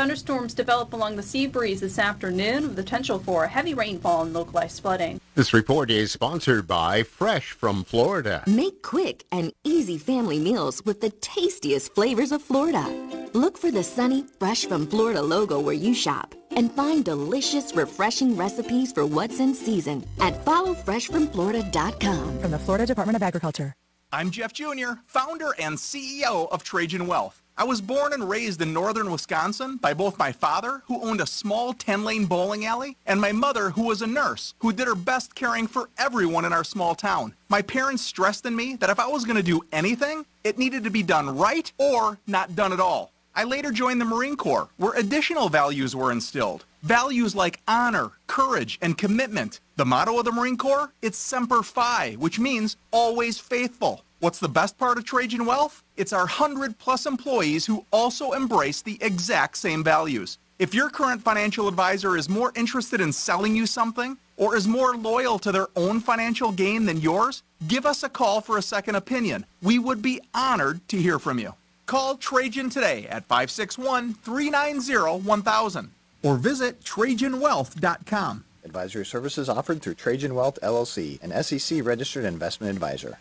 Thunderstorms develop along the sea breeze this afternoon with potential for heavy rainfall and localized flooding. This report is sponsored by Fresh from Florida. Make quick and easy family meals with the tastiest flavors of Florida. Look for the sunny Fresh from Florida logo where you shop and find delicious, refreshing recipes for what's in season at followfreshfromflorida.com. From the Florida Department of Agriculture. I'm Jeff Jr., founder and CEO of Trajan Wealth. I was born and raised in northern Wisconsin by both my father, who owned a small 10-lane bowling alley, and my mother, who was a nurse, who did her best caring for everyone in our small town. My parents stressed in me that if I was going to do anything, it needed to be done right or not done at all. I later joined the Marine Corps, where additional values were instilled. Values like honor, courage, and commitment. The motto of the Marine Corps? It's Semper Fi, which means always faithful. What's the best part of Trajan Wealth? It's our 100-plus employees who also embrace the exact same values. If your current financial advisor is more interested in selling you something or is more loyal to their own financial gain than yours, give us a call for a second opinion. We would be honored to hear from you. Call Trajan today at 561-390-1000 or visit TrajanWealth.com. Advisory services offered through Trajan Wealth, LLC, an SEC-registered investment advisor.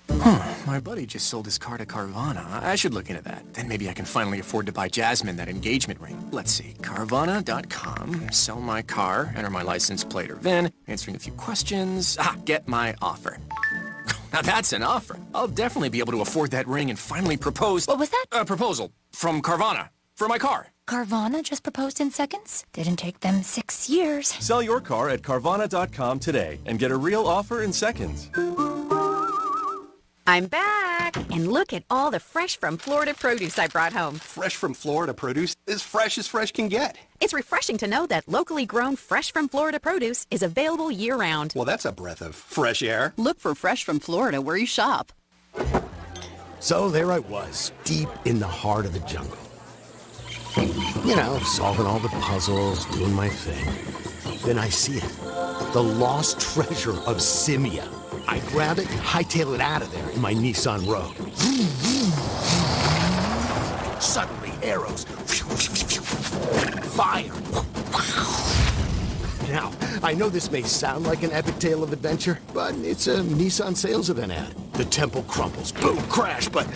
My buddy just sold his car to Carvana. I should look into that. Then maybe I can finally afford to buy Jasmine that engagement ring. Let's see. Carvana.com. Sell my car. Enter my license plate or VIN. Answering a few questions. Get my offer. Now that's an offer. I'll definitely be able to afford that ring and finally propose. What was that? A proposal from Carvana for my car. Carvana just proposed in seconds? Didn't take them 6 years. Sell your car at Carvana.com today and get a real offer in seconds. I'm back, and look at all the fresh from Florida produce I brought home. Fresh from Florida produce is fresh as fresh can get. It's refreshing to know that locally grown fresh from Florida produce is available year-round. Well, that's a breath of fresh air. Look for Fresh from Florida where you shop. So there I was, deep in the heart of the jungle. You know, solving all the puzzles, doing my thing. Then I see it. The lost treasure of Simia. I grab it and hightail it out of there in my Nissan Rogue. Suddenly, arrows. Fire. Now, I know this may sound like an epic tale of adventure, but it's a Nissan sales event ad. The temple crumbles, boom, crash, but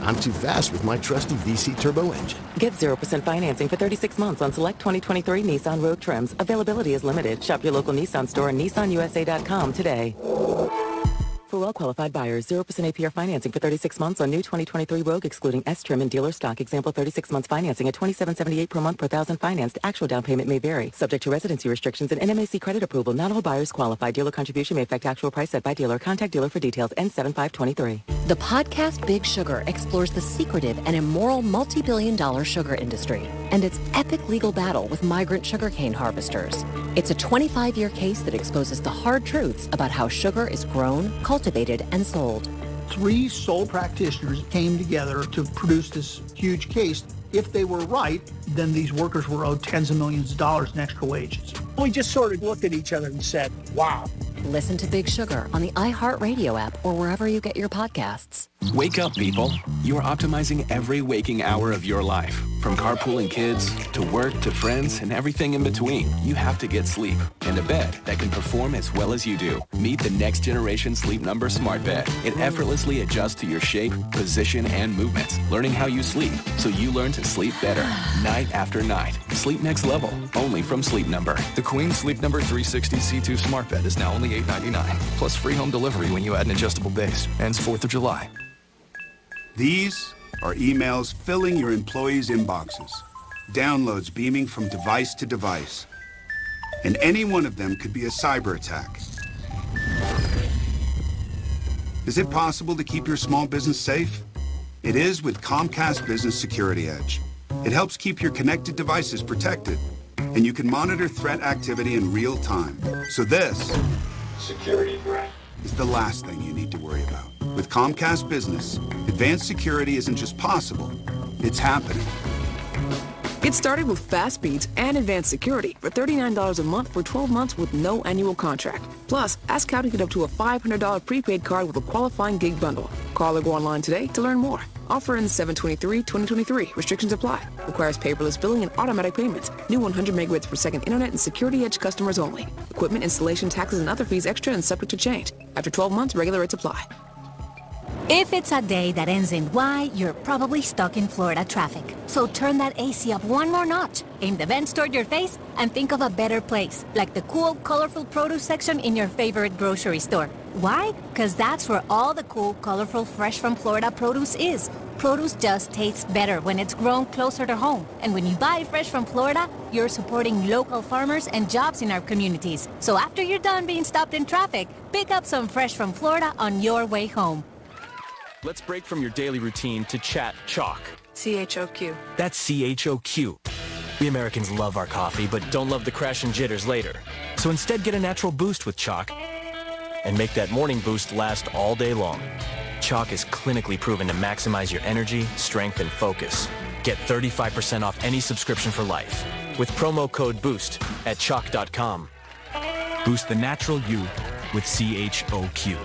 I'm too fast with my trusty VC turbo engine. Get 0% financing for 36 months on select 2023 Nissan Rogue trims. Availability is limited. Shop your local Nissan store and nissanusa.com today. For well-qualified buyers, 0% APR financing for 36 months on new 2023 Rogue, excluding S-Trim and dealer stock. Example, 36 months financing at $27.78 per month per thousand financed. Actual down payment may vary. Subject to residency restrictions and NMAC credit approval. Not all buyers qualify. Dealer contribution may affect actual price set by dealer. Contact dealer for details. N7523. The podcast Big Sugar explores the secretive and immoral multi-billion-dollar sugar industry and its epic legal battle with migrant sugarcane harvesters. It's a 25-year case that exposes the hard truths about how sugar is grown, cultivated, and sold. 3 sole practitioners came together to produce this huge case. If they were right, then these workers were owed tens of millions of dollars in extra wages. We just sort of looked at each other and said, wow. Listen to Big Sugar on the iHeartRadio app or wherever you get your podcasts. Wake up, people. You are optimizing every waking hour of your life. From carpooling kids, to work, to friends, and everything in between. You have to get sleep and a bed that can perform as well as you do. Meet the next generation Sleep Number Smart Bed. It effortlessly adjusts to your shape, position, and movements, learning how you sleep so you learn to sleep better night after night. Sleep next level, only from Sleep Number. The Queen Sleep Number 360 C2 Smart Bed is now only $899, plus free home delivery when you add an adjustable base. Ends 4th of July. These are emails filling your employees' inboxes, downloads beaming from device to device, and any one of them could be a cyber attack. Is it possible to keep your small business safe? It is with Comcast Business Security Edge. It helps keep your connected devices protected, and you can monitor threat activity in real time. So this security threat is the last thing you need to worry about. With Comcast Business, advanced security isn't just possible, it's happening. Get started with fast speeds and advanced security for $39 a month for 12 months with no annual contract. Plus, ask how to get up to a $500 prepaid card with a qualifying gig bundle. Call or go online today to learn more. Offer ends 7/23/2023. Restrictions apply. Requires paperless billing and automatic payments. New 100 megabits per second internet and Security Edge customers only. Equipment, installation, taxes, and other fees extra and subject to change. After 12 months, regular rates apply. If it's a day that ends in Y, you're probably stuck in Florida traffic. So turn that AC up one more notch, aim the vents toward your face, and think of a better place, like the cool, colorful produce section in your favorite grocery store. Why? Because that's where all the cool, colorful, fresh from Florida produce is. Produce just tastes better when it's grown closer to home. And when you buy fresh from Florida, you're supporting local farmers and jobs in our communities. So after you're done being stopped in traffic, pick up some fresh from Florida on your way home. Let's break from your daily routine to chat Chalk. CHOQ. That's CHOQ. We Americans love our coffee, but don't love the crash and jitters later. So instead, get a natural boost with Chalk and make that morning boost last all day long. Chalk is clinically proven to maximize your energy, strength, and focus. Get 35% off any subscription for life with promo code BOOST at chalk.com. Boost the natural you with CHOQ.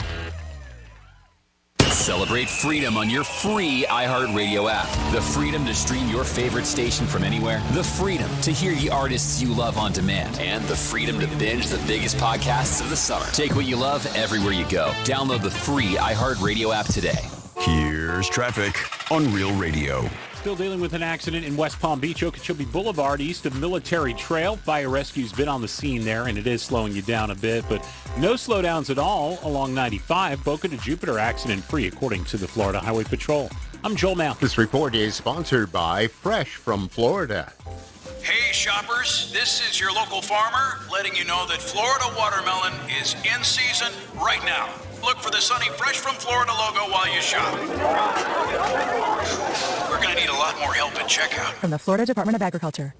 Celebrate freedom on your free iHeartRadio app. The freedom to stream your favorite station from anywhere. The freedom to hear the artists you love on demand. And the freedom to binge the biggest podcasts of the summer. Take what you love everywhere you go. Download the free iHeartRadio app today. Here's traffic on Real Radio. Still dealing with an accident in West Palm Beach, Okeechobee Boulevard, east of Military Trail. Fire rescue's been on the scene there, and it is slowing you down a bit, but no slowdowns at all along 95. Boca to Jupiter accident-free, according to the Florida Highway Patrol. I'm Joel Malkin. This report is sponsored by Fresh from Florida. Hey shoppers, this is your local farmer letting you know that Florida watermelon is in season right now. Look for the sunny Fresh from Florida logo while you shop. We're going to need a lot more help at checkout. From the Florida Department of Agriculture.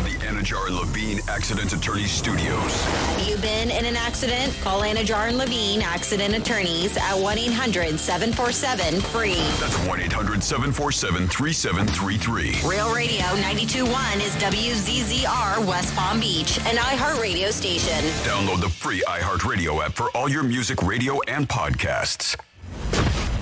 The Anajar and Levine Accident Attorney Studios. You've been in an accident? Call Anajar and Levine Accident Attorneys at 1-800-747-FREE. That's 1-800-747-3733. Real Radio 92.1 is WZZR West Palm Beach, an iHeartRadio station. Download the free iHeartRadio app for all your music, radio, and podcasts.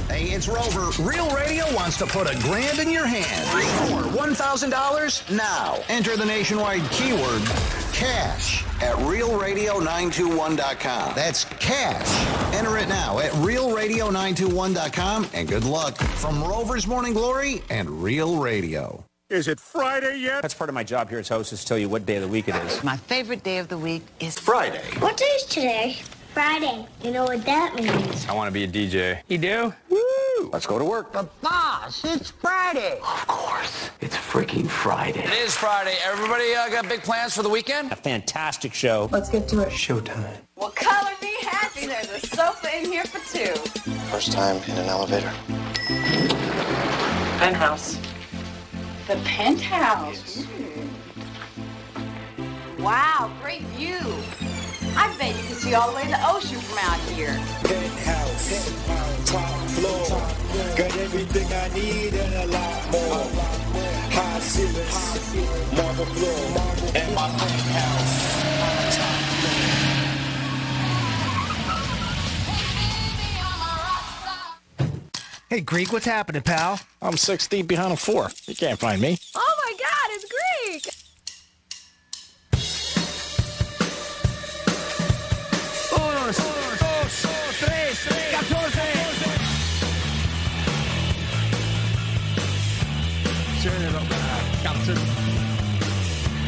Hey, it's Rover. Real Radio wants to put $1,000 in your hand. For $1,000 now. Enter the nationwide keyword cash at realradio921.com. That's cash. Enter it now at realradio921.com, and good luck from Rover's Morning Glory and Real Radio. Is it Friday yet? That's part of my job here as host, is to tell you what day of the week it is. My favorite day of the week is Friday. What day is today? Friday. You know what that means? I want to be a DJ. You do? Woo! Let's go to work. But boss, it's Friday. Of course. It's freaking Friday. It is Friday. Everybody got big plans for the weekend? A fantastic show. Let's get to it. Showtime. Well, color me happy. There's a sofa in here for two. First time in an elevator. Penthouse. The Penthouse. Wow, great view. I bet you can see all the way to the ocean from out here. Penthouse, top floor, got everything I need and a lot more. High ceilings, marble floor, and my penthouse. Hey, Greek, what's happening, pal? I'm 6 deep behind a 4. You can't find me. Oh my God, it's Greek!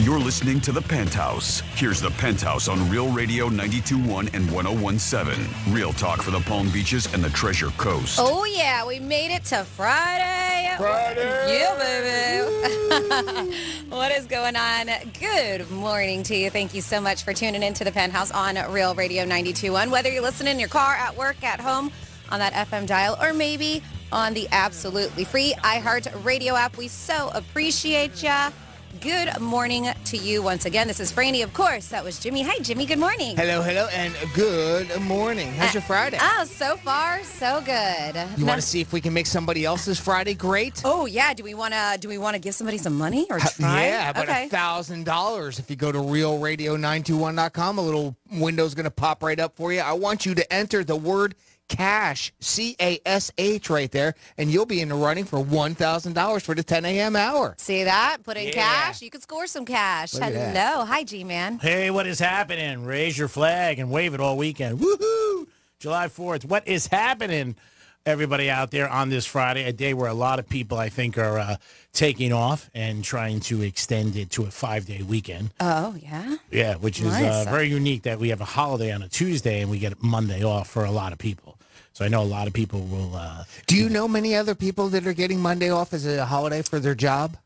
You're listening to The Penthouse. Here's The Penthouse on Real Radio 92.1 and 101.7. Real talk for the Palm Beaches and the Treasure Coast. Oh, yeah, we made it to Friday. Yeah, baby. What is going on? Good morning to you. Thank you so much for tuning in to The Penthouse on Real Radio 92.1. Whether you're listening in your car, at work, at home, on that FM dial, or maybe on the absolutely free iHeartRadio app, we so appreciate ya. Good morning to you once again. This is Franny, of course. That was Jimmy. Hi, Jimmy. Good morning. Hello, and good morning. How's your Friday? Oh, so far, so good. You want to see if we can make somebody else's Friday great? Oh, yeah. Do we want to give somebody some money or try? Yeah, about $1,000 if you go to realradio921.com. A little window's going to pop right up for you. I want you to enter the word CASH, CASH right there, and you'll be in the running for $1,000 for the 10 a.m. hour. See that? Put in cash. You could score some cash. Look at that. Hello. Hi, G-Man. Hey, what is happening? Raise your flag and wave it all weekend. Woohoo! July 4th. What is happening, everybody out there, on this Friday, a day where a lot of people, I think, are taking off and trying to extend it to a 5-day weekend. Oh, yeah? Yeah, which is Nice. very unique that we have a holiday on a Tuesday and we get Monday off for a lot of people. So I know a lot of people will... Do you know many other people that are getting Monday off as a holiday for their job?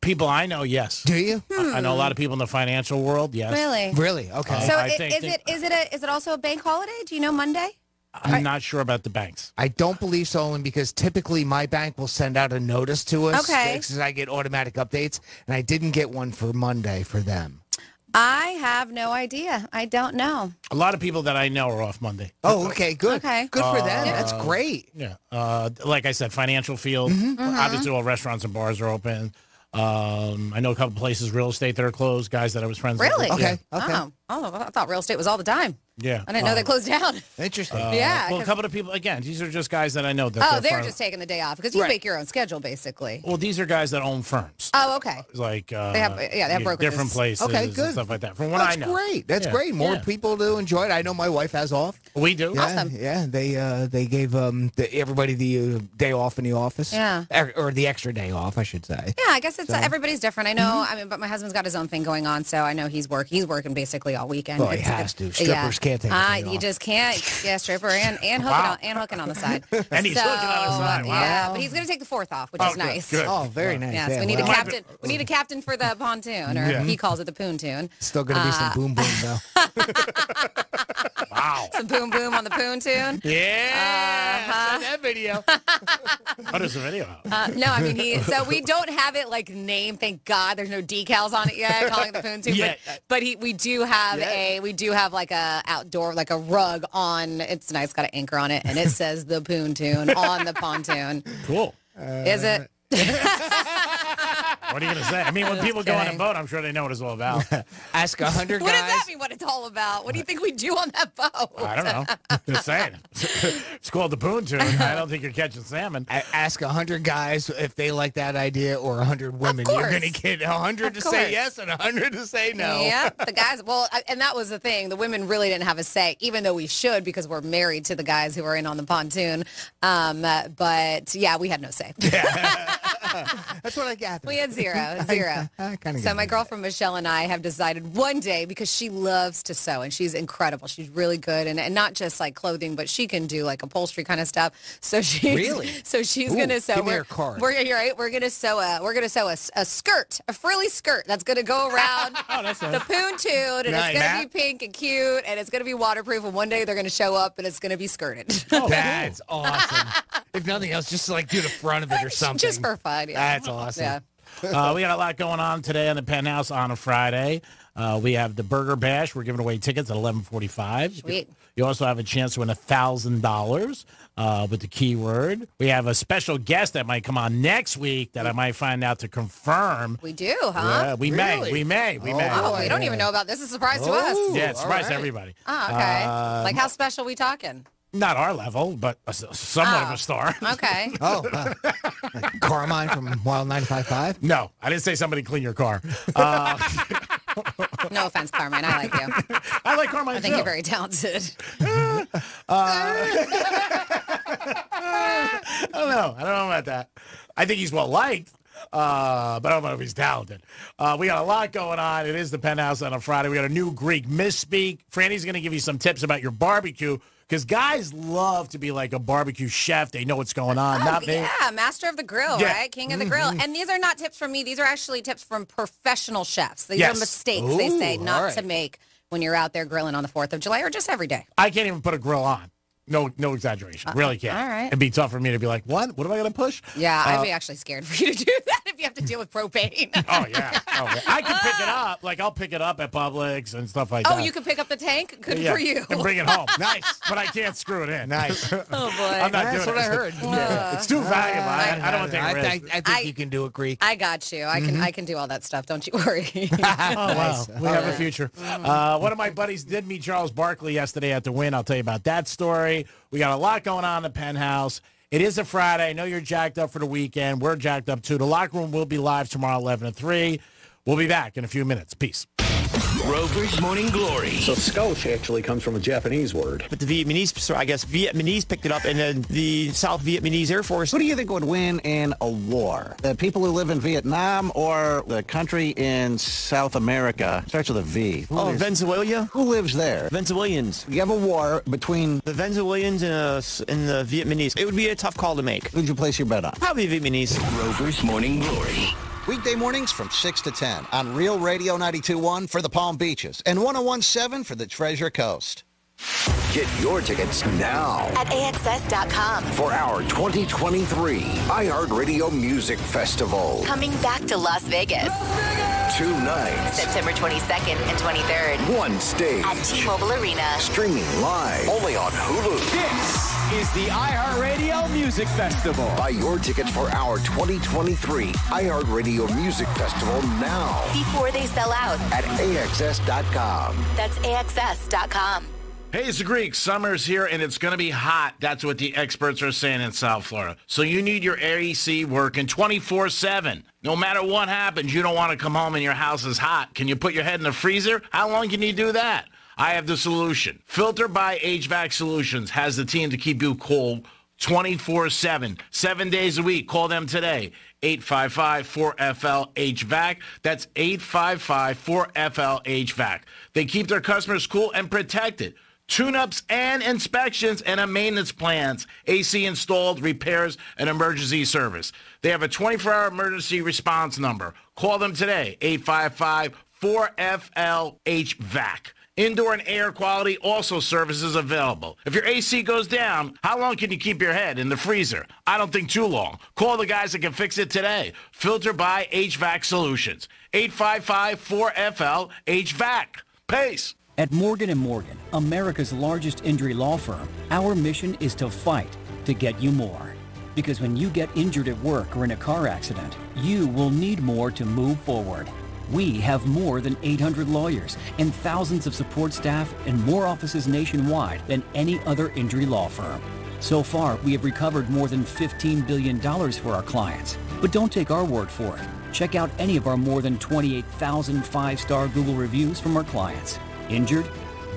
People I know, yes. Do you? I know a lot of people in the financial world, yes. Really? Really? Okay. So I is it also a bank holiday? Do you know Monday? I'm not sure about the banks. I don't believe so, only because typically my bank will send out a notice to us. Okay. Because I get automatic updates, and I didn't get one for Monday for them. I have no idea. I don't know. A lot of people that I know are off Monday. Oh, okay, good. Okay. Good for them. That's great. Yeah. Like I said, financial field. Obviously, all restaurants and bars are open. I know a couple places, real estate, that are closed. Guys that I was friends Really? with. Okay. Yeah. Okay. Oh, I thought real estate was all the time. Yeah. I didn't know they closed down. Interesting. Yeah, Well, a 'cause- couple of people, again, these are just guys that I know. That Oh, they're friends- just taking the day off because you Right. make your own schedule, basically. Well, these are guys that own firms. Oh, okay. Like They have brokerages. different places Okay, and good. stuff like that. From what That's I know. great. That's Yeah. great. More Yeah. people to enjoy it. I know my wife has off. We do. Yeah, Awesome. Yeah, they gave everybody the day off in the office. Yeah. Or the extra day off, I should say. Yeah, I guess it's everybody's different. I know. I mean, but my husband's got his own thing going on, so I know he's working basically all weekend. Well, he has to. Strippers can't take a day You off. just can't. Yeah, stripper and hooking on the side. And he's hooking on the side. Wow. Yeah, but he's going to take the 4th off, which Oh, is good, nice. good. Oh, very nice. Yes, yeah, we need well, a captain. We need a captain for the pontoon, or Yeah. he calls it the pontoon. Still going to be some boom boom though. Wow. Some boom boom on the pontoon. Yeah. Send that video. What is the video? No, I mean so we don't have it like named. Thank God, there's no decals on it yet, calling it the pontoon. Yeah. But we do have like a outdoor, like a rug on. It's nice, got an anchor on it, and it says the pontoon on the pontoon. Cool. Is it? What are you going to say? I mean, when people go on a boat, I'm sure they know what it's all about. Ask 100 What does guys. that mean? What it's all about? What do you think we do on that boat? I don't know. Just saying. It's called the pontoon. I don't think you're catching salmon. Ask 100 guys if they like that idea, or 100 women. You're going to get 100 to say yes and 100 to say no. Yeah, the guys. Well, and that was the thing. The women really didn't have a say, even though we should, because we're married to the guys who are in on the pontoon. But yeah, we had no say. That's what I gathered. We had zero. I kind of. So my girlfriend Michelle and I have decided one day, because she loves to sew and she's incredible. She's really good, and not just like clothing, but she can do like upholstery kind of stuff. So she's Ooh, gonna sew. give me her card. You're right. We're gonna sew a skirt, a frilly skirt that's gonna go around the pontoon, and Nice. it's gonna be pink and cute, and it's gonna be waterproof. And one day they're gonna show up, and it's gonna be skirted. That's awesome. If nothing else, just to like do the front of it or something. Just for fun. Yeah. That's awesome. Yeah. We got a lot going on today on the Penthouse on a Friday. We have the Burger Bash. We're giving away tickets at 11:45. Sweet. You also have a chance to win $1,000 with the keyword. We have a special guest that might come on next week that I might find out to confirm. We do, huh? Yeah, we may. We may. Oh, we don't even know about this. Is a surprise to us. Yeah, it's a surprise to everybody. Oh, okay. Like how special we talking? Not our level, but somewhat of a star. Okay. Oh, like Carmine from Wild 95.5? No, I didn't say somebody clean your car. No offense, Carmine. I like you. I like Carmine, I think too. you're very talented. I don't know about that. I think he's well liked, but I don't know if he's talented. We got a lot going on. It is the Penthouse on a Friday. We got a new Greek misspeak. Franny's going to give you some tips about your barbecue, because guys love to be like a barbecue chef. They know what's going on. Not me. Yeah, master of the grill, Yeah. right? King of the grill. And these are not tips from me. These are actually tips from professional chefs. These Yes. are mistakes they say Ooh, not all right. to make when you're out there grilling on the 4th of July or just every day. I can't even put a grill on. No exaggeration. Really can't. all right. It'd be tough for me to be like, what? What am I going to push? Yeah, I'd be actually scared for you to do that if if you have to deal with propane? Oh, yeah. I can pick it up. Like, I'll pick it up at Publix and stuff like that. Oh, you can pick up the tank? Good for you. And bring it home. Nice. But I can't screw it in. Nice. Oh, boy. I'm not doing it. That's what I heard. It's too valuable. I don't want to take a risk. I think you can do it, Greek. I got you. I can do all that stuff. Don't you worry. Oh, wow. We have a future. One of my buddies did meet Charles Barkley yesterday at the Wynn. I'll tell you about that story. We got a lot going on in the Penthouse. It is a Friday. I know you're jacked up for the weekend. We're jacked up, too. The Locker Room will be live tomorrow, 11 to 3. We'll be back in a few minutes. Peace. Rover's Morning Glory. So Scotch actually comes from a Japanese word. But the Vietnamese picked it up, and then the South Vietnamese Air Force. Who do you think would win in a war? The people who live in Vietnam or the country in South America? Starts with a V. Venezuela? Who lives there? Venezuelans. You have a war between the Venezuelans and the Vietnamese. It would be a tough call to make. Who'd you place your bet on? Probably Vietnamese. Rover's Morning Glory. Weekday mornings from 6 to 10 on Real Radio 92.1 for the Palm Beaches and 101.7 for the Treasure Coast. Get your tickets now at AXS.com for our 2023 iHeartRadio Music Festival. Coming back to Las Vegas. 2 nights. September 22nd and 23rd. 1 stage. At T-Mobile Arena. Streaming live. Only on Hulu. This is the iHeartRadio Music Festival. Buy your tickets for our 2023 iHeartRadio Music Festival now. Before they sell out. At AXS.com. That's AXS.com. Hey, it's the Greek. Summer's here, and it's going to be hot. That's what the experts are saying in South Florida. So you need your AC working 24/7. No matter what happens, you don't want to come home and your house is hot. Can you put your head in the freezer? How long can you do that? I have the solution. Filter by HVAC Solutions has the team to keep you cool 24/7, 7 days a week. Call them today. 855-4FL-HVAC. That's 855-4FL-HVAC. They keep their customers cool and protected. Tune-ups and inspections and a maintenance plans, AC installed, repairs, and emergency service. They have a 24-hour emergency response number. Call them today, 855-4FL-HVAC. Indoor and air quality also services available. If your AC goes down, how long can you keep your head in the freezer? I don't think too long. Call the guys that can fix it today. Filter by HVAC Solutions. 855-4FL-HVAC. Pace. At Morgan & Morgan, America's largest injury law firm, our mission is to fight to get you more. Because when you get injured at work or in a car accident, you will need more to move forward. We have more than 800 lawyers and thousands of support staff and more offices nationwide than any other injury law firm. So far, we have recovered more than $15 billion for our clients. But don't take our word for it. Check out any of our more than 28,000 5-star Google reviews from our clients. Injured?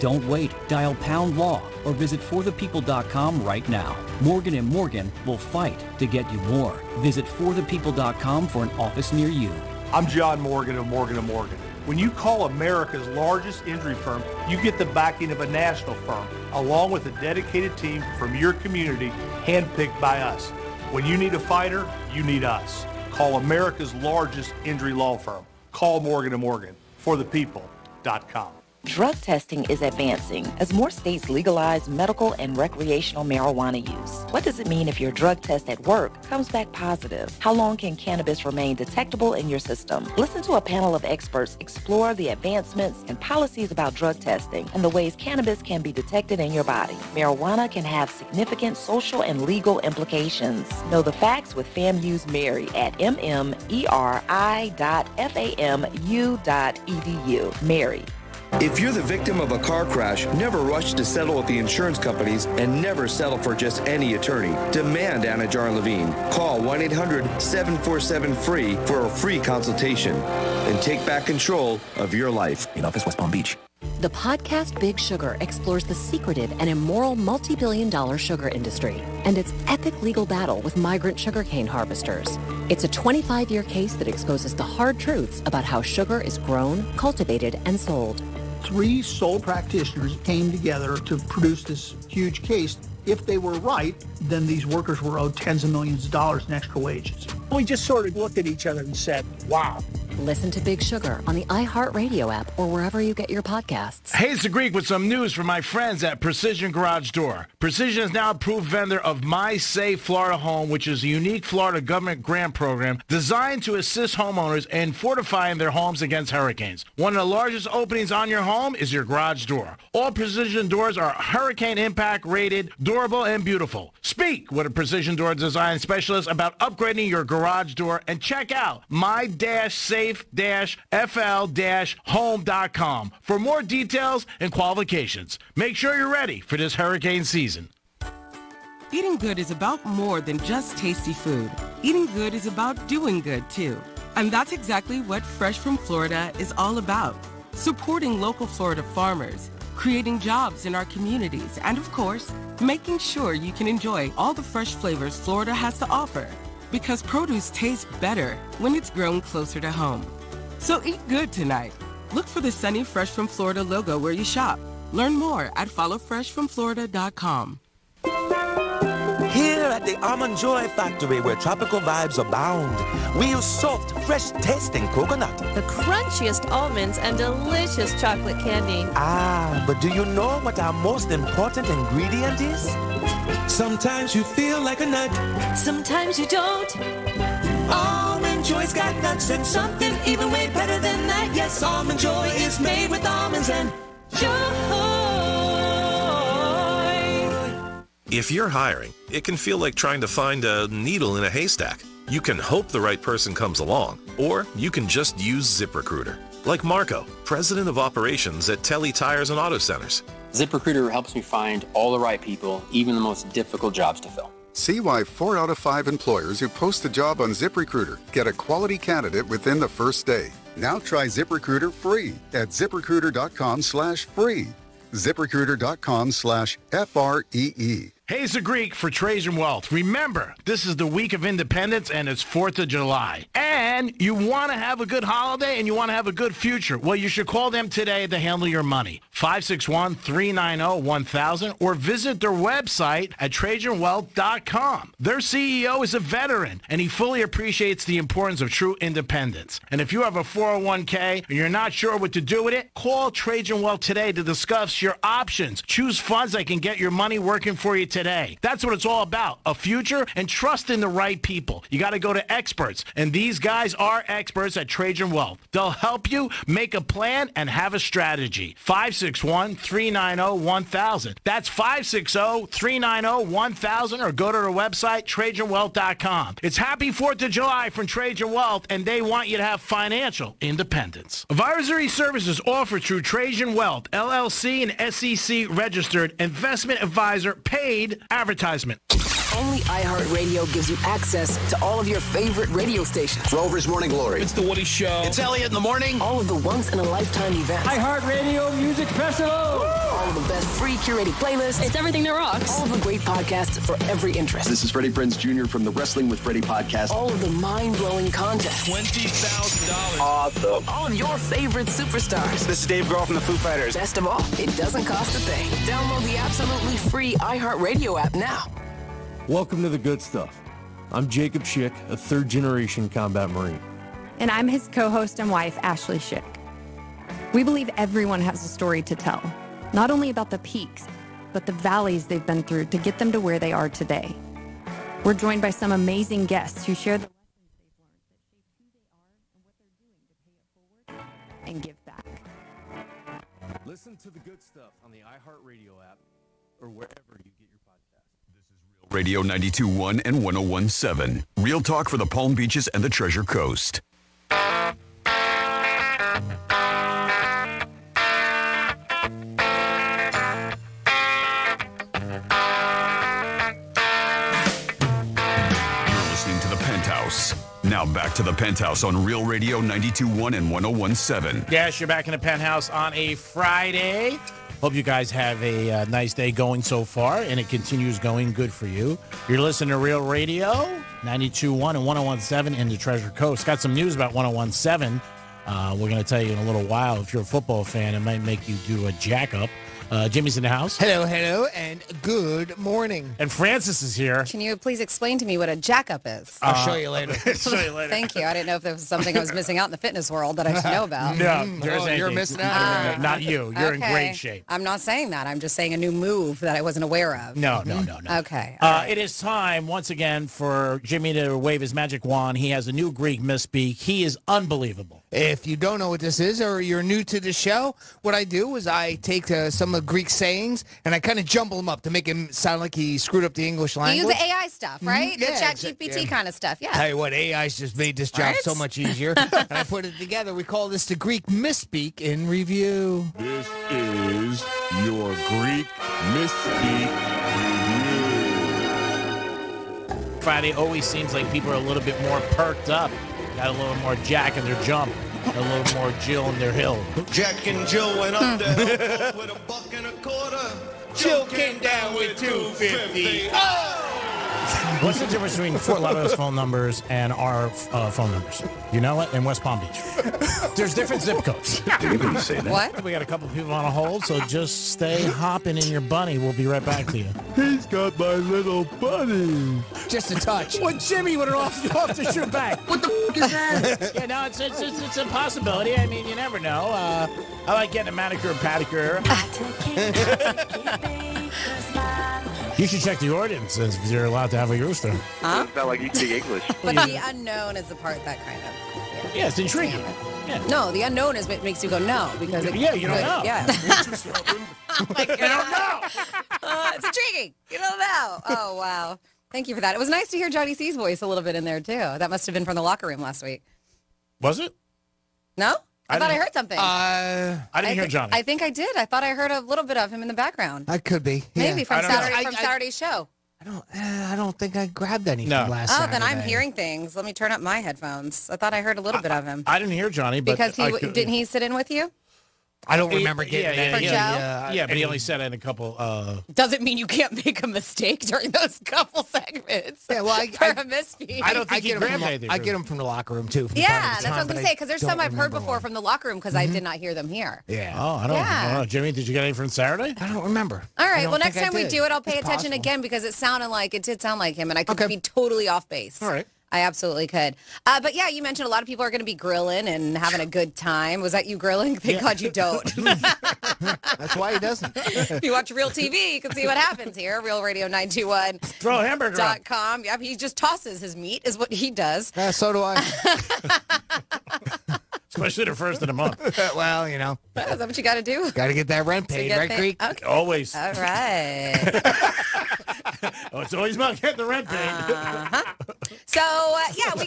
Don't wait. Dial #law or visit forthepeople.com right now. Morgan & Morgan will fight to get you more. Visit forthepeople.com for an office near you. I'm John Morgan of Morgan & Morgan. When you call America's largest injury firm, you get the backing of a national firm, along with a dedicated team from your community, handpicked by us. When you need a fighter, you need us. Call America's largest injury law firm. Call Morgan & Morgan. forthepeople.com. Drug testing is advancing as more states legalize medical and recreational marijuana use. What does it mean if your drug test at work comes back positive? How long can cannabis remain detectable in your system? Listen to a panel of experts explore the advancements and policies about drug testing and the ways cannabis can be detected in your body. Marijuana can have significant social and legal implications. Know the facts with FAMU's Mary at mmeri.famu.edu. Mary. If you're the victim of a car crash, never rush to settle with the insurance companies and never settle for just any attorney. Demand Anna Jar Levine. Call 1-800-747-FREE for a free consultation and take back control of your life. In office, West Palm Beach. The podcast Big Sugar explores the secretive and immoral multi-billion-dollar sugar industry and its epic legal battle with migrant sugarcane harvesters. It's a 25-year case that exposes the hard truths about how sugar is grown, cultivated, and sold. 3 sole practitioners came together to produce this huge case. If they were right, then these workers were owed tens of millions of dollars in extra wages. We just sort of looked at each other and said, wow, Listen to Big Sugar on the iHeartRadio app or wherever you get your podcasts. Hey, it's the Greek with some news from my friends at Precision Garage Door. Precision is now approved vendor of My Safe Florida Home, which is a unique Florida government grant program designed to assist homeowners in fortifying their homes against hurricanes. One of the largest openings on your home is your garage door. All Precision doors are hurricane impact rated, durable, and beautiful. Speak with a Precision Door design specialist about upgrading your garage door and check out my-safe-fl-home.com for more details and qualifications. Make sure you're ready for this hurricane season. Eating good is about more than just tasty food. Eating good is about doing good, too. And that's exactly what Fresh from Florida is all about. Supporting local Florida farmers, creating jobs in our communities, and of course, making sure you can enjoy all the fresh flavors Florida has to offer. Because produce tastes better when it's grown closer to home. So eat good tonight. Look for the Sunny Fresh from Florida logo where you shop. Learn more at followfreshfromflorida.com. Here at the Almond Joy Factory, where tropical vibes abound, we use soft, fresh-tasting coconut. The crunchiest almonds and delicious chocolate candy. Ah, but do you know what our most important ingredient is? Sometimes you feel like a nut. Sometimes you don't. Almond Joy's got nuts and something even way better than that. Yes, Almond Joy is made with almonds and joy. If you're hiring, it can feel like trying to find a needle in a haystack. You can hope the right person comes along, or you can just use ZipRecruiter. Like Marco, president of operations at Telly Tires and Auto Centers. ZipRecruiter helps me find all the right people, even the most difficult jobs to fill. See why 4 out of 5 employers who post a job on ZipRecruiter get a quality candidate within the first day. Now try ZipRecruiter free at ZipRecruiter.com/free. ZipRecruiter.com/FREE. Hey, it's the Greek for Trajan Wealth. Remember, this is the week of independence and it's 4th of July. And you want to have a good holiday and you want to have a good future. Well, you should call them today to handle your money. 561-390-1000 or visit their website at TrajanWealth.com. Their CEO is a veteran and he fully appreciates the importance of true independence. And if you have a 401k and you're not sure what to do with it, call Trajan Wealth today to discuss your options. Choose funds that can get your money working for you today. That's what it's all about, a future and trust in the right people. You got to go to experts, and these guys are experts at Trajan Wealth. They'll help you make a plan and have a strategy. 561-390-1000. That's 560-390-1000 or go to their website, TrajanWealth.com. It's happy 4th of July from Trajan Wealth, and they want you to have financial independence. Advisory services offered through Trajan Wealth, LLC and SEC registered investment advisor paid advertisement. Only iHeartRadio gives you access to all of your favorite radio stations. Rover's Morning Glory. It's The Woody Show. It's Elliot in the Morning. All of the once-in-a-lifetime events. iHeartRadio Music Festival. All of the best free curated playlists. It's everything that rocks. All of the great podcasts for every interest. This is Freddie Prinze Jr. from the Wrestling with Freddie podcast. All of the mind-blowing contests. $20,000. Awesome. All of your favorite superstars. This is Dave Grohl from the Foo Fighters. Best of all, it doesn't cost a thing. Download the absolutely free iHeartRadio app now. Welcome to The Good Stuff. I'm Jacob Schick, a third-generation combat Marine. And I'm his co-host and wife, Ashley Schick. We believe everyone has a story to tell, not only about the peaks, but the valleys they've been through to get them to where they are today. We're joined by some amazing guests who share the lessons they've learned that shape who they are and what they're doing to pay it forward and give back. Listen to The Good Stuff on the iHeartRadio app or wherever you get your podcast. Radio 92.1 and 101.7. Real talk for the Palm Beaches and the Treasure Coast. You're listening to the Penthouse. Now back to the Penthouse on Real Radio 92.1 and 101.7. Yes, you're back in the Penthouse on a Friday. Hope you guys have a nice day going so far, and it continues going good for you. You're listening to Real Radio, 92.1 and 101.7 in the Treasure Coast. Got some news about 101.7. We're going to tell you in a little while. If you're a football fan, it might make you do a jack-up. Jimmy's in the house. Hello, and good morning. And Francis is here. Can you please explain to me what a jack-up is? I'll show you later. Thank you. I didn't know if there was something I was missing out in the fitness world that I should know about. No, you're missing out. Not you. You're in great shape. I'm not saying that. I'm just saying a new move that I wasn't aware of. No. Okay. Right. It is time, once again, for Jimmy to wave his magic wand. He has a new Greek misspeak. He is unbelievable. If you don't know what this is or you're new to the show, what I do is I take some of Greek sayings and I kind of jumble them up to make him sound like he screwed up the English language. You use the AI stuff, right? The Yeah, ChatGPT kind of stuff, yeah. Tell you what, AI's just made this job so much easier. And I put it together. We call this the Greek misspeak in review. This is your Greek misspeak review. Friday always seems like people are a little bit more perked up. Got a little more Jack in their jump. A little more Jill in their hill. Jack and Jill went up the hill with $1.25. Jill came down with $2.50. Oh! What's the difference between Fort Lauderdale's phone numbers and our phone numbers? You know what? In West Palm Beach. There's different zip codes. You say that. What? We got a couple people on a hold, so just stay hopping in your bunny. We'll be right back to you. He's got my little bunny. Just a touch. What, Jimmy, with an off-the-shoot back? What the f*** is that? Yeah, no, it's a possibility. I mean, you never know. I like getting a manicure and pedicure. You should check the ordinances if you're allowed to have a rooster. Huh? It's not like you speak English. But the unknown is the part that kind of... Yeah, it's intriguing. Yeah. No, the unknown is what makes you go no. Because you don't know. Yeah. Oh my God. You don't know. It's intriguing. You don't know. Oh, wow. Thank you for that. It was nice to hear Johnny C's voice a little bit in there, too. That must have been from the locker room last week. Was it? No? I thought I heard something. I didn't hear Johnny. I think I did. I thought I heard a little bit of him in the background. I could be. Maybe from Saturday, Saturday's show. I don't think I grabbed anything last Saturday. Then I'm hearing things. Let me turn up my headphones. I thought I heard a little bit of him. I didn't hear Johnny, but because didn't he sit in with you? I don't remember getting For Joe? Yeah, but he only said it in a couple. Doesn't mean you can't make a mistake during those couple segments. Yeah, well, for a misspeak. I don't think he grabbed anything. I get them from the locker room too. Yeah, that's what I was gonna say. Because there's some I've heard before from the locker room because I did not hear them here. Yeah. Oh, I don't know. Jimmy, did you get any from Saturday? I don't remember. All right. Well, next time we do it, I'll pay attention again because it did sound like him, and I could be totally off base. All right. I absolutely could. But yeah, you mentioned a lot of people are going to be grilling and having a good time. Was that you grilling? Thank God you don't. That's why he doesn't. If you watch Real TV, you can see what happens here. Real Radio 921. Throw a hamburger on. .com. Yep, he just tosses his meat is what he does. Yeah, so do I. Especially the first of the month. Well, you know. Is that what you got to do? Got to get that rent paid, right, Greek? Okay. Always. All right. It's always about getting the rent paid. So yeah, we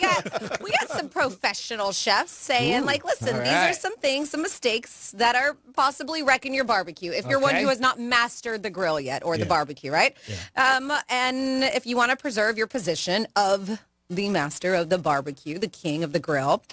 got some professional chefs saying listen, these are some things, some mistakes that are possibly wrecking your barbecue. If you're one who has not mastered the grill yet or the barbecue, right? Yeah. And if you want to preserve your position of the master of the barbecue, the king of the grill,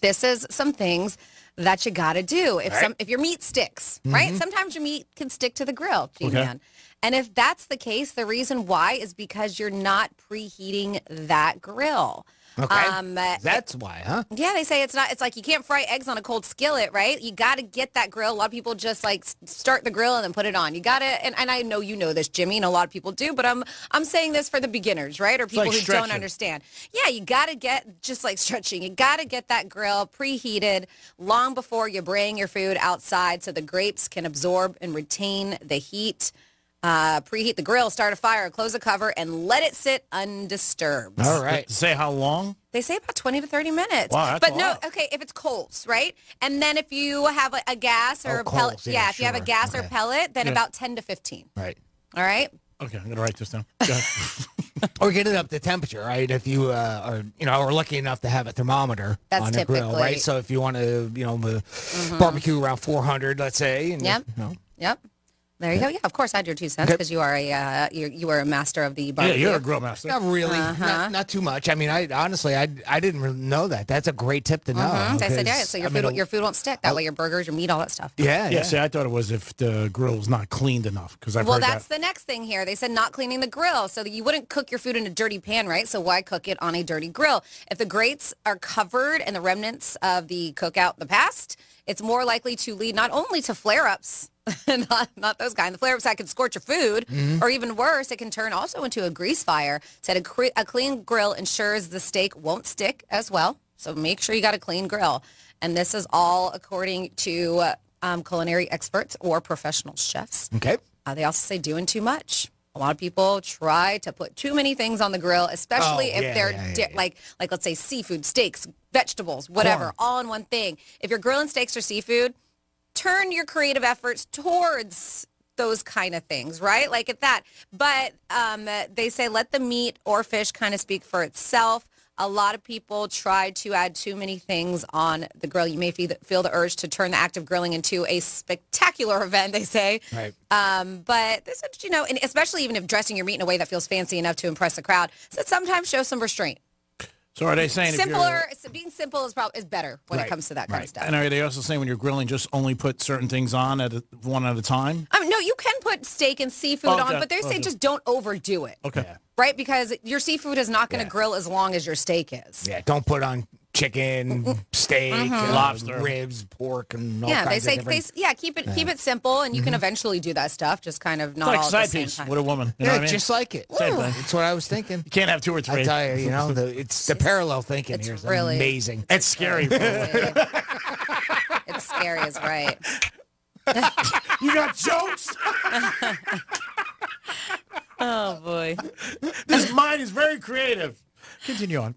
this is some things that you got to do. If your meat sticks, right? Sometimes your meat can stick to the grill, G-Man. And if that's the case, the reason why is because you're not preheating that grill. Okay. That's why, huh? Yeah, they say it's like you can't fry eggs on a cold skillet, right? You got to get that grill. A lot of people just like start the grill and then put it on. You got to, and I know you know this, Jimmy, and a lot of people do, but I'm saying this for the beginners, right? Or people who don't understand. Yeah, you got to get, just like stretching, you got to get that grill preheated long before you bring your food outside so the grapes can absorb and retain the heat. Preheat the grill, start a fire, close the cover, and let it sit undisturbed. All right. Say how long? They say about 20 to 30 minutes. Wow, that's but a lot. Okay, if it's coals, right? And then if you have a gas or a pellet, if you have a gas or pellet, then about 10 to 15. Right. All right? Okay, I'm going to write this down. Go ahead. Or get it up to temperature, right? If you are lucky enough to have a thermometer on the grill, right? So if you want to, barbecue around 400, let's say. And Yep. Yep. There you go. Yeah, of course, I do 2 cents because you are a master of the barbecue. Yeah, you're a grill master. Not really, not too much. I mean, I honestly didn't really know that. That's a great tip to know. I said, so your food won't stick. That way, your burgers, your meat, all that stuff. Yeah. See, I thought it was if the grill was not cleaned enough because I've heard that's the next thing here. They said not cleaning the grill, so that you wouldn't cook your food in a dirty pan, right? So why cook it on a dirty grill? If the grates are covered in the remnants of the cookout in the past, it's more likely to lead not only to flare-ups, not those kind. The flare-ups that can scorch your food, or even worse, it can turn also into a grease fire. Said a clean grill ensures the steak won't stick as well. So make sure you got a clean grill. And this is all according to culinary experts or professional chefs. Okay. They also say doing too much. A lot of people try to put too many things on the grill, especially if they're like let's say seafood, steaks, vegetables, whatever, all in one thing. If you're grilling steaks or seafood, turn your creative efforts towards those kind of things, right? Like at that. But they say let the meat or fish kind of speak for itself. A lot of people try to add too many things on the grill. You may feel the urge to turn the act of grilling into a spectacular event, they say. Right. But this is, and especially even if dressing your meat in a way that feels fancy enough to impress the crowd, so sometimes show some restraint. So are they saying being simple is better when it comes to that kind of stuff. And are they also saying when you're grilling, just only put certain things on one at a time? No, you can put steak and seafood on, but they say just don't overdo it. Okay. Right? Because your seafood is not going to grill as long as your steak is. Yeah, don't put on chicken, steak, lobster, ribs, pork, and all kinds of different... keep it simple, and you can eventually do that stuff, just kind of not like all a side at the same piece time. with a woman. You know what I mean? Just like it. Same thing. That's what I was thinking. You can't have two or three. I tell you, it's the parallel thinking here. It's really amazing. It's scary. It's scary is right. You got jokes? Oh, boy. This mind is very creative. Continue on.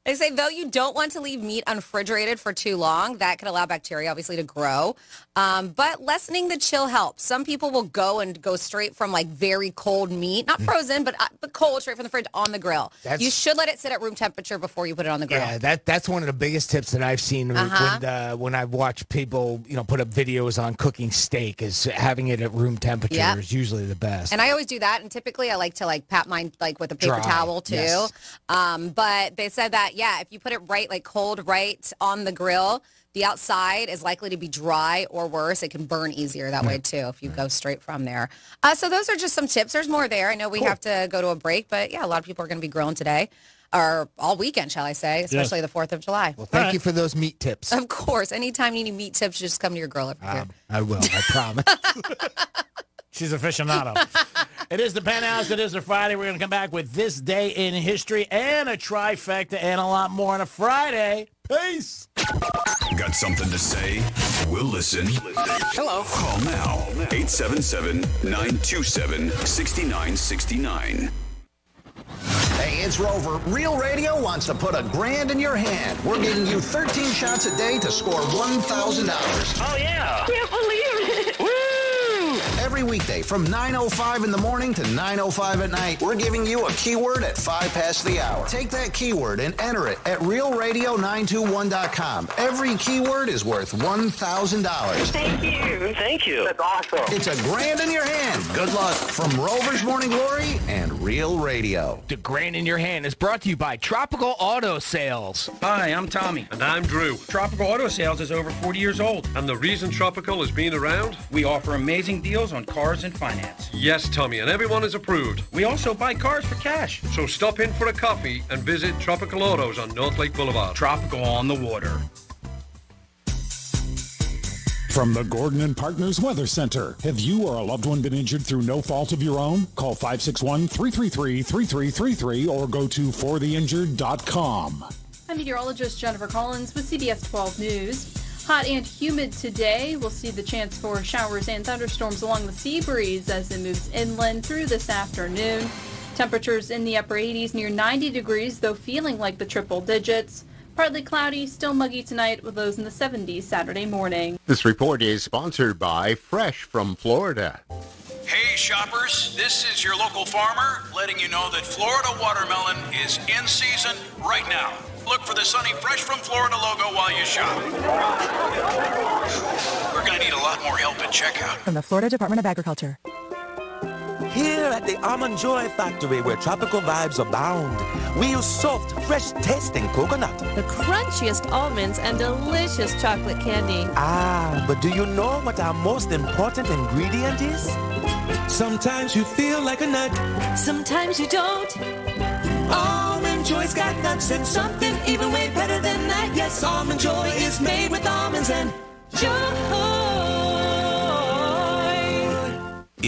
They say, though you don't want to leave meat unrefrigerated for too long, that could allow bacteria, obviously, to grow. But lessening the chill helps. Some people will go straight from, like, very cold meat, not frozen, but cold, straight from the fridge on the grill. You should let it sit at room temperature before you put it on the grill. Yeah, that's one of the biggest tips that I've seen when I've watched people, put up videos on cooking steak, is having it at room temperature is usually the best. And I always do that, and typically I like to, pat mine, with a paper towel, too. Yes. But they said that, if you put it cold right on the grill, the outside is likely to be dry, or worse, it can burn easier that way too if you go straight from there. So those are just some tips. There's more there. I know we have to go to a break, but a lot of people are going to be grilling today, or all weekend, shall I say, especially the 4th of July. Well, thank you for those meat tips. Of course. Anytime you need meat tips, just come to your grill over here. I will. I promise. She's aficionado. It is the Penthouse. It is a Friday. We're going to come back with This Day in History and a trifecta and a lot more on a Friday. Peace. Got something to say? We'll listen. Hello. Call now. 877-927-6969. Hey, it's Rover. Real Radio wants to put $1,000 in your hand. We're giving you 13 shots a day to score $1,000. Oh, yeah. Can't believe it. Woo! Every weekday from 9:05 in the morning to 9:05 at night, we're giving you a keyword at 5 past the hour. Take that keyword and enter it at realradio921.com. Every keyword is worth $1,000. Thank you. Thank you. That's awesome. It's $1,000 in your hand. Good luck from Rover's Morning Glory and Real Radio. The Grand in Your Hand is brought to you by Tropical Auto Sales. Hi, I'm Tommy. And I'm Drew. Tropical Auto Sales is over 40 years old. And the reason Tropical has been around? We offer amazing deals on cars and finance. Yes, Tommy, and everyone is approved. We also buy cars for cash. So stop in for a coffee and visit Tropical Autos on North Lake Boulevard. Tropical on the water. From the Gordon and Partners Weather Center. Have you or a loved one been injured through no fault of your own? Call 561-333-3333 or go to fortheinjured.com. I'm meteorologist Jennifer Collins with CBS 12 News. Hot and humid today. We'll see the chance for showers and thunderstorms along the sea breeze as it moves inland through this afternoon. Temperatures in the upper 80s near 90 degrees, though feeling like the triple digits. Partly cloudy, still muggy tonight with lows in the 70s Saturday morning. This report is sponsored by Fresh from Florida. Hey shoppers, this is your local farmer letting you know that Florida watermelon is in season right now. Look for the sunny Fresh from Florida logo while you shop. We're going to need a lot more help at checkout. From the Florida Department of Agriculture. Here at the Almond Joy Factory, where tropical vibes abound, we use soft, fresh-tasting coconut. The crunchiest almonds and delicious chocolate candy. Ah, but do you know what our most important ingredient is? Sometimes you feel like a nut. Sometimes you don't. Almond Joy's got nuts and something even way better than that. Yes, Almond Joy is made with almonds and joy.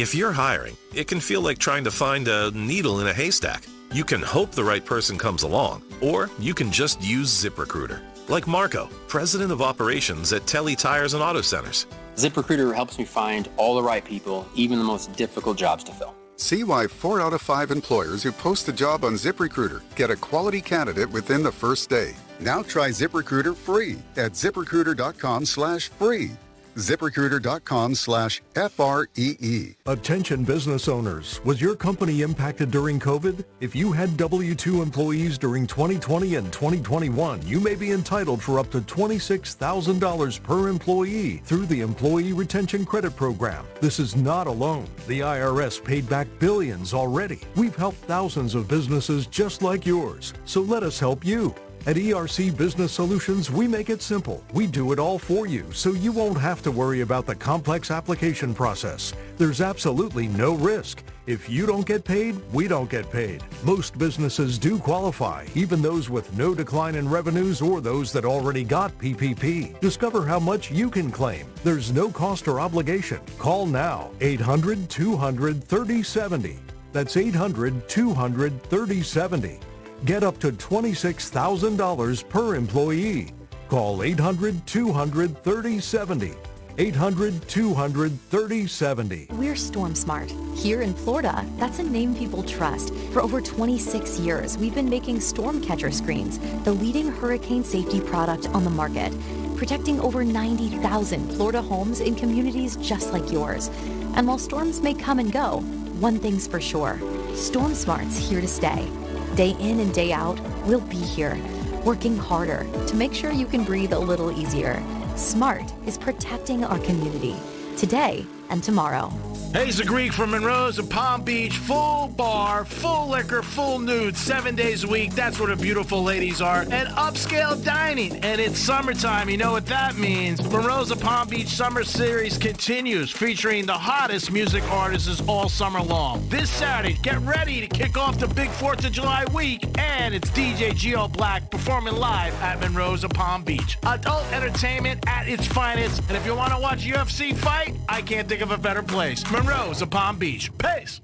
If you're hiring, it can feel like trying to find a needle in a haystack. You can hope the right person comes along, or you can just use ZipRecruiter. Like Marco, president of operations at Telly Tires and Auto Centers. ZipRecruiter helps me find all the right people, even the most difficult jobs to fill. See why 4 out of 5 employers who post a job on ZipRecruiter get a quality candidate within the first day. Now try ZipRecruiter free at ZipRecruiter.com/free. ZipRecruiter.com/FREE. Attention business owners. Was your company impacted during COVID? If you had W-2 employees during 2020 and 2021, you may be entitled for up to $26,000 per employee through the Employee Retention Credit Program. This is not alone. The IRS paid back billions already. We've helped thousands of businesses just like yours. So let us help you. At ERC Business Solutions, we make it simple. We do it all for you, so you won't have to worry about the complex application process. There's absolutely no risk. If you don't get paid, we don't get paid. Most businesses do qualify, even those with no decline in revenues or those that already got PPP. Discover how much you can claim. There's no cost or obligation. Call now, 800-200-3070. That's 800-200-3070. Get up to $26,000 per employee. Call 800-200-3070. 800-200-3070. We're Storm Smart. Here in Florida, that's a name people trust. For over 26 years, we've been making storm catcher screens, the leading hurricane safety product on the market, protecting over 90,000 Florida homes in communities just like yours. And while storms may come and go, one thing's for sure, Storm Smart's here to stay. Day in and day out, we'll be here, working harder to make sure you can breathe a little easier. SMART is protecting our community, today and tomorrow. Hey, it's the Greek from Monroe's and Palm Beach. Full bar, full liquor, full nude, 7 days a week. That's where the beautiful ladies are. And upscale dining. And it's summertime. You know what that means. Monroe's and Palm Beach Summer Series continues, featuring the hottest music artists all summer long. This Saturday, get ready to kick off the big 4th of July week. And it's DJ Geo Black performing live at Monroe's and Palm Beach. Adult entertainment at its finest. And if you want to watch UFC fight, I can't think of a better place. Monroe's of Palm Beach. Peace.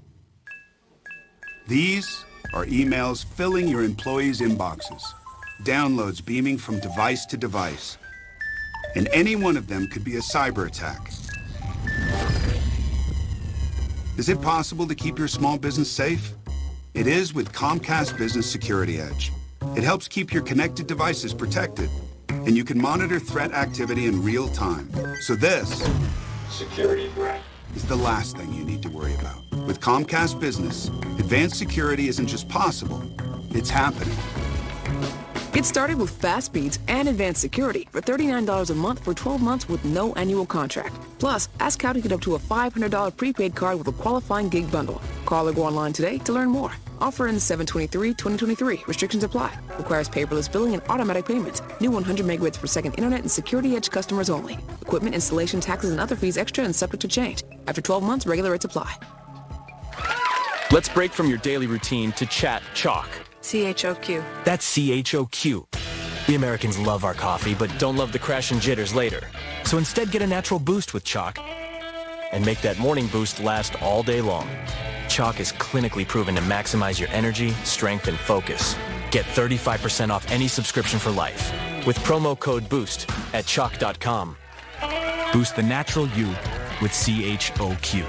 These are emails filling your employees' inboxes, downloads beaming from device to device, and any one of them could be a cyber attack. Is it possible to keep your small business safe? It is with Comcast Business Security Edge. It helps keep your connected devices protected, and you can monitor threat activity in real time. So this security threat is the last thing you need to worry about. With Comcast Business, advanced security isn't just possible, it's happening. Get started with fast speeds and advanced security for $39 a month for 12 months with no annual contract. Plus, ask how to get up to a $500 prepaid card with a qualifying gig bundle. Call or go online today to learn more. Offer ends 7/23/2023. Restrictions apply. Requires paperless billing and automatic payments. New 100 megabits per second internet and Security Edge customers only. Equipment, installation, taxes, and other fees extra and subject to change. After 12 months, regular rates apply. Let's break from your daily routine to chat Chalk. CHOQ. That's CHOQ. We Americans love our coffee, but don't love the crash and jitters later. So instead, get a natural boost with Chalk and make that morning boost last all day long. Chalk is clinically proven to maximize your energy, strength, and focus. Get 35% off any subscription for life with promo code BOOST at chalk.com. Boost the natural you with CHOQ.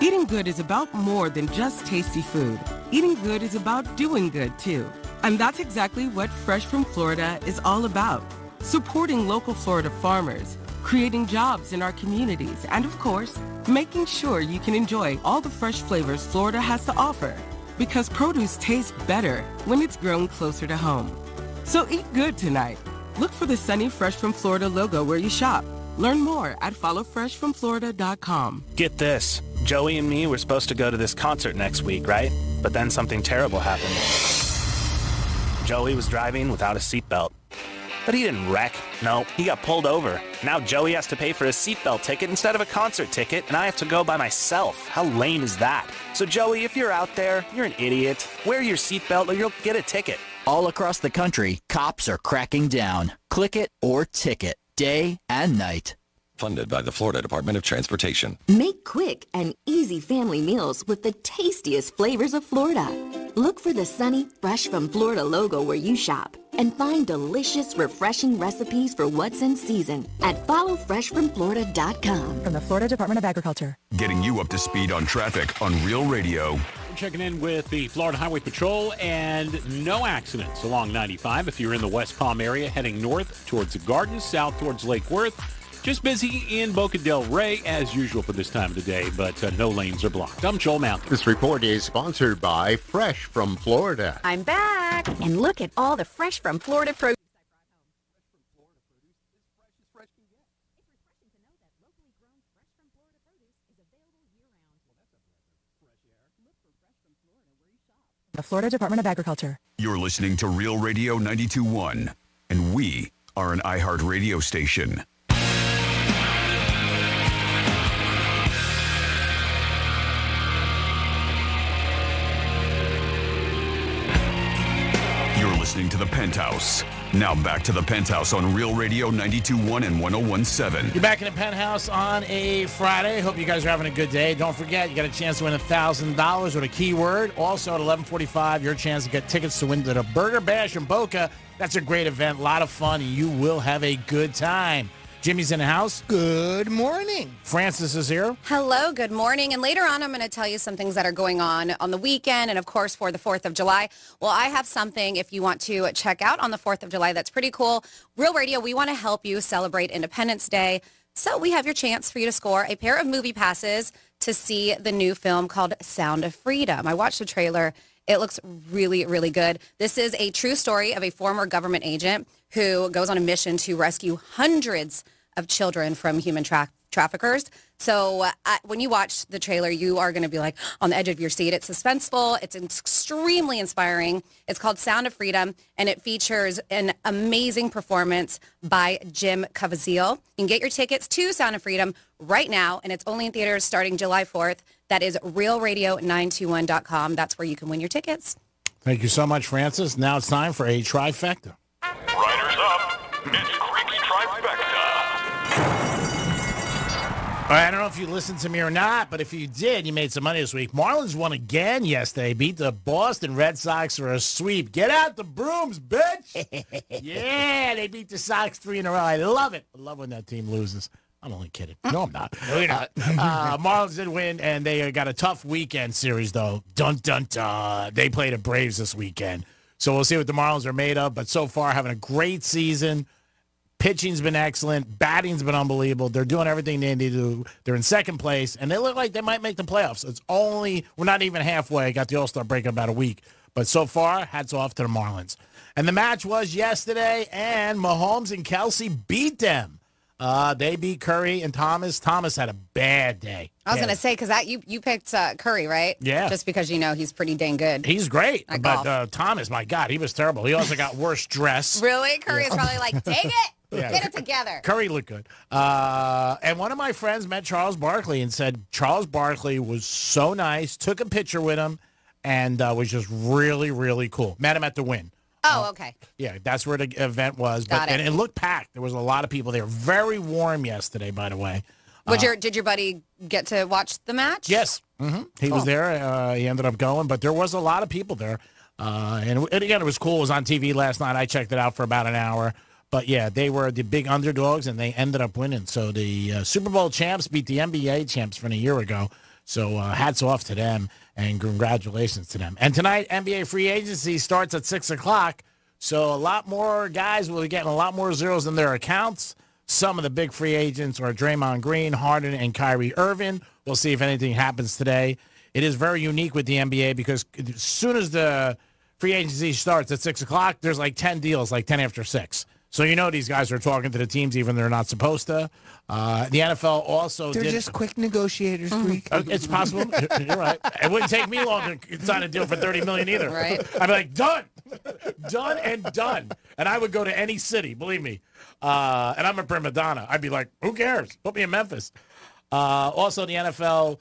Eating good is about more than just tasty food. Eating good is about doing good, too. And that's exactly what Fresh from Florida is all about. Supporting local Florida farmers, creating jobs in our communities, and of course, making sure you can enjoy all the fresh flavors Florida has to offer. Because produce tastes better when it's grown closer to home. So eat good tonight. Look for the sunny Fresh from Florida logo where you shop. Learn more at followfreshfromflorida.com. Get this. Joey and me were supposed to go to this concert next week, right? But then something terrible happened. Joey was driving without a seatbelt. But he didn't wreck. No, he got pulled over. Now Joey has to pay for a seatbelt ticket instead of a concert ticket, and I have to go by myself. How lame is that? So Joey, if you're out there, you're an idiot. Wear your seatbelt or you'll get a ticket. All across the country, cops are cracking down. Click it or ticket, day and night. Funded by the Florida Department of Transportation. Make quick and easy family meals with the tastiest flavors of Florida. Look for the sunny, fresh from Florida logo where you shop and find delicious, refreshing recipes for what's in season at followfreshfromflorida.com. From the Florida Department of Agriculture. Getting you up to speed on traffic on Real Radio. We're checking in with the Florida Highway Patrol, and no accidents along 95 if you're in the West Palm area heading north towards the Gardens, south towards Lake Worth. Just busy in Boca del Rey as usual for this time of the day, but no lanes are blocked. I'm Joel Mountain. This report is sponsored by Fresh from Florida. I'm back, and look at all the Fresh from Florida produce. The Florida Department of Agriculture. You're listening to Real Radio 92.1, and we are an iHeart radio station. You're listening to the Penthouse. Now back to the Penthouse on Real Radio 92.1 and 101.7. You're back in the Penthouse on a Friday. Hope you guys are having a good day. Don't forget, you got a chance to win $1,000 with a keyword. Also at 11:45, your chance to get tickets to win to the Burger Bash in Boca. That's a great event, a lot of fun, and you will have a good time. Jimmy's in the house. Good morning. Francis is here. Hello, good morning. And later on, I'm going to tell you some things that are going on the weekend and, of course, for the 4th of July. Well, I have something if you want to check out on the 4th of July that's pretty cool. Real Radio, we want to help you celebrate Independence Day. So we have your chance for you to score a pair of movie passes to see the new film called Sound of Freedom. I watched the trailer. It looks really, really good. This is a true story of a former government agent who goes on a mission to rescue hundreds of children from human traffickers. So when you watch the trailer, you are going to be like on the edge of your seat. It's suspenseful. It's extremely inspiring. It's called Sound of Freedom, and it features an amazing performance by Jim Caviezel. You can get your tickets to Sound of Freedom right now, and it's only in theaters starting July 4th. That is realradio921.com. That's where you can win your tickets. Thank you so much, Francis. Now it's time for a trifecta. Riders up. It's Creepy Trifecta. All right, I don't know if you listened to me or not, but if you did, you made some money this week. Marlins won again yesterday, beat the Boston Red Sox for a sweep. Get out the brooms, bitch! Yeah, they beat the Sox 3 in a row. I love it. I love when that team loses. I'm only kidding. No, I'm not. No, you're not. Marlins did win, and they got a tough weekend series, though. Dun, dun, dun. They played the Braves this weekend. So we'll see what the Marlins are made of, but so far having a great season. Pitching's been excellent. Batting's been unbelievable. They're doing everything they need to do. They're in second place, and they look like they might make the playoffs. We're not even halfway. Got the All-Star break in about a week. But so far, hats off to the Marlins. And the match was yesterday, and Mahomes and Kelsey beat them. They beat Curry and Thomas. Thomas had a bad day. I was going to say, because you picked Curry, right? Yeah. Just because you know he's pretty dang good. He's great. But Thomas, my God, he was terrible. He also got worse dress. Really? Curry is probably like, dang it. Yeah. Get it together. Curry looked good. And one of my friends met Charles Barkley and said Charles Barkley was so nice, took a picture with him, and was just really, really cool. Met him at the Wynn. Oh, okay. Yeah, that's where the event was. And it looked packed. There was a lot of people there. Very warm yesterday, by the way. Did your buddy get to watch the match? Yes. Mm-hmm. He was there. He ended up going, but there was a lot of people there. And again, it was cool. It was on TV last night. I checked it out for about an hour. But, yeah, they were the big underdogs, and they ended up winning. So the Super Bowl champs beat the NBA champs from a year ago. So hats off to them, and congratulations to them. And tonight, NBA free agency starts at 6 o'clock. So a lot more guys will be getting a lot more zeros in their accounts. Some of the big free agents are Draymond Green, Harden, and Kyrie Irving. We'll see if anything happens today. It is very unique with the NBA because as soon as the free agency starts at 6 o'clock, there's like 10 deals, like 10 after 6. So you know these guys are talking to the teams even they're not supposed to. The NFL also They're just quick negotiators, Greek. It's possible. You're right. It wouldn't take me long to sign a deal for $30 million either. Right. I'd be like, done. Done and done. And I would go to any city, believe me. And I'm a prima donna. I'd be like, who cares? Put me in Memphis. Also, the NFL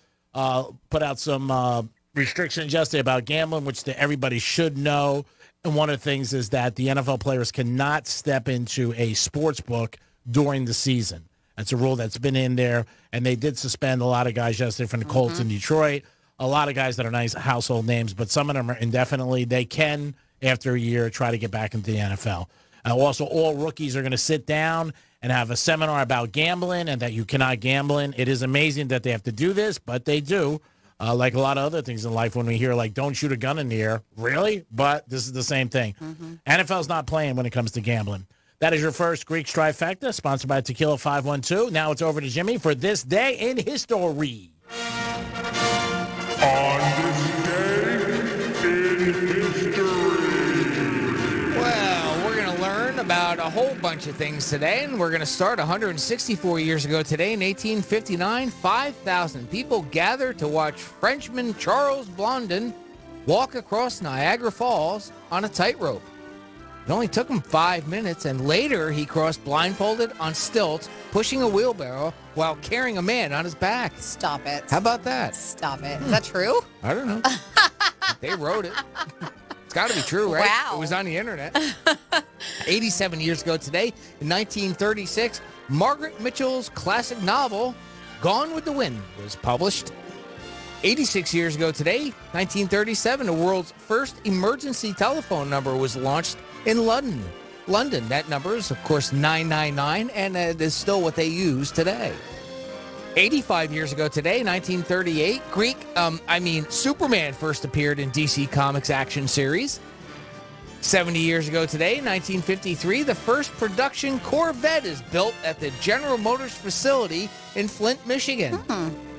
put out some restrictions yesterday about gambling, which everybody should know. And one of the things is that the NFL players cannot step into a sports book during the season. That's a rule that's been in there, and they did suspend a lot of guys yesterday from the Colts in Detroit. A lot of guys that are nice household names, but some of them are indefinitely. They can, after a year, try to get back into the NFL. Also, all rookies are going to sit down and have a seminar about gambling and that you cannot gamble in. It is amazing that they have to do this, but they do. Like a lot of other things in life when we hear, like, don't shoot a gun in the air. Really? But this is the same thing. NFL's not playing when it comes to gambling. That is your first Greek Trifecta, sponsored by Tequila 512. Now it's over to Jimmy for This Day in History. On this day in history. Well, we're going to learn about a whole bunch of things today, and we're going to start 164 years ago today in 1859. 5,000 people gathered to watch Frenchman Charles Blondin walk across Niagara Falls on a tightrope. It only took him 5 minutes, and later he crossed blindfolded on stilts, pushing a wheelbarrow while carrying a man on his back. Stop it. How about that? Stop it. Is that true? I don't know. They wrote it. It's got to be true, right? Wow. It was on the internet. 87 years ago today, in 1936, Margaret Mitchell's classic novel, Gone with the Wind, was published. 86 years ago today, 1937, the world's first emergency telephone number was launched in London. That number is, of course, 999, and it is still what they use today. 85 years ago today, 1938, Superman first appeared in DC Comics action series. 70 years ago today, 1953, the first production Corvette is built at the General Motors facility in Flint, Michigan.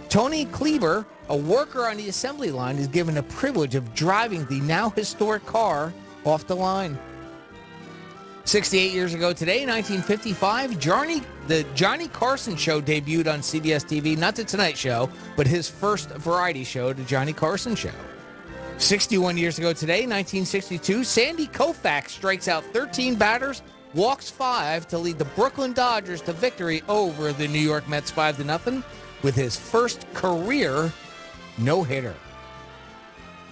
Tony Kleber, a worker on the assembly line, is given the privilege of driving the now historic car off the line. 68 years ago today, 1955, the Johnny Carson Show debuted on CBS TV, not The Tonight Show, but his first variety show, The Johnny Carson Show. 61 years ago today, 1962, Sandy Koufax strikes out 13 batters, walks 5 to lead the Brooklyn Dodgers to victory over the New York Mets 5-0 with his first career no-hitter.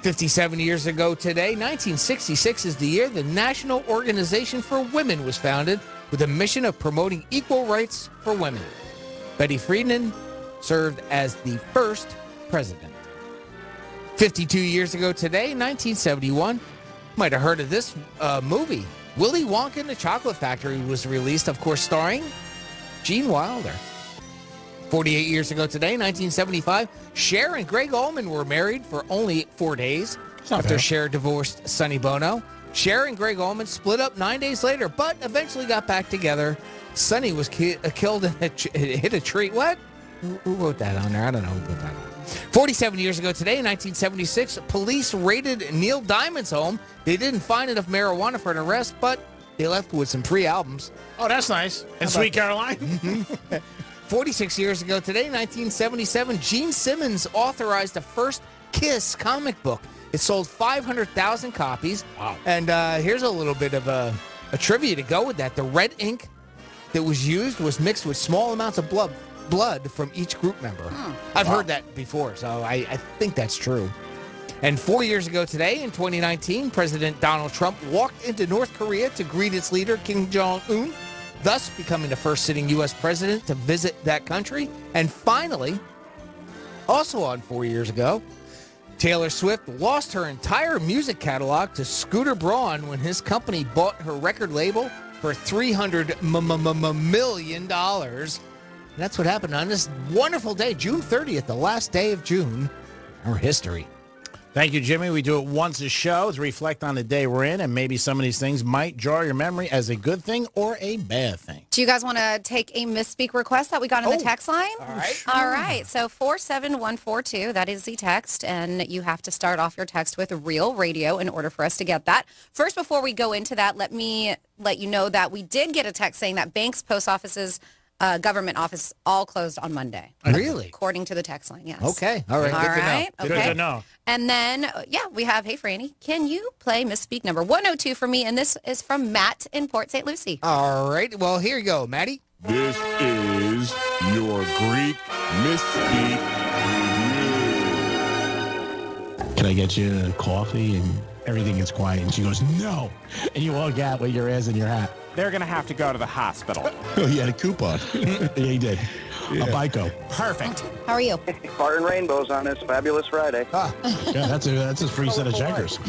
57 years ago today, 1966 is the year the National Organization for Women was founded with a mission of promoting equal rights for women. Betty Friedan served as the first president. 52 years ago today, 1971, might have heard of this movie. Willy Wonka and the Chocolate Factory was released, of course, starring Gene Wilder. 48 years ago today, 1975, Cher and Greg Allman were married for only 4 days after Cher divorced Sonny Bono. Cher and Greg Allman split up 9 days later, but eventually got back together. Sonny was killed and hit a tree. What? Who wrote that on there? I don't know who put that on. 47 years ago today, in 1976, police raided Neil Diamond's home. They didn't find enough marijuana for an arrest, but they left with some pre-albums. Oh, that's nice. And Sweet Caroline? 46 years ago today, 1977, Gene Simmons authorized the first Kiss comic book. It sold 500,000 copies. Wow. And here's a little bit of a trivia to go with that. The red ink that was used was mixed with small amounts of blood from each group member. I've heard that before, so I think that's true. And 4 years ago today, in 2019, President Donald Trump walked into North Korea to greet its leader, Kim Jong-un, thus becoming the first sitting U.S. president to visit that country. And finally, also on 4 years ago, Taylor Swift lost her entire music catalog to Scooter Braun when his company bought her record label for $300 million. And that's what happened on this wonderful day, June 30th, the last day of June, our history. Thank you, Jimmy. We do it once a show to reflect on the day we're in, and maybe some of these things might jar your memory as a good thing or a bad thing. Do you guys want to take a misspeak request that we got in the text line? All right. All right. So 47142, that is the text, and you have to start off your text with Real Radio in order for us to get that. First, before we go into that, let me let you know that we did get a text saying that banks, post offices, government office all closed on Monday. Really? According to the text line, yes. Okay. All right. All right. Good to know. Okay. Good to know. And then, we have, hey, Franny, can you play Misspeak number 102 for me? And this is from Matt in Port St. Lucie. All right. Well, here you go, Maddie. This is your Greek Misspeak Review. Can I get you a coffee and everything is quiet. And she goes, no. And you walk out with your ass in your hat. They're going to have to go to the hospital. Oh, he had a coupon. Yeah, he did. A Bico. Perfect. How are you? Farting rainbows on this fabulous Friday. Yeah, that's a free set of checkers.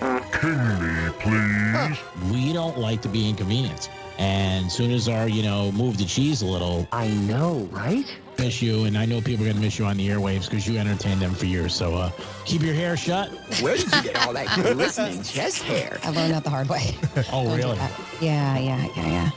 McKinley, please. We don't like to be inconvenienced. And as soon as our, move the cheese a little. I know, right? Miss you, and I know people are going to miss you on the airwaves because you entertained them for years. So keep your hair shut. Where did you get all that glistening chest hair? I learned that the hard way. Oh, really? Yeah.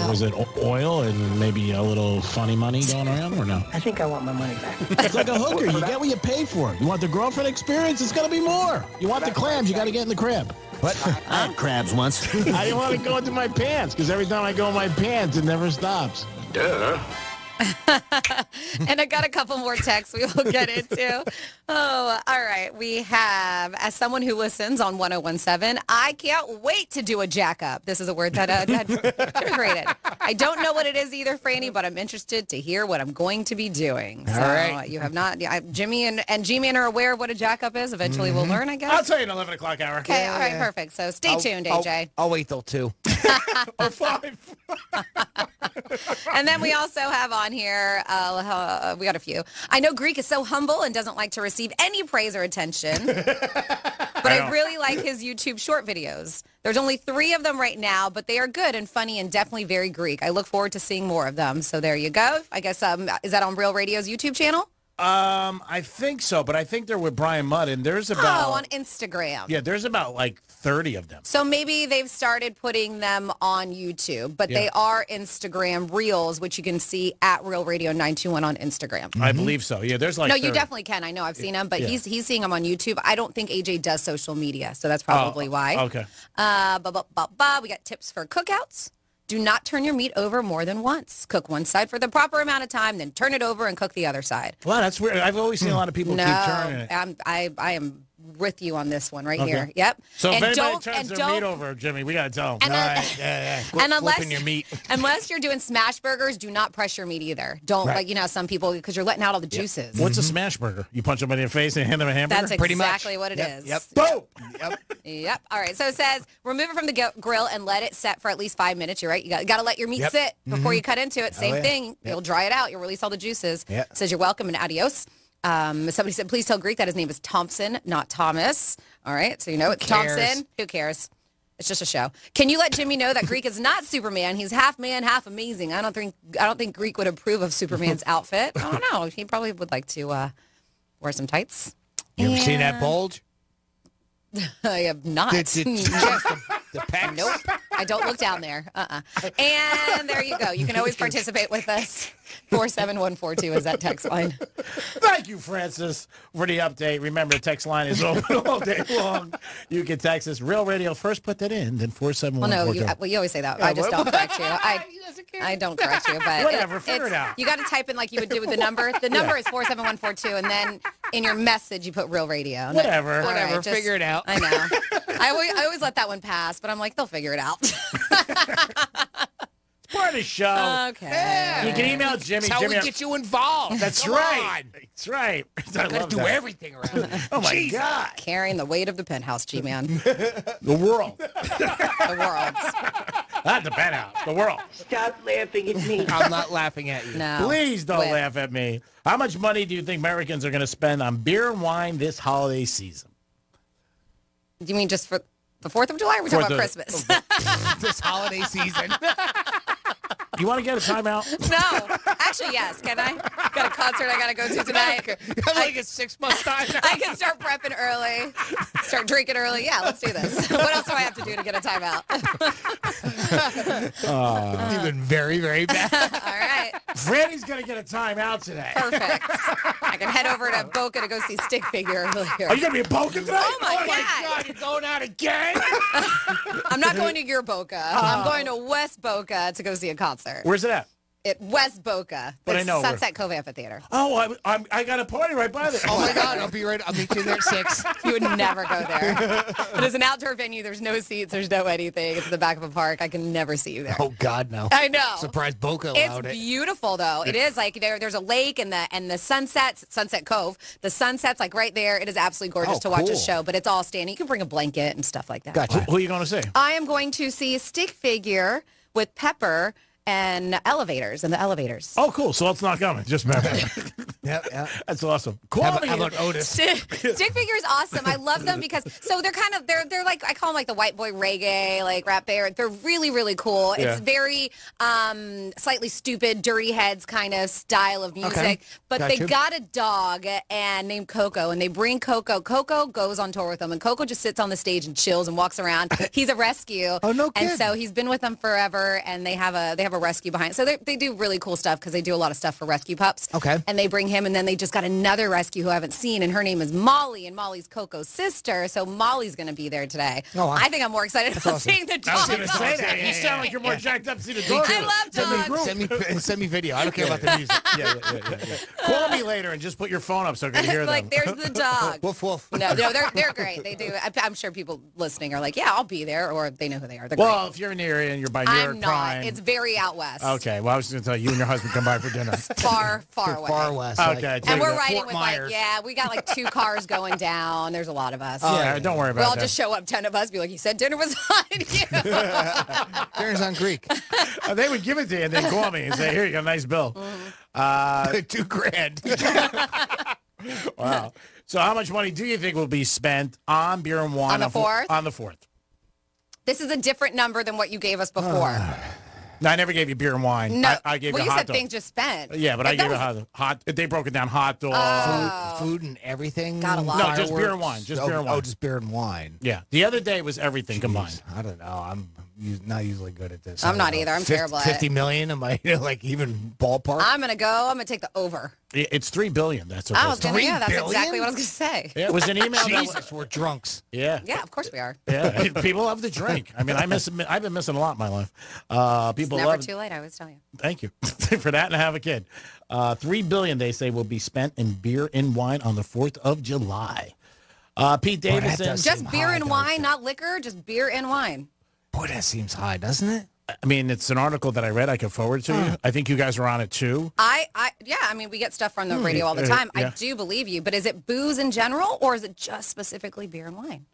Was it oil and maybe a little funny money going around or no? I think I want my money back. It's like a hooker. You get what you pay for. You want the girlfriend experience? It's going to be more. You want the clams? You got to get in the crib. What? I had crabs once. I didn't want to go into my pants because every time I go in my pants, it never stops. Duh. And I got a couple more texts we will get into. Oh, all right. We have, as someone who listens on 1017, I can't wait to do a jack up. This is a word that I created. I don't know what it is either, Franny, but I'm interested to hear what I'm going to be doing. So all right. You have not, Jimmy and G-Man are aware of what a jack up is. Eventually we'll learn, I guess. I'll tell you in 11 o'clock hour. Okay, all right, perfect. So stay tuned, AJ. I'll wait till 2. Or 5. And then we also have on here, we got a few. I know Greek is so humble and doesn't like to receive any praise or attention, but I really like his YouTube short videos. There's only 3 of them right now, but they are good and funny and definitely very Greek. I look forward to seeing more of them. So there you go. I guess, is that on Real Radio's YouTube channel? I think so, but I think they're with Brian Mudd, and there's about... Oh, on Instagram. Yeah, there's about like 30 of them. So maybe they've started putting them on YouTube, but they are Instagram Reels, which you can see at Real Radio 921 on Instagram. I believe so. Yeah, there's like... No, 30. you definitely can. I know. I've seen them, but he's seeing them on YouTube. I don't think AJ does social media, so that's probably why. Okay. We got tips for cookouts. Do not turn your meat over more than once. Cook one side for the proper amount of time, then turn it over and cook the other side. Wow, that's weird. I've always seen a lot of people keep turning it. I am with you on this one here. Yep. So and if anybody turns their meat over, Jimmy, we got to tell them. And, all right, yeah. And flipping your meat. Unless you're doing smash burgers, do not press your meat either. Don't, some people, because you're letting out all the juices. What's a smash burger? You punch somebody in the face and hand them a hamburger? That's exactly what it is. Yep. Boom! Yep. All right. So it says, remove it from the grill and let it set for at least 5 minutes. You're right. You got to let your meat sit before you cut into it. Same thing. You'll dry it out. You'll release all the juices. It says you're welcome and adios. Somebody said, please tell Greek that his name is Thompson, not Thomas. All right. So you know it's Thompson. Who cares? It's just a show. Can you let Jimmy know that Greek is not Superman? He's half man, half amazing. I don't think Greek would approve of Superman's outfit. I don't know. He probably would like to wear some tights. You ever seen that bulge? I have not. The pecs? Nope. I don't look down there. And there you go. You can always participate with us. 47142 is that text line. Thank you, Francis, for the update. Remember, the text line is open all day long. You can text us. Real Radio, first put that in, then 47142. You always say that. I just don't correct you. I don't correct you. But whatever, figure it out. You got to type in like you would do with the number. The number is 47142, and then in your message, you put Real Radio. Whatever. Right, figure it out. I know. I always let that one pass, but I'm like, they'll figure it out. Part of the show. Okay. Yeah. You can email Jimmy. That's how Jimmy, we get you involved. That's Come right. on. That's right. I Got to do that. everything around here. Oh, my God. Carrying the weight of the penthouse, G-Man. The world. The world. Not the penthouse. The world. Stop laughing at me. I'm not laughing at you. No. Please don't laugh at me. How much money do you think Americans are going to spend on beer and wine this holiday season? Do you mean just for the 4th of July, or are we talking about Christmas? This holiday season. You want to get a timeout? No. Actually, yes. Can I? Got a concert I got to go to tonight. Like a 6-month time. I can start prepping early, start drinking early. Yeah, let's do this. What else do I have to do to get a timeout? You've been very, very bad. All right. Franny's going to get a timeout today. Perfect. I can head over to Boca to go see Stick Figure earlier. Are you going to be in Boca today? Oh, my God. You're going out again? I'm not going to your Boca. I'm going to West Boca to go see a concert. Where's it at? West Boca. But I It's know where- Sunset Cove Amphitheater. Oh, I got a party right by there. Oh my God, I'll meet you there at 6. You would never go there. It is an outdoor venue. There's no seats. There's no anything. It's in the back of a park. I can never see you there. Oh God, no. I know. Surprised Boca allowed It's it. beautiful though. It is like there's a lake and the sunsets, Sunset Cove. The sunset's like right there. It is absolutely gorgeous to watch a cool. show, but it's all standing. You can bring a blanket and stuff like that. Gotcha. Who are you going to see? I am going to see Stick Figure with Pepper and the elevators. Oh, cool. So it's not coming. Just remember. Yeah. That's awesome. How about Otis? Stick Figure is awesome. I love them because they're like, I call them like the white boy reggae, like rap band. They're really, really cool. Yeah. It's very slightly stupid, dirty heads kind of style of music. Okay. But they Gotcha. got a dog named Coco, and they bring Coco. Coco goes on tour with them, and Coco just sits on the stage and chills and walks around. He's a rescue. Oh, no kidding. And so he's been with them forever, and they have a rescue behind. So they do really cool stuff because they do a lot of stuff for rescue pups. Okay. And they bring him, and then they just got another rescue who I haven't seen, and her name is Molly, and Molly's Coco's sister. So Molly's going to be there today. Oh, wow. I think I'm more excited about seeing the dog. I was going to say that. You sound like you're more jacked up to see the dog. I love dogs. Send me video. I don't care about the music. Yeah. Call me later and just put your phone up so I can hear them. Like, there's the dog. Woof woof. No, they're great. They do. I'm sure people listening are like, yeah, I'll be there, or they know who they are. They're Well, if you're in the area and you're by New great. York I'm not. Prime. It's very out west. Okay. Well, I was going to tell you and your husband come by for dinner. Far away. Far west. Okay. And we're Fort riding with Myers. we got like 2 cars going down. There's a lot of us. Yeah, don't worry about We'll all that. just show up, 10 of us, be like, you said dinner was on you. Dinner's on Greek. They would give it to you and then call me and say, here, you got a nice bill. $2,000. Wow. So how much money do you think will be spent on beer and wine On the 4th? On the 4th. This is a different number than what you gave us before. No, I never gave you beer and wine. No, I gave well, you you hot said dog. things just spent. Yeah, but I gave you hot. They broke it down: hot dog, Food and everything. Got a lot. No, just beer and Fireworks. wine. Just beer and wine. Oh, just beer and wine. Yeah. The other day was everything combined. I don't know. I'm not usually good at this. I'm not either. I'm terrible at it. 50 million? Am I like even ballpark? I'm going to take the over. It's $3 billion. That's what I was gonna, yeah, that's billion? exactly what I was going to say. Yeah, it was an email. Jesus, we're drunks. Yeah. Yeah, of course we are. Yeah. People love to drink. I mean, I've been missing a lot in my life. People Never love. too late, I always tell you. Thank you for that, and have a kid. $3 billion they say will be spent in beer and wine on the 4th of July. Pete Davidson. Just beer and wine, not liquor, just beer and wine. Boy, that seems high, doesn't it? I mean, it's an article that I read. I can forward to you. I think you guys are on it too. We get stuff from the radio all the time. Yeah. I do believe you, but is it booze in general, or is it just specifically beer and wine?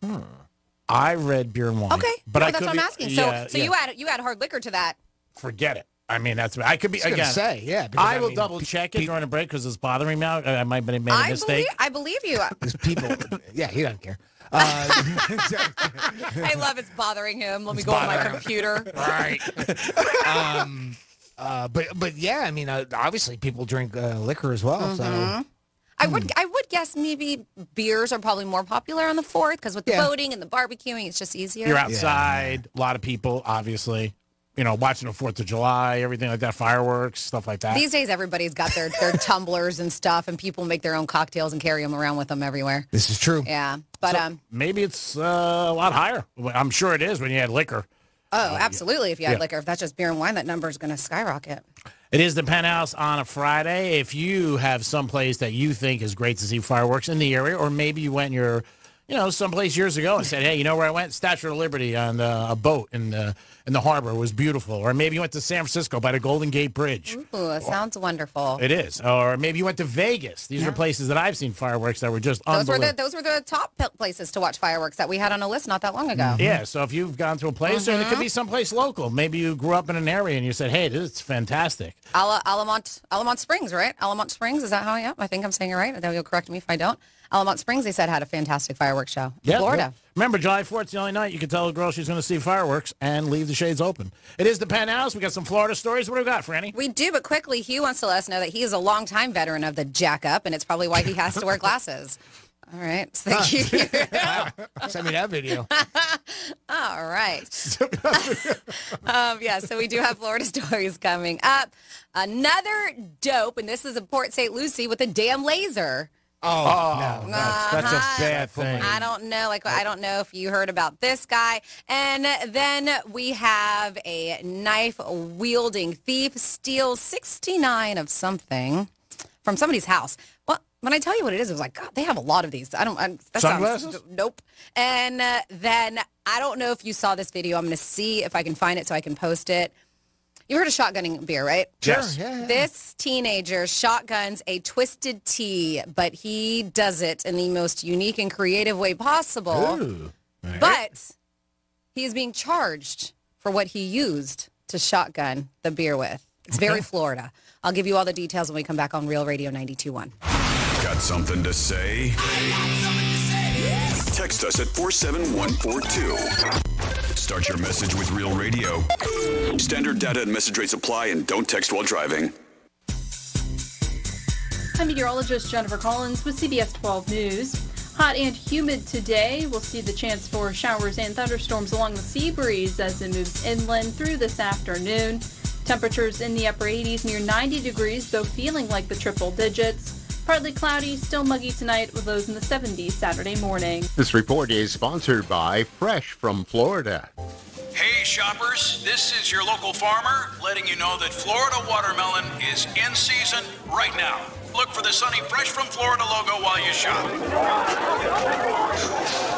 I read beer and wine. Okay, but that's what I'm asking. So yeah. you add hard liquor to that. Forget it. I mean, I could be I was gonna again. say, yeah, because, I will mean, double check it during a break because it's bothering me out. I might have made a mistake. I believe you. Because people, yeah, he doesn't care. I love it's bothering him. Let me go on my computer. Right. But yeah, I mean, obviously people drink liquor as well. So I would guess maybe beers are probably more popular on the 4th because with the boating and the barbecuing, it's just easier. You're outside. A lot of people, obviously. You know, watching the 4th of July, everything like that, fireworks, stuff like that. These days, everybody's got their tumblers and stuff, and people make their own cocktails and carry them around with them everywhere. This is true. Yeah, but maybe it's a lot higher. I'm sure it is when you had liquor. Oh, absolutely. If you had Yeah. liquor, if that's just beer and wine, that number is going to skyrocket. It is the Penthouse on a Friday. If you have someplace that you think is great to see fireworks in the area, or maybe you went someplace years ago and said, hey, you know where I went? Statue of Liberty on a boat in the harbor. It was beautiful. Or maybe you went to San Francisco by the Golden Gate Bridge. Ooh, it sounds wonderful. It is. Or maybe you went to Vegas. These are places that I've seen fireworks that were just unbelievable. Those were the top places to watch fireworks that we had on a list not that long ago. Yeah, so if you've gone to a place, or it could be someplace local. Maybe you grew up in an area and you said, hey, this is fantastic. Alamont Springs, right? Alamont Springs, is that how I am? I think I'm saying it right. I know you'll correct me if I don't. Alamont Springs, they said, had a fantastic fireworks show in Florida. Remember, July 4th is the only night you can tell a girl she's going to see fireworks and leave the shades open. It is the Penthouse. We got some Florida stories. What do we got, Franny? We do, but quickly, Hugh wants to let us know that he is a longtime veteran of the jack up, and it's probably why he has to wear glasses. All right. So thank you. Send me that video. All right. So we do have Florida stories coming up. Another dope, and this is in Port St. Lucie with a damn laser. Oh, no, that's a bad thing. I don't know. I don't know if you heard about this guy. And then we have a knife-wielding thief steals 69 of something from somebody's house. Well, when I tell you what it is, it was like, God, they have a lot of these. Sunglasses? Nope. And then I don't know if you saw this video. I'm going to see if I can find it so I can post it. You heard of shotgunning beer, right? Yes. Yeah. This teenager shotguns a twisted tea, but he does it in the most unique and creative way possible. Ooh. Right. But he is being charged for what he used to shotgun the beer with. It's very Florida. I'll give you all the details when we come back on Real Radio 92.1. Got something to say? Text us at 47142. Start your message with Real Radio. Standard data and message rates apply, and don't text while driving. I'm meteorologist Jennifer Collins with CBS 12 News. Hot and humid today. We'll see the chance for showers and thunderstorms along the sea breeze as it moves inland through this afternoon. Temperatures in the upper 80s, near 90 degrees, though feeling like the triple digits. Partly cloudy, still muggy tonight with lows in the 70s Saturday morning. This report is sponsored by Fresh from Florida. Hey shoppers, this is your local farmer letting you know that Florida watermelon is in season right now. Look for the sunny Fresh from Florida logo while you shop.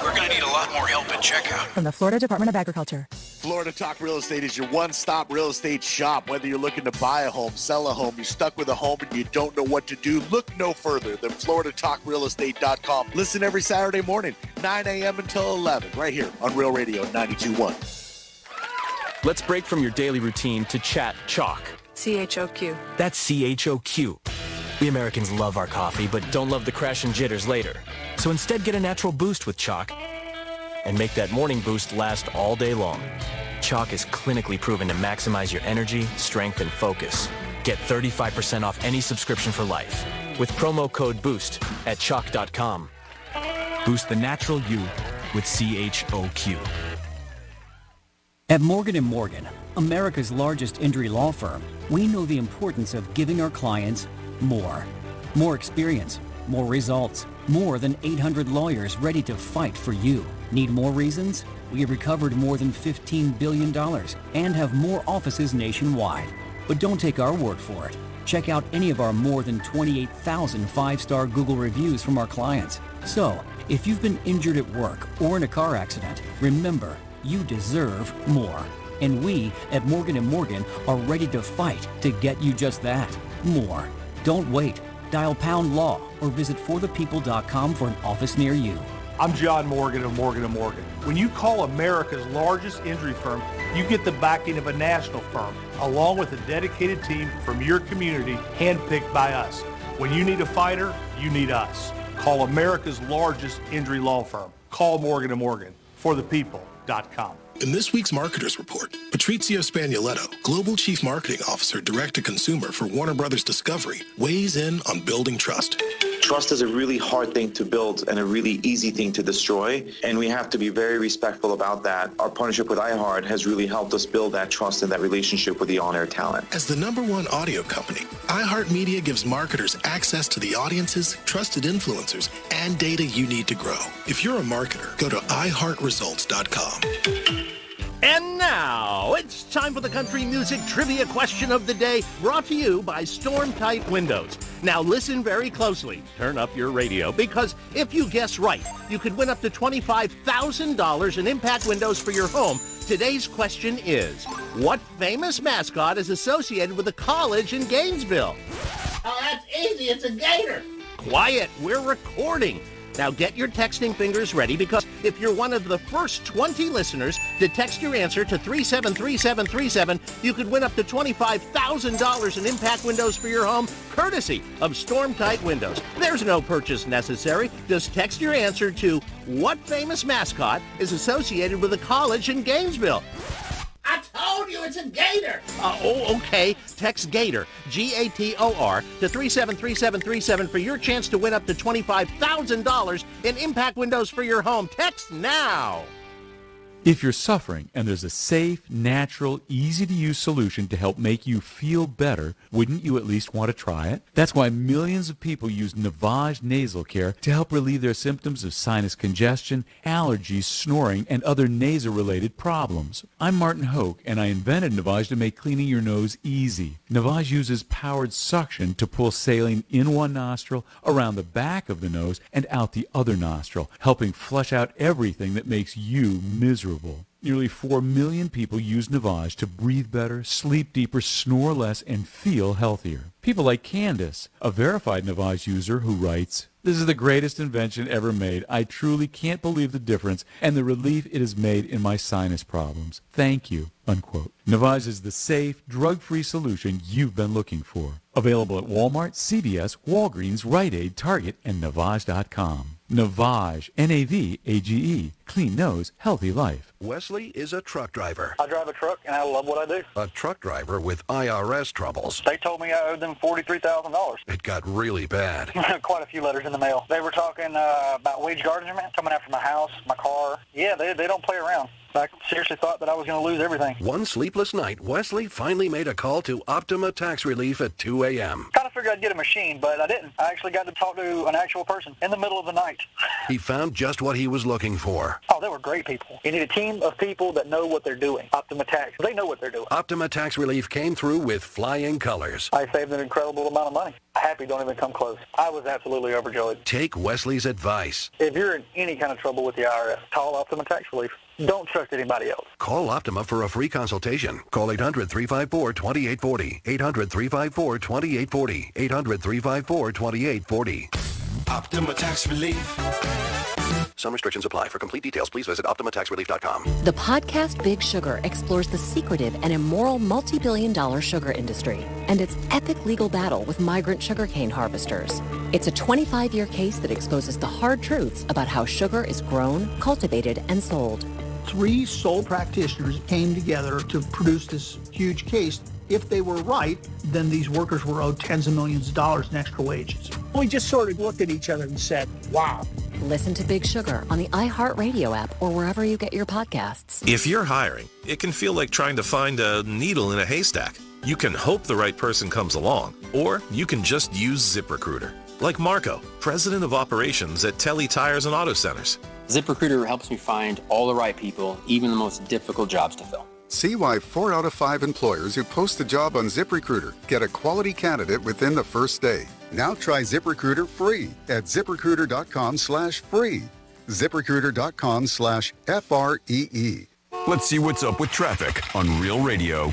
We're going to need a lot more help at checkout. From the Florida Department of Agriculture. Florida Talk Real Estate is your one-stop real estate shop. Whether you're looking to buy a home, sell a home, you're stuck with a home and you don't know what to do, look no further than FloridaTalkRealEstate.com. Listen every Saturday morning, 9 a.m. until 11, right here on Real Radio 92.1. Let's break from your daily routine to chat chalk. CHOQ. That's CHOQ. We Americans love our coffee, but don't love the crash and jitters later. So instead, get a natural boost with chalk and make that morning boost last all day long. Chalk is clinically proven to maximize your energy, strength, and focus. Get 35% off any subscription for life with promo code BOOST at chalk.com. Boost the natural you with CHOQ. At Morgan & Morgan, America's largest injury law firm, we know the importance of giving our clients more. More experience, more results, more than 800 lawyers ready to fight for you. Need more reasons? We have recovered more than $15 billion and have more offices nationwide. But don't take our word for it. Check out any of our more than 28,000 five-star Google reviews from our clients. So, if you've been injured at work or in a car accident, remember, you deserve more. And we at Morgan & Morgan are ready to fight to get you just that, more. Don't wait. Dial pound law or visit forthepeople.com for an office near you. I'm John Morgan of Morgan & Morgan. When you call America's largest injury firm, you get the backing of a national firm, along with a dedicated team from your community, handpicked by us. When you need a fighter, you need us. Call America's largest injury law firm. Call Morgan & Morgan. ForThePeople.com. In this week's Marketers Report, Patrizio Spagnoletto, Global Chief Marketing Officer Direct-to-Consumer for Warner Brothers Discovery, weighs in on building trust. Trust is a really hard thing to build and a really easy thing to destroy, and we have to be very respectful about that. Our partnership with iHeart has really helped us build that trust and that relationship with the on-air talent. As the #1 audio company, iHeartMedia gives marketers access to the audiences, trusted influencers, and data you need to grow. If you're a marketer, go to iHeartResults.com. And now, it's time for the country music trivia question of the day, brought to you by Storm-Tight Windows. Now listen very closely. Turn up your radio, because if you guess right, you could win up to $25,000 in impact windows for your home. Today's question is, what famous mascot is associated with a college in Gainesville? Oh, that's easy. It's a gator. Quiet, we're recording. Now get your texting fingers ready, because if you're one of the first 20 listeners to text your answer to 373737, you could win up to $25,000 in impact windows for your home, courtesy of Storm-Tight Windows. There's no purchase necessary. Just text your answer to what famous mascot is associated with a college in Gainesville. I told you it's a gator. Okay. Text GATOR, GATOR, to 373737 for your chance to win up to $25,000 in impact windows for your home. Text now. If you're suffering and there's a safe, natural, easy-to-use solution to help make you feel better, wouldn't you at least want to try it? That's why millions of people use Navage nasal care to help relieve their symptoms of sinus congestion, allergies, snoring, and other nasal-related problems. I'm Martin Hoke, and I invented Navage to make cleaning your nose easy. Navage uses powered suction to pull saline in one nostril, around the back of the nose, and out the other nostril, helping flush out everything that makes you miserable. Nearly 4 million people use Navage to breathe better, sleep deeper, snore less, and feel healthier. People like Candace, a verified Navage user who writes, "This is the greatest invention ever made. I truly can't believe the difference and the relief it has made in my sinus problems. Thank you," unquote. Navage is the safe, drug-free solution you've been looking for. Available at Walmart, CVS, Walgreens, Rite Aid, Target, and Navage.com. Navage, N-A-V-A-G-E. Clean nose, healthy life. Wesley is a truck driver. I drive a truck, and I love what I do. A truck driver with IRS troubles. They told me I owed them $43,000. It got really bad. Quite a few letters in the mail. They were talking about wage garnishment, coming after my house, my car. Yeah, they don't play around. I seriously thought that I was going to lose everything. One sleepless night, Wesley finally made a call to Optima Tax Relief at 2 a.m. Kind of figured I'd get a machine, but I didn't. I actually got to talk to an actual person in the middle of the night. He found just what he was looking for. Oh, they were great people. You need a team of people that know what they're doing. Optima Tax, they know what they're doing. Optima Tax Relief came through with flying colors. I saved an incredible amount of money. Happy don't even come close. I was absolutely overjoyed. Take Wesley's advice. If you're in any kind of trouble with the IRS, call Optima Tax Relief. Don't trust anybody else. Call Optima for a free consultation. Call 800-354-2840. 800-354-2840. 800-354-2840. Optima Tax Relief. Some restrictions apply. For complete details, please visit OptimaTaxRelief.com. The podcast Big Sugar explores the secretive and immoral multi-billion-dollar sugar industry and its epic legal battle with migrant sugarcane harvesters. It's a 25-year case that exposes the hard truths about how sugar is grown, cultivated, and sold. 3 sole practitioners came together to produce this huge case. If they were right, then these workers were owed tens of millions of dollars in extra wages. We just sort of looked at each other and said, wow. Listen to Big Sugar on the iHeartRadio app or wherever you get your podcasts. If you're hiring, it can feel like trying to find a needle in a haystack. You can hope the right person comes along, or you can just use ZipRecruiter. Like Marco, president of operations at Telly Tires and Auto Centers. ZipRecruiter helps me find all the right people, even the most difficult jobs to fill. See why 4 out of 5 employers who post a job on ZipRecruiter get a quality candidate within the first day. Now try ZipRecruiter free at ZipRecruiter.com/free. ZipRecruiter.com/FREE. Let's see what's up with traffic on Real Radio.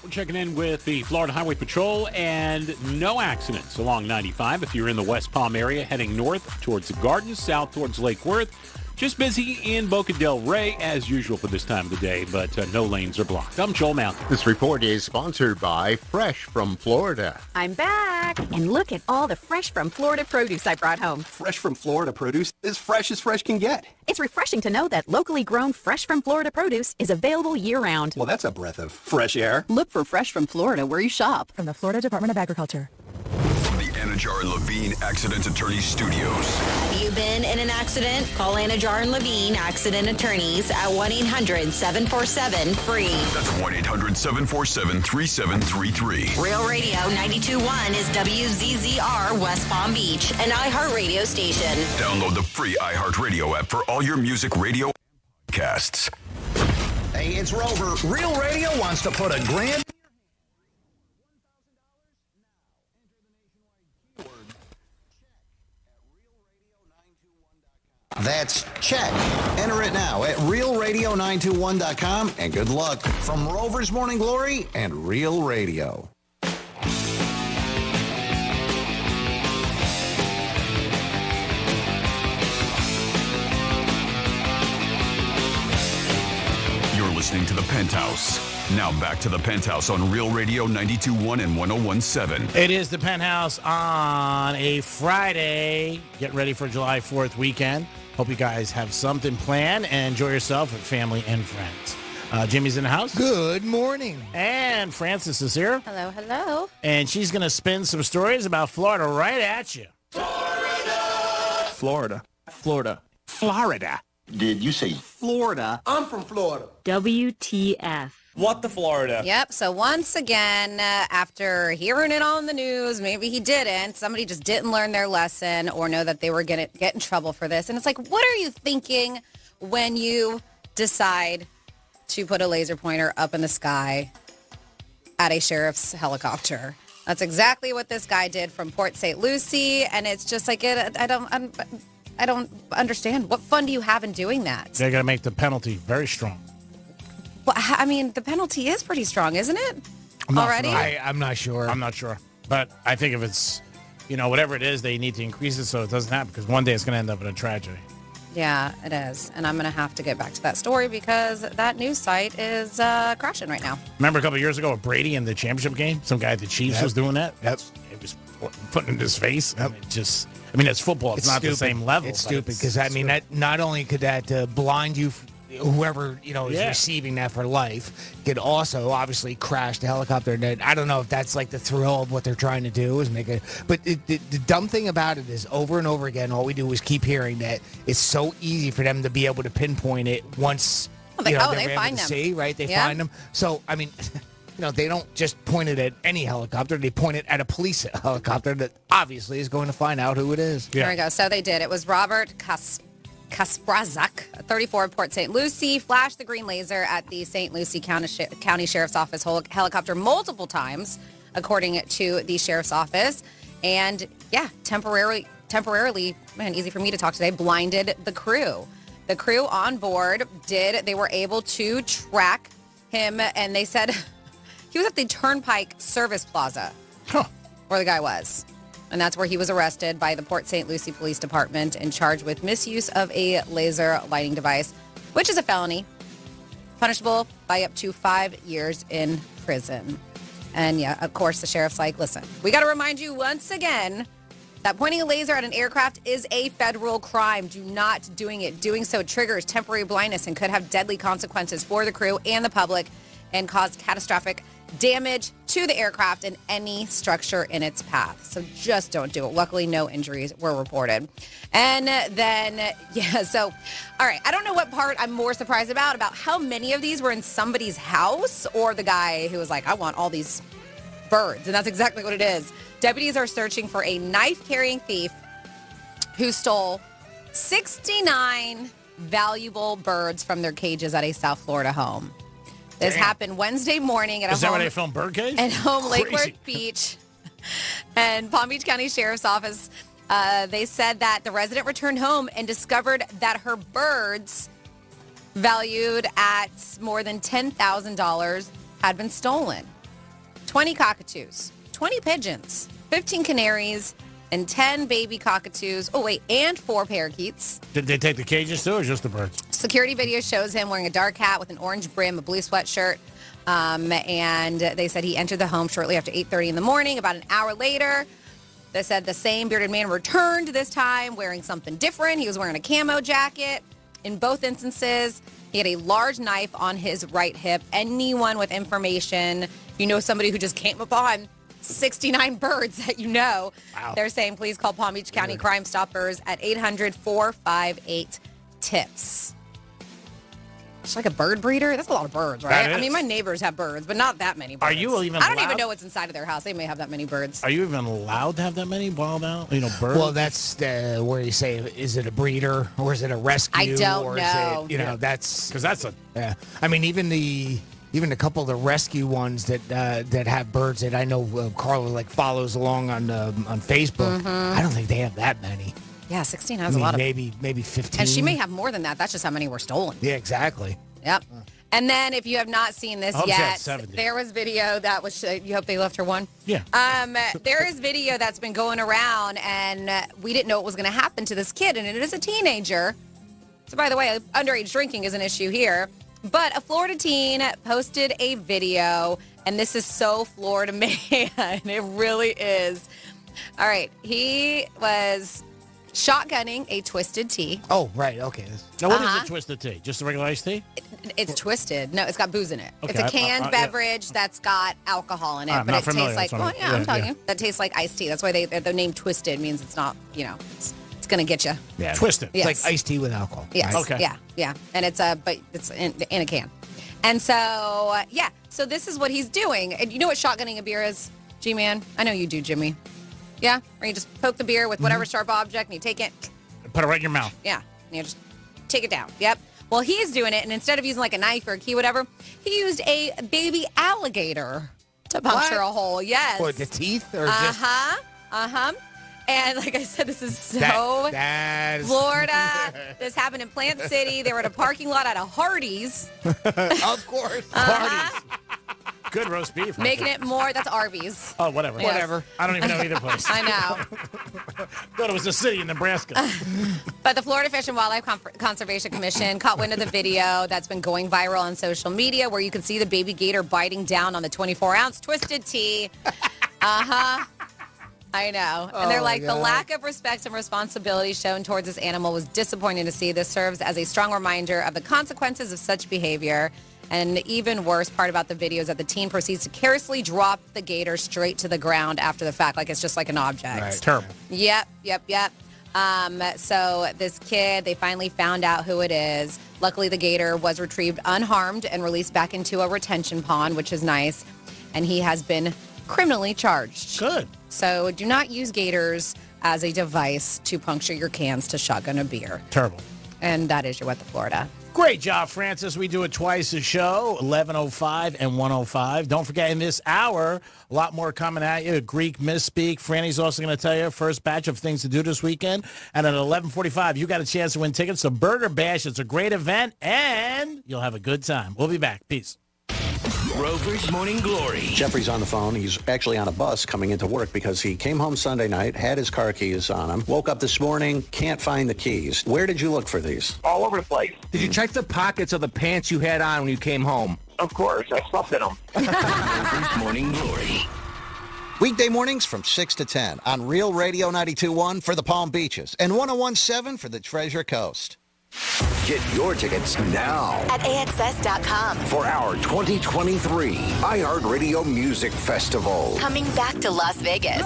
We're checking in with the Florida Highway Patrol, and no accidents along 95 if you're in the West Palm area heading north towards the Gardens, south towards Lake Worth. Just busy in Boca del Rey as usual for this time of the day, but no lanes are blocked. I'm Joel Mountain. This report is sponsored by Fresh from Florida. I'm back, and look at all the Fresh from Florida produce I brought home. Fresh from Florida produce is fresh as fresh can get. It's refreshing to know that locally grown Fresh from Florida produce is available year-round. Well, that's a breath of fresh air. Look for Fresh from Florida where you shop. From the Florida Department of Agriculture. Anajar and Levine Accident Attorneys Studios. You been in an accident? Call Anajar and Levine Accident Attorneys at 1-800-747-FREE. That's 1-800-747-3733. Real Radio 92.1 is WZZR West Palm Beach, an iHeartRadio station. Download the free iHeartRadio app for all your music radio podcasts. Hey, it's Rover. Real Radio wants to put a grand... That's check. Enter it now at realradio921.com, and good luck from Rover's Morning Glory and Real Radio. You're listening to The Penthouse. Now back to The Penthouse on Real Radio 92.1 and 101.7. It is The Penthouse on a Friday. Get ready for July 4th weekend. Hope you guys have something planned and enjoy yourself with family and friends. Jimmy's in the house. Good morning. And Frances is here. Hello, hello. And she's going to spin some stories about Florida right at you. Florida. Florida. Did you say Florida. I'm from Florida. WTF. What the Florida? Yep. So once again, after hearing it on the news, maybe he didn't. Somebody just didn't learn their lesson or know that they were going to get in trouble for this. And it's like, what are you thinking when you decide to put a laser pointer up in the sky at a sheriff's helicopter? That's exactly what this guy did from Port St. Lucie. And it's just like, I don't understand. What fun do you have in doing that? They're going to make the penalty very strong. Well, I mean, the penalty is pretty strong, isn't it? Already? I'm not sure. I'm not sure. But I think if it's, whatever it is, they need to increase it so it doesn't happen, because one day it's going to end up in a tragedy. Yeah, it is. And I'm going to have to get back to that story because that news site is crashing right now. Remember a couple of years ago with Brady in the championship game? Some guy at the Chiefs was doing that? Yep. It was putting it in his face. Yep. It's football. It's not stupid. the same level. It's stupid because, that not only could that blind you, whoever, is receiving that for life, could also obviously crash the helicopter. And I don't know if that's like the thrill of what they're trying to do is make it. But the dumb thing about it is over and over again, all we do is keep hearing that it's so easy for them to be able to pinpoint it once they they're find able to them. see, right? They find them. So, they don't just point it at any helicopter. They point it at a police helicopter that obviously is going to find out who it is. There we go. So they did. It was Robert Kasprazak, 34 of Port St. Lucie, flashed the green laser at the St. Lucie County Sheriff's Office helicopter multiple times, according to the Sheriff's Office. And, temporarily, man, easy for me to talk today, blinded the crew. The crew on board they were able to track him, and they said he was at the Turnpike Service Plaza, where the guy was. And that's where he was arrested by the Port St. Lucie Police Department and charged with misuse of a laser lighting device, which is a felony, punishable by up to 5 years in prison. And of course, the sheriff's like, listen, we got to remind you once again that pointing a laser at an aircraft is a federal crime. Do not doing it. Doing so triggers temporary blindness and could have deadly consequences for the crew and the public and cause catastrophic damage to the aircraft and any structure in its path. So just don't do it. Luckily, no injuries were reported. And then, all right. I don't know what part I'm more surprised about how many of these were in somebody's house or the guy who was like, I want all these birds. And that's exactly what it is. Deputies are searching for a knife-carrying thief who stole 69 valuable birds from their cages at a South Florida home. This happened Wednesday morning at a home. Is that where they filmed Birdcage? At home Lake Worth Beach and Palm Beach County Sheriff's Office. They said that the resident returned home and discovered that her birds, valued at more than $10,000, had been stolen. 20 cockatoos, 20 pigeons, 15 canaries, and 10 baby cockatoos. Oh, wait, and 4 parakeets. Did they take the cages too, or just the birds? Security video shows him wearing a dark hat with an orange brim, a blue sweatshirt. And they said he entered the home shortly after 8:30 in the morning. About an hour later, they said the same bearded man returned, this time wearing something different. He was wearing a camo jacket. In both instances, he had a large knife on his right hip. Anyone with information, somebody who just came upon 69 birds that wow. They're saying please call Palm Beach County Crime Stoppers at 800-458-TIPS. It's like a bird breeder. That's a lot of birds, right? I mean, my neighbors have birds, but not that many birds. Are you even I don't allowed? even know what's inside of their house. They may have that many birds. Are you even allowed to have that many wild out? Birds? Well, that's where you say, is it a breeder or is it a rescue? I don't know. Is it, that's because that's a. Yeah. I mean, even a couple of the rescue ones that have birds that I know Carla follows along on Facebook. Mm-hmm. I don't think they have that many. Yeah, 16 has a lot of. Maybe 15. And she may have more than that. That's just how many were stolen. Yeah, exactly. Yep. And then if you have not seen this yet, there was video that was. You hope they left her one? Yeah. There is video that's been going around, and we didn't know what was going to happen to this kid, and it is a teenager. So by the way, underage drinking is an issue here. But a Florida teen posted a video, and this is so Florida man. It really is. All right. He was shotgunning a twisted tea. Oh, right. Okay. Now, what is a twisted tea? Just a regular iced tea? It's twisted. No, it's got booze in it. Okay, It's a canned beverage that's got alcohol in it, but it tastes like, I'm telling you, that tastes like iced tea. That's why the name Twisted means it's not, it's going to get you. Yeah. Twisted. It's Yes. like iced tea with alcohol. Yes. right? Okay. Yeah. And it's in a can. And so, so this is what he's doing. And you know what shotgunning a beer is, G-Man? I know you do, Jimmy. Yeah? Or you just poke the beer with whatever sharp object and you take it. Put it right in your mouth. Yeah. And you just take it down. Yep. Well, he's doing it, and instead of using like a knife or a key, whatever, he used a baby alligator to puncture a hole. Yes. What, the teeth? Or just... And like I said, this is so that is... Florida. This happened in Plant City. They were at a parking lot at a Hardee's. Of course. Hardee's. Good roast beef. Making it more. That's Arby's. Oh, whatever. Yes. Whatever. I don't even know either place. I know. Thought it was a city in Nebraska. But the Florida Fish and Wildlife Conservation Commission caught wind of the video that's been going viral on social media where you can see the baby gator biting down on the 24-ounce Twisted Tea. I know. And they're like, the lack of respect and responsibility shown towards this animal was disappointing to see. This serves as a strong reminder of the consequences of such behavior. And the even worse part about the video is that the teen proceeds to carelessly drop the gator straight to the ground after the fact, like it's just like an object. Right. Terrible. Yep. So this kid, they finally found out who it is. Luckily, the gator was retrieved unharmed and released back into a retention pond, which is nice. And he has been criminally charged. Good. So do not use gators as a device to puncture your cans to shotgun a beer. Terrible. And that is your What the Florida. Great job, Francis. We do it twice a show, 11:05 and 1:05. Don't forget, in this hour, a lot more coming at you. Greek Misspeak. Franny's also going to tell you first batch of things to do this weekend. And at 11:45, you got a chance to win tickets to Burger Bash. It's a great event, and you'll have a good time. We'll be back. Peace. Rover's Morning Glory. Jeffrey's on the phone. He's actually on a bus coming into work because he came home Sunday night, had his car keys on him, woke up this morning, can't find the keys. Where did you look for these? All over the place. Did you check the pockets of the pants you had on when you came home? Of course. I slept in them. Rover's Morning Glory. Weekday mornings from 6 to 10 on Real Radio 92.1 for the Palm Beaches and 101.7 for the Treasure Coast. Get your tickets now At AXS.com. for our 2023 iHeartRadio Music Festival. Coming back to Las Vegas.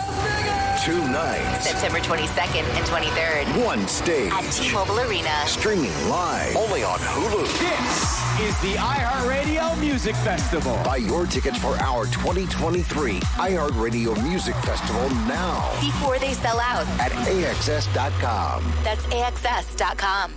2 nights, September 22nd and 23rd. 1 stage, At T-Mobile Arena. streaming live only on Hulu. This is the iHeartRadio Music Festival. Buy your tickets for our 2023 iHeartRadio Music Festival now Before they sell out. at AXS.com. That's AXS.com.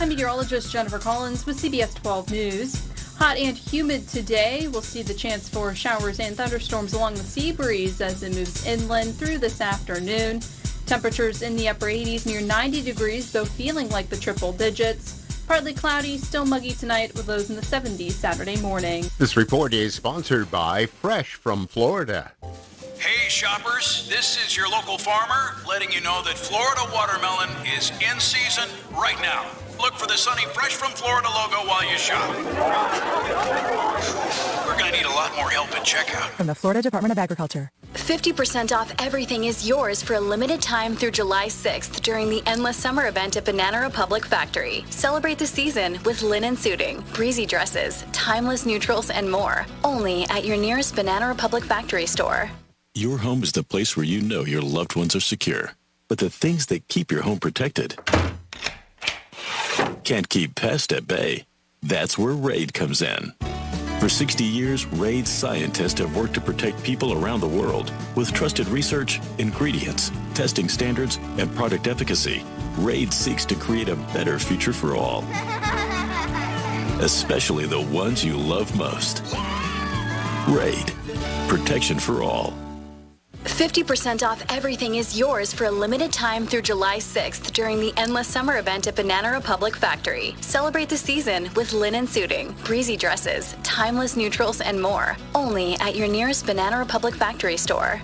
I'm meteorologist Jennifer Collins with CBS 12 News. Hot and humid today. We'll see the chance for showers and thunderstorms along the sea breeze as it moves inland through this afternoon. Temperatures in the upper 80s near 90 degrees, though feeling like the triple digits. Partly cloudy, still muggy tonight with lows in the 70s Saturday morning. This report is sponsored by Fresh from Florida. Hey shoppers, this is your local farmer letting you know that Florida watermelon is in season right now. Look for the sunny Fresh from Florida logo while you shop. We're going to need a lot more help at checkout. From the Florida Department of Agriculture. 50% off everything is yours for a limited time through July 6th during the Endless Summer event at Banana Republic Factory. Celebrate the season with linen suiting, breezy dresses, timeless neutrals, and more. Only at your nearest Banana Republic Factory store. Your home is the place where you know your loved ones are secure. But the things that keep your home protected can't keep pests at bay. That's where RAID comes in. For 60 years, RAID scientists have worked to protect people around the world. With trusted research, ingredients, testing standards, and product efficacy, RAID seeks to create a better future for all. Especially the ones you love most. RAID. Protection for all. 50% off everything is yours for a limited time through July 6th during the Endless Summer event at Banana Republic Factory. Celebrate the season with linen suiting, breezy dresses, timeless neutrals, and more. Only at your nearest Banana Republic Factory store.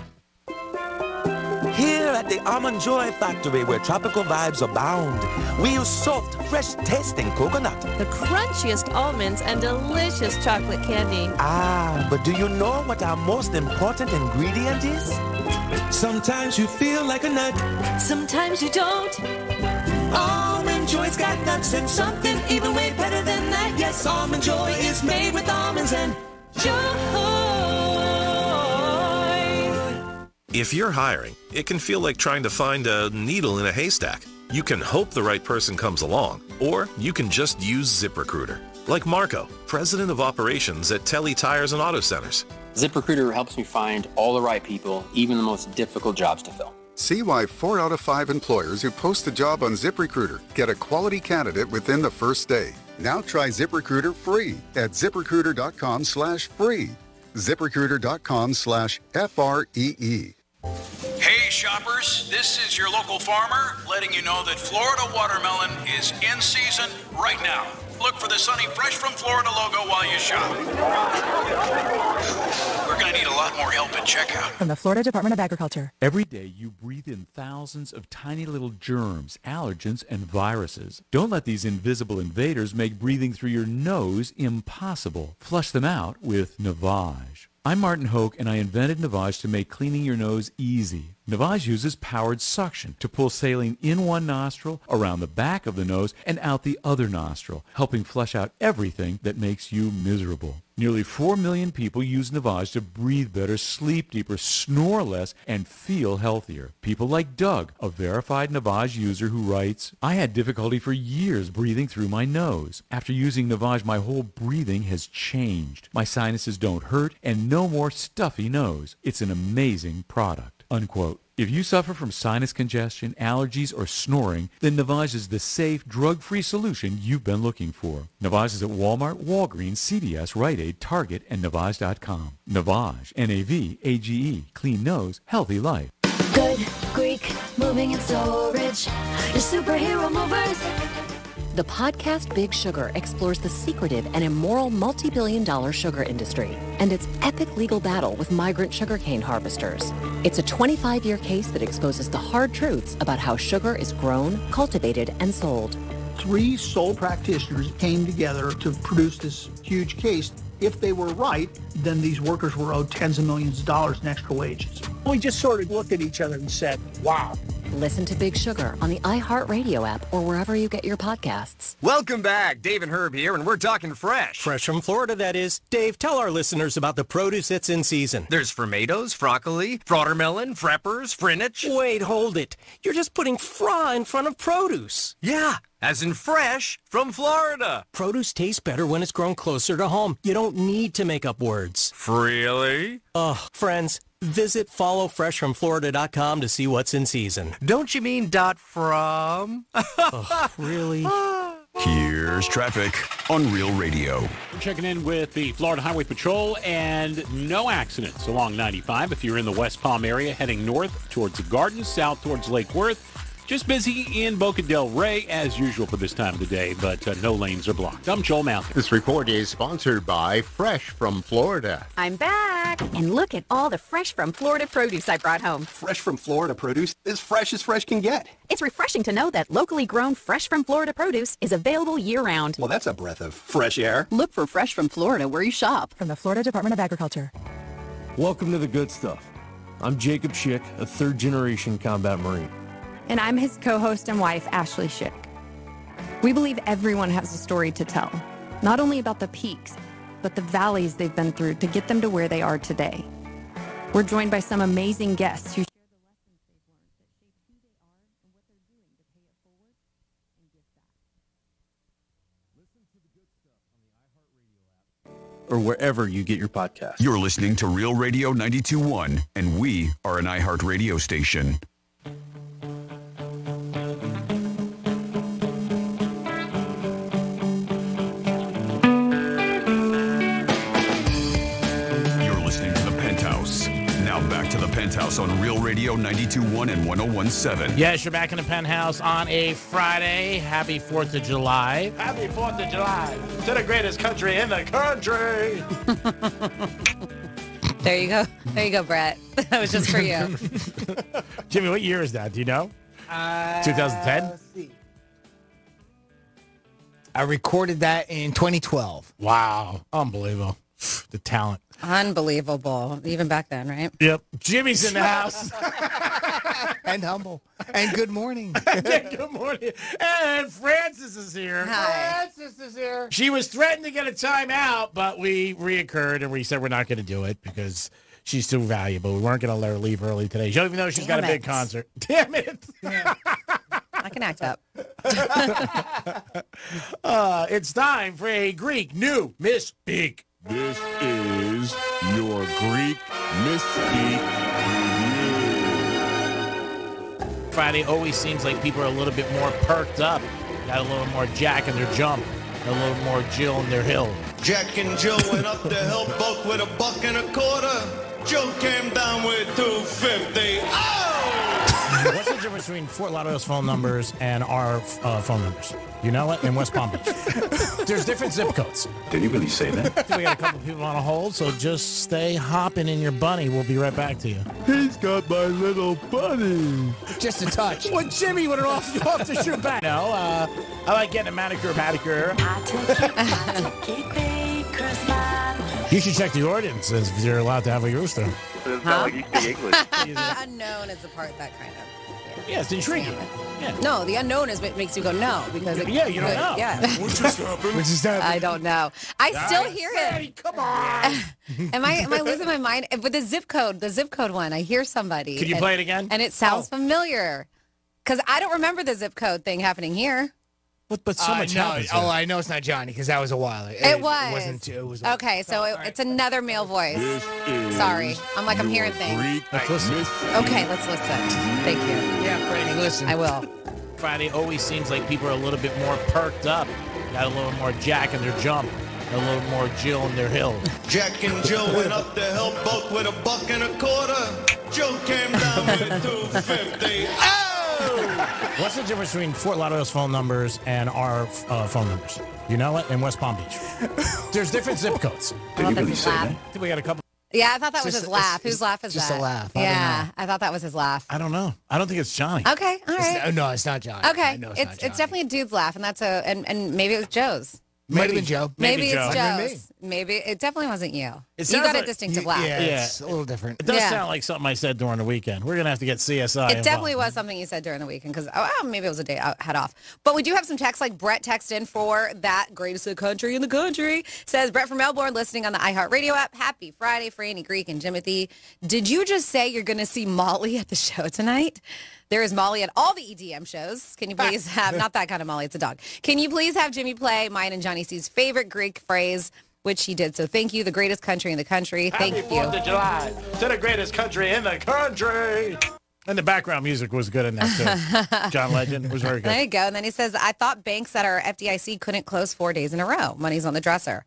Here at the Almond Joy Factory, where tropical vibes abound, we use soft, fresh-tasting coconut. The crunchiest almonds and delicious chocolate candy. Ah, but do you know what our most important ingredient is? Sometimes you feel like a nut. Sometimes you don't. Almond Joy's got nuts and something even way better than that. Yes, Almond Joy is made with almonds and joy. If you're hiring, it can feel like trying to find a needle in a haystack. You can hope the right person comes along, or you can just use ZipRecruiter. Like Marco, president of operations at Telly Tires and Auto Centers. ZipRecruiter helps me find all the right people, even the most difficult jobs to fill. See why 4 out of 5 employers who post a job on ZipRecruiter get a quality candidate within the first day. Now try ZipRecruiter free at ZipRecruiter.com/free. ZipRecruiter.com/FREE. Hey shoppers, this is your local farmer letting you know that Florida watermelon is in season right now. Look for the sunny Fresh from Florida logo while you shop. We're going to need a lot more help at checkout. From the Florida Department of Agriculture. Every day you breathe in thousands of tiny little germs, allergens, and viruses. Don't let these invisible invaders make breathing through your nose impossible. Flush them out with Navage. I'm Martin Hoke, and I invented Navage to make cleaning your nose easy. Navage uses powered suction to pull saline in one nostril, around the back of the nose, and out the other nostril, helping flush out everything that makes you miserable. Nearly 4 million people use Navage to breathe better, sleep deeper, snore less, and feel healthier. People like Doug, a verified Navage user who writes, I had difficulty for years breathing through my nose. After using Navage, my whole breathing has changed. My sinuses don't hurt, and no more stuffy nose. It's an amazing product. Unquote. If you suffer from sinus congestion, allergies, or snoring, then Navage is the safe, drug-free solution you've been looking for. Navage is at Walmart, Walgreens, CVS, Rite Aid, Target, and Navage.com. Navage, N-A-V-A-G-E. Clean nose, healthy life. Good Greek moving and storage. Your superhero movers. The podcast Big Sugar explores the secretive and immoral multi-billion-dollar sugar industry and its epic legal battle with migrant sugarcane harvesters. It's a 25-year case that exposes the hard truths about how sugar is grown, cultivated, and sold. 3 sole practitioners came together to produce this huge case. If they were right, then these workers were owed tens of millions of dollars in extra wages. We just sort of looked at each other and said, wow. Listen to Big Sugar on the iHeartRadio app or wherever you get your podcasts. Welcome back. Dave and Herb here, and we're talking fresh. Fresh from Florida, that is. Dave, tell our listeners about the produce that's in season. There's tomatoes, broccoli, watermelon, freppers, spinach. Wait, hold it. You're just putting fra in front of produce. Yeah, as in fresh from Florida. Produce tastes better when it's grown closer to home. You don't need to make up words. Really? Oh, friends, visit followfreshfromflorida.com to see what's in season. Don't you mean .from? Oh, really? Here's traffic on Real Radio. We're checking in with the Florida Highway Patrol, and no accidents along 95 if you're in the West Palm area heading north towards the Gardens, south towards Lake Worth. Just busy in Boca del Rey as usual for this time of the day, but no lanes are blocked. I'm Joel Malkin. This report is sponsored by Fresh from Florida. I'm back, and look at all the Fresh from Florida produce I brought home. Fresh from Florida produce, as fresh can get. It's refreshing to know that locally grown Fresh from Florida produce is available year-round. Well, that's a breath of fresh air. Look for Fresh from Florida where you shop. From the Florida Department of Agriculture. Welcome to the good stuff. I'm Jacob Schick, a third-generation combat Marine. And I'm his co-host and wife, Ashley Schick. We believe everyone has a story to tell, not only about the peaks, but the valleys they've been through to get them to where they are today. We're joined by some amazing guests who share the lessons they've learned that shape who they are and what they're doing to pay it forward and give back. Listen to the good stuff on the iHeartRadio app or wherever you get your podcasts. You're listening to Real Radio 92.1, and we are an iHeartRadio station. Penthouse on Real Radio 92.1 and 101.7. Yes, you're back in the Penthouse on a Friday. Happy 4th of July. Happy 4th of July to the greatest country in the country. There you go. There you go, Brett. That was just for you. Jimmy, what year is that? Do you know? 2010? Let's see. I recorded that in 2012. Wow. Unbelievable. The talent. Unbelievable. Even back then, right? Yep. Jimmy's in the house. And humble. And good morning. Good morning. And Frances is here. Hi. Frances is here. She was threatened to get a timeout, but we reoccurred and we said we're not going to do it because she's too valuable. We weren't going to let her leave early today. She don't even know she's got a big concert. Damn it. I can act up. It's time for a Greek new Misspeak. This is your Greek Misspeak review. Friday always seems like people are a little bit more perked up. Got a little more Jack in their jump. A little more Jill in their hill. Jack and Jill went up the hill, both with $1.25. Jill came down with $2.50. Oh! What's the difference between Fort Lauderdale's phone numbers and our phone numbers? You know what? In West Palm Beach. There's different zip codes. Did you really say that? We got a couple people on a hold, so just stay hopping in your bunny. We'll be right back to you. He's got my little bunny. Just a touch. Well, Jimmy went off to shoot back. No, I like getting a manicure, pedicure. You should check the ordinances if you're allowed to have a rooster. It's not like you speak English. The unknown is the part that kind of... Yeah, it's intriguing. Yeah. No, the unknown is what makes you go no because it, you don't know. Yeah. What just happened? Which is that? I don't know. I still hear it. Come on. Am I losing my mind? With the zip code one, I hear somebody. Could you play it again? And it sounds familiar because I don't remember the zip code thing happening here. But so much happens. Oh, I know it's not Johnny because that was a while ago. It was. It wasn't. It was. Okay, so it's another male voice. This Sorry, is I'm hearing things. Greek Let's listen. Okay, let's listen. Thank you. Yeah, Brady, listen. I will. Friday always seems like people are a little bit more perked up. Got a little more Jack in their jump. A little more Jill in their hill. Jack and Jill went up the hill, both with $1.25. Jill came down with $2.50. Oh! What's the difference between Fort Lauderdale's phone numbers and our phone numbers? You know what? In West Palm Beach. There's different zip codes. Did you really say that? I think we got a couple. Yeah, I thought that was his laugh. Whose laugh is just that? a laugh. Yeah, I thought that was his laugh. I don't know. I don't think it's Johnny. Okay, all right. No, it's not Johnny. Okay, I know it's not Johnny. it's definitely a dude's laugh, and that's and maybe it was Joe's. Might have been Joe. Maybe Joe. it's Might have Joe's. Maybe it definitely wasn't you. It You sounds got a like- distinctive laugh. Yeah, it's a little different. It does Yeah. sound like something I said during the weekend. We're going to have to get CSI. It definitely was something you said during the weekend because maybe it was a day I had off. But we do have some texts like Brett texted in for that greatest country in the country. Says Brett from Melbourne listening on the iHeartRadio app. Happy Friday, Franny, Greek, and Jimothy. Did you just say you're going to see Molly at the show tonight? There is Molly at all the EDM shows. Can you please have, not that kind of Molly, it's a dog. Can you please have Jimmy play mine and Johnny C's favorite Greek phrase, which he did. So thank you, the greatest country in the country. Thank Happy Oh. Fourth you. of July to the greatest country in the country. And the background music was good in that, too. John Legend was very good. There you go. And then he says, I thought banks that are FDIC couldn't close 4 days in a row. Money's on the dresser.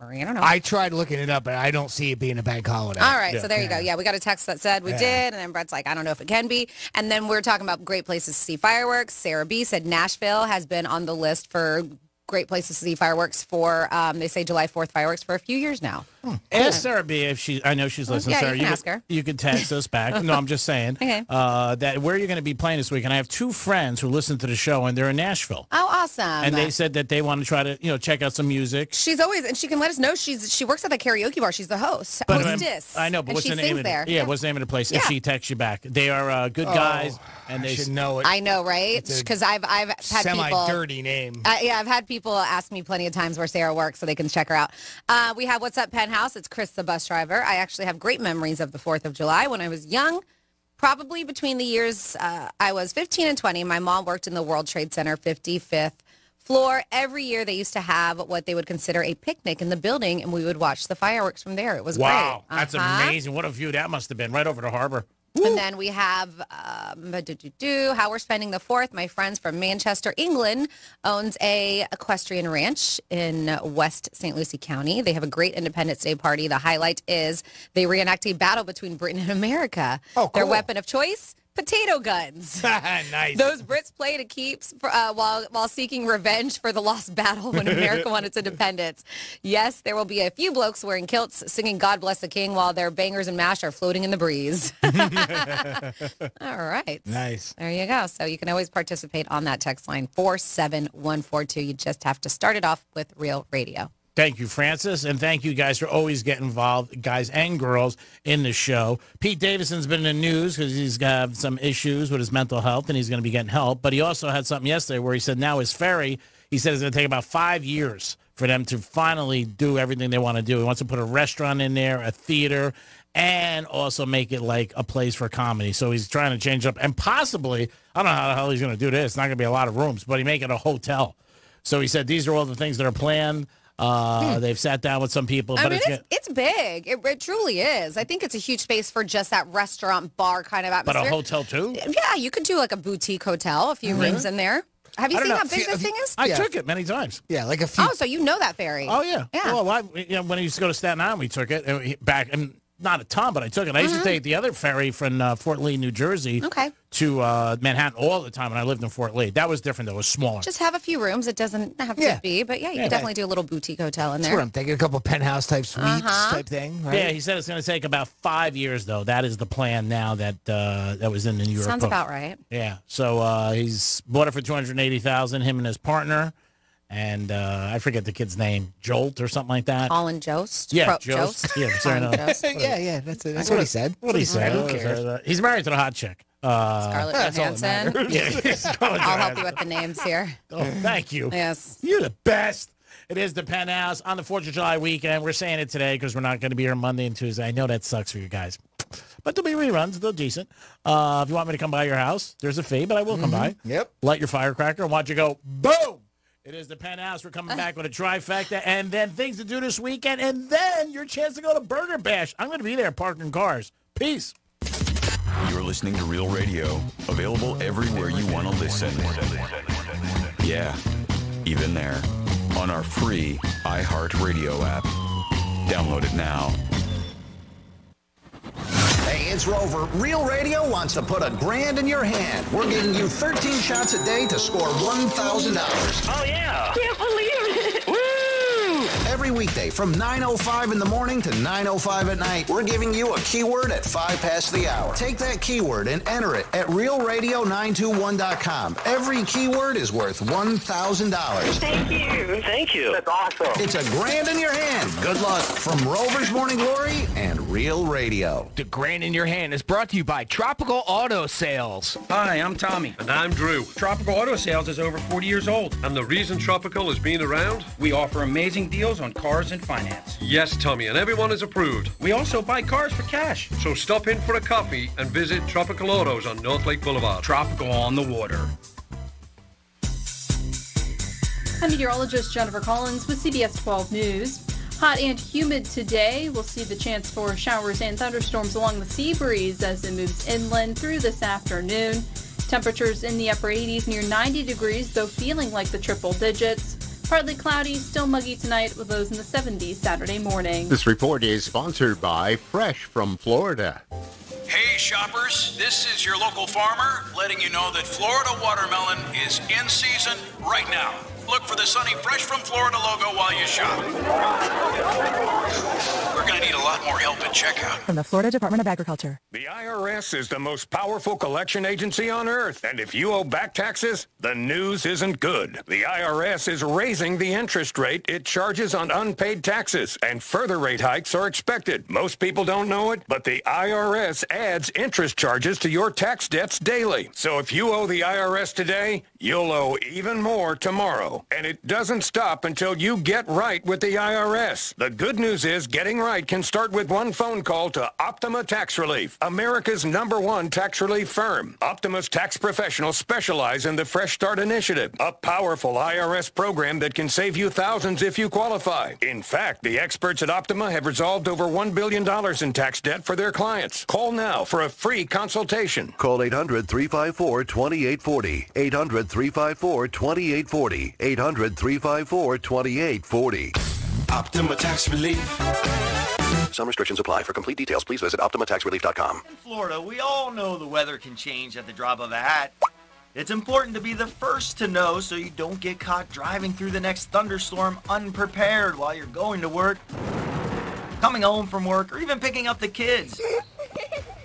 I don't know. I tried looking it up, but I don't see it being a bank holiday. All right, so there you go. Yeah, we got a text that said we did, and then Brett's like, I don't know if it can be. And then we're talking about great places to see fireworks. Sarah B said Nashville has been on the list for great places to see fireworks for, they say July 4th fireworks for a few years now. Ask Sarah B if I know she's listening. Yeah, Sarah, you can ask her. You can text us back. No, I'm just saying that where you're going to be playing this week. And I have two friends who listen to the show, and they're in Nashville. Oh, awesome. And they said that they want to try to, check out some music. She's always, and she can let us know. She works at the karaoke bar. She's the hostess. I know, but and what's she the name sings of there. it? Yeah, what's the name of the place? If she texts you back, they are good guys, and they should know it. I know, right? Because I've had people semi-dirty name. Yeah, I've had people ask me plenty of times where Sarah works so they can check her out. We have What's Up Penthouse. It's Chris, the bus driver. I actually have great memories of the 4th of July when I was young. Probably between the years I was 15 and 20. My mom worked in the World Trade Center 55th floor. Every year they used to have what they would consider a picnic in the building, and we would watch the fireworks from there. It was great. Wow, that's amazing. What a view that must have been, right over the harbor. And then we have how we're spending the 4th. My friends from Manchester, England, owns a equestrian ranch in West St. Lucie County. They have a great Independence Day party. The highlight is they reenact a battle between Britain and America. Oh, cool. Their weapon of choice? Potato guns. Nice. Those Brits play to keeps while seeking revenge for the lost battle when America won its independence. Yes, there will be a few blokes wearing kilts singing God Bless the King while their bangers and mash are floating in the breeze. All right. Nice. There you go. So you can always participate on that text line 47142. You just have to start it off with Real Radio. Thank you, Francis, and thank you guys for always getting involved, guys and girls, in the show. Pete Davidson's been in the news because he's got some issues with his mental health, and he's going to be getting help. But he also had something yesterday where he said now his ferry, he said it's going to take about 5 years for them to finally do everything they want to do. He wants to put a restaurant in there, a theater, and also make it like a place for comedy. So he's trying to change up, and possibly, I don't know how the hell he's going to do this. It's not going to be a lot of rooms, but he make it a hotel. So he said these are all the things that are planned. They've sat down with some people. I But mean, it's big. It truly is. I think it's a huge space for just that restaurant bar kind of atmosphere. But a hotel too? Yeah, you could do like a boutique hotel, a few rooms in there. Have you seen how big this thing is? I took it many times. Yeah, like a few. Oh, so you know that ferry? Oh yeah. Yeah. Well, when I used to go to Staten Island, we took it back, and not a ton, but I took it. I used to take the other ferry from Fort Lee, New Jersey, to Manhattan all the time when I lived in Fort Lee. That was different, though. It was smaller. Just have a few rooms. It doesn't have to be, but yeah, you could definitely do a little boutique hotel in That's there. what I'm thinking. A couple penthouse type suites type thing, right? Yeah, he said it's going to take about 5 years, though. That is the plan now that was in the New York Sounds Post. about right. Yeah, so he's bought it for $280,000, him and his partner. And I forget the kid's name, Jolt or something like that. Colin Jost? Yeah, Jost. Yeah, sorry, no. yeah, that's what he said. What he said. Who cares? He's married to the hot chick. Scarlett Johansson. I'll I'll help you with the names here. Oh, thank you. Yes. You're the best. It is the Penthouse on the 4th of July weekend. We're saying it today because we're not going to be here Monday and Tuesday. I know that sucks for you guys. But there'll be reruns. They're decent. If you want me to come by your house, there's a fee, but I will come by. Yep. Light your firecracker and watch you go boom. It is the Penthouse. We're coming back with a trifecta and then things to do this weekend and then your chance to go to Burger Bash. I'm going to be there parking cars. Peace. You're listening to Real Radio, available everywhere you want to listen. Yeah, even there. On our free iHeartRadio app. Download it now. Hey, it's Rover. Real Radio wants to put $1,000 in your hand. We're giving you 13 shots a day to score $1,000. Oh, yeah. Can't believe it. Woo! Every weekday from 9:05 in the morning to 9:05 at night, we're giving you a keyword at 5 past the hour. Take that keyword and enter it at realradio921.com. Every keyword is worth $1,000. Thank you. Thank you. That's awesome. It's $1,000 in your hand. Good luck from Rover's Morning Glory and Real Radio. The $1,000 in your hand is brought to you by Tropical Auto Sales. Hi, I'm Tommy. And I'm Drew. Tropical Auto Sales is over 40 years old. And the reason Tropical has been around? We offer amazing deals on cars and finance. Yes, Tommy, and everyone is approved. We also buy cars for cash. So stop in for a coffee and visit Tropical Autos on North Lake Boulevard. Tropical on the water. I'm meteorologist Jennifer Collins with CBS 12 News. Hot and humid today. We'll see the chance for showers and thunderstorms along the sea breeze as it moves inland through this afternoon. Temperatures in the upper 80s near 90 degrees, though feeling like the triple digits. Partly cloudy, still muggy tonight with lows in the 70s Saturday morning. This report is sponsored by Fresh from Florida. Hey shoppers, this is your local farmer letting you know that Florida watermelon is in season right now. Look for the sunny Fresh from Florida logo while you shop. We're going to need a lot more help at checkout. From the Florida Department of Agriculture. The IRS is the most powerful collection agency on earth, and if you owe back taxes, the news isn't good. The IRS is raising the interest rate it charges on unpaid taxes, and further rate hikes are expected. Most people don't know it, but the IRS adds interest charges to your tax debts daily. So if you owe the IRS today, you'll owe even more tomorrow. And it doesn't stop until you get right with the IRS. The good news is getting right can start with one phone call to Optima Tax Relief, America's #1 tax relief firm. Optima's tax professionals specialize in the Fresh Start Initiative, a powerful IRS program that can save you thousands if you qualify. In fact, the experts at Optima have resolved over $1 billion in tax debt for their clients. Call now for a free consultation. Call 800-354-2840. 800-354-2840. 800-354-2840. Optima Tax Relief. Some restrictions apply. For complete details, please visit OptimaTaxRelief.com. In Florida, we all know the weather can change at the drop of a hat. It's important to be the first to know so you don't get caught driving through the next thunderstorm unprepared while you're going to work, coming home from work, or even picking up the kids.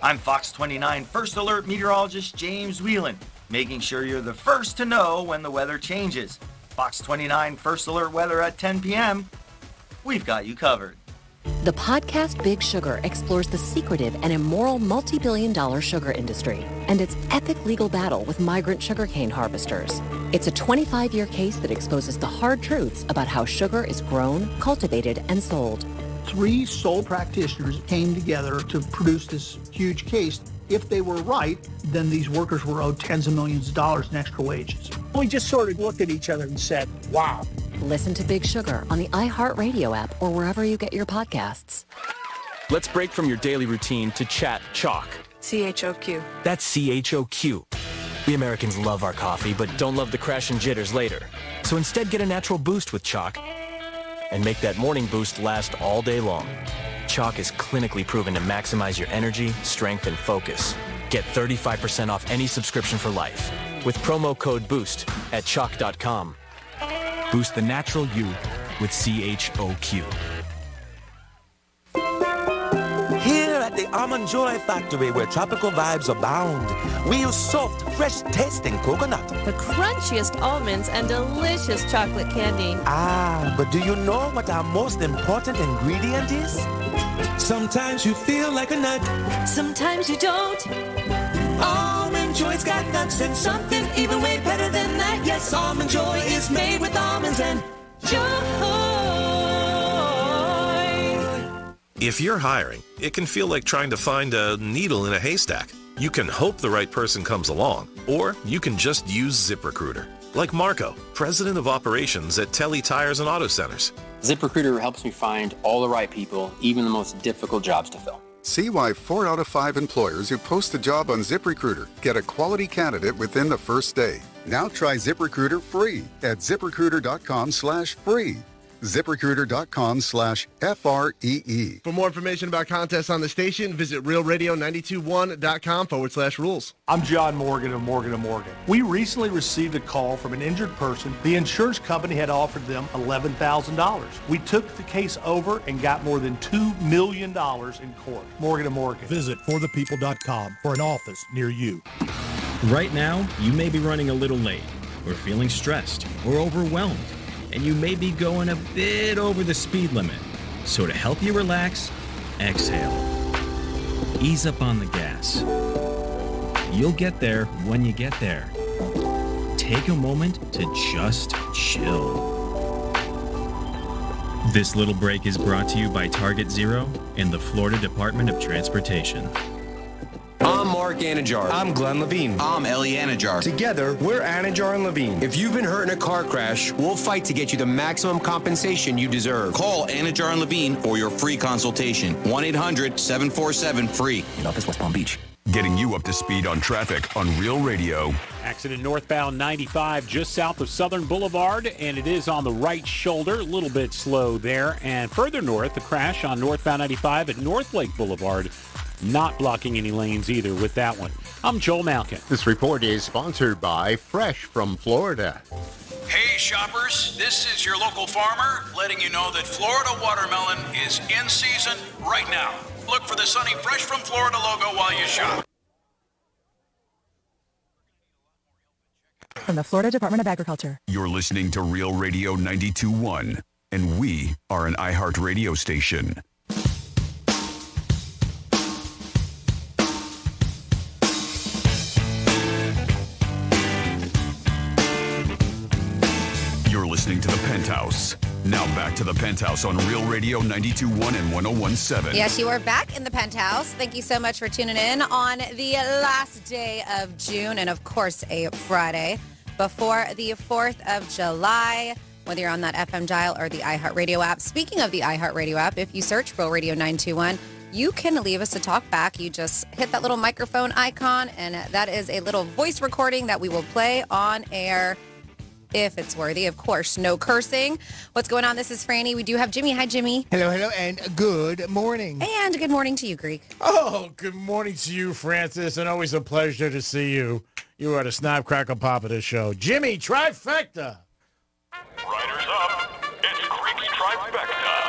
I'm Fox 29 First Alert meteorologist James Whelan, making sure you're the first to know when the weather changes. Fox 29 First Alert weather at 10 p.m. We've got you covered. The podcast Big Sugar explores the secretive and immoral multi-billion-dollar sugar industry and its epic legal battle with migrant sugarcane harvesters. It's a 25-year case that exposes the hard truths about how sugar is grown, cultivated, and sold. 3 sole practitioners came together to produce this huge case. If they were right, then these workers were owed tens of millions of dollars in extra wages. We just sort of looked at each other and said, wow. Listen to Big Sugar on the iHeartRadio app or wherever you get your podcasts. Let's break from your daily routine to chat chalk. CHOQ. That's CHOQ. We Americans love our coffee, but don't love the crash and jitters later. So instead, get a natural boost with chalk and make that morning boost last all day long. Chalk is clinically proven to maximize your energy, strength, and focus. Get 35% off any subscription for life with promo code BOOST at chalk.com. Boost the natural you with CHOQ. Here at the Almond Joy Factory, where tropical vibes abound, we use soft, fresh-tasting coconut. The crunchiest almonds and delicious chocolate candy. Ah, but do you know what our most important ingredient is? Sometimes you feel like a nut. Sometimes you don't. Almond Joy's got nuts and something even way better than that. Yes, Almond Joy is made with almonds and joy. If you're hiring, it can feel like trying to find a needle in a haystack. You can hope the right person comes along, or you can just use ZipRecruiter. Like Marco, president of operations at Telly Tires and Auto Centers. ZipRecruiter helps me find all the right people, even the most difficult jobs to fill. See why 4 out of 5 employers who post a job on ZipRecruiter get a quality candidate within the first day. Now try ZipRecruiter free at ZipRecruiter.com/free. ZipRecruiter.com/FREE. For more information about contests on the station, visit realradio921.com/rules. I'm John Morgan of Morgan & Morgan. We recently received a call from an injured person. The insurance company had offered them $11,000. We took the case over and got more than $2 million in court. Morgan & Morgan. Visit forthepeople.com for an office near you. Right now, you may be running a little late, or feeling stressed, or overwhelmed, and you may be going a bit over the speed limit. So to help you relax, exhale. Ease up on the gas. You'll get there when you get there. Take a moment to just chill. This little break is brought to you by Target Zero and the Florida Department of Transportation. I'm Mark Anajar. I'm Glenn Levine. I'm Ellie Anajar. Together, we're Anajar and Levine. If you've been hurt in a car crash, we'll fight to get you the maximum compensation you deserve. Call Anajar and Levine for your free consultation. 1-800-747-FREE. In office, West Palm Beach. Getting you up to speed on traffic on Real Radio. Accident northbound 95 just south of Southern Boulevard, and it is on the right shoulder, a little bit slow there. And further north, the crash on northbound 95 at North Lake Boulevard. Not blocking any lanes either with that one. I'm Joel Malkin. This report is sponsored by Fresh from Florida. Hey shoppers, this is your local farmer letting you know that Florida watermelon is in season right now. Look for the sunny Fresh from Florida logo while you shop. From the Florida Department of Agriculture. You're listening to Real Radio 92.1, and we are an iHeart radio station. Listening to the Penthouse. Now back to the Penthouse on Real Radio 92.1 and 101.7. Yes, you are back in the Penthouse. Thank you so much for tuning in on the last day of June and, of course, a Friday before the 4th of July, whether you're on that FM dial or the iHeartRadio app. Speaking of the iHeartRadio app, if you search Real Radio 921, you can leave us a talk back. You just hit that little microphone icon, and that is a little voice recording that we will play on air if it's worthy, of course. No cursing. What's going on? This is Franny. We do have Jimmy. Hi, Jimmy. Hello, and good morning. And good morning to you, Greek. Oh, good morning to you, Francis, and always a pleasure to see you. You are the snap crackle pop of this show. Jimmy, trifecta. Riders up. It's Greek's trifecta.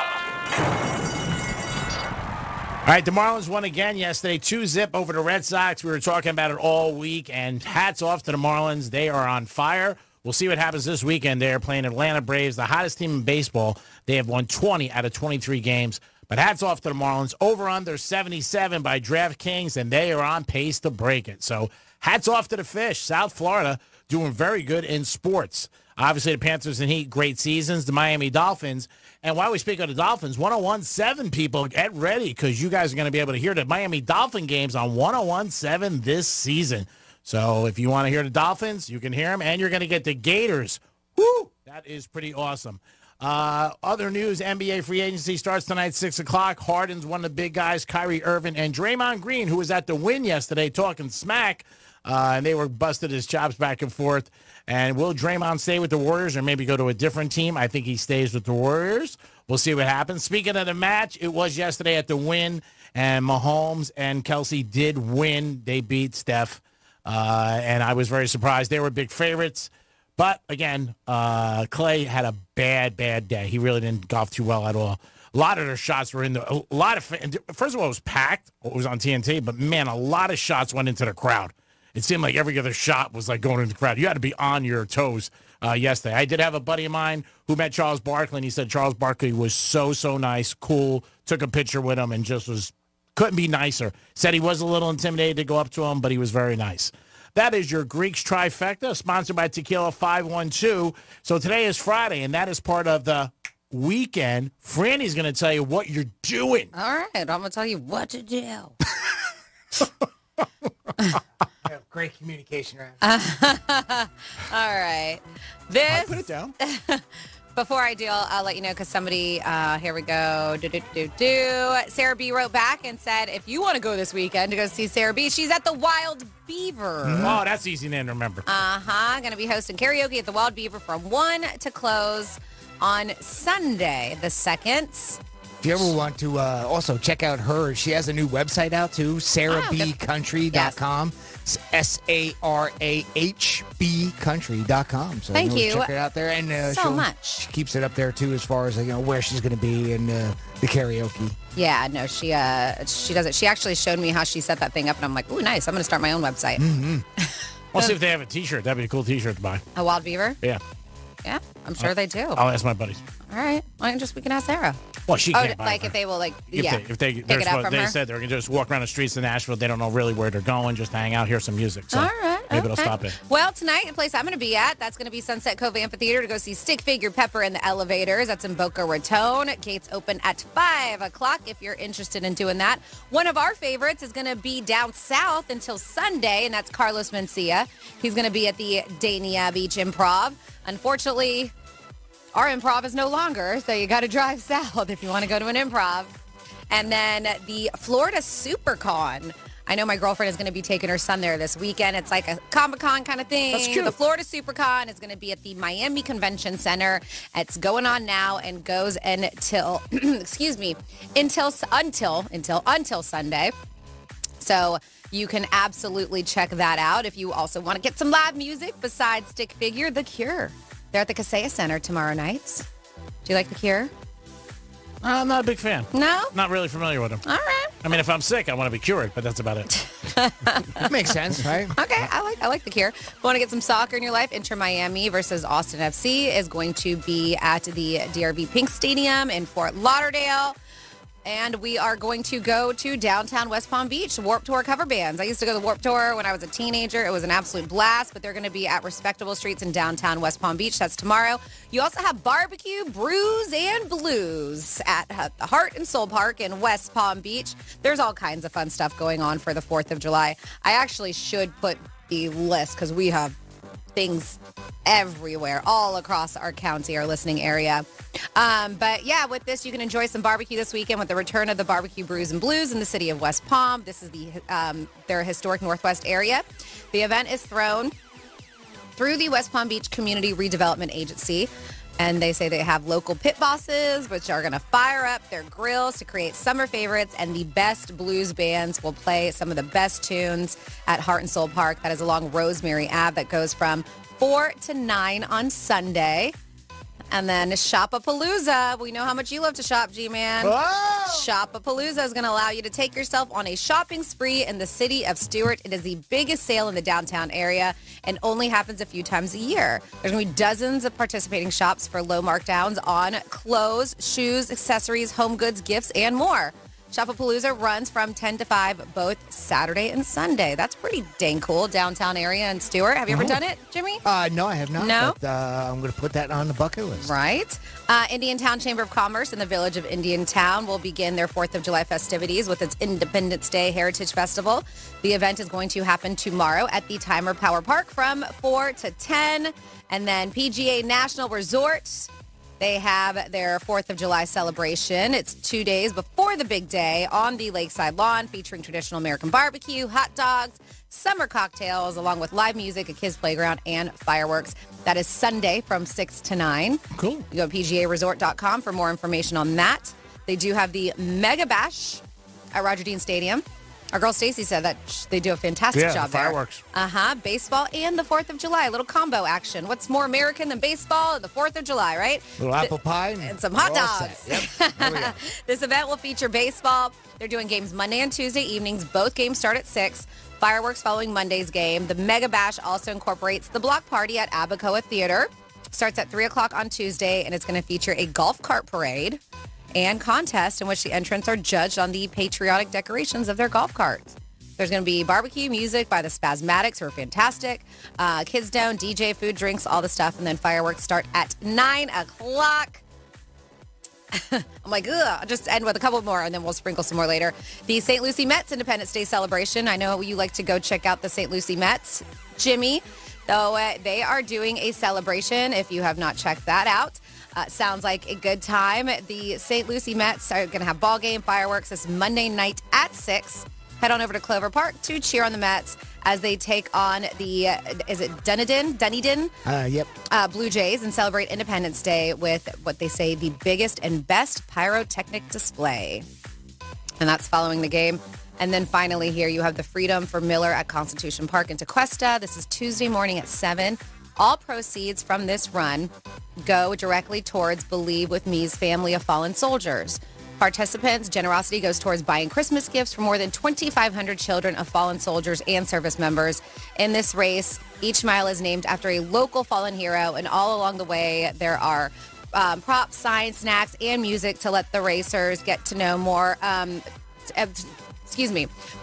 All right, the Marlins won again yesterday, 2-0 over the Red Sox. We were talking about it all week, and hats off to the Marlins. They are on fire. We'll see what happens this weekend. They're playing Atlanta Braves, the hottest team in baseball. They have won 20 out of 23 games. But hats off to the Marlins. Over-under 77 by DraftKings, and they are on pace to break it. So hats off to the Fish. South Florida, doing very good in sports. Obviously, the Panthers and Heat, great seasons. The Miami Dolphins. And while we speak of the Dolphins, 101.7 people, get ready because you guys are going to be able to hear the Miami Dolphin games on 101.7 this season. So if you want to hear the Dolphins, you can hear them, and you're going to get the Gators. Woo! That is pretty awesome. Other news, NBA free agency starts tonight, 6 o'clock. Harden's one of the big guys, Kyrie Irving, and Draymond Green, who was at the Win yesterday talking smack, and they were busted his chops back and forth. And will Draymond stay with the Warriors or maybe go to a different team? I think he stays with the Warriors. We'll see what happens. Speaking of the match, it was yesterday at the Win, and Mahomes and Kelsey did win. They beat Steph, and I was very surprised. They were big favorites. But, again, Clay had a bad day. He really didn't golf too well at all. A lot of their shots were in the – first of all, it was packed. It was on TNT. But, man, a lot of shots went into the crowd. It seemed like every other shot was like going into the crowd. You had to be on your toes yesterday. I did have a buddy of mine who met Charles Barkley, and he said Charles Barkley was so nice, cool, took a picture with him, and just couldn't be nicer. Said he was a little intimidated to go up to him, but he was very nice. That is your Greeks Trifecta, sponsored by Tequila 512. So today is Friday, and that is part of the weekend. Franny's going to tell you what you're doing. All right, I'm going to tell you what to do. Great communication, right? All right. I put it down. Before I do, I'll let you know because somebody, here we go. Sarah B wrote back and said, if you want to go this weekend to go see Sarah B, she's at the Wild Beaver. Oh, that's easy name to remember. Going to be hosting karaoke at the Wild Beaver from 1 to close on Sunday, the 2nd. If you ever want to also check out her, she has a new website out too, sarahbcountry.com. SARAHB country.com. So Thank you. Check it out there. And so much. She keeps it up there too as far as where she's going to be and the karaoke. Yeah, no, she does it. She actually showed me how she set that thing up, and I'm like, ooh, nice. I'm going to start my own website. Mm-hmm. We'll see if they have a T-shirt. That'd be a cool T-shirt to buy. A Wild Beaver? Yeah. Yeah, I'm sure they do. I'll ask my buddies. All right. We can ask Sarah. Well, she can't buy like it. if they will, If they pick it up from they her? said they're going to just walk around the streets of Nashville. They don't know really where they're going, just hang out, hear some music. So All right. maybe it'll stop it. Well, tonight, the place I'm going to be at, that's going to be Sunset Cove Amphitheater to go see Stick Figure Pepper in the Elevators. That's in Boca Raton. Gates open at 5 o'clock if you're interested in doing that. One of our favorites is going to be down south until Sunday, and that's Carlos Mencia. He's going to be at the Dania Beach Improv. Unfortunately, our improv is no longer, so you got to drive south if you want to go to an improv. And then the Florida SuperCon. I know my girlfriend is going to be taking her son there this weekend. It's like a Comic-Con kind of thing. That's cute. The Florida SuperCon is going to be at the Miami Convention Center. It's going on now and goes until, until Sunday. So you can absolutely check that out. If you also want to get some live music besides Stick Figure, The Cure. They're at the Kaseya Center tomorrow night. Do you like The Cure? I'm not a big fan. No? Not really familiar with them. All right. I mean, if I'm sick, I want to be cured, but that's about it. That makes sense, right? Okay, I like The Cure. If you want to get some soccer in your life, Inter Miami versus Austin FC is going to be at the DRV Pink Stadium in Fort Lauderdale. And we are going to go to downtown West Palm Beach, Warped Tour cover bands. I used to go to the Warped Tour when I was a teenager. It was an absolute blast, but they're going to be at respectable streets in downtown West Palm Beach. That's tomorrow. You also have Barbecue, Brews, and Blues at the Heart and Soul Park in West Palm Beach. There's all kinds of fun stuff going on for the 4th of July. I actually should put the list because we have things everywhere, all across our county, our listening area. But yeah, with this, you can enjoy some barbecue this weekend with the return of the Barbecue Brews and Blues in the city of West Palm. This is their historic Northwest area. The event is thrown through the West Palm Beach Community Redevelopment Agency. And they say they have local pit bosses, which are going to fire up their grills to create summer favorites. And the best blues bands will play some of the best tunes at Heart and Soul Park. That is along Rosemary Ave. That goes from 4 to 9 on Sunday. And then Shop-a-Palooza. We know how much you love to shop, G-Man. Shop-a-Palooza is going to allow you to take yourself on a shopping spree in the city of Stuart. It is the biggest sale in the downtown area and only happens a few times a year. There's going to be dozens of participating shops for low markdowns on clothes, shoes, accessories, home goods, gifts, and more. Shufflepalooza runs from 10 to 5 both Saturday and Sunday. That's pretty dang cool. Downtown area in Stewart. Have you ever done it, Jimmy? No, I have not. No? But, I'm going to put that on the bucket list. Right. Indiantown Chamber of Commerce in the village of Indiantown will begin their 4th of July festivities with its Independence Day Heritage Festival. The event is going to happen tomorrow at the Timer Power Park from 4 to 10. And then PGA National Resort, they have their 4th of July celebration. It's 2 days before the big day on the lakeside lawn, featuring traditional American barbecue, hot dogs, summer cocktails, along with live music, a kids playground, and fireworks. That is Sunday from 6 to 9. Cool. You go to PGAResort.com for more information on that. They do have the Mega Bash at Roger Dean Stadium. Our girl Stacy said that they do a fantastic job there. Fireworks. Baseball and the 4th of July. A little combo action. What's more American than baseball and the 4th of July, right? Little apple pie. And some hot dogs. Yep. There we go. This event will feature baseball. They're doing games Monday and Tuesday evenings. Both games start at 6. Fireworks following Monday's game. The Mega Bash also incorporates the block party at Abacoa Theater. Starts at 3 o'clock on Tuesday, and it's going to feature a golf cart parade and contest in which the entrants are judged on the patriotic decorations of their golf carts. There's going to be barbecue music by the Spasmatics, who are fantastic. Kids Down, DJ, food, drinks, all the stuff. And then fireworks start at 9 o'clock. I'm like, ugh. I'll just end with a couple more, and then we'll sprinkle some more later. The St. Lucie Mets Independence Day celebration. I know you like to go check out the St. Lucie Mets, Jimmy. So they are doing a celebration, if you have not checked that out. Sounds like a good time. The St. Lucie Mets are going to have ball game fireworks this Monday night at 6. Head on over to Clover Park to cheer on the Mets as they take on the, is it Dunedin? Yep. Blue Jays, and celebrate Independence Day with what they say the biggest and best pyrotechnic display. And that's following the game. And then finally here you have the Freedom for Miller at Constitution Park in Tequesta. This is Tuesday morning at 7. All proceeds from this run go directly towards Believe With Me's family of fallen soldiers. Participants' generosity goes towards buying Christmas gifts for more than 2,500 children of fallen soldiers and service members. In this race, each mile is named after a local fallen hero, and all along the way, there are props, signs, snacks, and music to let the racers get to know more.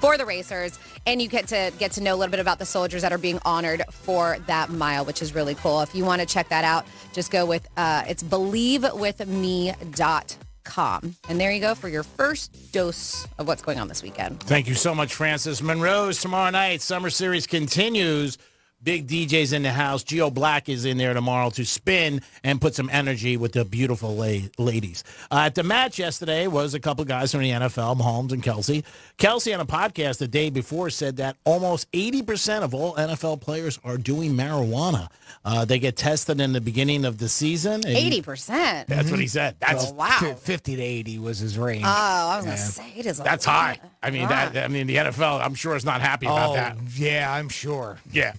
For the racers, and you get to know a little bit about the soldiers that are being honored for that mile, which is really cool. If you want to check that out, just go with it's believewithme.com. And there you go for your first dose of what's going on this weekend. Thank you so much, Francis. Monroe's tomorrow night. Summer Series continues. Big DJs in the house. Geo Black is in there tomorrow to spin and put some energy with the beautiful ladies. At the match yesterday was a couple guys from the NFL, Mahomes and Kelsey. Kelsey on a podcast the day before said that almost 80% of all NFL players are doing marijuana. They get tested in the beginning of the season. 80%? That's what he said. That's wow. 50 to 80 was his range. Oh, I was going to say it is a That's lot. high. I mean, the NFL, I'm sure, is not happy about that. Yeah, I'm sure. Yeah.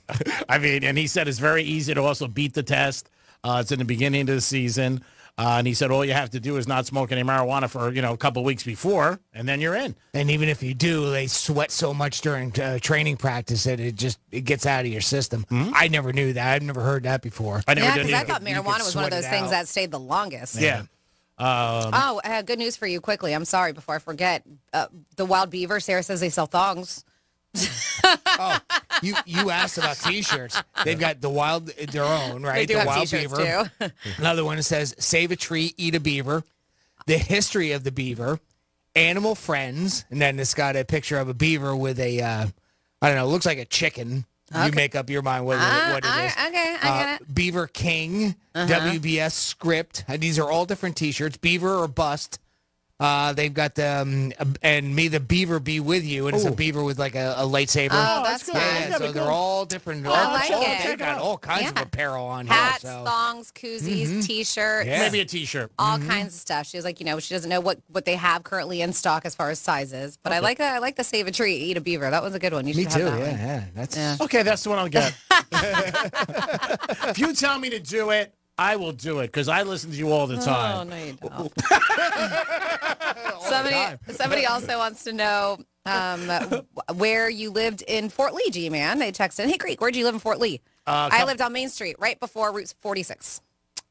I mean, and he said it's very easy to also beat the test. It's in the beginning of the season. And he said all you have to do is not smoke any marijuana for, a couple weeks before, and then you're in. And even if you do, they sweat so much during training practice that it gets out of your system. Mm-hmm. I never knew that. I've never heard that before. Because I thought marijuana was one of those things that stayed the longest. Yeah. Good news for you quickly. I'm sorry, before I forget. The Wild Beaver, Sarah says they sell thongs. You asked about T-shirts. They've got the Wild, their own, right? They do the have Wild T-shirts Beaver. too. Another one that says "Save a tree, eat a beaver," the history of the beaver, animal friends, and then it's got a picture of a beaver with a, I don't know, it looks like a chicken. Okay. You make up your mind what it is. Okay, I get it. Beaver King, WBS script. These are all different T-shirts. Beaver or bust. They've got the and may the beaver be with you, and it's a beaver with like a lightsaber. Oh, that's cool. Yeah, so they're all different. I like it. They've got all kinds of apparel on Hats, here. thongs, koozies, T-shirts. Yeah. Maybe a T-shirt. All kinds of stuff. She was like, she doesn't know what they have currently in stock as far as sizes. But I like the save a tree, eat a beaver. That was a good one. You should Me too. have that one. That's okay. That's the one I'll get. If you tell me to do it, I will do it because I listen to you all the time. Oh, no, you don't. Somebody also wants to know where you lived in Fort Lee, G-Man. They texted, hey, Creek, where'd you live in Fort Lee? I lived on Main Street, right before Route 46.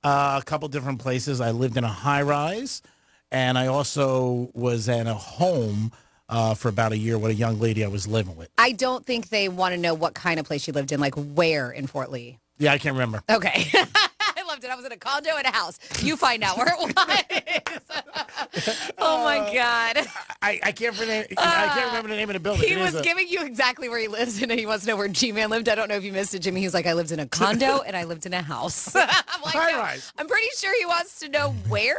A couple different places. I lived in a high-rise, and I also was in a home for about a year with a young lady I was living with. I don't think they want to know what kind of place you lived in, like where in Fort Lee. Yeah, I can't remember. Okay. I loved it. I was in a condo and a house. You find out where it was. Oh, my God. I can't remember the name of the building. He was giving you exactly where he lives, and he wants to know where G-Man lived. I don't know if you missed it, Jimmy. He was like, I lived in a condo, and I lived in a house. I'm like, High-rise. I'm pretty sure he wants to know where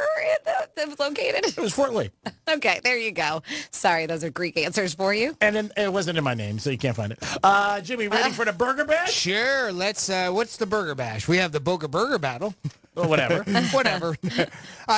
it was located. It was Fort Lee. Okay, there you go. Sorry, those are Greek answers for you. And then it wasn't in my name, so you can't find it. Jimmy, ready for the Burger Bash? Sure. Let's. What's the Burger Bash? We have the Boca Burger Battle. Or whatever. Whatever.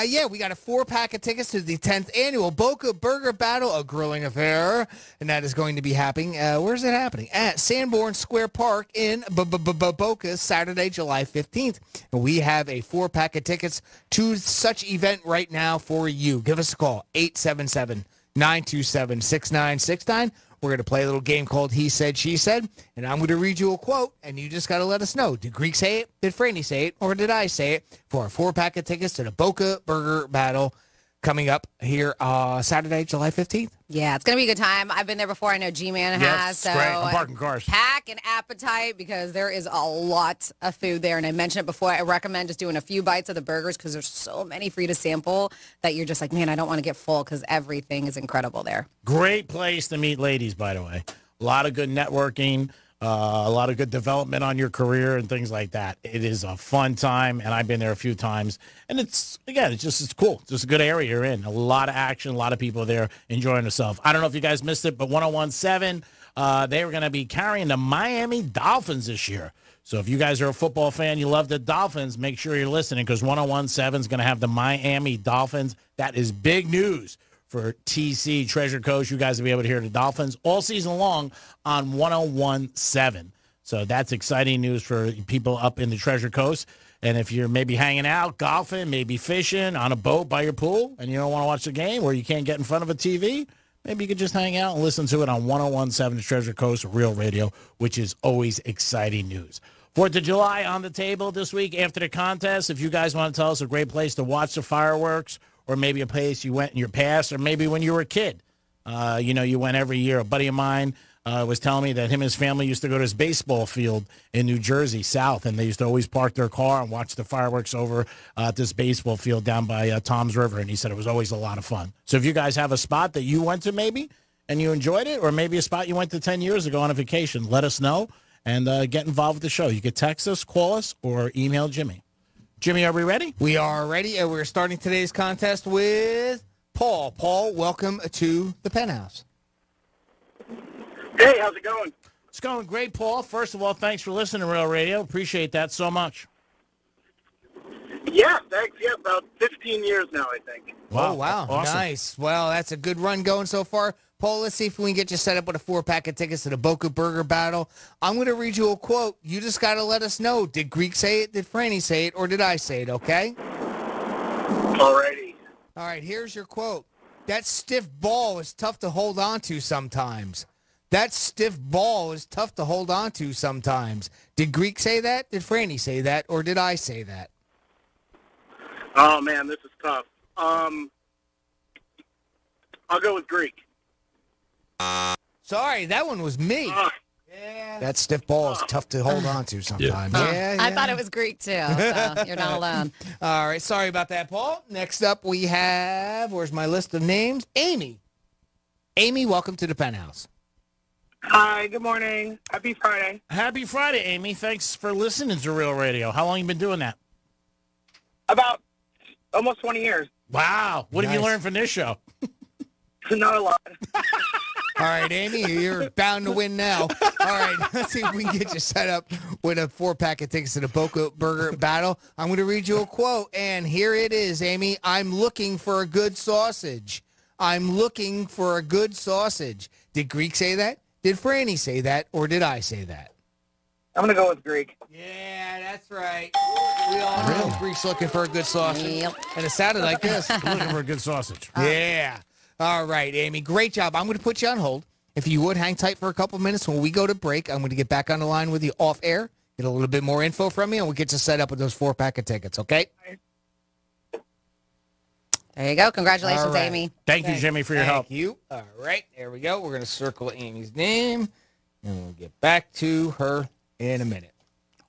Yeah, we got a 4-pack of tickets to the 10th annual Boca Burger Battle, a grilling affair, and that is going to be happening. Where's it happening? At Sanborn Square Park in Boca, Saturday, July 15th. And we have a 4-pack of tickets to such event right now for you. Give us a call, 877-927-6969. We're going to play a little game called He Said, She Said, and I'm going to read you a quote, and you just got to let us know. Did Greek say it? Did Franny say it? Or did I say it? For a 4-pack of tickets to the Boca Burger Battle coming up here Saturday, July 15th. Yeah, it's going to be a good time. I've been there before. I know G-Man has. So great. I'm parking cars. Pack an appetite because there is a lot of food there. And I mentioned it before. I recommend just doing a few bites of the burgers because there's so many for you to sample that you're just like, man, I don't want to get full because everything is incredible there. Great place to meet ladies, by the way. A lot of good networking, a lot of good development on your career and things like that. It is a fun time, and I've been there a few times. And it's cool. It's just a good area you're in. A lot of action, a lot of people there enjoying themselves. I don't know if you guys missed it, but 101.7, they were going to be carrying the Miami Dolphins this year. So if you guys are a football fan, you love the Dolphins, make sure you're listening because 101.7 is going to have the Miami Dolphins. That is big news for TC, Treasure Coast. You guys will be able to hear the Dolphins all season long on 101.7. So that's exciting news for people up in the Treasure Coast. And if you're maybe hanging out, golfing, maybe fishing, on a boat by your pool, and you don't want to watch the game or you can't get in front of a TV, maybe you could just hang out and listen to it on 101.7 the Treasure Coast Real Radio, which is always exciting news. 4th of July on the table this week after the contest. If you guys want to tell us a great place to watch the fireworks, or maybe a place you went in your past, or maybe when you were a kid. You went every year. A buddy of mine was telling me that him and his family used to go to this baseball field in New Jersey, South, and they used to always park their car and watch the fireworks over at this baseball field down by Tom's River, and he said it was always a lot of fun. So if you guys have a spot that you went to maybe and you enjoyed it, or maybe a spot you went to 10 years ago on a vacation, let us know and get involved with the show. You could text us, call us, or email Jimmy. Jimmy, are we ready? We are ready, and we're starting today's contest with Paul. Paul, welcome to the Penthouse. Hey, how's it going? It's going great, Paul. First of all, thanks for listening to Real Radio. Appreciate that so much. Yeah, thanks. Yeah, about 15 years now, I think. Wow. Oh, wow. Awesome. Nice. Well, that's a good run going so far. Paul, let's see if we can get you set up with a 4-pack of tickets to the Boca Burger Battle. I'm going to read you a quote. You just got to let us know. Did Greek say it? Did Franny say it? Or did I say it? Okay? Alrighty. All right, here's your quote. That stiff ball is tough to hold on to sometimes. That stiff ball is tough to hold on to sometimes. Did Greek say that? Did Franny say that? Or did I say that? Oh, man, this is tough. I'll go with Greek. Sorry, that one was me. Yeah. That stiff ball is tough to hold on to sometimes. Yeah. I thought it was Greek, too, so you're not alone. All right, sorry about that, Paul. Next up we have, where's my list of names? Amy. Amy, welcome to the Penthouse. Hi, good morning. Happy Friday. Happy Friday, Amy. Thanks for listening to Real Radio. How long you been doing that? About almost 20 years. Wow. What have you learned from this show? Not a lot. All right, Amy, you're bound to win now. All right, let's see if we can get you set up with a 4-pack of tickets to the Boca Burger Battle. I'm going to read you a quote, and here it is, Amy. I'm looking for a good sausage. I'm looking for a good sausage. Did Greek say that? Did Franny say that? Or did I say that? I'm going to go with Greek. Yeah, that's right. We all know Greek's looking for a good sausage. Yep. And it sounded like this. Looking for a good sausage. Yeah. All right, Amy. Great job. I'm going to put you on hold. If you would, hang tight for a couple minutes. When we go to break, I'm going to get back on the line with you off air, get a little bit more info from you, and we'll get you set up with those 4-pack of tickets, okay? There you go. Congratulations, All right. Amy. Thank you, Jimmy, for your help. Thank you. All right, there we go. We're going to circle Amy's name, and we'll get back to her in a minute.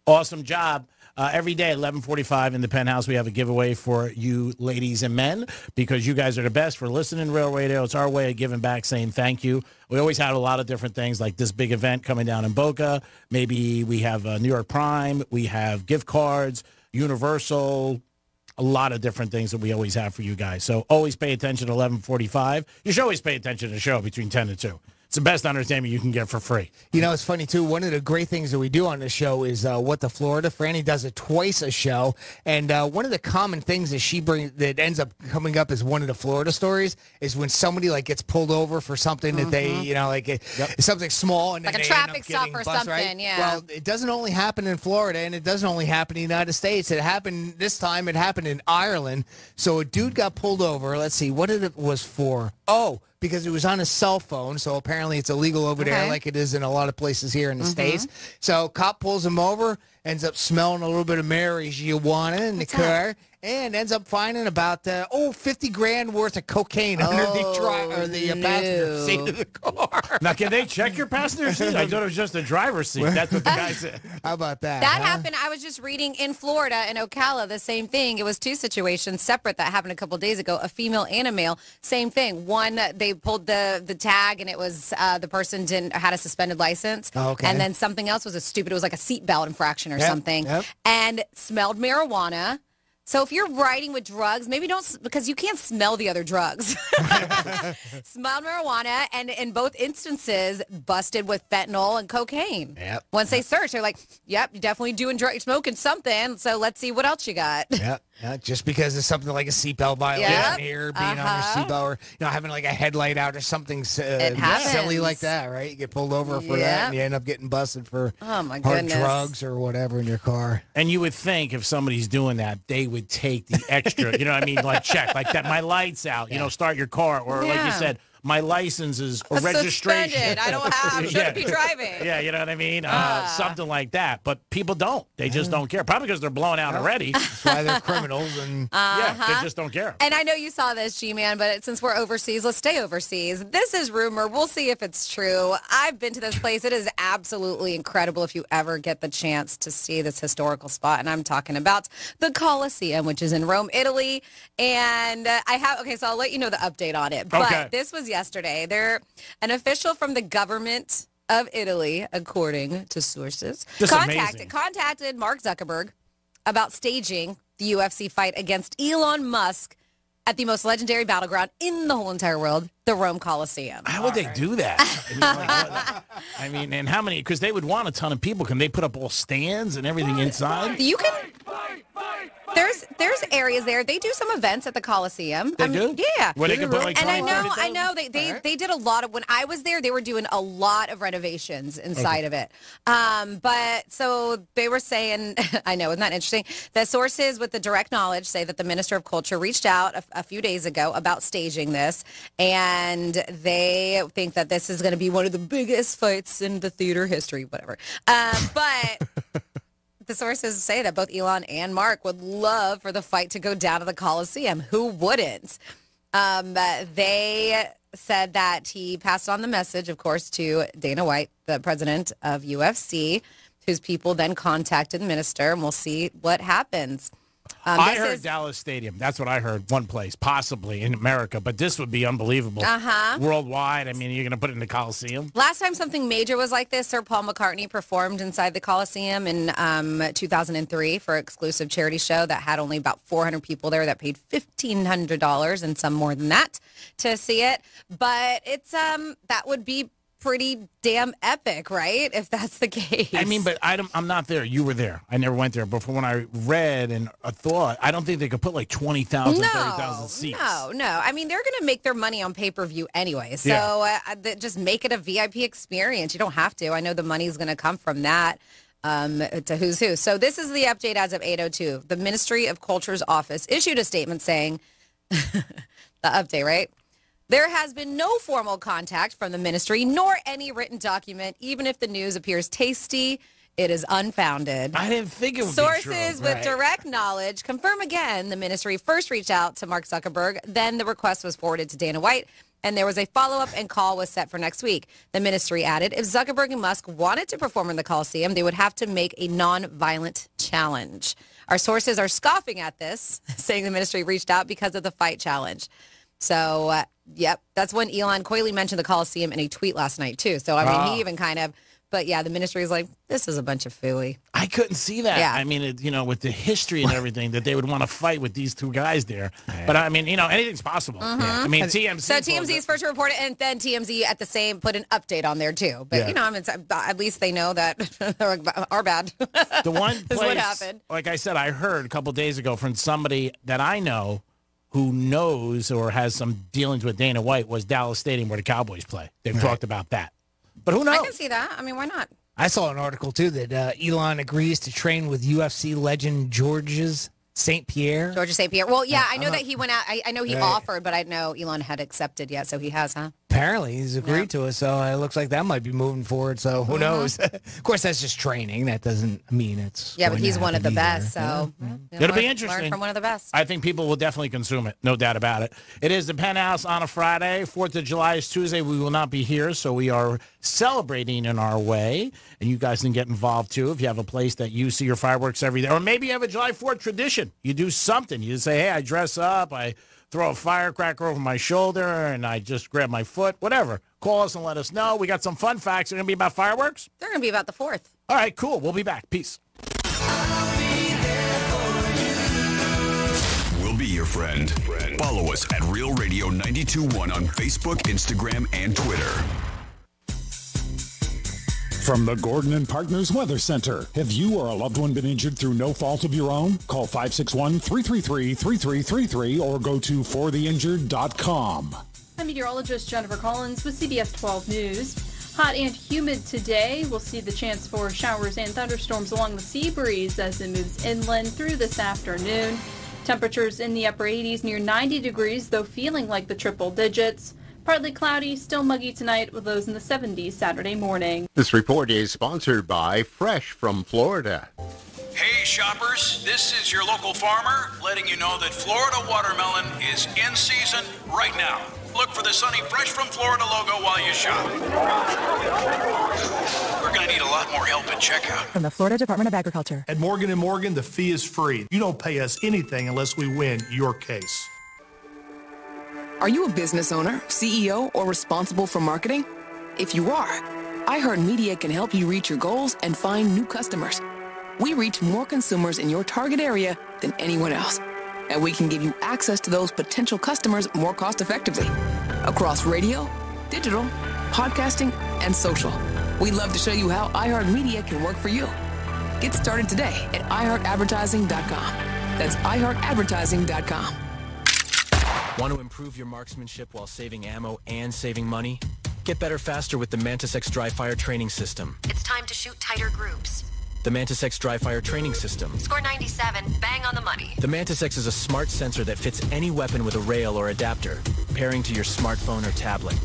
Awesome job. Every day at 11:45 in the Penthouse, we have a giveaway for you ladies and men because you guys are the best for listening to Real Radio. It's our way of giving back, saying thank you. We always have a lot of different things like this big event coming down in Boca. Maybe we have New York Prime. We have gift cards, Universal, a lot of different things that we always have for you guys. So always pay attention to 11:45. You should always pay attention to the show between 10 and 2. It's the best entertainment you can get for free. You know, it's funny, too. One of the great things that we do on this show is What the Florida. Franny does it twice a show. And one of the common things that she brings that ends up coming up as one of the Florida stories is when somebody, like, gets pulled over for something that they, you know, like something small. And Like then a they end traffic up stop getting or bust, something, right? yeah. Well, it doesn't only happen in Florida, and it doesn't only happen in the United States. It happened this time. It happened in Ireland. So a dude got pulled over. Let's see. What it was for? Oh, because it was on his cell phone, so apparently it's illegal over there like it is in a lot of places here in the States. So cop pulls him over, ends up smelling a little bit of marijuana in the car, and ends up finding about, 50 grand worth of cocaine under the passenger seat of the car. Now, can they check your passenger seat? I thought it was just the driver's seat. That's what the guy said. How about that? That happened. I was just reading in Florida, in Ocala, the same thing. It was two situations separate that happened a couple days ago, a female and a male. Same thing. One, they pulled the tag, and it was the person had a suspended license. Oh, okay. And then something else was it was like a seatbelt infraction or something. Yep. And smelled marijuana. So if you're riding with drugs, maybe don't, because you can't smell the other drugs. Smelled marijuana, and in both instances, busted with fentanyl and cocaine. Yep. Once they search, they're like, yep, you're definitely you're smoking something, so let's see what else you got. Yep. Just because of something like a seatbelt violation here, being on your seatbelt, or having like a headlight out or something silly like that, right? You get pulled over for that, and you end up getting busted for hard drugs or whatever in your car. And you would think if somebody's doing that, they would take the extra, you know what I mean? Like check, like that, my light's out, start your car. Or like you said, my license is or registration. Suspended. I don't have, shouldn't be driving. Yeah, you know what I mean? Something like that. But people don't. They just don't care. Probably because they're blown out already. That's why they're criminals. And they just don't care. And I know you saw this, G-Man, but since we're overseas, let's stay overseas. This is rumor. We'll see if it's true. I've been to this place. It is absolutely incredible if you ever get the chance to see this historical spot. And I'm talking about the Colosseum, which is in Rome, Italy. And so I'll let you know the update on it. But this was yesterday. An official from the government of Italy, according to sources, contacted Mark Zuckerberg about staging the UFC fight against Elon Musk at the most legendary battleground in the whole entire world, the Rome Coliseum. How would they do that? I mean, and how many? Because they would want a ton of people. Can they put up all stands and everything inside? You can. There's areas there. They do some events at the Coliseum. They do? Yeah. Where they can put like and I know they did a lot of, when I was there, they were doing a lot of renovations inside of it. But so they were saying, I know, isn't that interesting? The sources with the direct knowledge say that the Minister of Culture reached out a few days ago about staging this, and they think that this is going to be one of the biggest fights in the theater history, whatever. But the sources say that both Elon and Mark would love for the fight to go down to the Coliseum. Who wouldn't? They said that he passed on the message, of course, to Dana White, the president of UFC, whose people then contacted the minister, and we'll see what happens. I heard Dallas Stadium. That's what I heard. One place, possibly in America, but this would be unbelievable. Worldwide. I mean, you're going to put it in the Coliseum. Last time something major was like this, Sir Paul McCartney performed inside the Coliseum in 2003 for an exclusive charity show that had only about 400 people there that paid $1,500 and some more than that to see it. But it's that would be pretty damn epic, right? If that's the case. I mean, but I'm not there. You were there. I never went there. But from when I read and thought, I don't think they could put like 20,000, 30,000 seats. No. I mean, they're going to make their money on pay-per-view anyway. So just make it a VIP experience. You don't have to. I know the money's going to come from that. To who's who. So this is the update as of 8:02. The Ministry of Culture's office issued a statement saying, the update, right? There has been no formal contact from the ministry nor any written document, even if the news appears tasty It is unfounded. I didn't think it would Sources be true. with Right. direct knowledge confirm again the ministry first reached out to Mark Zuckerberg. Then the request was forwarded to Dana White, and there was a follow-up and call was set for next week. The ministry added, if Zuckerberg and Musk wanted to perform in the Coliseum, they would have to make a non-violent challenge. Our sources are scoffing at this, saying the ministry reached out because of the fight challenge. So, yep, that's when Elon coyly mentioned the Coliseum in a tweet last night, too. So, I mean, he even kind of... But, yeah, the ministry is like, this is a bunch of phooey. I couldn't see that. Yeah. I mean, with the history and everything, that they would want to fight with these two guys there. But, I mean, anything's possible. Mm-hmm. I mean, TMZ. So TMZ's first to report it, and then TMZ at the same put an update on there, too. But, I mean, at least they know that they're our bad. The one is place, what happened. like I said, I heard a couple days ago from somebody that I know who knows or has some dealings with Dana White was Dallas Stadium where the Cowboys play. They've talked about that. But who knows? I can see that. I mean, why not? I saw an article, too, that Elon agrees to train with UFC legend Georges St. Pierre. Georges St. Pierre. Well, yeah, I know that he went out. I know he offered, but I know Elon had accepted yet, so he has, huh? Apparently, he's agreed to it, so it looks like that might be moving forward. So who knows? Of course, that's just training. That doesn't mean it's. Yeah, but going he's to one of the happen best, either. so It'll be interesting. Learn from one of the best. I think people will definitely consume it, no doubt about it. It is the Penthouse on a Friday. 4th of July is Tuesday. We will not be here, so we are celebrating in our way. And you guys can get involved, too, if you have a place that you see your fireworks every day. Or maybe you have a July 4th tradition. You do something. You say, hey, I dress up, I throw a firecracker over my shoulder, and I just grab my foot, whatever. Call us and let us know. We got some fun facts. They're going to be about fireworks? They're going to be about the 4th. All right, cool. We'll be back. Peace. We'll be your friend. Follow us at Real Radio 92.1 on Facebook, Instagram, and Twitter. From the Gordon and Partners Weather Center. Have you or a loved one been injured through no fault of your own? Call 561-333-3333 or go to fortheinjured.com. I'm meteorologist Jennifer Collins with CBS 12 News. Hot and humid today. We'll see the chance for showers and thunderstorms along the sea breeze as it moves inland through this afternoon. Temperatures in the upper 80s, near 90 degrees, though feeling like the triple digits. Partly cloudy, still muggy tonight with lows in the 70s Saturday morning. This report is sponsored by Fresh from Florida. Hey shoppers, this is your local farmer letting you know that Florida watermelon is in season right now. Look for the sunny Fresh from Florida logo while you shop. We're going to need a lot more help at checkout. From the Florida Department of Agriculture. At Morgan & Morgan, the fee is free. You don't pay us anything unless we win your case. Are you a business owner, CEO, or responsible for marketing? If you are, iHeartMedia can help you reach your goals and find new customers. We reach more consumers in your target area than anyone else, and we can give you access to those potential customers more cost-effectively across radio, digital, podcasting, and social. We'd love to show you how iHeartMedia can work for you. Get started today at iHeartAdvertising.com. That's iHeartAdvertising.com. Want to improve your marksmanship while saving ammo and saving money? Get better faster with the Mantis X Dry Fire Training System. It's time to shoot tighter groups. The Mantis X Dry Fire Training System. Score 97, bang on the money. The Mantis X is a smart sensor that fits any weapon with a rail or adapter, pairing to your smartphone or tablet.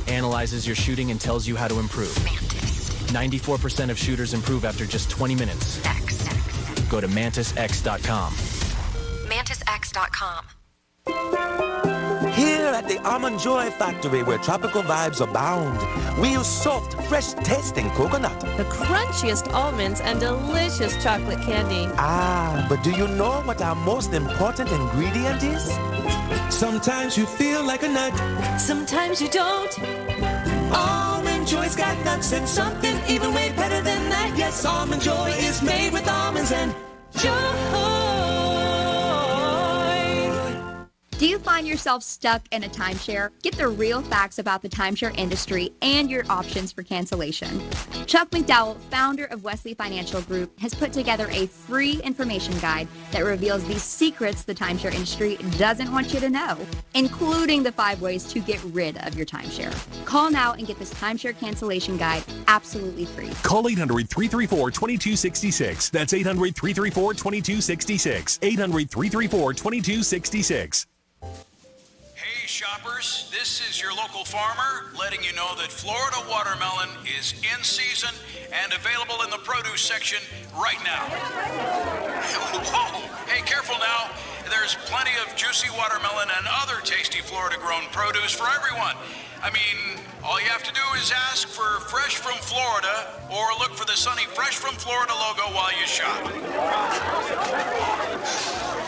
Analyzes your shooting and tells you how to improve. Mantis. 94% of shooters improve after just 20 minutes. X. Go to MantisX.com. MantisX.com. Here at the Almond Joy Factory, where tropical vibes abound, we use soft, fresh-tasting coconut. The crunchiest almonds and delicious chocolate candy. Ah, but do you know what our most important ingredient is? Sometimes you feel like a nut. Sometimes you don't. Almond Joy's got nuts and something even way better than that. Yes, Almond Joy is made with almonds and joy. Do you find yourself stuck in a timeshare? Get the real facts about the timeshare industry and your options for cancellation. Chuck McDowell, founder of Wesley Financial Group, has put together a free information guide that reveals the secrets the timeshare industry doesn't want you to know, including the 5 ways to get rid of your timeshare. Call now and get this timeshare cancellation guide absolutely free. Call 800-334-2266. That's 800-334-2266. 800-334-2266. shoppers, this is your local farmer letting you know that Florida watermelon is in season and available in the produce section right now. Whoa! Hey, careful now. There's plenty of juicy watermelon and other tasty Florida-grown produce for everyone. I mean, all you have to do is ask for Fresh from Florida or look for the sunny Fresh from Florida logo while you shop.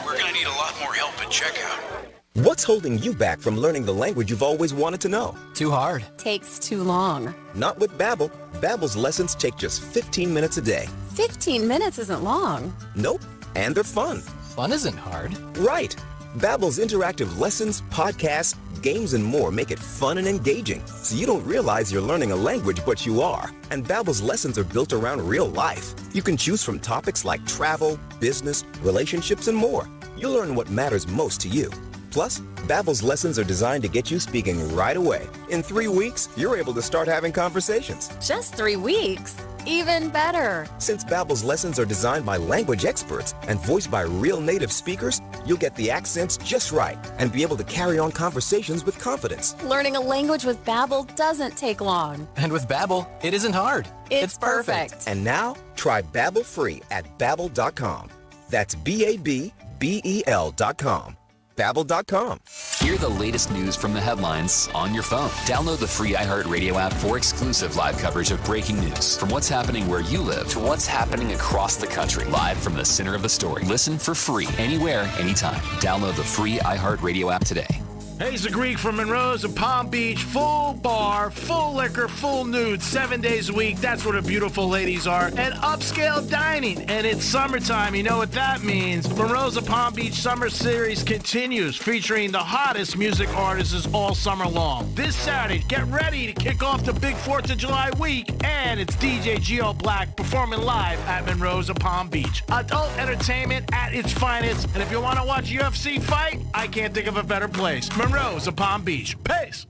We're going to need a lot more help at checkout. What's holding you back from learning the language you've always wanted to know? Too hard. Takes too long. Not with Babbel. Babbel's lessons take just 15 minutes a day. 15 minutes isn't long. Nope. And they're fun. Fun isn't hard. Right. Babbel's interactive lessons, podcasts, games, and more make it fun and engaging, so you don't realize you're learning a language, but you are. And Babbel's lessons are built around real life. You can choose from topics like travel, business, relationships, and more. You'll learn what matters most to you. Plus, Babbel's lessons are designed to get you speaking right away. In 3 weeks, you're able to start having conversations. Just 3 weeks? Even better. Since Babbel's lessons are designed by language experts and voiced by real native speakers, you'll get the accents just right and be able to carry on conversations with confidence. Learning a language with Babbel doesn't take long. And with Babbel, it isn't hard. It's perfect. And now, try Babbel free at Babbel.com. That's Babbel.com. Babbel.com. Hear the latest news from the headlines on your phone. Download the free iHeartRadio app for exclusive live coverage of breaking news. From what's happening where you live to what's happening across the country. Live from the center of the story. Listen for free anywhere, anytime. Download the free iHeartRadio app today. Hey, it's the Greek from Monroe's in Palm Beach. Full bar, full liquor, full nude, 7 days a week. That's where the beautiful ladies are. And upscale dining. And it's summertime. You know what that means. Monroe's of Palm Beach Summer Series continues, featuring the hottest music artists all summer long. This Saturday, get ready to kick off the big 4th of July week. And it's DJ Geo Black performing live at Monroe's of Palm Beach. Adult entertainment at its finest. And if you want to watch UFC fight, I can't think of a better place. Monroe's of Palm Beach. Peace.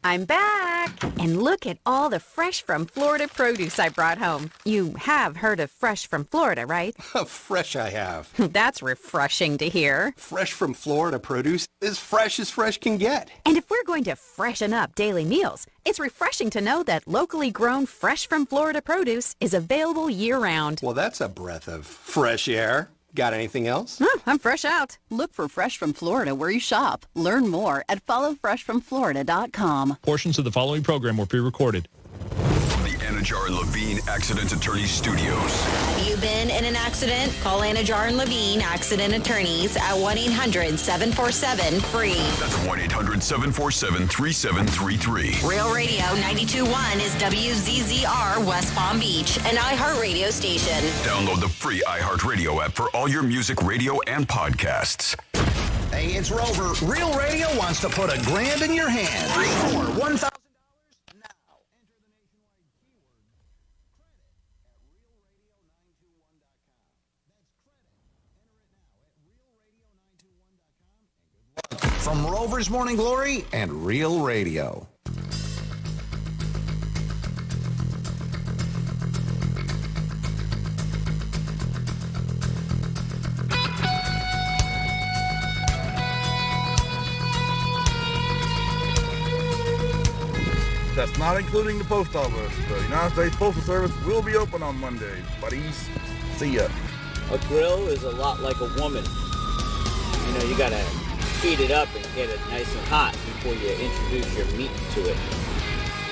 I'm back. And look at all the Fresh from Florida produce I brought home. You have heard of Fresh from Florida, right? Fresh I have. That's refreshing to hear. Fresh from Florida produce is fresh as fresh can get. And if we're going to freshen up daily meals, it's refreshing to know that locally grown Fresh from Florida produce is available year-round. Well, that's a breath of fresh air. Got anything else? Oh, I'm fresh out. Look for Fresh from Florida where you shop. Learn more at followfreshfromflorida.com. Portions of the following program were pre-recorded. From the Anajar and Levine Accident Attorney Studios. Have you been in an accident? Call Anajar and Levine Accident Attorneys at 1-800-747-FREE. That's 1-800-747-3733. Real Radio 92.1 is WZZR West Palm Beach, an iHeartRadio station. Download the free iHeartRadio app for all your music, radio, and podcasts. Hey, it's Rover. Real Radio wants to put $1,000 in your hand. For $1,000. From Rover's Morning Glory and Real Radio. That's not including the post office. The United States Postal Service will be open on Mondays. Buddies, see ya. A grill is a lot like a woman. You know, you gotta heat it up and get it nice and hot before you introduce your meat to it.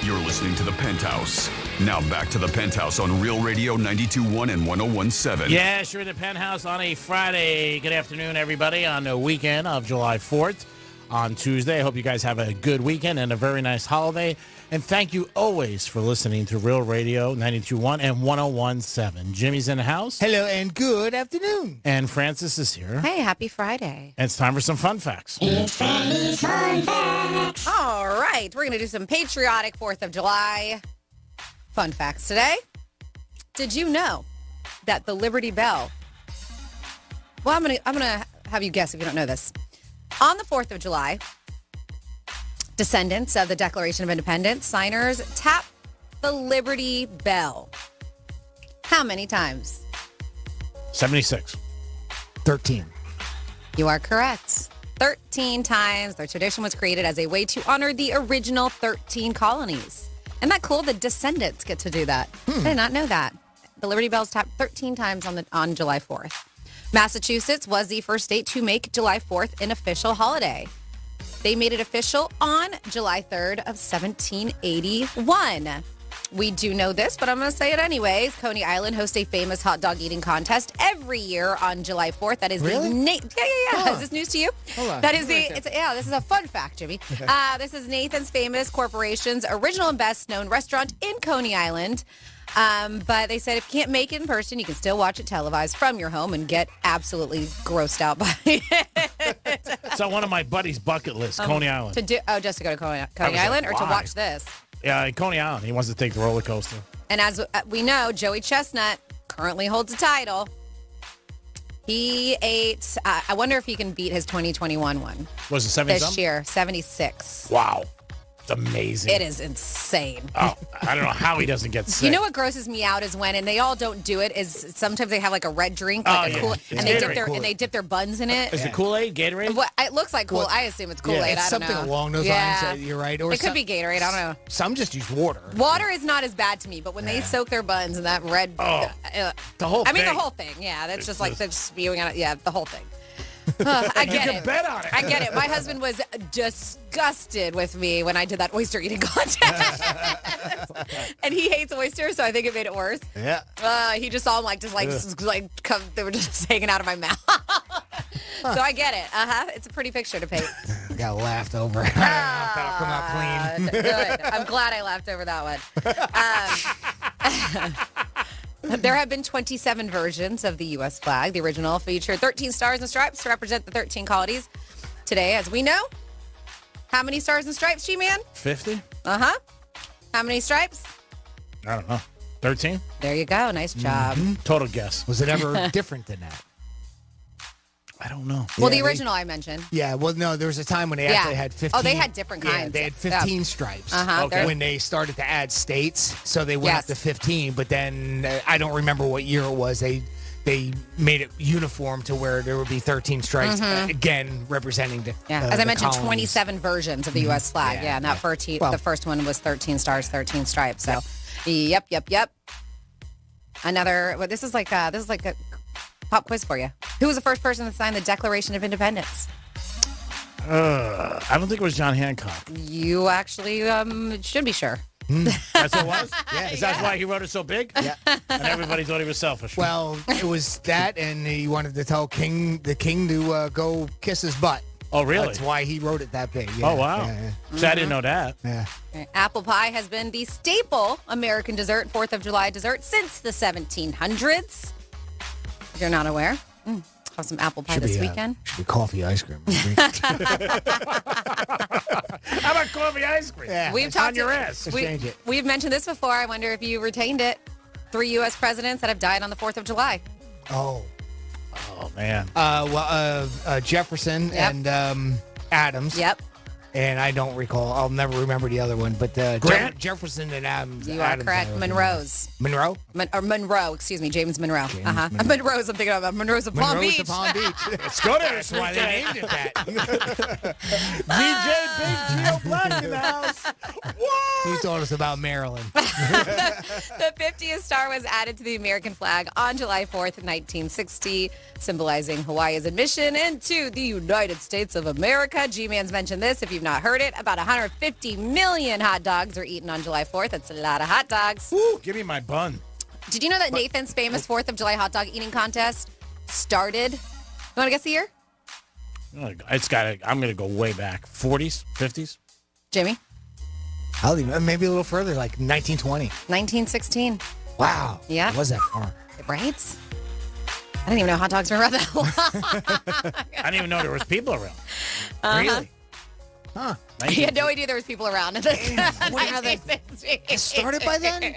You're listening to The Penthouse. Now back to The Penthouse on Real Radio 92.1 and 101.7. Yes, you're in The Penthouse on a Friday. Good afternoon, everybody, on the weekend of July 4th on Tuesday. I hope you guys have a good weekend and a very nice holiday. And thank you always for listening to Real Radio 92.1 and 101.7. Jimmy's in the house. Hello and good afternoon. And Francis is here. Hey, happy Friday. And it's time for some fun facts. It's Friday's Fun Facts. All right, we're going to do some patriotic 4th of July fun facts today. Did you know that the Liberty Bell... Well, I'm gonna have you guess if you don't know this. On the 4th of July... descendants of the Declaration of Independence signers tap the Liberty Bell. How many times? 76. 13. You are correct. 13 times. Their tradition was created as a way to honor the original 13 colonies. Isn't that cool? The descendants get to do that. I did not know that. The Liberty Bells tapped 13 times on July 4th. Massachusetts was the first state to make July 4th an official holiday. They made it official on July 3rd of 1781. We do know this, but I'm going to say it anyways. Coney Island hosts a famous hot dog eating contest every year on July 4th. That is Really? Yeah. Huh. Is this news to you? Hold on. That is this is a fun fact, Jimmy. This is Nathan's Famous Corporation's original and best known restaurant in Coney Island. But they said if you can't make it in person, you can still watch it televised from your home and get absolutely grossed out by it. It's on one of my buddy's bucket lists, Coney Island. Just to go to Coney I was Island like, or to why? watch this. Yeah, in Coney Island. He wants to take the roller coaster. And as we know, Joey Chestnut currently holds the title. He ate, I wonder if he can beat his 2021 one. Was it 70 This something? year, 76. Wow. It's amazing. It is insane. Oh, I don't know how he doesn't get sick. You know what grosses me out is when, and they all don't do it, is sometimes they have like a red drink, Oh, like yeah. a Kool, It's and they dip Gatorade. their dip their buns in it. Is it Kool-Aid, Gatorade? What, it looks like Kool. Well, I assume it's Kool-Aid. It's I don't something know. along those lines. You're right. Or it could be Gatorade. I don't know. Some just use water. Water is not as bad to me, but when they soak their buns in that red, the whole I mean, thing. the whole thing. Yeah, that's just like they're spewing out. Yeah, the whole thing. I get You it. can bet on it. I get it. My husband was disgusted with me when I did that oyster eating contest, and he hates oysters, so I think it made it worse. Yeah. He just saw them they were just hanging out of my mouth. So I get it. It's a pretty picture to paint. I got laughed over. I don't know if that'll come out clean. Good. I'm glad I laughed over that one. There have been 27 versions of the U.S. flag. The original featured 13 stars and stripes to represent the 13 colonies. Today, as we know, how many stars and stripes, G-Man? 50? How many stripes? I don't know. 13? There you go. Nice job. Total guess. Was it ever different than that? I don't know. Well, Yeah, the original I mentioned. Yeah, well, no, there was a time when they actually had 15. Oh, they had different kinds. Yeah, they had 15 stripes. Okay. When they started to add states, so they went up to 15. But then I don't remember what year it was. They made it uniform to where there would be 13 stripes, again, representing the As I mentioned, colonies. 27 versions of the U.S. flag. Yeah, and that the first one was 13 stars, 13 stripes. So, yep. Another. This is like a pop quiz for you. Who was the first person to sign the Declaration of Independence? I don't think it was John Hancock. You actually should be sure. That's what it was? Yeah. Is that why he wrote it so big? Yeah. And everybody thought he was selfish. Well, it was that, and he wanted to tell the king to go kiss his butt. Oh, really? That's why he wrote it that big. Yeah. Oh, wow. Yeah. So I didn't know that. Yeah. Apple pie has been the staple American dessert, 4th of July dessert, since the 1700s. If you're not aware, have some apple pie this weekend. Should be coffee ice cream. How about coffee ice cream? Yeah. We've On talked your ass. Change it. We've mentioned this before. I wonder if you retained it. 3 U.S. presidents that have died on the 4th of July. Oh. Oh, man. Jefferson Yep. and Adams. Yep. And I don't recall. I'll never remember the other one. But Grant? Jefferson and Adams. You Adams, are correct. I don't Monroe's. remember. Monroe? Monroe, excuse me, James Monroe. Monroe. Monroe's, I'm thinking about Monroe's of Palm Monroe's Beach. of Palm Beach. Let's go there. That's why they named it that. DJ Big Geo Black in the house. He told us about Maryland. The 50th star was added to the American flag on July 4th, 1960, symbolizing Hawaii's admission into the United States of America. G-Man's mentioned this. If you've not heard it, about 150 million hot dogs are eaten on July 4th. That's a lot of hot dogs. Ooh, give me my bun. Did you know that Nathan's famous 4th of July hot dog eating contest started? You want to guess the year? It's got to, I'm going to go way back. 40s, 50s? Jimmy? I'll even, maybe a little further, like 1920. 1916. Wow. Yeah. It was that far. Right? I didn't even know hot dogs were around that long. I didn't even know there was people around. Really? Huh. He had no idea there was people around. Wonder how it started by then?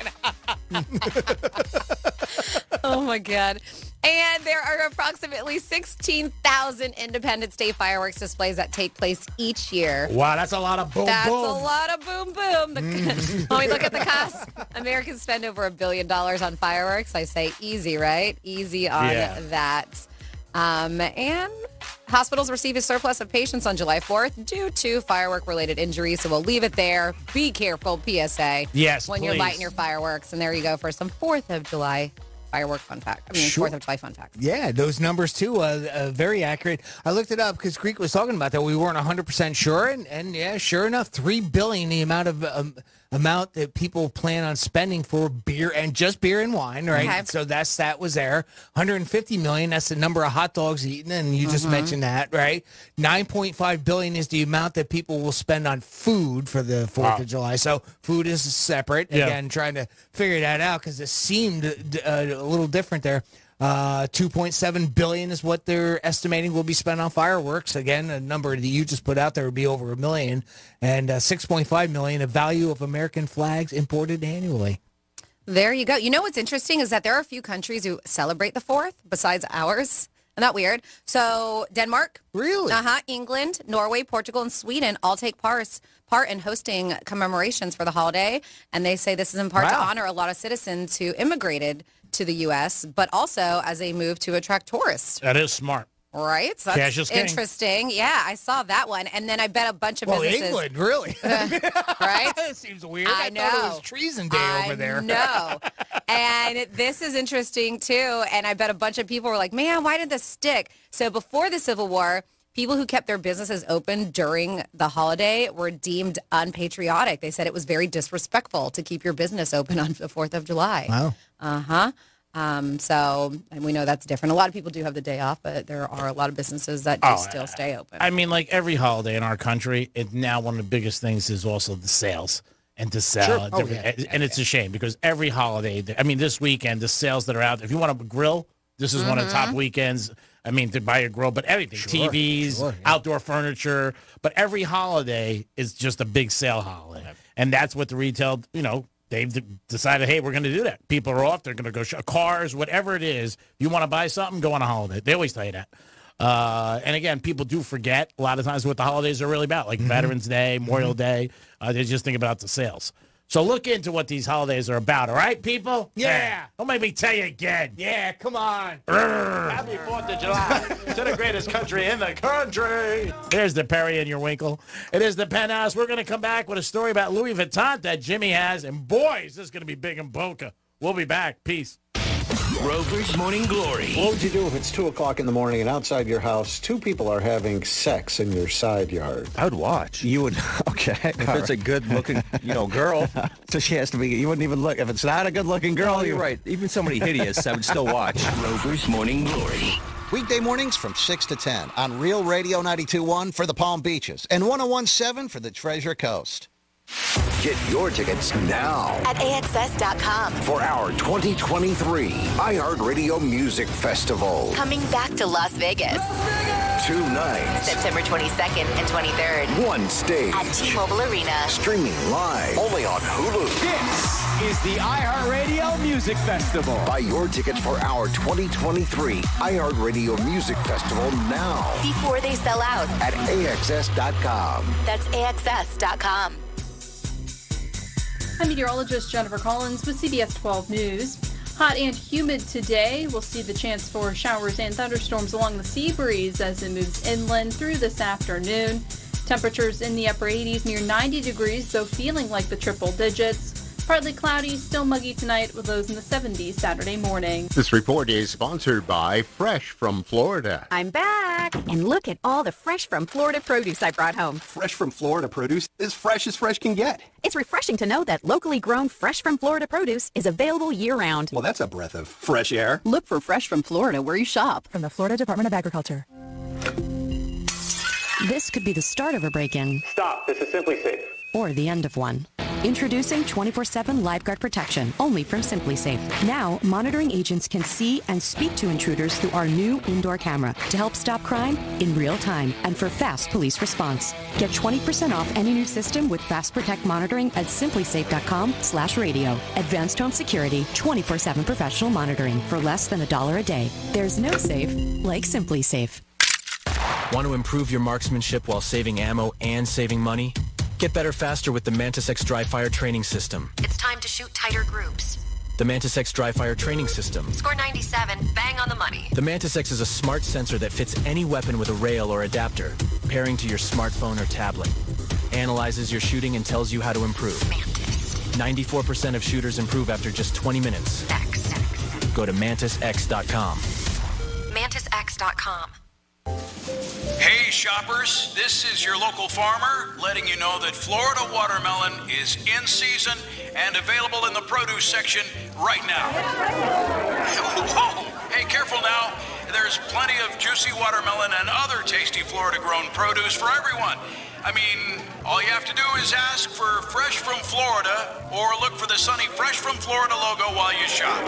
Oh, my God. And there are approximately 16,000 Independence Day fireworks displays that take place each year. Wow, that's a lot of boom, That's boom. a lot of boom, boom. When we look at the cost, Americans spend over $1 billion on fireworks. I say easy, right? Easy on that. And hospitals receive a surplus of patients on July 4th due to firework-related injuries. So we'll leave it there. Be careful, PSA. Yes, when you're lighting your fireworks. And there you go for some 4th of July firework fun fact. 4th of July fun fact. Yeah, those numbers, too, very accurate. I looked it up because Greek was talking about that. We weren't 100% sure. And yeah, sure enough, $3 billion, the amount that people plan on spending for beer and just beer and wine, right? Okay. So that was there. $150 million, that's the number of hot dogs eaten, and you just mentioned that, right? $9.5 billion is the amount that people will spend on food for the 4th of July. So food is separate. Yeah. Again, trying to figure that out because it seemed a little different there. $2.7 billion is what they're estimating will be spent on fireworks. Again, a number that you just put out there would be over $1 million, and $6.5 million of value of American flags imported annually. There you go. You know what's interesting is that there are a few countries who celebrate the 4th besides ours. Isn't that weird? So Denmark, really? England, Norway, Portugal, and Sweden all take part in hosting commemorations for the holiday, and they say this is in part to honor a lot of citizens who immigrated to the U.S., but also as a move to attract tourists. That is smart. Right? So Cash is that's king. interesting. Yeah, I saw that one. And then I bet a bunch of businesses. England, really? Right? That seems weird. I know. thought it was Treason Day over there. No. And this is interesting, too. And I bet a bunch of people were like, man, why did this stick? So before the Civil War, people who kept their businesses open during the holiday were deemed unpatriotic. They said it was very disrespectful to keep your business open on the 4th of July. Wow. Uh-huh. So, and we know that's different. A lot of people do have the day off, but there are a lot of businesses that do still stay open. I mean, like every holiday in our country, now one of the biggest things is also the sales and to sell. And it's a shame because every holiday, I mean, this weekend, the sales that are out, if you want to grill, this is one of the top weekends. I mean, to buy a grill, but everything, TVs, outdoor furniture, but every holiday is just a big sale holiday. And that's what the retail, they've decided, hey, we're going to do that. People are off. They're going to go cars, whatever it is. If you want to buy something, go on a holiday. They always tell you that. And again, people do forget a lot of times what the holidays are really about, like Veterans Day, Memorial Day. They just think about the sales. So look into what these holidays are about, all right, people? Yeah. Don't make me tell you again. Yeah, come on. Happy 4th of July to the greatest country in the country. There's the Perry and your Winkle. It is the Penthouse. We're going to come back with a story about Louis Vuitton that Jimmy has. And boy, is this going to be big in Boca. We'll be back. Peace. Rover's Morning Glory. What would you do if it's 2 o'clock in the morning and outside your house, 2 people are having sex in your side yard? I would watch. You would, okay. If it's a good-looking, girl. So she has to be, you wouldn't even look. If it's not a good-looking girl, No, you're right. Even somebody hideous, I would still watch. Rover's Morning Glory. Weekday mornings from 6 to 10 on Real Radio 92.1 for the Palm Beaches and 101.7 for the Treasure Coast. Get your tickets now At AXS.com. for our 2023 iHeartRadio Music Festival. Coming back to Las Vegas. 2 nights. September 22nd and 23rd. 1 stage. At T-Mobile Arena. Streaming live only on Hulu. This is the iHeartRadio Music Festival. Buy your tickets for our 2023 iHeartRadio Music Festival now Before they sell out. at AXS.com. That's AXS.com. I'm meteorologist Jennifer Collins with CBS 12 News. Hot and humid today. We'll see the chance for showers and thunderstorms along the sea breeze as it moves inland through this afternoon. Temperatures in the upper 80s near 90 degrees, though feeling like the triple digits. Partly cloudy, still muggy tonight with lows in the 70s Saturday morning. This report is sponsored by Fresh from Florida. I'm back. And look at all the Fresh from Florida produce I brought home. Fresh from Florida produce is fresh as fresh can get. It's refreshing to know that locally grown Fresh from Florida produce is available year-round. Well, that's a breath of fresh air. Look for Fresh from Florida where you shop. From the Florida Department of Agriculture. This could be the start of a break-in. Stop. This is Simply Safe. Or the end of one. Introducing 24/7 LiveGuard protection, only from Simply Safe. Now, monitoring agents can see and speak to intruders through our new indoor camera to help stop crime in real time and for fast police response. Get 20% off any new system with Fast Protect monitoring at simplysafe.com/radio. Advanced home security, 24/7 professional monitoring for less than $1 a day. There's no safe like Simply Safe. Want to improve your marksmanship while saving ammo and saving money? Get better faster with the Mantis X Dry Fire training system. It's time to shoot tighter groups. The Mantis X dry fire training system. Score 97, bang on the money. The Mantis X is a smart sensor that fits any weapon with a rail or adapter, pairing to your smartphone or tablet. Analyzes your shooting and tells you how to improve. Mantis. 94% of shooters improve after just 20 minutes. X. Go to MantisX.com. MantisX.com. Hey shoppers, this is your local farmer letting you know that Florida watermelon is in season and available in the produce section right now. Whoa, hey, careful now. There's plenty of juicy watermelon and other tasty Florida-grown produce for everyone. I mean, all you have to do is ask for Fresh from Florida or look for the sunny Fresh from Florida logo while you shop.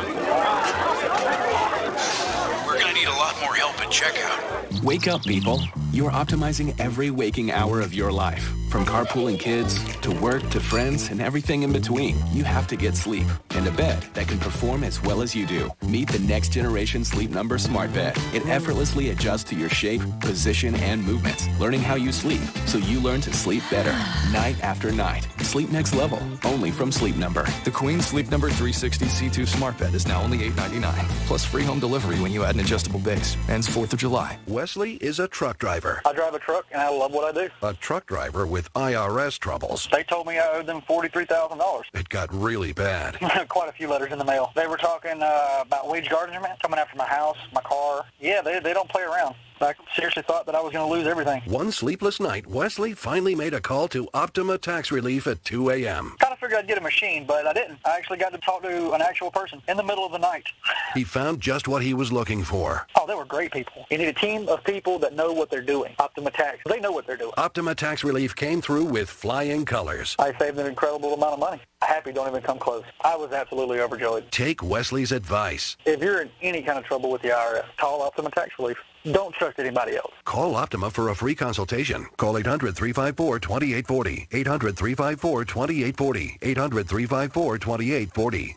We're going to need a lot more help at checkout. Wake up, people. You're optimizing every waking hour of your life. From carpooling kids, to work, to friends, and everything in between. You have to get sleep. And a bed that can perform as well as you do. Meet the next generation Sleep Number Smart Bed. It effortlessly adjusts to your shape, position, and movements. Learning how you sleep, so you learn to sleep better. Night after night. Sleep next level. Only from Sleep Number. The Queen Sleep Number 360 C2 Smart Bed is now only $8.99. Plus free home delivery when you add an adjustable base. Ends 4th of July. Wesley is a truck driver. I drive a truck, and I love what I do. A truck driver with IRS troubles. They told me I owed them $43,000. It got really bad. Quite a few letters in the mail. They were talking about wage garnishment, coming after my house, my car. Yeah, they don't play around. I seriously thought that I was going to lose everything. One sleepless night, Wesley finally made a call to Optima Tax Relief at 2 a.m. Kind of figured I'd get a machine, but I didn't. I actually got to talk to an actual person in the middle of the night. He found just what he was looking for. Oh, they were great people. You need a team of people that know what they're doing. Optima Tax, they know what they're doing. Optima Tax Relief came through with flying colors. I saved an incredible amount of money. Happy don't even come close. I was absolutely overjoyed. Take Wesley's advice. If you're in any kind of trouble with the IRS, call Optima Tax Relief. Don't trust anybody else. Call Optima for a free consultation. Call 800-354-2840. 800-354-2840. 800-354-2840.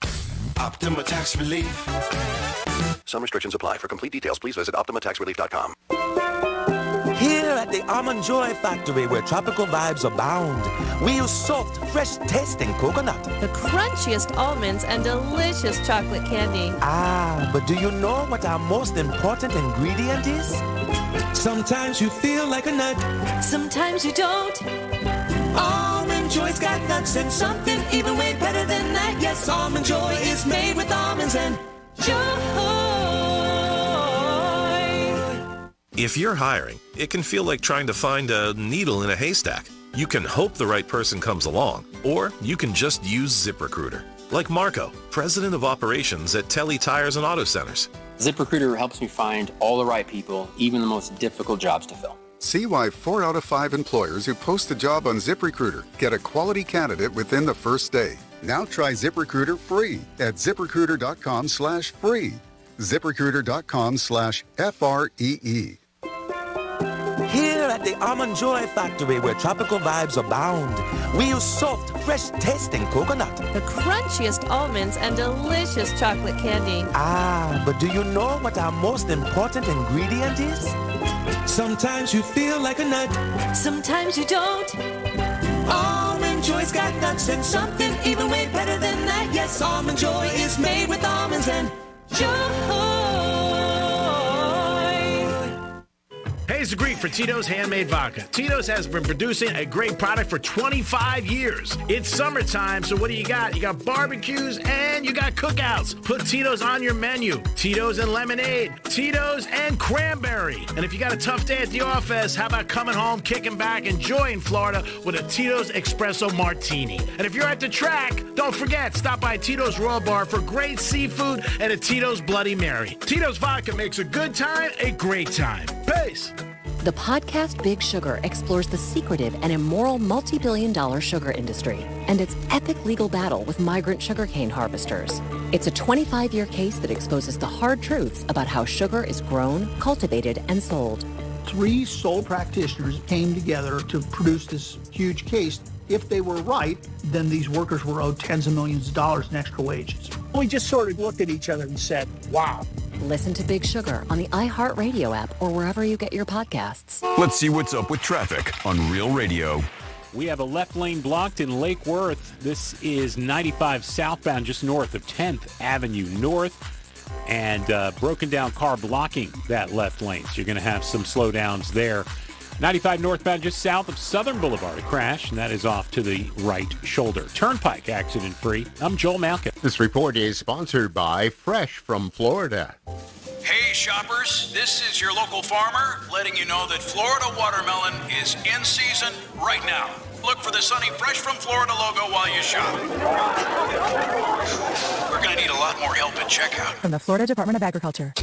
Optima Tax Relief. Some restrictions apply. For complete details, please visit OptimaTaxRelief.com. Here at the Almond Joy Factory, where tropical vibes abound, we use soft, fresh-tasting coconut. The crunchiest almonds and delicious chocolate candy. Ah, but do you know what our most important ingredient is? Sometimes you feel like a nut. Sometimes you don't. Almond Joy's got nuts and something even way better than that. Yes, Almond Joy is made with almonds and joy. If you're hiring, it can feel like trying to find a needle in a haystack. You can hope the right person comes along, or you can just use ZipRecruiter. Like Marco, president of operations at Telly Tires and Auto Centers. ZipRecruiter helps me find all the right people, even the most difficult jobs to fill. See why 4 out of 5 employers who post a job on ZipRecruiter get a quality candidate within the first day. Now try ZipRecruiter free at ZipRecruiter.com/free. ZipRecruiter.com/FREE. Here at the Almond Joy Factory, where tropical vibes abound, we use soft, fresh-tasting coconut. The crunchiest almonds and delicious chocolate candy. Ah, but do you know what our most important ingredient is? Sometimes you feel like a nut. Sometimes you don't. Almond Joy's got nuts and something even way better than that. Yes, Almond Joy is made with almonds and joy. Hey, it's Greek for Tito's Handmade Vodka. Tito's has been producing a great product for 25 years. It's summertime, so what do you got? You got barbecues and you got cookouts. Put Tito's on your menu. Tito's and lemonade. Tito's and cranberry. And if you got a tough day at the office, how about coming home, kicking back, enjoying Florida with a Tito's Espresso Martini? And if you're at the track, don't forget, stop by Tito's Royal Bar for great seafood and a Tito's Bloody Mary. Tito's Vodka makes a good time a great time. Peace. The podcast Big Sugar explores the secretive and immoral multi-billion-dollar sugar industry and its epic legal battle with migrant sugarcane harvesters. It's a 25-year case that exposes the hard truths about how sugar is grown, cultivated, and sold. 3 sole practitioners came together to produce this huge case. If they were right, then these workers were owed tens of millions of dollars in extra wages. We just sort of looked at each other and said, wow. Listen to Big Sugar on the iHeartRadio app or wherever you get your podcasts. Let's see what's up with traffic on Real Radio. We have a left lane blocked in Lake Worth. This is 95 southbound, just north of 10th Avenue North. And broken down car blocking that left lane. So you're going to have some slowdowns there. 95 northbound, just south of Southern Boulevard. A crash, and that is off to the right shoulder. Turnpike accident-free. I'm Joel Malkin. This report is sponsored by Fresh from Florida. Hey shoppers, this is your local farmer letting you know that Florida watermelon is in season right now. Look for the sunny Fresh from Florida logo while you shop. We're going to need a lot more help at checkout. From the Florida Department of Agriculture.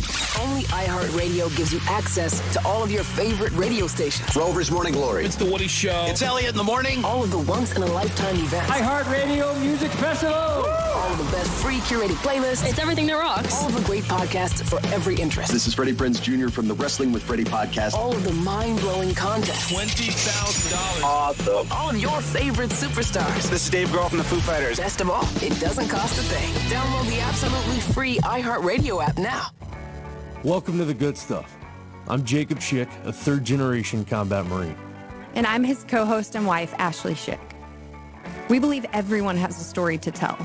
Only iHeartRadio gives you access to all of your favorite radio stations. Rover's Morning Glory. It's The Woody Show. It's Elliot in the morning. All of the once-in-a-lifetime events. iHeartRadio Music Festival. All of the best free curated playlists. It's everything that rocks. All of the great podcasts for every interest. This is Freddie Prinze Jr. from the Wrestling with Freddie podcast. All of the mind-blowing contests. $20,000. Awesome. All of your favorite superstars. This is Dave Grohl from the Foo Fighters. Best of all, it doesn't cost a thing. Download the absolutely free iHeartRadio app now. Welcome to the good stuff. I'm Jacob Schick, a third-generation combat Marine. And I'm his co-host and wife, Ashley Schick. We believe everyone has a story to tell,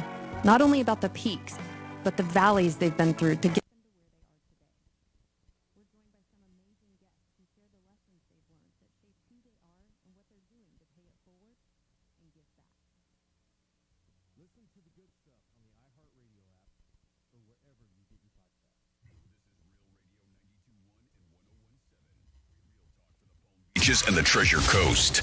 not only about the peaks, but the valleys they've been through to get them to where they are today. We're joined by some amazing guests who share the lessons they've learned that shape who they are and what they're doing to pay it forward and give back. Listen to the good stuff on the iHeartRadio app or wherever you get your podcasts. Beaches and the Treasure Coast.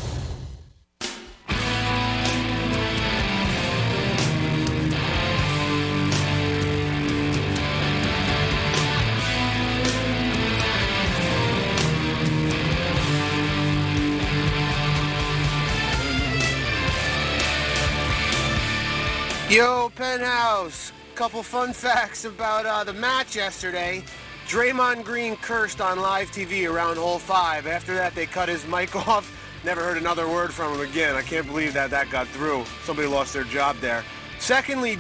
Yo, Penthouse. Couple fun facts about the match yesterday. Draymond Green cursed on live TV around hole 5. After that, they cut his mic off. Never heard another word from him again. I can't believe that got through. Somebody lost their job there. Secondly,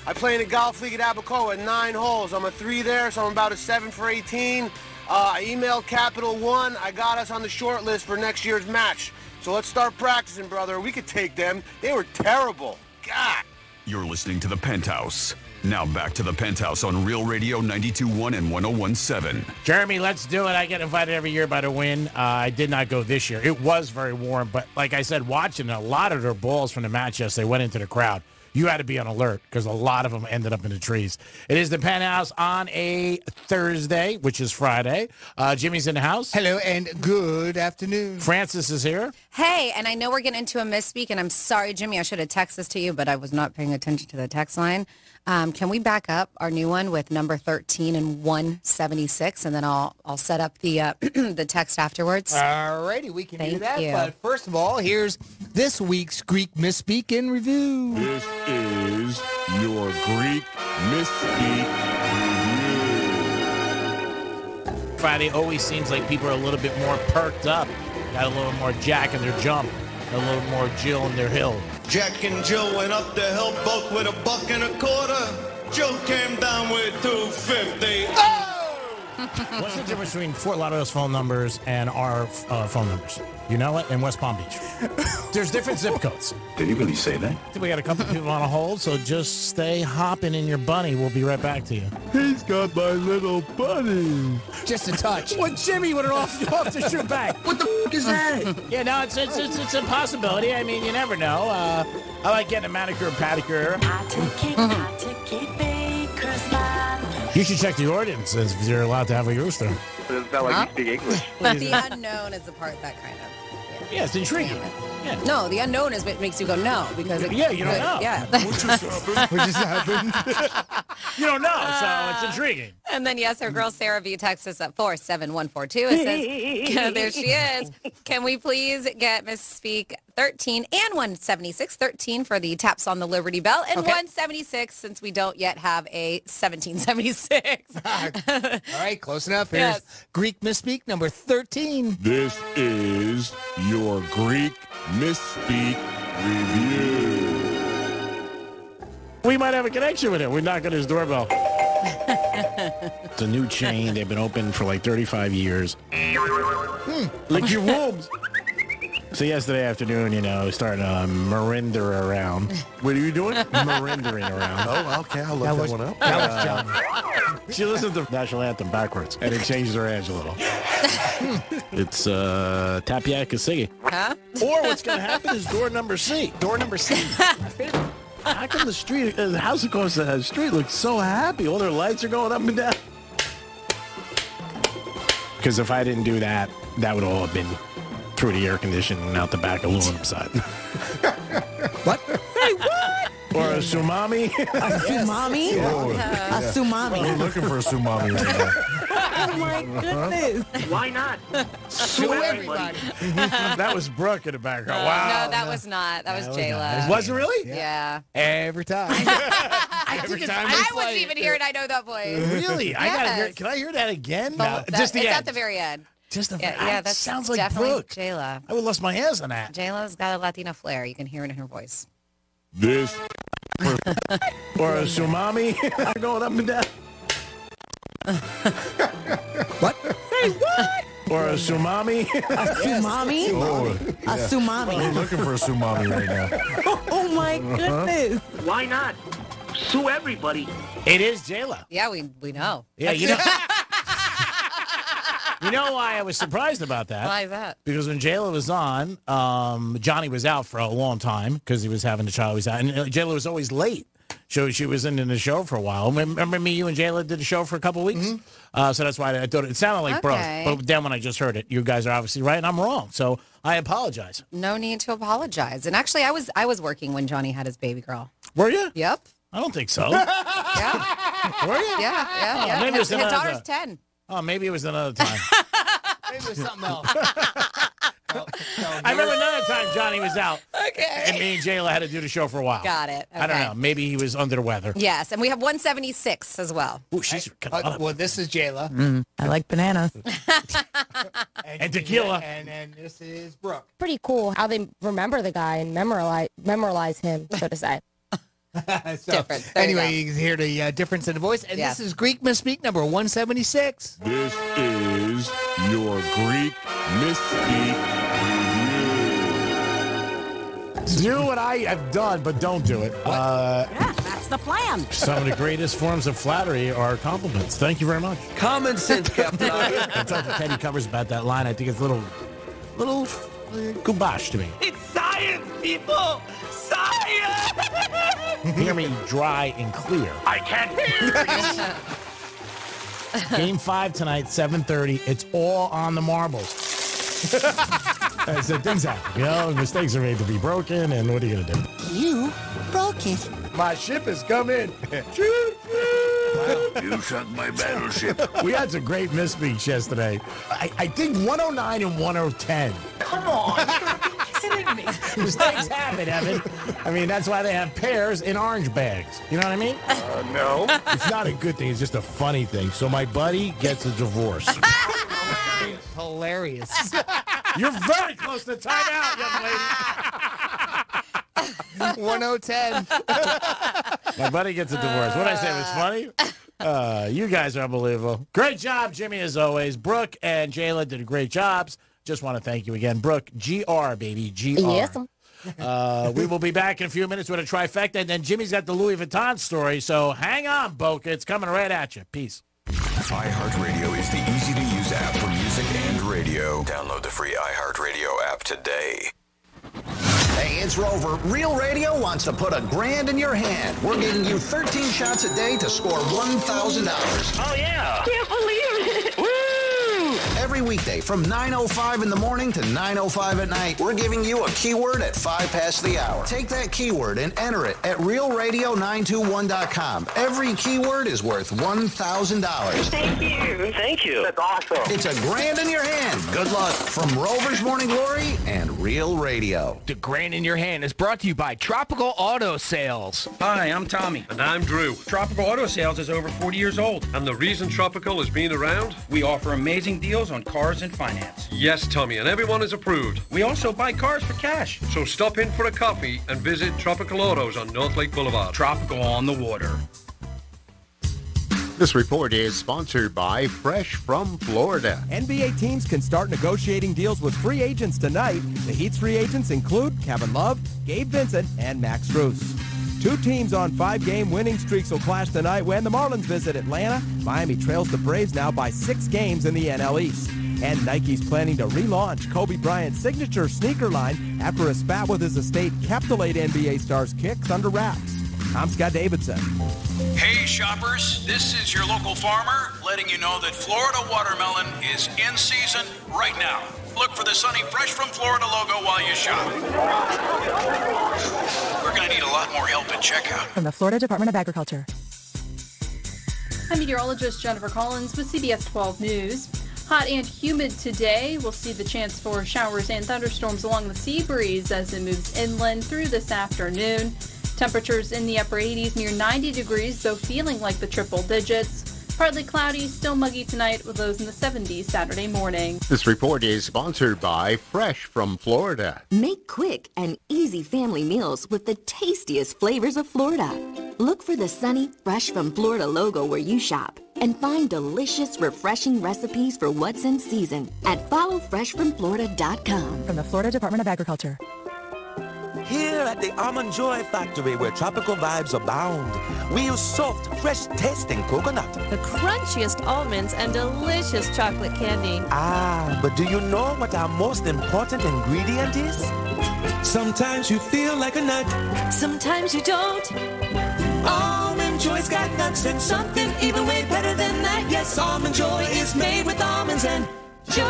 I play in a golf league at Abacoa, 9 holes. I'm a 3 there, so I'm about a 7 for 18. I emailed Capital One. I got us on the short list for next year's match. So let's start practicing, brother. We could take them. They were terrible. God. You're listening to The Penthouse. Now back to The Penthouse on Real Radio 92.1 and 101.7. Jeremy, let's do it. I get invited every year by the Win. I did not go this year. It was very warm, but like I said, watching a lot of their balls from the match yesterday went into the crowd. You had to be on alert because a lot of them ended up in the trees. It is the Penthouse on a Thursday, which is Friday. Jimmy's in the house. Hello and good afternoon. Francis is here. Hey, and I know we're getting into a misspeak, and I'm sorry, Jimmy, I should have texted this to you, but I was not paying attention to the text line. Can we back up our new one with number 13 and 176, and then I'll set up the the text afterwards? All righty, we can do that. you. But first of all, here's this week's Greek Misspeak in Review. This is your Greek Misspeak Review. Friday always seems like people are a little bit more perked up, got a little more Jack in their jump, a little more Jill in their hill. Jack and Jill went up the hill both with $1.25. Jill came down with $2.50. Oh! What's the difference between Fort Lauderdale's phone numbers and our phone numbers? You know it? In West Palm Beach. There's different zip codes. Did he really say that? We got a couple people on a hold, so just stay hopping in your bunny. We'll be right back to you. He's got my little bunny. Just a touch. Well, Jimmy with an off the shoe bag. What the f*** is that? Yeah, no, it's a possibility. I mean, you never know. I like getting a manicure and pedicure. You should check the ordinances if you're allowed to have a rooster. Doesn't sound like you speak English. The unknown is the part that kind of... Yeah, it's intriguing. Yeah. No, the unknown is what makes you go no, because... You don't know. Yeah. What just happened? You don't know, so it's intriguing. And then, yes, our girl Sarah V texts us at 47142. It says, there she is. Can we please get Miss Speak 13 and 176? 13 for the taps on the Liberty Bell, and 176 since we don't yet have a 1776. All right, close enough. Here's Greek Misspeak number 13. This is your Greek Misspeak Review. We might have a connection with him. We knock on his doorbell. It's a new chain. They've been open for like 35 years. Lick your wombs. So yesterday afternoon, starting to marinder around. What are you doing? Marindering around. Oh, okay. I'll look that one up. That was John. She listened to the national anthem backwards, and it changed her edge a little. It's Tapiaca singing. Huh? Or what's going to happen is door number C. Door number C. How come the street, the house across the street looks so happy? All their lights are going up and down. Because if I didn't do that, that would all have been through the air conditioning and out the back aluminum side. What? Hey, what? Or a tsunami. A tsunami? Oh, A tsunami. I'm looking for a tsunami right now. Oh, my goodness. Why not? Sue everybody. That was Brooke in the background. Wow. No, that was not. That was Jayla. Was it really? Yeah. Every time. Every time I wasn't even here, and I know that voice. Really? Yes. I gotta hear. Can I hear that again? No, just the it's end. at the very end. Just the Yeah, that sounds like definitely Brooke. Jayla. I would lost my ass on that. Jayla's got a Latina flair. You can hear it in her voice. This. Or a tsunami going up and down. What? Hey, what? Or a tsunami. A tsunami? Oh, A tsunami. I'm looking for a tsunami right now. Oh, my goodness. Why not? Sue everybody. It is Jayla. Yeah, we know. Yeah, you know. You know why I was surprised about that? Why is that? Because when Jayla was on, Johnny was out for a long time because he was having the child. He was out, and Jayla was always late. So she was in the show for a while. Remember me, you and Jayla did the show for a couple weeks? Mm-hmm. So that's why I thought it sounded like Okay. Brooke. But then when I just heard it, you guys are obviously right, and I'm wrong. So I apologize. No need to apologize. And actually, I was working when Johnny had his baby girl. Were you? Yep. I don't think so. Yeah. Were you? Yeah. Maybe it was His another daughter's time. 10. Oh, maybe it was another time. Maybe it was something else. I remember another time Johnny was out. Okay. And me and Jayla had to do the show for a while. Got it. I don't Okay. know. Maybe he was under the weather. Yes, and we have 176 as well. Ooh, she's well, this is Jayla. I like bananas. and tequila. And this is Brooke. Pretty cool how they remember the guy and memorize him, so to say. So, Difference. There anyway, you you can hear the difference in the voice. And Yeah. this is Greek Misspeak number 176. This is your Greek Misspeak Do what I have done, but don't do it. Yeah, that's the plan. Some of the greatest forms of flattery are compliments. Thank you very much. Common sense, Captain. I talked to Teddy Covers about that line. I think it's a little kubash to me. It's science, people! Science! Hear me dry and clear. I can't hear you! Game 5 tonight, 7:30. It's all on the marbles. I said things happen. Mistakes are made to be broken, and what are you going to do? You broke it. My ship has come in. You sunk my battleship. We had some great misspeaks yesterday. I think 109 and 110. Come on. Kidding me. Mistakes happen, Evan. I mean, that's why they have pears in orange bags. You know what I mean? No. It's not a good thing. It's just a funny thing. So my buddy gets a divorce. Hilarious. You're very close to timeout, young lady. 1010. My buddy gets a divorce. What did I say? It was funny? You guys are unbelievable. Great job, Jimmy, as always. Brooke and Jayla did great jobs. Just want to thank you again. Brooke, GR, baby, GR. Yes. We will be back in a few minutes with a trifecta, and then Jimmy's got the Louis Vuitton story, so hang on, Boca. It's coming right at you. Peace. iHeartRadio is the easy-to-use app for music and radio. Download the free iHeartRadio app today. Hey, it's Rover. Real Radio wants to put $1,000 in your hand. We're giving you 13 shots a day to score $1,000. Oh, yeah. Can't believe it. Woo! Every weekday from 9:05 in the morning to 9:05 at night, we're giving you a keyword at 5 past the hour. Take that keyword and enter it at realradio921.com. Every keyword is worth $1,000. Thank you. Thank you. That's awesome. It's $1,000 in your hand. Good luck from Rover's Morning Glory and Real Radio. The Grand in Your Hand is brought to you by Tropical Auto Sales. Hi, I'm Tommy. And I'm Drew. Tropical Auto Sales is over 40 years old. And the reason Tropical has been around? We offer amazing deals on cars and finance. Yes, Tommy, and everyone is approved. We also buy cars for cash. So stop in for a coffee and visit Tropical Autos on North Lake Boulevard. Tropical on the water. This report is sponsored by Fresh from Florida. NBA teams can start negotiating deals with free agents tonight. The Heat's free agents include Kevin Love, Gabe Vincent, and Max Strus. 2 teams on 5-game winning streaks will clash tonight when the Marlins visit Atlanta. Miami trails the Braves now by 6 games in the NL East. And Nike's planning to relaunch Kobe Bryant's signature sneaker line after a spat with his estate kept the late NBA star's kicks under wraps. I'm Scott Davidson. Hey shoppers, this is your local farmer letting you know that Florida watermelon is in season right now. Look for the sunny Fresh from Florida logo while you shop. We're going to need a lot more help at checkout. From the Florida Department of Agriculture. I'm meteorologist Jennifer Collins with CBS 12 News. Hot and humid today. We'll see the chance for showers and thunderstorms along the sea breeze as it moves inland through this afternoon. Temperatures in the upper 80s, near 90 degrees, though feeling like the triple digits. Partly cloudy, still muggy tonight with lows in the 70s Saturday morning. This report is sponsored by Fresh from Florida. Make quick and easy family meals with the tastiest flavors of Florida. Look for the sunny Fresh from Florida logo where you shop and find delicious, refreshing recipes for what's in season at followfreshfromflorida.com. From the Florida Department of Agriculture. Here at the Almond Joy Factory, where tropical vibes abound, we use soft, fresh-tasting coconut. The crunchiest almonds and delicious chocolate candy. Ah, but do you know what our most important ingredient is? Sometimes you feel like a nut. Sometimes you don't. Almond Joy's got nuts and something even way better than that. Yes, Almond Joy is made with almonds and joy.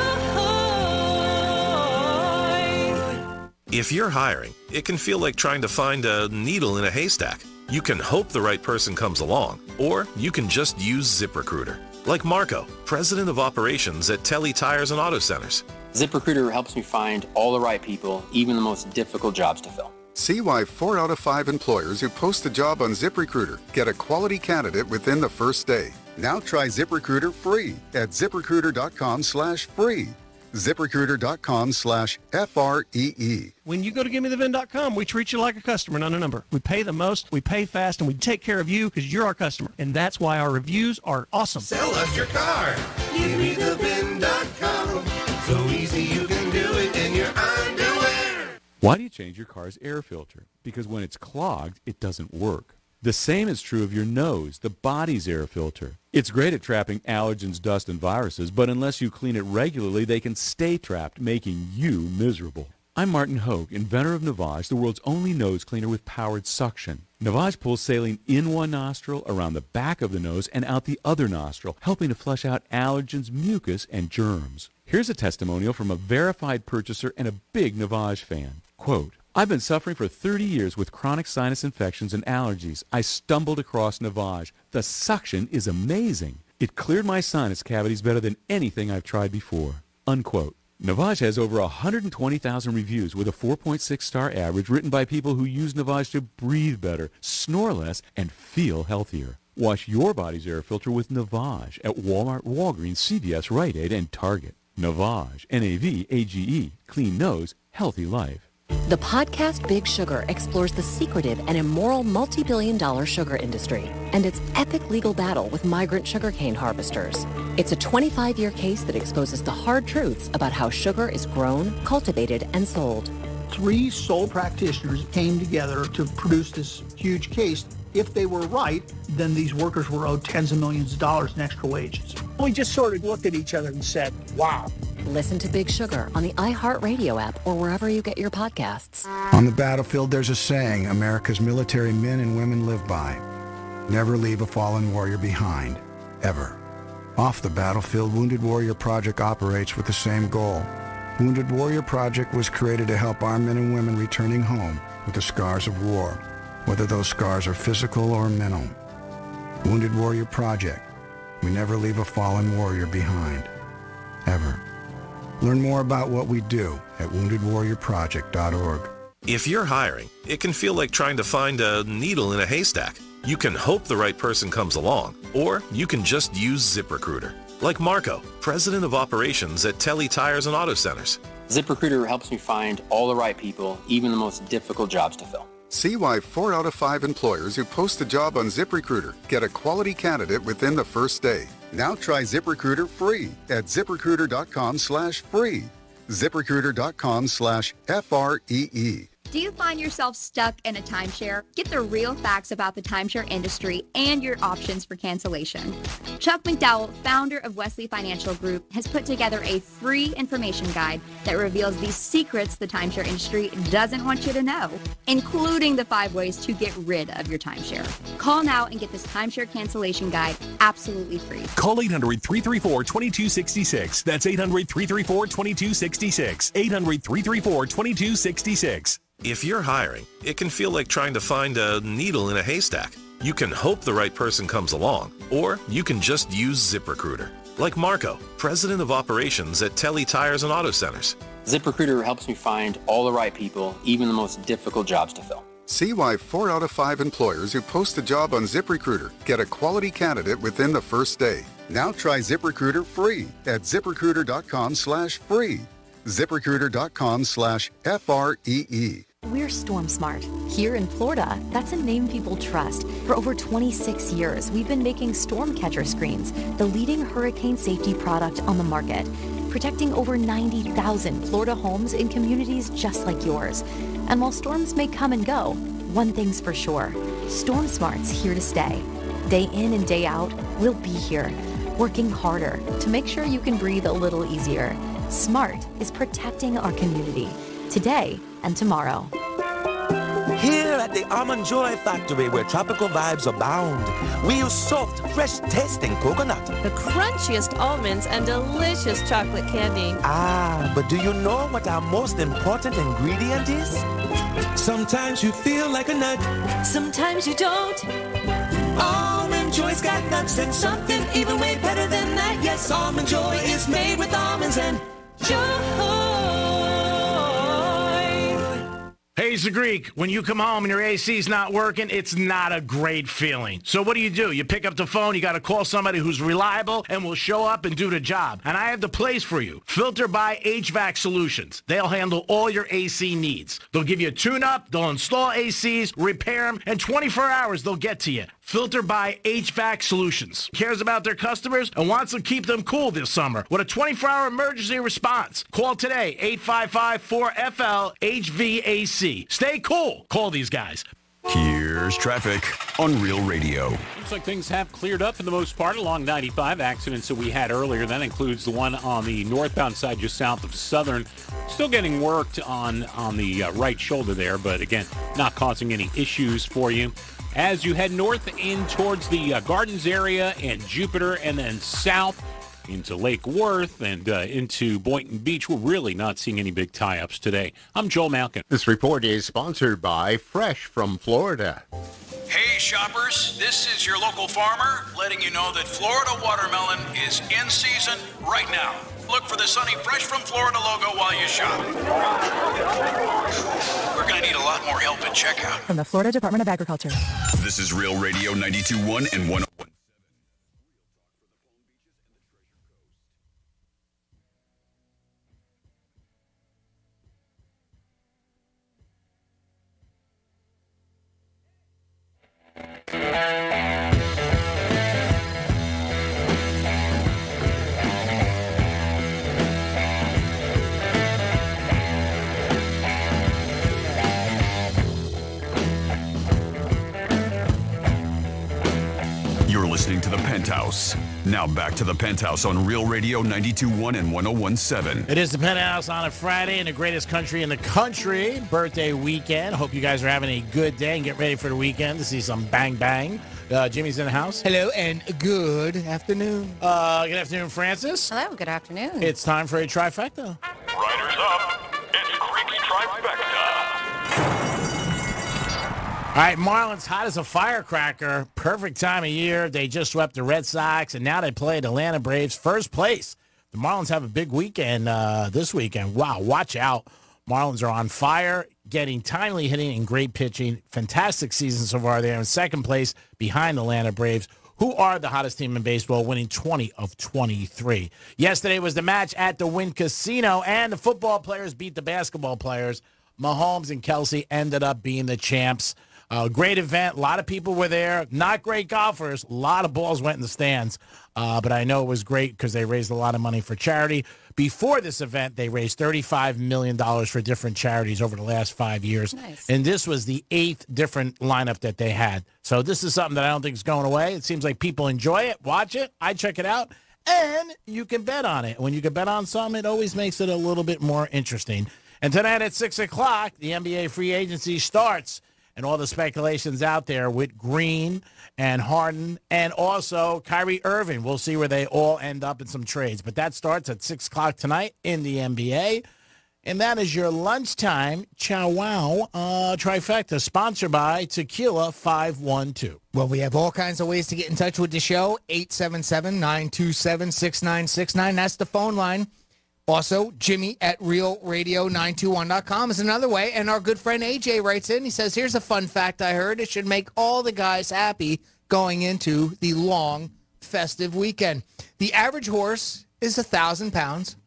If you're hiring, it can feel like trying to find a needle in a haystack. You can hope the right person comes along, or you can just use ZipRecruiter. Like Marco, president of operations at Telly Tires and Auto Centers. ZipRecruiter helps me find all the right people, even the most difficult jobs to fill. See why 4 out of 5 employers who post a job on ZipRecruiter get a quality candidate within the first day. Now try ZipRecruiter free at ZipRecruiter.com/free. ZipRecruiter.com/FREE. When you go to GiveMeTheVIN.com, we treat you like a customer, not a number. We pay the most, we pay fast, and we take care of you because you're our customer. And that's why our reviews are awesome. Sell us your car. GiveMeTheVIN.com. So easy you can do it in your underwear. Why do you change your car's air filter? Because when it's clogged, it doesn't work. The same is true of your nose, the body's air filter. It's great at trapping allergens, dust, and viruses, but unless you clean it regularly, they can stay trapped, making you miserable. I'm Martin Hogue, inventor of Navage, the world's only nose cleaner with powered suction. Navage pulls saline in one nostril, around the back of the nose, and out the other nostril, helping to flush out allergens, mucus, and germs. Here's a testimonial from a verified purchaser and a big Navage fan. Quote, I've been suffering for 30 years with chronic sinus infections and allergies. I stumbled across Navage. The suction is amazing. It cleared my sinus cavities better than anything I've tried before. Unquote. Navage has over 120,000 reviews with a 4.6-star average written by people who use Navage to breathe better, snore less, and feel healthier. Wash your body's air filter with Navage at Walmart, Walgreens, CVS, Rite Aid, and Target. Navage, N-A-V-A-G-E, clean nose, healthy life. The podcast Big Sugar explores the secretive and immoral multi-billion-dollar sugar industry and its epic legal battle with migrant sugarcane harvesters. It's a 25-year case that exposes the hard truths about how sugar is grown, cultivated, and sold. 3 sole practitioners came together to produce this huge case. If they were right, then these workers were owed tens of millions of dollars in extra wages. We just sort of looked at each other and said, wow. Listen to Big Sugar on the iHeartRadio app or wherever you get your podcasts. On the battlefield, there's a saying America's military men and women live by. Never leave a fallen warrior behind, ever. Off the battlefield, Wounded Warrior Project operates with the same goal. Wounded Warrior Project was created to help our men and women returning home with the scars of war, whether those scars are physical or mental. Wounded Warrior Project. We never leave a fallen warrior behind, ever. Learn more about what we do at woundedwarriorproject.org. If you're hiring, it can feel like trying to find a needle in a haystack. You can hope the right person comes along, or you can just use ZipRecruiter. Like Marco, president of operations at Telly Tires and Auto Centers. ZipRecruiter helps me find all the right people, even the most difficult jobs to fill. See why 4 out of 5 employers who post a job on ZipRecruiter get a quality candidate within the first day. Now try ZipRecruiter free at ZipRecruiter.com/free. ZipRecruiter.com/FREE. Do you find yourself stuck in a timeshare? Get the real facts about the timeshare industry and your options for cancellation. Chuck McDowell, founder of Wesley Financial Group, has put together a free information guide that reveals the secrets the timeshare industry doesn't want you to know, including the 5 ways to get rid of your timeshare. Call now and get this timeshare cancellation guide absolutely free. Call 800-334-2266. That's 800-334-2266. 800-334-2266. If you're hiring, it can feel like trying to find a needle in a haystack. You can hope the right person comes along, or you can just use ZipRecruiter. Like Marco, president of operations at Telly Tires and Auto Centers. ZipRecruiter helps me find all the right people, even the most difficult jobs to fill. See why 4 out of 5 employers who post a job on ZipRecruiter get a quality candidate within the first day. Now try ZipRecruiter free at ZipRecruiter.com/free. ZipRecruiter.com/FREE. We're Storm Smart. Here in Florida, that's a name people trust. For over 26 years, we've been making storm catcher screens, the leading hurricane safety product on the market, protecting over 90,000 Florida homes in communities just like yours. And while storms may come and go, one thing's for sure, Storm Smart's here to stay. Day in and day out, we'll be here, working harder to make sure you can breathe a little easier. SMART is protecting our community, today and tomorrow. Here at the Almond Joy Factory, where tropical vibes abound, we use soft, fresh-tasting coconut. The crunchiest almonds and delicious chocolate candy. Ah, but do you know what our most important ingredient is? Sometimes you feel like a nut. Sometimes you don't. Almond Joy's got nuts and something even way better than that. Yes, Almond Joy is made with almonds and joy. Hey, it's the Greek. When you come home and your AC's not working, it's not a great feeling. So what do? You pick up the phone, you got to call somebody who's reliable and will show up and do the job. And I have the place for you. Filter by HVAC Solutions. They'll handle all your AC needs. They'll give you a tune-up, they'll install ACs, repair them, and 24 hours they'll get to you. Filter by HVAC Solutions. Cares about their customers and wants to keep them cool this summer with a 24-hour emergency response. Call today, 855-4FL-HVAC. Stay cool. Call these guys. Here's traffic on Real Radio. Looks like things have cleared up for the most part along 95. Accidents that we had earlier. That includes the one on the northbound side just south of Southern. Still getting worked on the right shoulder there, but again, not causing any issues for you. As you head north in towards the Gardens area and Jupiter, and then south into Lake Worth and into Boynton Beach, we're really not seeing any big tie-ups today. I'm Joel Malkin. This report is sponsored by Fresh from Florida. Hey shoppers, this is your local farmer letting you know that Florida watermelon is in season right now. Look for the sunny Fresh from Florida logo while you shop. We're going to need a lot more help at checkout. From the Florida Department of Agriculture. This is Real Radio 92.1 and 101. You're listening to The Penthouse. Now back to The Penthouse on Real Radio 92.1 and 101.7. It is The Penthouse on a Friday in the greatest country in the country, birthday weekend. Hope you guys are having a good day and get ready for the weekend to see some bang bang. Jimmy's in the house. Hello and good afternoon. Good afternoon, Francis. Hello, good afternoon. It's time for a trifecta. Riders up. It's Creek's Trifecta. All right, Marlins hot as a firecracker. Perfect time of year. They just swept the Red Sox, and now they play the Atlanta Braves first place. The Marlins have a big weekend this weekend. Wow, watch out. Marlins are on fire, getting timely hitting and great pitching. Fantastic season so far. They're in second place behind the Atlanta Braves, who are the hottest team in baseball, winning 20 of 23. Yesterday was the match at the Wynn Casino, and the football players beat the basketball players. Mahomes and Kelsey ended up being the champs. Great event. A lot of people were there. Not great golfers. A lot of balls went in the stands. But I know it was great because they raised a lot of money for charity. Before this event, they raised $35 million for different charities over the last 5 years. Nice. And this was the 8th different lineup that they had. So this is something that I don't think is going away. It seems like people enjoy it, watch it. I check it out. And you can bet on it. When you can bet on something, it always makes it a little bit more interesting. And tonight at 6 o'clock, the NBA free agency starts. And all the speculations out there with Green and Harden and also Kyrie Irving. We'll see where they all end up in some trades. But that starts at 6 o'clock tonight in the NBA. And that is your lunchtime Chow Wow trifecta, sponsored by Tequila 512. Well, we have all kinds of ways to get in touch with the show. 877-927-6969. That's the phone line. Also, Jimmy at realradio921.com is another way. And our good friend AJ writes in. He says, here's a fun fact I heard. It should make all the guys happy going into the long festive weekend. The average horse is 1,000 pounds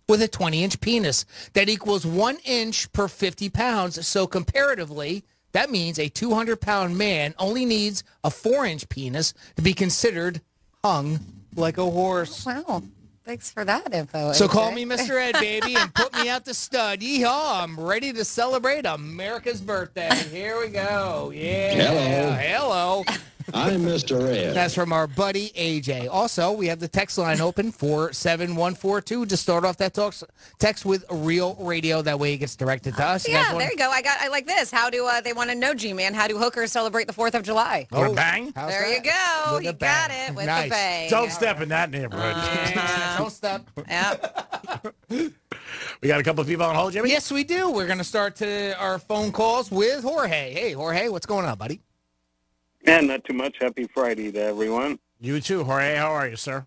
with a 20-inch penis. That equals 1 inch per 50 pounds. So comparatively, that means a 200-pound man only needs a 4-inch penis to be considered hung like a horse. Wow. Thanks for that info. So AJ. call me Mr. Ed, baby, and put me out the stud. Yeehaw, I'm ready to celebrate America's birthday. Here we go. Yeah. Hello. I'm Mr. Ed. That's from our buddy AJ. Also, we have the text line open for 7142 to start off that text with Real Radio. That way it gets directed to us. Yeah, there you go. I like this. How do they want to know, G-Man? How do hookers celebrate the 4th of July? With a bang? There you go. With You a got bang. it with Nice. the bang. Don't step in that neighborhood. Don't step. Yep. We got a couple of people on hold, Jimmy? Yes, we do. We're going to start our phone calls with Jorge. Hey, Jorge, what's going on, buddy? And not too much. Happy Friday to everyone. You too, Jorge. How are you, sir?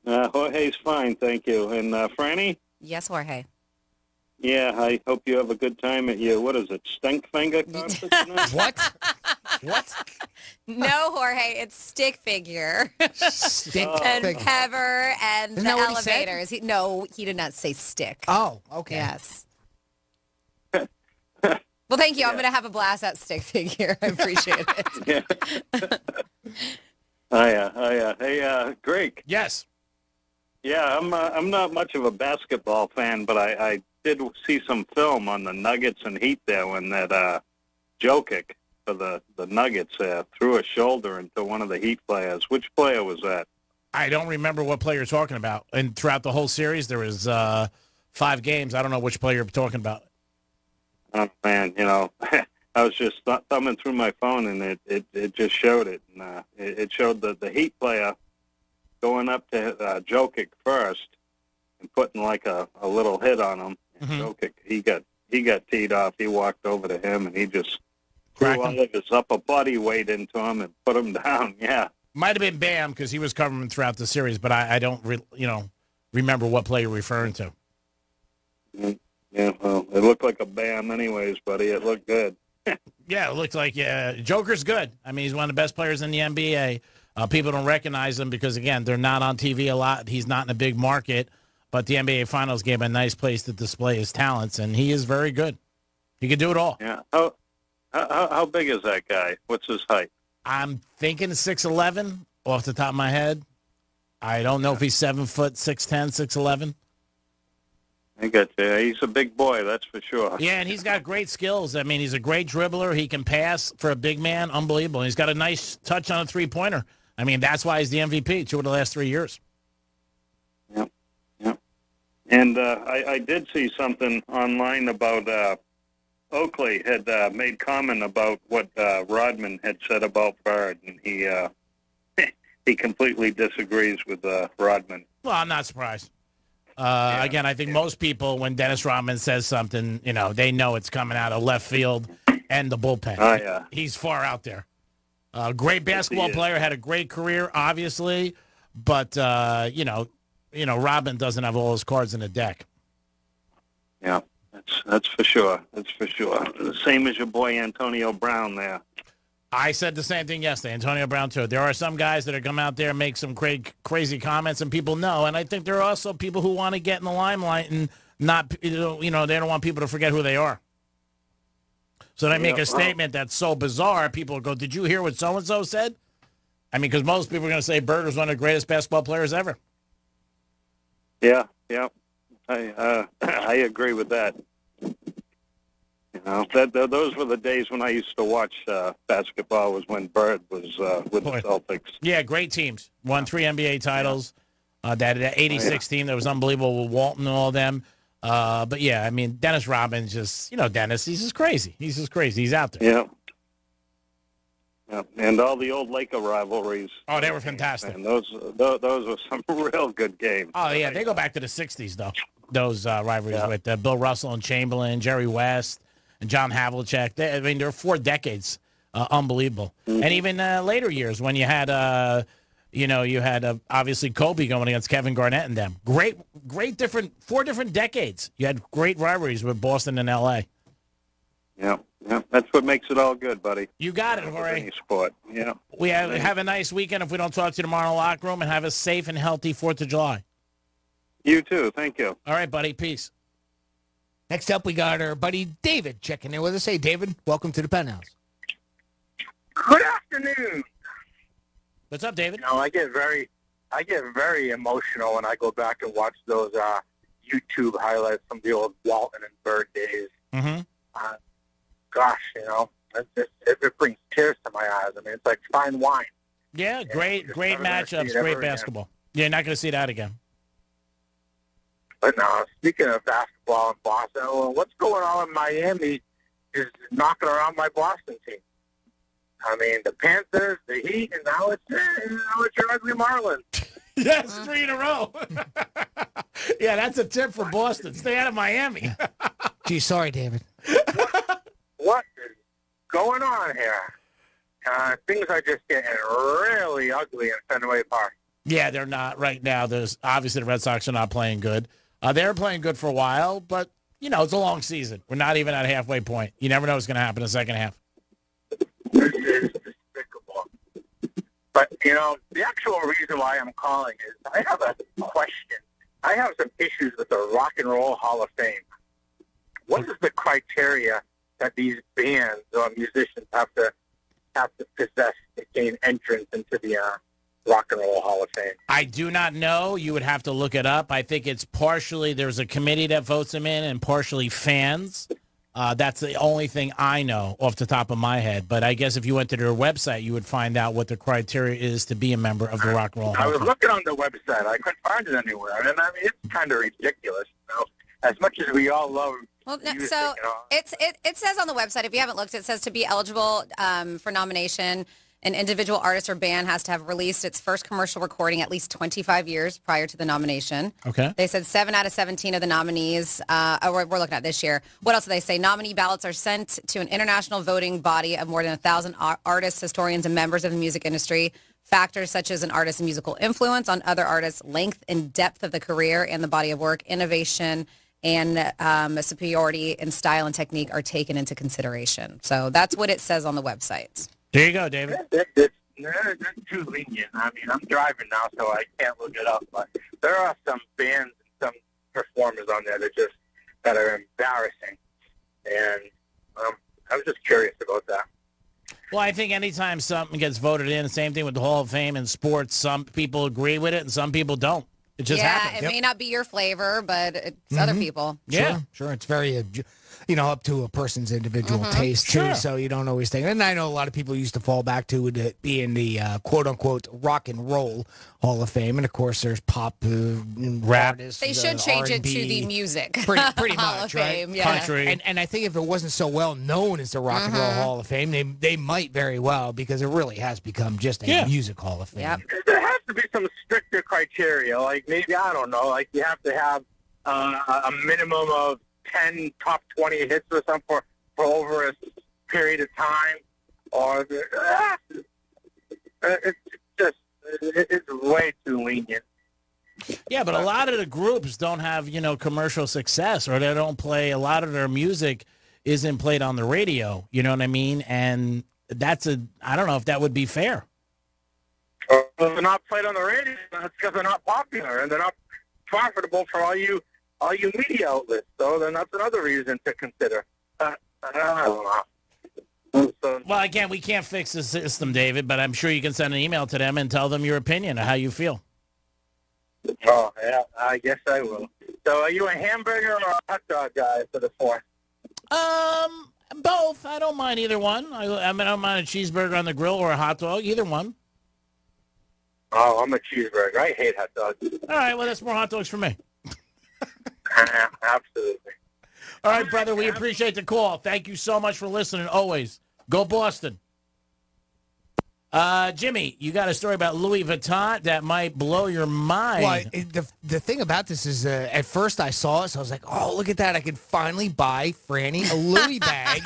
Jorge's fine, thank you. And Franny? Yes, Jorge. Yeah, I hope you have a good time at your, what is it, Stink Finger concert tonight? What? No, Jorge, it's stick figure. Stick and figure. Pepper and Isn't the that what he said? elevators. No, he did not say stick. Oh, okay. Yes. Well, thank you. I'm going to have a blast at stick figure. I appreciate it. Hey, Greg. Yes. Yeah, I'm not much of a basketball fan, but I did see some film on the Nuggets and Heat there when that Jokic for the Nuggets threw a shoulder into one of the Heat players. Which player was that? I don't remember what player you're talking about. And throughout the whole series, there was 5 games. I don't know which player you're talking about. Oh, man, I was just thumbing through my phone, and it just showed it. And it showed the Heat player going up to Jokic first and putting like a little hit on him. And Jokic, he got teed off. He walked over to him, and he just threw all of his upper body weight into him and put him down. Yeah. Might have been Bam because he was covering him throughout the series, but I don't remember what play you're referring to. Yeah, well, it looked like a Bam anyways, buddy. It looked good. Yeah, it looked like Joker's good. I mean, he's one of the best players in the NBA. People don't recognize him because, again, they're not on TV a lot. He's not in a big market, but the NBA Finals gave him a nice place to display his talents, and he is very good. He can do it all. Yeah. How big is that guy? What's his height? I'm thinking 6'11", off the top of my head. I don't know if he's 7 foot, 6'10", 6'11". I got you. He's a big boy, that's for sure. Yeah, and he's got great skills. I mean, he's a great dribbler. He can pass for a big man. Unbelievable. And he's got a nice touch on a three-pointer. I mean, that's why he's the MVP 2 of the last 3 years. Yep. And I did see something online about Oakley had made comment about what Rodman had said about Bird, and he completely disagrees with Rodman. Well, I'm not surprised. Again, I think most people, when Dennis Rodman says something, they know it's coming out of left field and the bullpen. Oh, yeah. He's far out there. Great basketball player, had a great career, obviously, but, Rodman doesn't have all his cards in the deck. Yeah, that's for sure. That's for sure. The same as your boy Antonio Brown there. I said the same thing yesterday, Antonio Brown, too. There are some guys that are come out there and make some crazy comments, and people know. And I think there are also people who want to get in the limelight and not, they don't want people to forget who they are. So they make a statement that's so bizarre, people go, did you hear what so-and-so said? I mean, because most people are going to say Bird was one of the greatest basketball players ever. Yeah. I agree with that. Those were the days when I used to watch basketball, was when Bird was with the Celtics. Yeah, great teams. Won 3 NBA titles. That 86 team that was unbelievable with Walton and all them. But, yeah, I mean, Dennis Rodman's just, Dennis, he's just crazy. He's out there. Yeah, and all the old Laker rivalries. Oh, they were fantastic. And those were some real good games. Oh, yeah, they go back to the 60s, though, those rivalries with Bill Russell and Chamberlain, Jerry West, and John Havlicek. There were 4 decades. Unbelievable. Mm-hmm. And even later years when you had, obviously Kobe going against Kevin Garnett and them. Great 4 different decades. You had great rivalries with Boston and L.A. Yeah, that's what makes it all good, buddy. You got it, Jorge. Any sport, yeah. We have a nice weekend if we don't talk to you tomorrow in the locker room, and have a safe and healthy 4th of July. You too. Thank you. All right, buddy. Peace. Next up, we got our buddy David checking in with us. Hey, David, welcome to the Penthouse. Good afternoon. What's up, David? I get very emotional when I go back and watch those YouTube highlights from the old Walton and Bird days. Mm-hmm. Gosh, it brings tears to my eyes. I mean, it's like fine wine. Yeah, great matchups, great basketball. Again. Yeah, you're not going to see that again. But now, speaking of basketball in Boston, what's going on in Miami is knocking around my Boston team. I mean, the Panthers, the Heat, and now it's your ugly Marlins. Yes, 3 in a row. Yeah, that's a tip for Boston. Stay out of Miami. Gee, sorry, David. What is going on here? Things are just getting really ugly in Fenway Park. Yeah, they're not right now. There's obviously the Red Sox are not playing good. They were playing good for a while, but it's a long season. We're not even at a halfway point. You never know what's going to happen in the second half. This is despicable. But the actual reason why I'm calling is I have a question. I have some issues with the Rock and Roll Hall of Fame. What is the criteria that these bands or musicians have to possess to gain entrance into the Rock and Roll Hall of Fame? I do not know. You would have to look it up. I think it's partially there's a committee that votes them in and partially fans. That's the only thing I know off the top of my head. But I guess if you went to their website, you would find out what the criteria is to be a member of the Rock and Roll Hall of Fame. I was looking on the website. I couldn't find it anywhere. And I mean, it's kind of ridiculous. As much as we all love music, it says on the website, if you haven't looked, it says to be eligible for nomination, an individual artist or band has to have released its first commercial recording at least 25 years prior to the nomination. Okay. They said 7 out of 17 of the nominees, we're looking at this year. What else do they say? Nominee ballots are sent to an international voting body of more than 1,000 artists, historians, and members of the music industry. Factors such as an artist's musical influence on other artists, length and depth of the career and the body of work, innovation, and superiority in style and technique are taken into consideration. So that's what it says on the website. There you go, David. It's too lenient. I mean, I'm driving now, so I can't look it up. But there are some bands and some performers on there that are embarrassing. And I was just curious about that. Well, I think anytime something gets voted in, same thing with the Hall of Fame in sports, some people agree with it and some people don't. It just happens. It may not be your flavor, but it's other people. Yeah. Sure. It's very, up to a person's individual taste, too, so you don't always think. And I know a lot of people used to fall back to it being the quote-unquote rock and roll Hall of Fame. And, of course, there's pop, rap. Artists, they should change R&B, it to the music pretty Hall much, of Fame. right? Yeah. Country. And I think if it wasn't so well known as the Rock and Roll Hall of Fame, they might very well, because it really has become just a music Hall of Fame. Yep. There has to be some stricter criteria. Like maybe, I don't know, like you have to have a minimum of 10 top 20 hits or something for over a period of time. Or it's way too lenient. Yeah, but a lot of the groups don't have, commercial success, or they don't play. A lot of their music isn't played on the radio. You know what I mean? And I don't know if that would be fair. If they're not played on the radio, that's because they're not popular and they're not profitable for all you all you media outlets. So then that's another reason to consider. I don't know. So, Well, again, we can't fix the system, David, but I'm sure you can send an email to them and tell them your opinion of how you feel. oh, yeah, I guess I will. So are you a hamburger or a hot dog guy for the 4th? Both. I don't mind either one. I don't mind a cheeseburger on the grill or a hot dog, either one. Oh, I'm a cheeseburger. I hate hot dogs. All right, well, that's more hot dogs for me. Absolutely. All right, brother, we appreciate the call. Thank you so much for listening, always. Go Boston. Jimmy, you got a story about Louis Vuitton that might blow your mind. Well, the thing about this is, at first I saw it, so I was like, oh, look at that. I could finally buy Franny a Louis bag.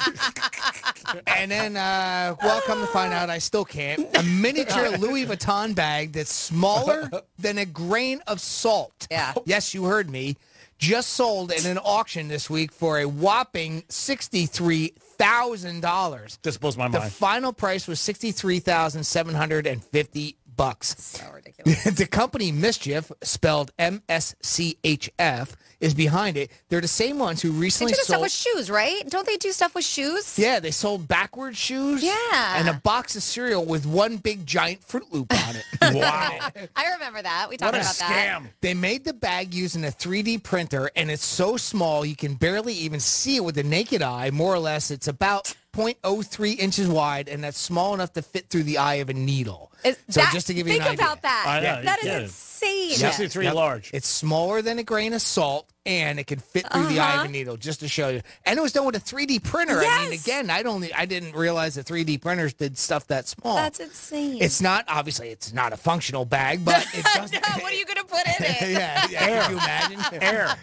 And then, come to find out, I still can't. A miniature Louis Vuitton bag that's smaller than a grain of salt. Yeah. Yes, you heard me. Just sold in an auction this week for a whopping $63,000. This blows my The mind. final price was $63,750. So ridiculous. The company Mischief, spelled MSCHF, is behind it. They're the same ones who They recently do the stuff sold. with shoes, right? Don't they do stuff with shoes? Yeah, they sold backwards shoes. Yeah. And a box of cereal with one big giant Fruit Loop on it. Wow. I remember that. We talked What a about that. scam. They made the bag using a 3D printer, and it's so small you can barely even see it with the naked eye. More or less, it's about 0.03 inches wide, and that's small enough to fit through the eye of a needle. So just to give you an idea. Think about that. I know, That you is did. insane. 63 Yep. large. It's smaller than a grain of salt, and it can fit through the eye of a needle, just to show you. And it was done with a 3D printer. I mean, Yes. again, I didn't realize that 3D printers did stuff that small. That's insane. It's not, obviously, it's not a functional bag, but it does. No, what are you going to put in it? yeah, can you imagine? Air.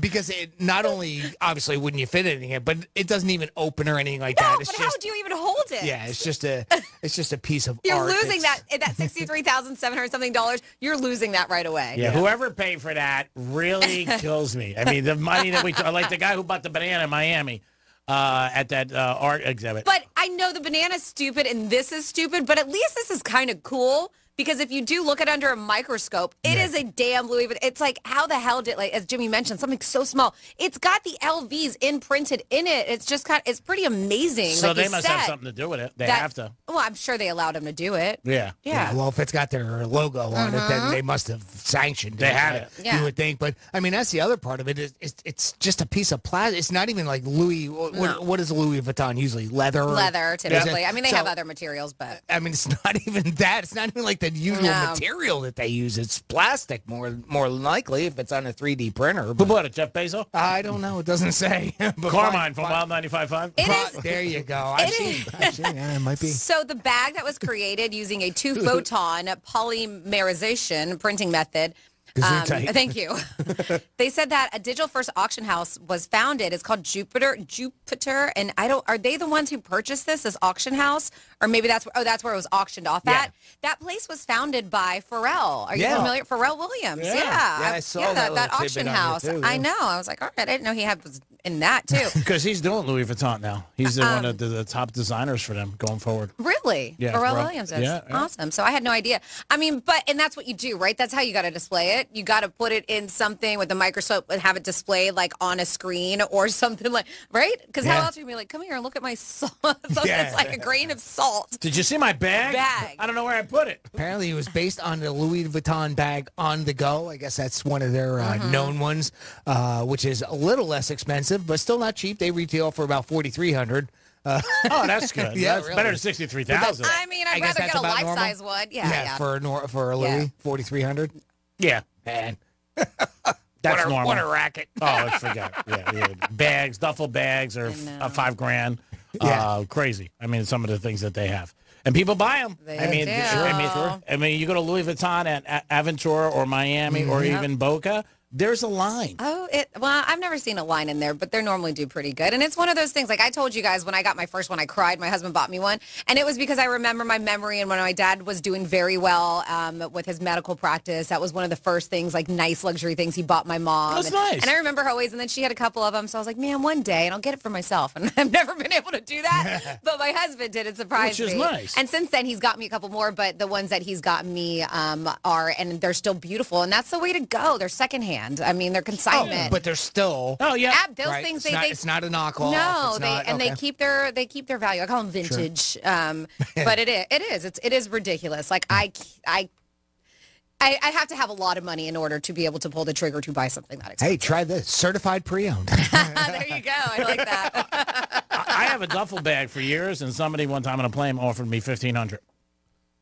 Because it not only, obviously, wouldn't you fit anything in, but it doesn't even open or anything like that. No, but how do you even hold it? Yeah, it's just a piece of You're art. losing It's- that $63,700 something dollars. You're losing that right away. Yeah, whoever paid for that really kills me. I mean, the money that we like the guy who bought the banana in Miami at that art exhibit. But I know the banana's stupid and this is stupid, but at least this is kind of cool. Because if you do look at it under a microscope, it is a damn Louis Vuitton. It's like, how the hell did, like, as Jimmy mentioned, something so small. It's got the LVs imprinted in it. It's just it's pretty amazing. So like they you must said, have something to do with it. They have to. Well, I'm sure they allowed him to do it. Yeah. Yeah. Well, if it's got their logo on it, then they must have sanctioned it. They had it. Yeah. You would think. But, I mean, that's the other part of it. It's just a piece of plastic. It's not even like Louis. What is Louis Vuitton usually? Leather? Leather, typically. Yeah. I mean, they So- have other materials, but. I mean, it's not even that. It's not even like the usual No. material that they use. It's plastic, more than likely, if it's on a 3D printer. Who But bought it? Jeff Bezos? I don't know. It doesn't say. But Carmine from Wild 95.5? There you go. I've seen. Yeah, it might be. So the bag that was created using a 2-photon polymerization printing method. Gesundheit. Thank you. They said that a digital first auction house was founded. It's called Jupiter, and are they the ones who purchased this auction house, or maybe that's where it was auctioned off at? That place was founded by Pharrell. Are you familiar? Pharrell Williams. Yeah, I saw that little auction tidbit on house. there, too, I yeah. know. I was like, all right, I didn't know he was in that too. Because he's doing Louis Vuitton now. He's one of the top designers for them going forward. Really? Yeah, Pharrell Pharrell. Williams is. Yeah, yeah. Awesome. So I had no idea. I mean, and that's what you do, right? That's how you got to display it. You got to put it in something with a microscope and have it displayed like on a screen or something like, right? Because how else are you going to be like, come here and look at my salt. It's like a grain of salt. Did you see my bag? I don't know where I put it. Apparently, it was based on the Louis Vuitton bag on the go. I guess that's one of their known ones, which is a little less expensive, but still not cheap. They retail for about $4,300. Oh, that's good. Yeah, that's really. better than 63,000. I mean, I'd guess rather that's get a about normal. life-size one. Yeah. for a Louis, 4,300. Yeah. Man. That's normal. What a racket. Oh, I forgot. Yeah. Bags, duffel bags are $5,000. Yeah. Crazy. I mean, some of the things that they have. And people buy them. They I mean, you go to Louis Vuitton at Aventura or Miami or even Boca, there's a line. Oh, well, I've never seen a line in there, but they normally do pretty good. And it's one of those things, like I told you guys, when I got my first one, I cried. My husband bought me one. And it was because I remember my memory and when my dad was doing very well with his medical practice. That was one of the first things, like nice luxury things he bought my mom. That's nice. And I remember her always, and then she had a couple of them. So I was like, man, one day, and I'll get it for myself. And I've never been able to do that. But my husband did. It surprised me. Which is nice. And since then, he's got me a couple more. But the ones that he's gotten me and they're still beautiful. And that's the way to go. They're secondhand. brand. I mean, they're consignment. But they're still. Oh yeah. Those right. things It's not a knockoff. No, It's not, they keep their value. I call them vintage. But it is ridiculous. Like I have to have a lot of money in order to be able to pull the trigger to buy something that expensive. Hey, try this. Certified pre-owned. There you go. I like that. I have a duffel bag for years, and somebody one time on a plane offered me $1,500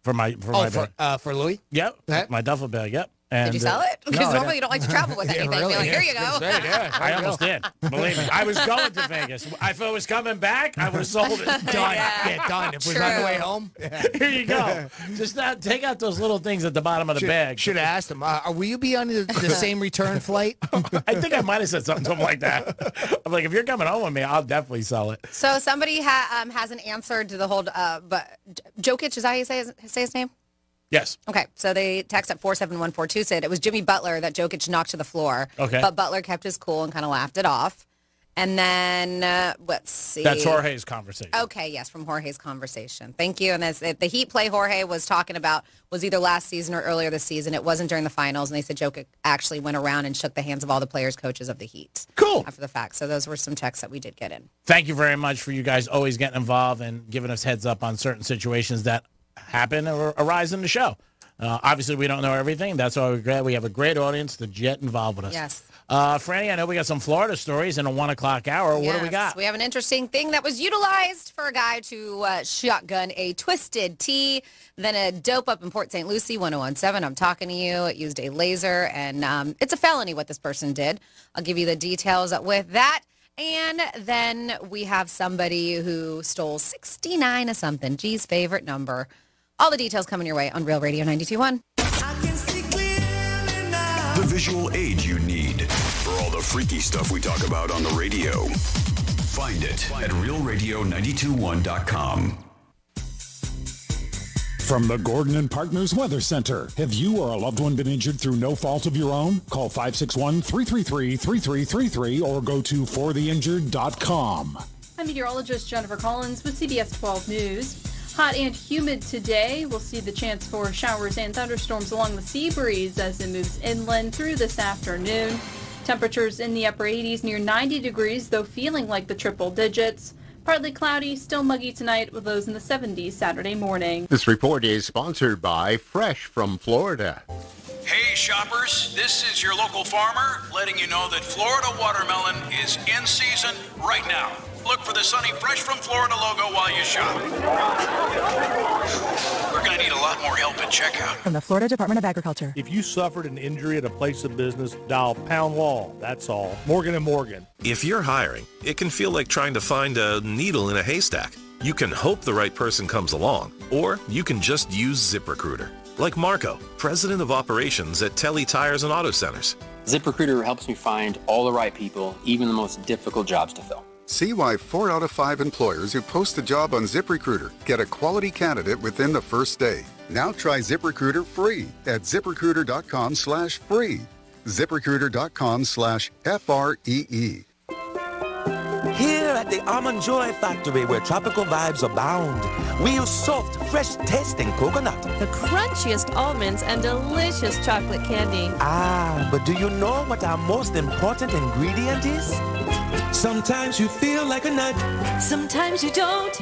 for my bag. For Louis? Yep. My duffel bag. Yep. And, did you sell it? Because normally you don't like to travel with anything. really, You're like, here you go. I almost did. Believe me. I was going to Vegas. If it was coming back, I would have sold it. Done. Yeah, done. If it was on the way home. Here you go. Just take out those little things at the bottom of the bag. Should have asked him, will you be on the same return flight? I think I might have said something to him like that. I'm like, if you're coming home with me, I'll definitely sell it. So somebody hasn't answered to the whole, but Jokic, is that how you say his name? Yes. Okay, so they text at 47142 said it was Jimmy Butler that Jokic knocked to the floor. Okay. But Butler kept his cool and kind of laughed it off. And then, let's see. That's Jorge's conversation. Okay, yes, from Jorge's conversation. Thank you. And the Heat play Jorge was talking about was either last season or earlier this season. It wasn't during the finals, and they said Jokic actually went around and shook the hands of all the players, coaches of the Heat. Cool. After the fact. So those were some texts that we did get in. Thank you very much for you guys always getting involved and giving us heads up on certain situations that happen or arise in the show. Obviously, we don't know everything. That's why we're glad we have a great audience to get involved with us. Yes. Franny, I know we got some Florida stories in a 1 o'clock hour. What do we got? We have an interesting thing that was utilized for a guy to shotgun a Twisted Tea, then a dope up in Port St. Lucie, 1017. I'm talking to you. It used a laser, and it's a felony what this person did. I'll give you the details with that. And then we have somebody who stole 69 of something, G's favorite number. All the details coming your way on Real Radio 92.1. The visual aid you need for all the freaky stuff we talk about on the radio. Find it at realradio921.com. From the Gordon and Partners Weather Center. Have you or a loved one been injured through no fault of your own? Call 561-333-3333 or go to fortheinjured.com. I'm meteorologist Jennifer Collins with CBS 12 News. Hot and humid today. We'll see the chance for showers and thunderstorms along the sea breeze as it moves inland through this afternoon. Temperatures in the upper 80s near 90 degrees, though feeling like the triple digits. Partly cloudy, still muggy tonight with lows in the 70s Saturday morning. This report is sponsored by Fresh from Florida. Hey shoppers, this is your local farmer letting you know that Florida watermelon is in season right now. Look for the sunny Fresh from Florida logo while you shop. We're going to need a lot more help at checkout. From the Florida Department of Agriculture. If you suffered an injury at a place of business, dial Pound Wall. That's all. Morgan & Morgan. If you're hiring, it can feel like trying to find a needle in a haystack. You can hope the right person comes along, or you can just use ZipRecruiter. Like Marco, president of operations at Telly Tires and Auto Centers. ZipRecruiter helps me find all the right people, even the most difficult jobs to fill. See why 4 out of 5 employers who post a job on ZipRecruiter get a quality candidate within the first day. Now try ZipRecruiter free at ZipRecruiter.com/free. ZipRecruiter.com/FREE. Here at the Almond Joy Factory, where tropical vibes abound, we use soft, fresh-tasting coconut. The crunchiest almonds and delicious chocolate candy. Ah, but do you know what our most important ingredient is? Sometimes you feel like a nut. Sometimes you don't.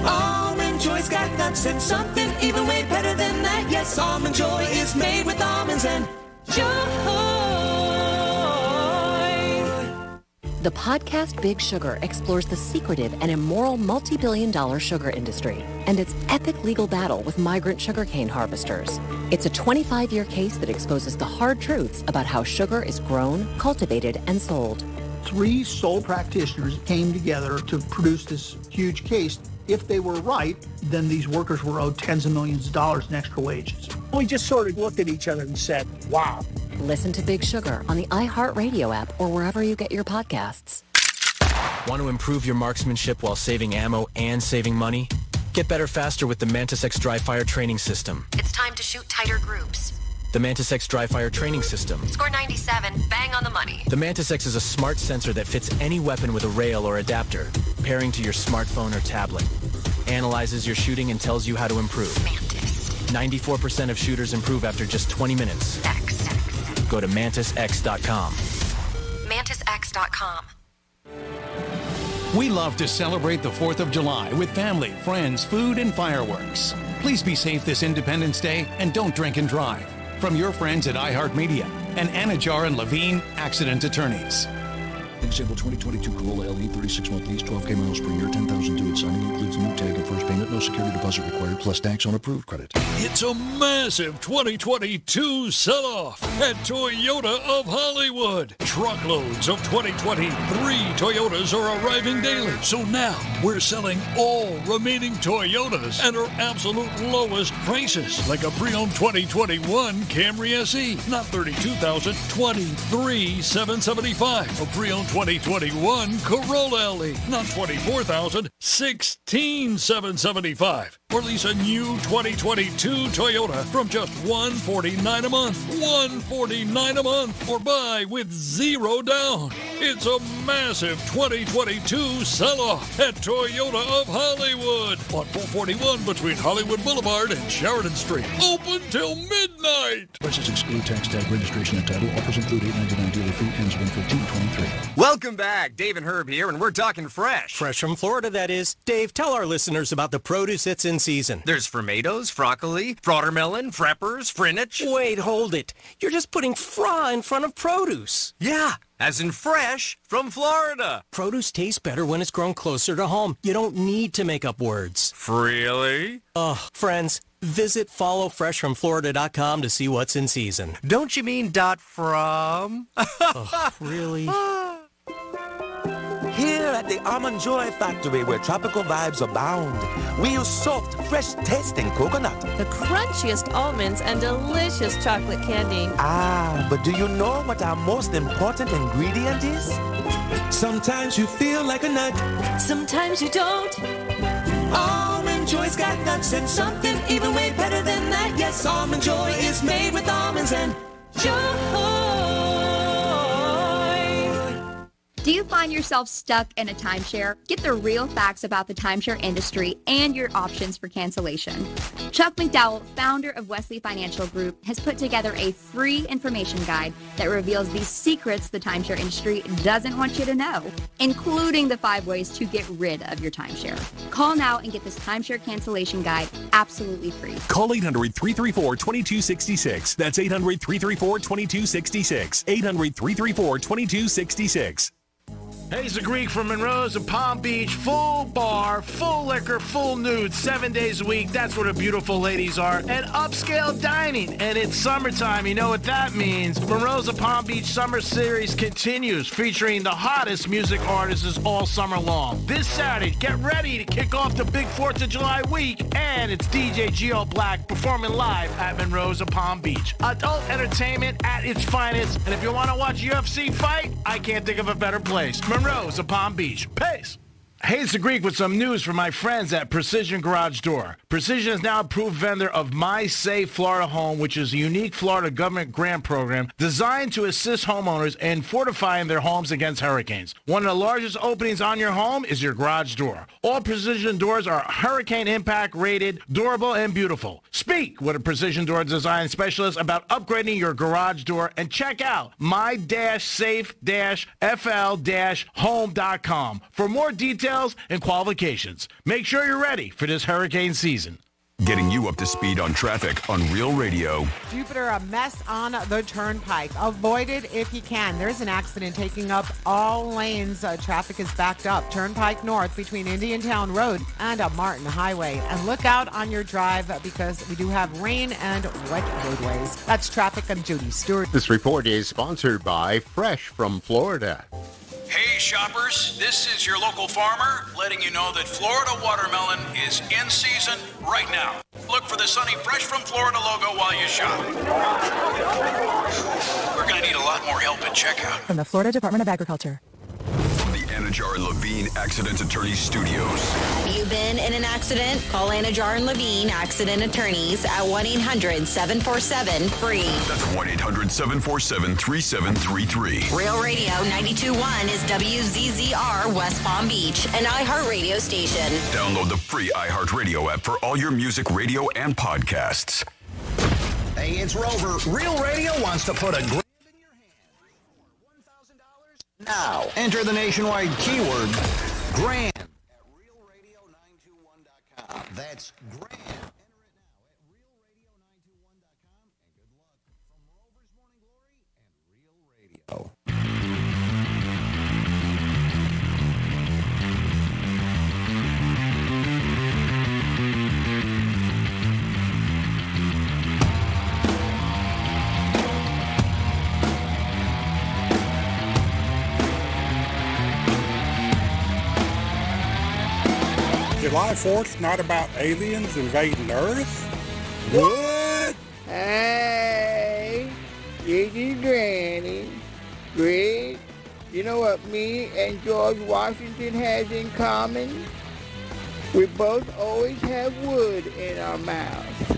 Almond Joy's got nuts and something even way better than that. Yes, Almond Joy is made with almonds and joy. The podcast Big Sugar explores the secretive and immoral multi-billion-dollar sugar industry and its epic legal battle with migrant sugarcane harvesters. It's a 25-year case that exposes the hard truths about how sugar is grown, cultivated, and sold. 3 sole practitioners came together to produce this huge case. If they were right, then these workers were owed tens of millions of dollars in extra wages. We just sort of looked at each other and said, wow. Listen to Big Sugar on the iHeartRadio app or wherever you get your podcasts. Want to improve your marksmanship while saving ammo and saving money? Get better faster with the Mantis X Dry Fire Training System. It's time to shoot tighter groups. The Mantis X Dry Fire Training System. Score 97, bang on the money. The Mantis X is a smart sensor that fits any weapon with a rail or adapter, pairing to your smartphone or tablet. Analyzes your shooting and tells you how to improve. Mantis. 94% of shooters improve after just 20 minutes. Go to MantisX.com. MantisX.com. We love to celebrate the 4th of July with family, friends, food, and fireworks. Please be safe this Independence Day and don't drink and drive. From your friends at iHeartMedia and Anajar and Levine Accident Attorneys. Example 2022 Corolla LE, 36-month lease, 12K miles per year, 10,000 due at signing, includes new tag and first payment, no security deposit required, plus tax on approved credit. It's a massive 2022 sell-off at Toyota of Hollywood. Truckloads of 2023 Toyotas are arriving daily. So now we're selling all remaining Toyotas at our absolute lowest prices. Like a pre-owned 2021 Camry SE, not $32,000, $23,775. A pre-owned 2021 Corolla LE, not $24,000, $16,775. Or lease a new 2022 Toyota from just $149 a month. $149 a month. Or buy with zero down. It's a massive 2022 sell-off at Toyota of Hollywood on 441 between Hollywood Boulevard and Sheridan Street. Open till midnight. Prices exclude tax, tag, registration, and title. Offers include $8.99 dealer fee. Ends 1/15/23. Welcome back. Dave and Herb here, and we're talking fresh. Fresh from Florida, that is. Dave, tell our listeners about the produce that's in season. There's tomatoes, broccoli, watermelon, peppers, spinach. Wait, hold it. You're just putting fra in front of produce. Yeah, as in fresh from Florida. Produce tastes better when it's grown closer to home. You don't need to make up words. Really? Friends, visit followfreshfromflorida.com to see what's in season. Don't you mean .from? Really? Here at the Almond Joy Factory, where tropical vibes abound, we use soft, fresh-tasting coconut. The crunchiest almonds and delicious chocolate candy. Ah, but do you know what our most important ingredient is? Sometimes you feel like a nut. Sometimes you don't. Almond Joy's got nuts and something even way better than that. Yes, Almond Joy is made with almonds and joy. Do you find yourself stuck in a timeshare? Get the real facts about the timeshare industry and your options for cancellation. Chuck McDowell, founder of Wesley Financial Group, has put together a free information guide that reveals the secrets the timeshare industry doesn't want you to know, including the 5 ways to get rid of your timeshare. Call now and get this timeshare cancellation guide absolutely free. Call 800-334-2266. That's 800-334-2266. 800-334-2266. Hey, it's the Greek from Monroe's of Palm Beach. Full bar, full liquor, full nude, 7 days a week. That's where the beautiful ladies are. And upscale dining. And it's summertime. You know what that means. Monroe's of Palm Beach Summer Series continues, featuring the hottest music artists all summer long. This Saturday, get ready to kick off the big 4th of July week. And it's DJ Geo Black performing live at Monroe's of Palm Beach. Adult entertainment at its finest. And if you want to watch UFC fight, I can't think of a better place. Monroe's of Palm Beach. Peace. Hey, it's the Greek with some news from my friends at Precision Garage Door. Precision is now approved vendor of My Safe Florida Home, which is a unique Florida government grant program designed to assist homeowners in fortifying their homes against hurricanes. One of the largest openings on your home is your garage door. All Precision doors are hurricane impact rated, durable, and beautiful. Speak with a Precision Door design specialist about upgrading your garage door and check out my-safe-fl-home.com for more details and qualifications. Make sure you're ready for this hurricane season. Getting you up to speed on traffic on Real Radio. Jupiter, a mess on the turnpike. Avoid it if you can. There's an accident taking up all lanes. Traffic is backed up. Turnpike North between Indiantown Road and Martin Highway. And look out on your drive because we do have rain and wet roadways. That's traffic. I'm Judy Stewart. This report is sponsored by Fresh from Florida. Hey shoppers, this is your local farmer letting you know that Florida watermelon is in season right now. Look for the sunny Fresh from Florida logo while you shop. We're going to need a lot more help at checkout. From the Florida Department of Agriculture. From the Anajar and Levine Accident Attorney Studios. Have you been in an accident? Call Anajar and Levine Accident Attorneys at 1-800-747-FREE. That's 1-800-747-3733. Real Radio 92.1 is WZZR West Palm Beach, an iHeartRadio station. Download the free iHeartRadio app for all your music, radio, and podcasts. Hey, it's Rover. Real Radio wants to put a grab in your hand. $1,000 now. Enter the nationwide keyword grand at realradio921.com. That's grand. Enter it now at realradio921.com. And good luck from Rover's Morning Glory and Real Radio. July 4th not about aliens invading Earth? What? Hey, this is Granny. Greg, you know what me and George Washington has in common? We both always have wood in our mouth.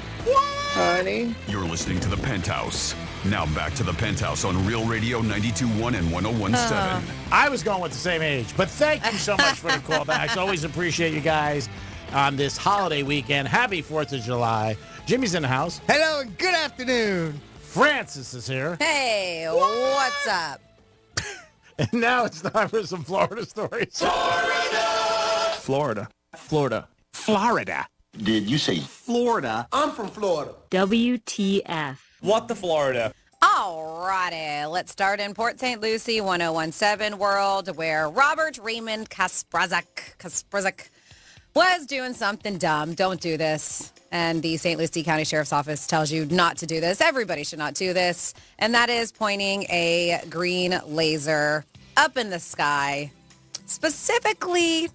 Honey? You're listening to The Penthouse. Now back to The Penthouse on Real Radio 92.1 and 101.7. I was going with the same age, but thank you so much for the callbacks. Always appreciate you guys on this holiday weekend. Happy 4th of July. Jimmy's in the house. Hello and good afternoon. Francis is here. Hey, what's up? And now it's time for some Florida stories. Florida. Did you say Florida? I'm from Florida. WTF. What the Florida? Alrighty, let's start in Port St. Lucie, 1017 World, where Robert Raymond Kasprzak was doing something dumb. Don't do this. And the St. Lucie County Sheriff's Office tells you not to do this. Everybody should not do this. And that is pointing a green laser up in the sky, specifically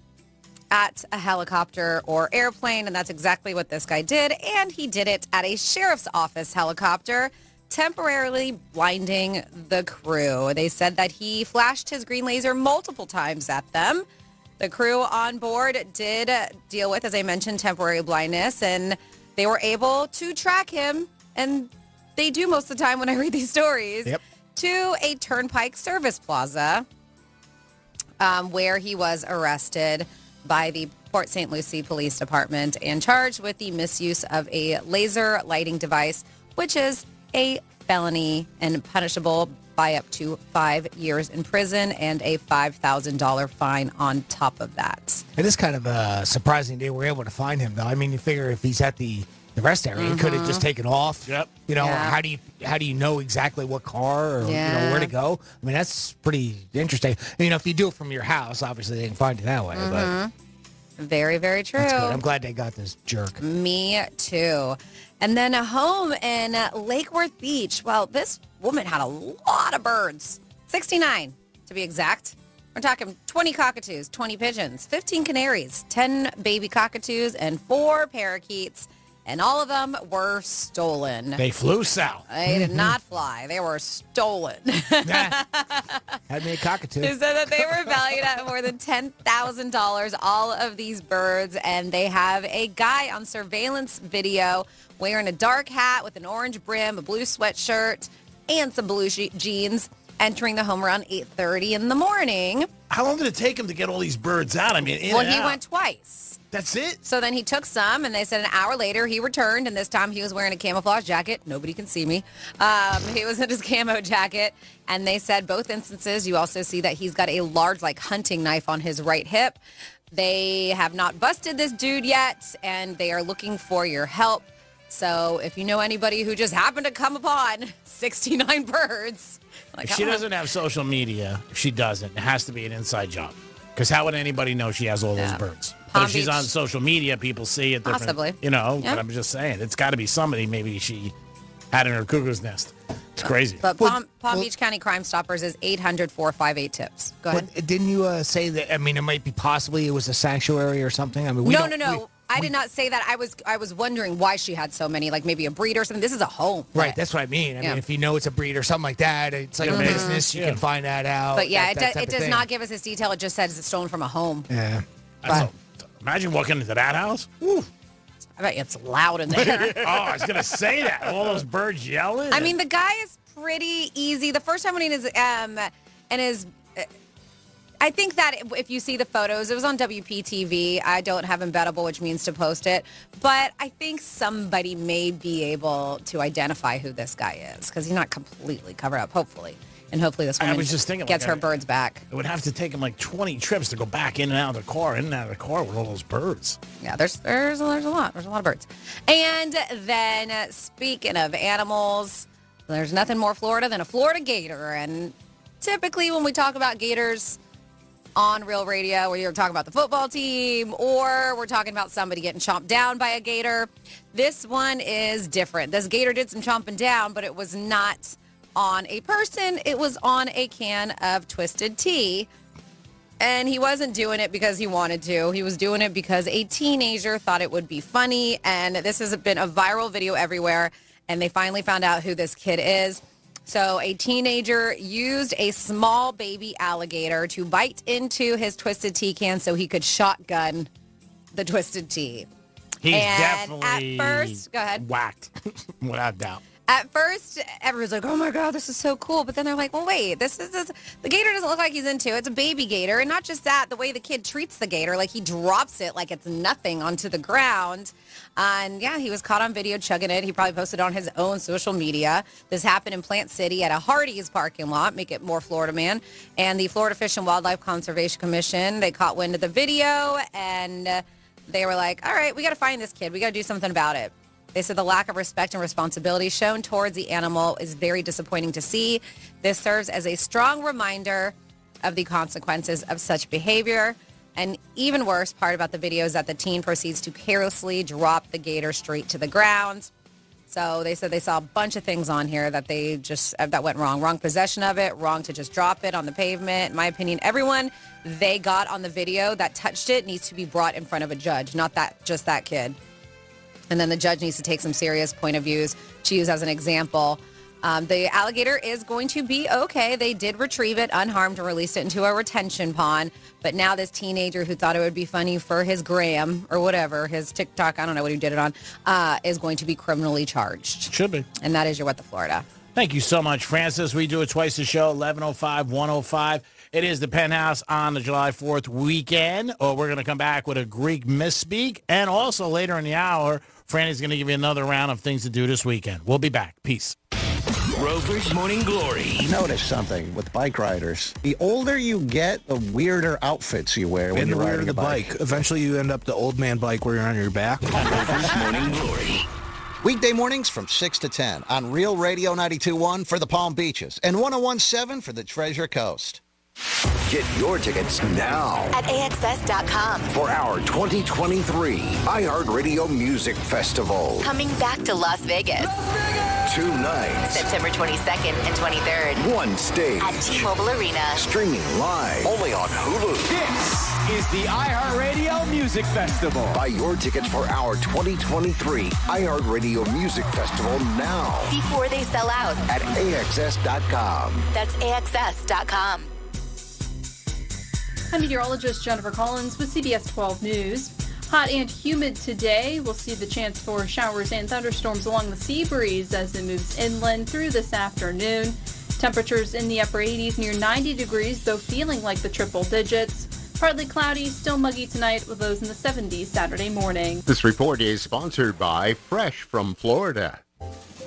at a helicopter or airplane, and that's exactly what this guy did. And he did it at a sheriff's office helicopter, temporarily blinding the crew. They said that he flashed his green laser multiple times at them. The crew on board did deal with, as I mentioned, temporary blindness, and they were able to track him, and they do most of the time when I read these stories, to a Turnpike Service Plaza, where he was arrested by the Port St. Lucie Police Department and charged with the misuse of a laser lighting device, which is a felony and punishable by up to 5 years in prison and a $5,000 fine on top of that. It is kind of surprising they were able to find him, though. I mean, you figure if he's at the rest area, he could have just taken off. Yep. You know, how do you know exactly what car or where to go? I mean, that's pretty interesting. You know, if you do it from your house, obviously they can find you that way. But very, very true. That's good. I'm glad they got this jerk. Me too. And then a home in Lake Worth Beach. Well, this woman had a lot of birds. 69 to be exact. We're talking 20 cockatoos, 20 pigeons, 15 canaries, 10 baby cockatoos, and 4 parakeets. And all of them were stolen. They flew south. They did not fly. They were stolen. Had me a cockatoo. They said that they were valued at more than $10,000, all of these birds. And they have a guy on surveillance video wearing a dark hat with an orange brim, a blue sweatshirt, and some blue jeans, entering the home around 8:30 in the morning. How long did it take him to get all these birds out? I mean, he went twice. That's it? So then he took some, and they said an hour later he returned, and this time he was wearing a camouflage jacket. Nobody can see me. He was in his camo jacket, and they said both instances, you also see that he's got a large, like, hunting knife on his right hip. They have not busted this dude yet, and they are looking for your help. So if you know anybody who just happened to come upon 69 birds. If she doesn't have social media, if she doesn't, it has to be an inside job. Because how would anybody know she has all those birds? But if she's on social media, people see it different. Possibly. You know, Yep. but I'm just saying, it's got to be somebody maybe she had in her cuckoo's nest. It's crazy. But Palm Beach County Crime Stoppers is 800-458-TIPS. Go ahead. Didn't you say that, I mean, it might be possibly it was a sanctuary or something? I mean, No. I did not say that. I was wondering why she had so many, like maybe a breed or something. This is a home. Right, that's what I mean. I mean, if you know it's a breed or something like that, it's like a business. You can find that out. But yeah, that it does not give us this detail. It just says it's stolen from a home. Yeah. Imagine walking into that house. Ooh. I bet it's loud in there. I was going to say that. All those birds yelling. I mean, the guy is pretty easy. The first time when he is, I think that if you see the photos, it was on WPTV. I don't have embeddable, which means to post it. But I think somebody may be able to identify who this guy is because he's not completely covered up, hopefully. And hopefully this woman gets her birds back. It would have to take him like 20 trips to go back in and out of the car, with all those birds. Yeah, there's a lot. There's a lot of birds. And then speaking of animals, there's nothing more Florida than a Florida gator. And typically when we talk about gators on Real Radio, we're talking about the football team or we're talking about somebody getting chomped down by a gator. This one is different. This gator did some chomping down, but it was not on a person. It was on a can of Twisted Tea. And he wasn't doing it because he wanted to. He was doing it because a teenager thought it would be funny. And this has been a viral video everywhere. And they finally found out who this kid is. So a teenager used a small baby alligator to bite into his Twisted Tea can so he could shotgun the Twisted Tea. He's definitely at first, go ahead. Whacked, without doubt. At first, everyone's like, oh, my God, this is so cool. But then they're like, well, wait, the gator doesn't look like he's into it. It's a baby gator. And not just that, the way the kid treats the gator, like he drops it like it's nothing onto the ground. And, yeah, he was caught on video chugging it. He probably posted on his own social media. This happened in Plant City at a Hardee's parking lot. Make it more Florida man. And the Florida Fish and Wildlife Conservation Commission, they caught wind of the video. And they were like, all right, we got to find this kid. We got to do something about it. They said the lack of respect and responsibility shown towards the animal is very disappointing to see. This serves as a strong reminder of the consequences of such behavior. And even worse part about the video is that the teen proceeds to carelessly drop the gator straight to the ground. So they said they saw a bunch of things on here that that went wrong. Wrong possession of it, wrong to just drop it on the pavement. In my opinion, everyone they got on the video that touched it needs to be brought in front of a judge, not just that kid. And then the judge needs to take some serious point of views to use as an example. The alligator is going to be okay. They did retrieve it unharmed and released it into a retention pond. But now this teenager who thought it would be funny for his gram or whatever, his TikTok, I don't know what he did it on, is going to be criminally charged. Should be. And that is your What the Florida. Thank you so much, Francis. We do it twice a show, 11:05, 105. It is the Penthouse on the July 4th weekend. We're going to come back with a Greek misspeak. And also later in the hour, Franny's going to give you another round of things to do this weekend. We'll be back. Peace. Rover's Morning Glory. Notice something with bike riders. The older you get, the weirder outfits you wear when you're riding a bike. Eventually you end up the old man bike where you're on your back. Rover's Morning Glory. Weekday mornings from 6 to 10 on Real Radio 92.1 for the Palm Beaches and 101.7 for the Treasure Coast. Get your tickets now at AXS.com. for our 2023 iHeartRadio Music Festival. Coming back to Las Vegas. 2 nights. September 22nd and 23rd. 1 stage. At T-Mobile Arena. Streaming live only on Hulu. This is the iHeartRadio Music Festival. Buy your tickets for our 2023 iHeartRadio Music Festival now. Before they sell out. At AXS.com. That's AXS.com. I'm meteorologist Jennifer Collins with CBS 12 News. Hot and humid today. We'll see the chance for showers and thunderstorms along the sea breeze as it moves inland through this afternoon. Temperatures in the upper 80s near 90 degrees, though feeling like the triple digits. Partly cloudy, still muggy tonight with lows in the 70s Saturday morning. This report is sponsored by Fresh from Florida.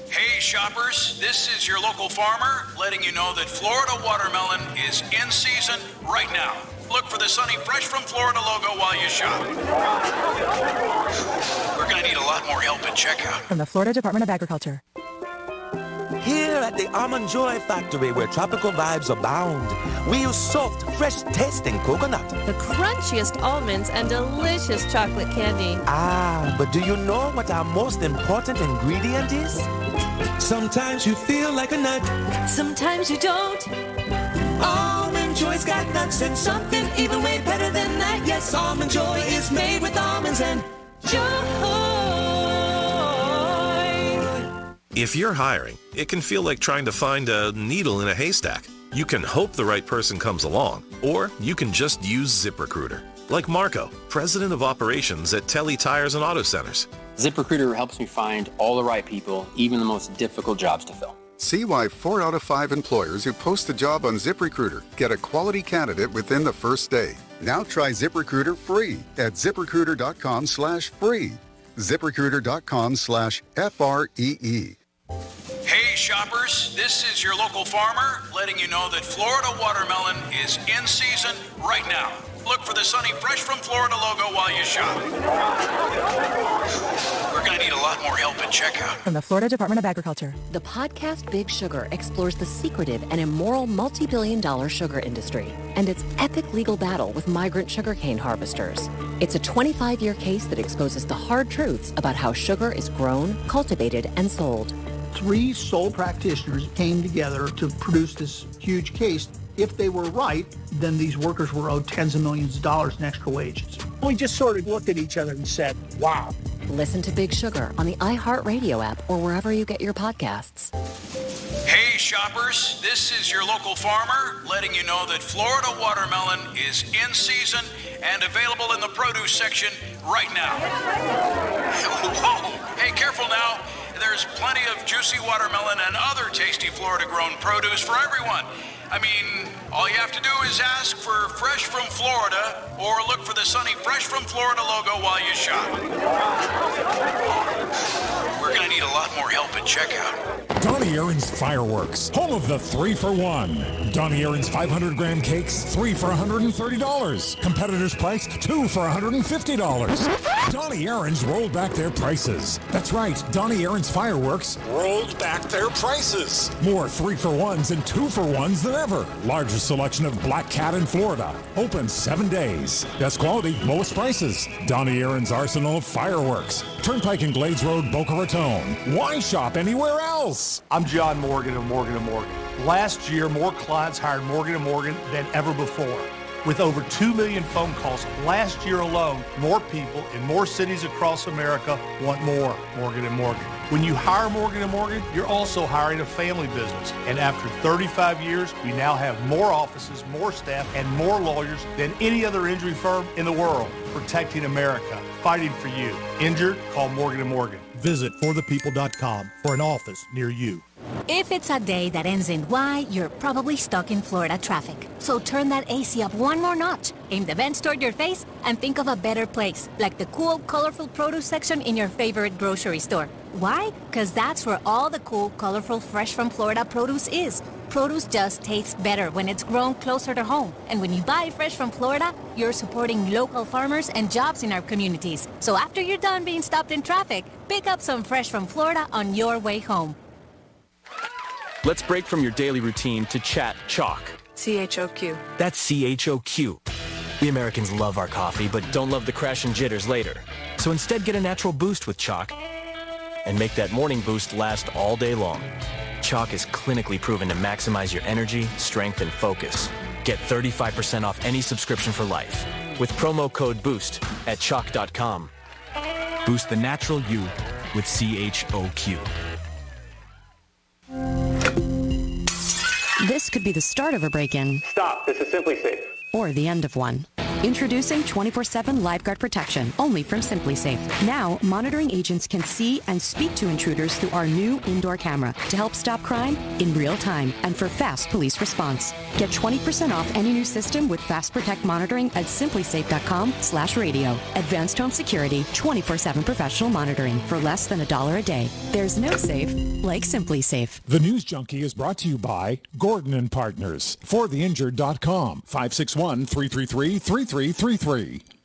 Hey shoppers, this is your local farmer letting you know that Florida watermelon is in season right now. Look for the sunny Fresh from Florida logo while you shop. We're going to need a lot more help at checkout. From the Florida Department of Agriculture. Here at the Almond Joy Factory, where tropical vibes abound, we use soft, fresh-tasting coconut. The crunchiest almonds and delicious chocolate candy. Ah, but do you know what our most important ingredient is? Sometimes you feel like a nut. Sometimes you don't. Almond Joy's got nuts and something even way better than that. Yes, Almond Joy is made with almonds and If you're hiring, it can feel like trying to find a needle in a haystack. You can hope the right person comes along, or you can just use ZipRecruiter. Like Marco, president of operations at Telly Tires and Auto Centers. ZipRecruiter helps me find all the right people, even the most difficult jobs to fill. See why 4 out of 5 employers who post a job on ZipRecruiter get a quality candidate within the first day. Now try ZipRecruiter free at ZipRecruiter.com/free. ZipRecruiter.com/FREE. Hey shoppers, this is your local farmer letting you know that Florida watermelon is in season right now. Look for the sunny Fresh from Florida logo while you shop. We're going to need a lot more help at checkout. From the Florida Department of Agriculture. The podcast Big Sugar explores the secretive and immoral multi-billion-dollar sugar industry and its epic legal battle with migrant sugarcane harvesters. It's a 25-year case that exposes the hard truths about how sugar is grown, cultivated, and sold. 3 sole practitioners came together to produce this huge case. If they were right, then these workers were owed tens of millions of dollars in extra wages. We just sort of looked at each other and said, wow. Listen to Big Sugar on the iHeartRadio app or wherever you get your podcasts. Hey shoppers, this is your local farmer letting you know that Florida watermelon is in season and available in the produce section right now. Whoa, hey, careful now. There's plenty of juicy watermelon and other tasty Florida-grown produce for everyone. I mean, all you have to do is ask for Fresh from Florida or look for the sunny Fresh from Florida logo while you shop. We're going to need a lot more help at checkout. Donnie Aaron's Fireworks, home of the 3-for-1. Donnie Aaron's 500-gram cakes, 3 for $130. Competitors' price, 2 for $150. Donnie Aaron's rolled back their prices. That's right, Donnie Aaron's Fireworks rolled back their prices. More 3-for-1s and 2-for-1s than ever. Largest selection of Black Cat in Florida. Open 7 days. Best quality, lowest prices. Donnie Aaron's arsenal of fireworks. Turnpike and Glades Road, Boca Raton. Why shop anywhere else? I'm John Morgan of Morgan & Morgan. Last year, more clients hired Morgan & Morgan than ever before. With over 2 million phone calls last year alone, more people in more cities across America want more Morgan & Morgan. When you hire Morgan & Morgan, you're also hiring a family business. And after 35 years, we now have more offices, more staff, and more lawyers than any other injury firm in the world, protecting America, fighting for you. Injured? Call Morgan & Morgan. Visit forthepeople.com for an office near you. If it's a day that ends in Y, you're probably stuck in Florida traffic. So turn that AC up one more notch, aim the vents toward your face, and think of a better place, like the cool, colorful produce section in your favorite grocery store. Why? Because that's where all the cool, colorful, fresh from Florida produce is. Produce just tastes better when it's grown closer to home. And when you buy fresh from Florida, you're supporting local farmers and jobs in our communities. So after you're done being stopped in traffic, pick up some fresh from Florida on your way home. Let's break from your daily routine to chat chalk. CHOQ. That's CHOQ. We Americans love our coffee, but don't love the crash and jitters later. So instead, get a natural boost with chalk and make that morning boost last all day long. Chalk is clinically proven to maximize your energy, strength, and focus. Get 35% off any subscription for life with promo code BOOST at chalk.com. Boost the natural you with CHOQ. This could be the start of a break-in. Stop. This is Simply Safe. Or the end of one. Introducing 24/7 LiveGuard protection, only from Simply Safe. Now, monitoring agents can see and speak to intruders through our new indoor camera to help stop crime in real time and for fast police response. Get 20% off any new system with Fast Protect monitoring at simplysafe.com/radio. Advanced home security, 24/7 professional monitoring for less than $1 a day. There's no safe like Simply Safe. The News Junkie is brought to you by Gordon and Partners. ForTheInjured.com. 561-333-3333.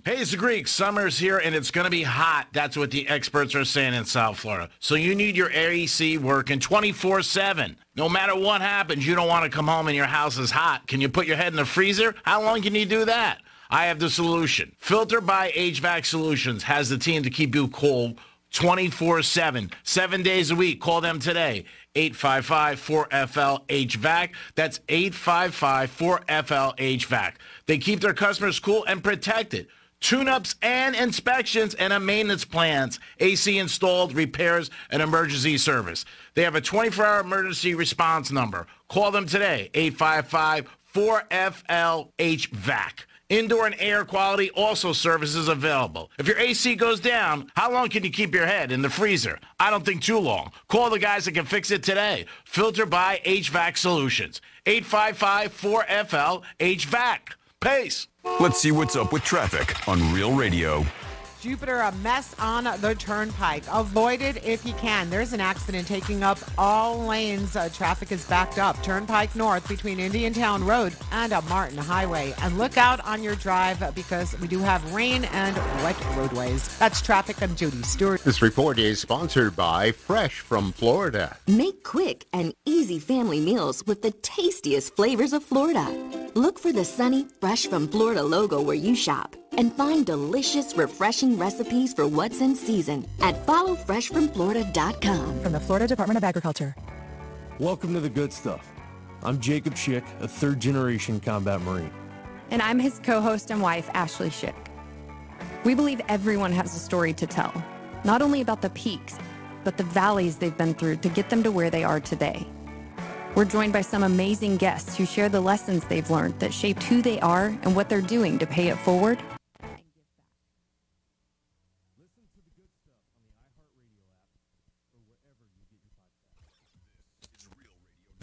Hey, it's the Greek. Summer's here, and it's going to be hot. That's what the experts are saying in South Florida. So you need your AC working 24/7. No matter what happens, you don't want to come home and your house is hot. Can you put your head in the freezer? How long can you do that? I have the solution. Filter by HVAC Solutions has the team to keep you cool 24/7, 7 days a week. Call them today. 855-4FL-HVAC. That's 855-4FL-HVAC. They keep their customers cool and protected tune-ups and inspections, and a maintenance plans, AC installed, repairs, and emergency service. They have a 24-hour emergency response number. Call them today, 855-4FL-HVAC. Indoor and air quality also services available. If your AC goes down, how long can you keep your head in the freezer? I don't think too long. Call the guys that can fix it today. Filter by HVAC Solutions. 855-4FL-HVAC. Pace. Let's see what's up with traffic on Real Radio. Jupiter, a mess on the turnpike. Avoid it if you can. There's an accident taking up all lanes. Traffic is backed up. Turnpike North between Indiantown Road and Martin Highway. And look out on your drive because we do have rain and wet roadways. That's traffic. I'm Judy Stewart. This report is sponsored by Fresh from Florida. Make quick and easy family meals with the tastiest flavors of Florida. Look for the sunny Fresh from Florida logo where you shop and find delicious, refreshing recipes for what's in season at followfreshfromflorida.com. From the Florida Department of Agriculture. Welcome to The Good Stuff. I'm Jacob Schick, a third-generation combat Marine. And I'm his co-host and wife, Ashley Schick. We believe everyone has a story to tell, not only about the peaks, but the valleys they've been through to get them to where they are today. We're joined by some amazing guests who share the lessons they've learned that shaped who they are and what they're doing to pay it forward.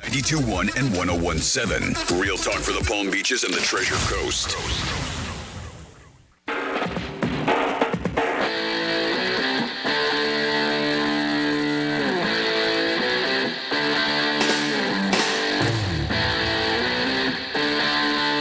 92.1 and 101.7. Real talk for the Palm Beaches and the Treasure Coast.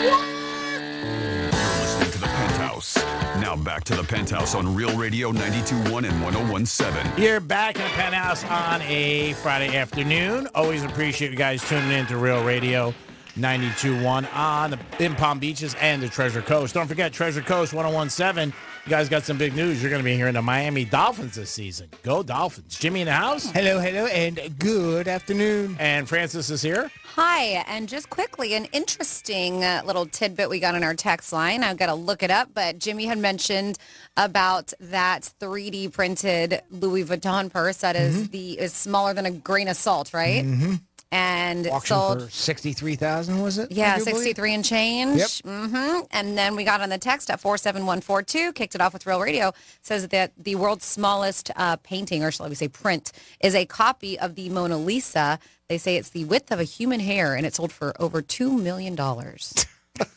You're listening to the Penthouse. Now back to the Penthouse on Real Radio 92.1 and 101.7. You're back in the Penthouse on a Friday afternoon. Always appreciate you guys tuning in to Real Radio 92.1 in Palm Beaches and the Treasure Coast. Don't forget, Treasure Coast 101.7. You guys got some big news. You're going to be hearing the Miami Dolphins this season. Go Dolphins. Jimmy in the house. Hello, and good afternoon. And Francis is here. Hi, and just quickly, an interesting little tidbit we got on our text line. I've got to look it up, but Jimmy had mentioned about that 3D printed Louis Vuitton purse that is smaller than a grain of salt, right? Mm-hmm. And auction sold for $63,000, was it? Yeah, arguably? 63 and change. Yep. Mm-hmm. And then we got on the text at 47142, kicked it off with Real Radio, says that the world's smallest painting, or shall we say print, is a copy of the Mona Lisa. They say it's the width of a human hair, and it sold for over $2 million.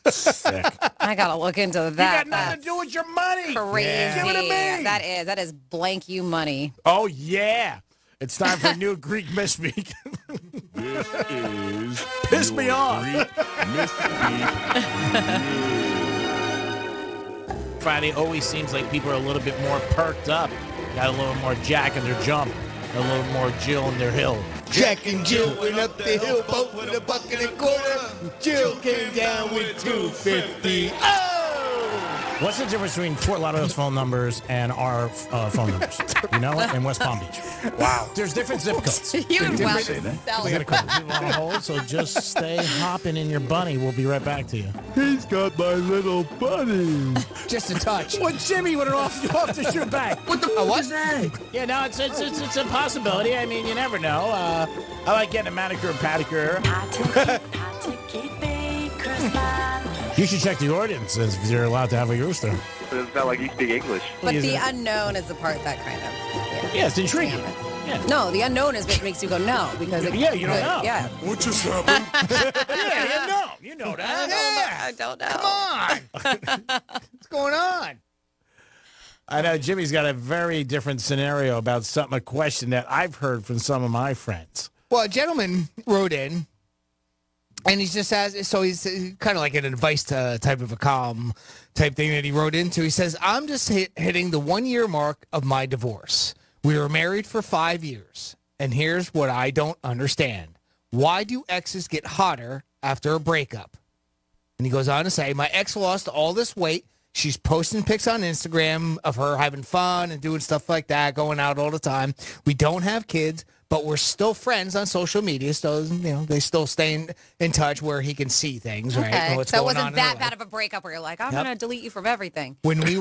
Sick. I got to look into that. You got nothing to do with your money. Crazy. Yeah. Give it to me. That is blank you money. Oh, yeah. It's time for a new Greek misspeak. This is Piss me off. Friday always seems like people are a little bit more perked up. Got a little more Jack in their jump. A little more Jill in their hill. Jack and Jill went up the hill, both with a buck and a quarter. Jill came down with $2.50. Oh! What's the difference between Fort Lauderdale's phone numbers and our phone numbers? You know, in West Palm Beach. Wow. There's different zip codes. You would well sell We got a couple people on hold, so just stay hopping in your bunny. We'll be right back to you. He's got my little bunny. Just a touch. Well, Jimmy with an off the shoot back. What the fuck was that? Yeah, no, it's a possibility. I mean, you never know. I like getting a manicure and pedicure. You should check the ordinances if you're allowed to have a rooster. It's not like you speak English. But the unknown is the part that kind of... Yeah, it's intriguing. Yeah. No, the unknown is what makes you go no. Because you don't know. Yeah. What just happened? You know that. I don't know. Come on. What's going on? I know Jimmy's got a very different scenario about a question that I've heard from some of my friends. Well, a gentleman wrote in, and he just has, so he's kind of like an advice type of a column type thing that he wrote into. He says, I'm just hitting the 1-year mark of my divorce. We were married for 5 years, and here's what I don't understand. Why do exes get hotter after a breakup? And he goes on to say, my ex lost all this weight. She's posting pics on Instagram of her having fun and doing stuff like that, going out all the time. We don't have kids, but we're still friends on social media. So, they still stay in touch where he can see things, right? Okay. What's So it going on wasn't in their that life. bad of a breakup where you're like, I'm Yep. going to delete you from everything. When we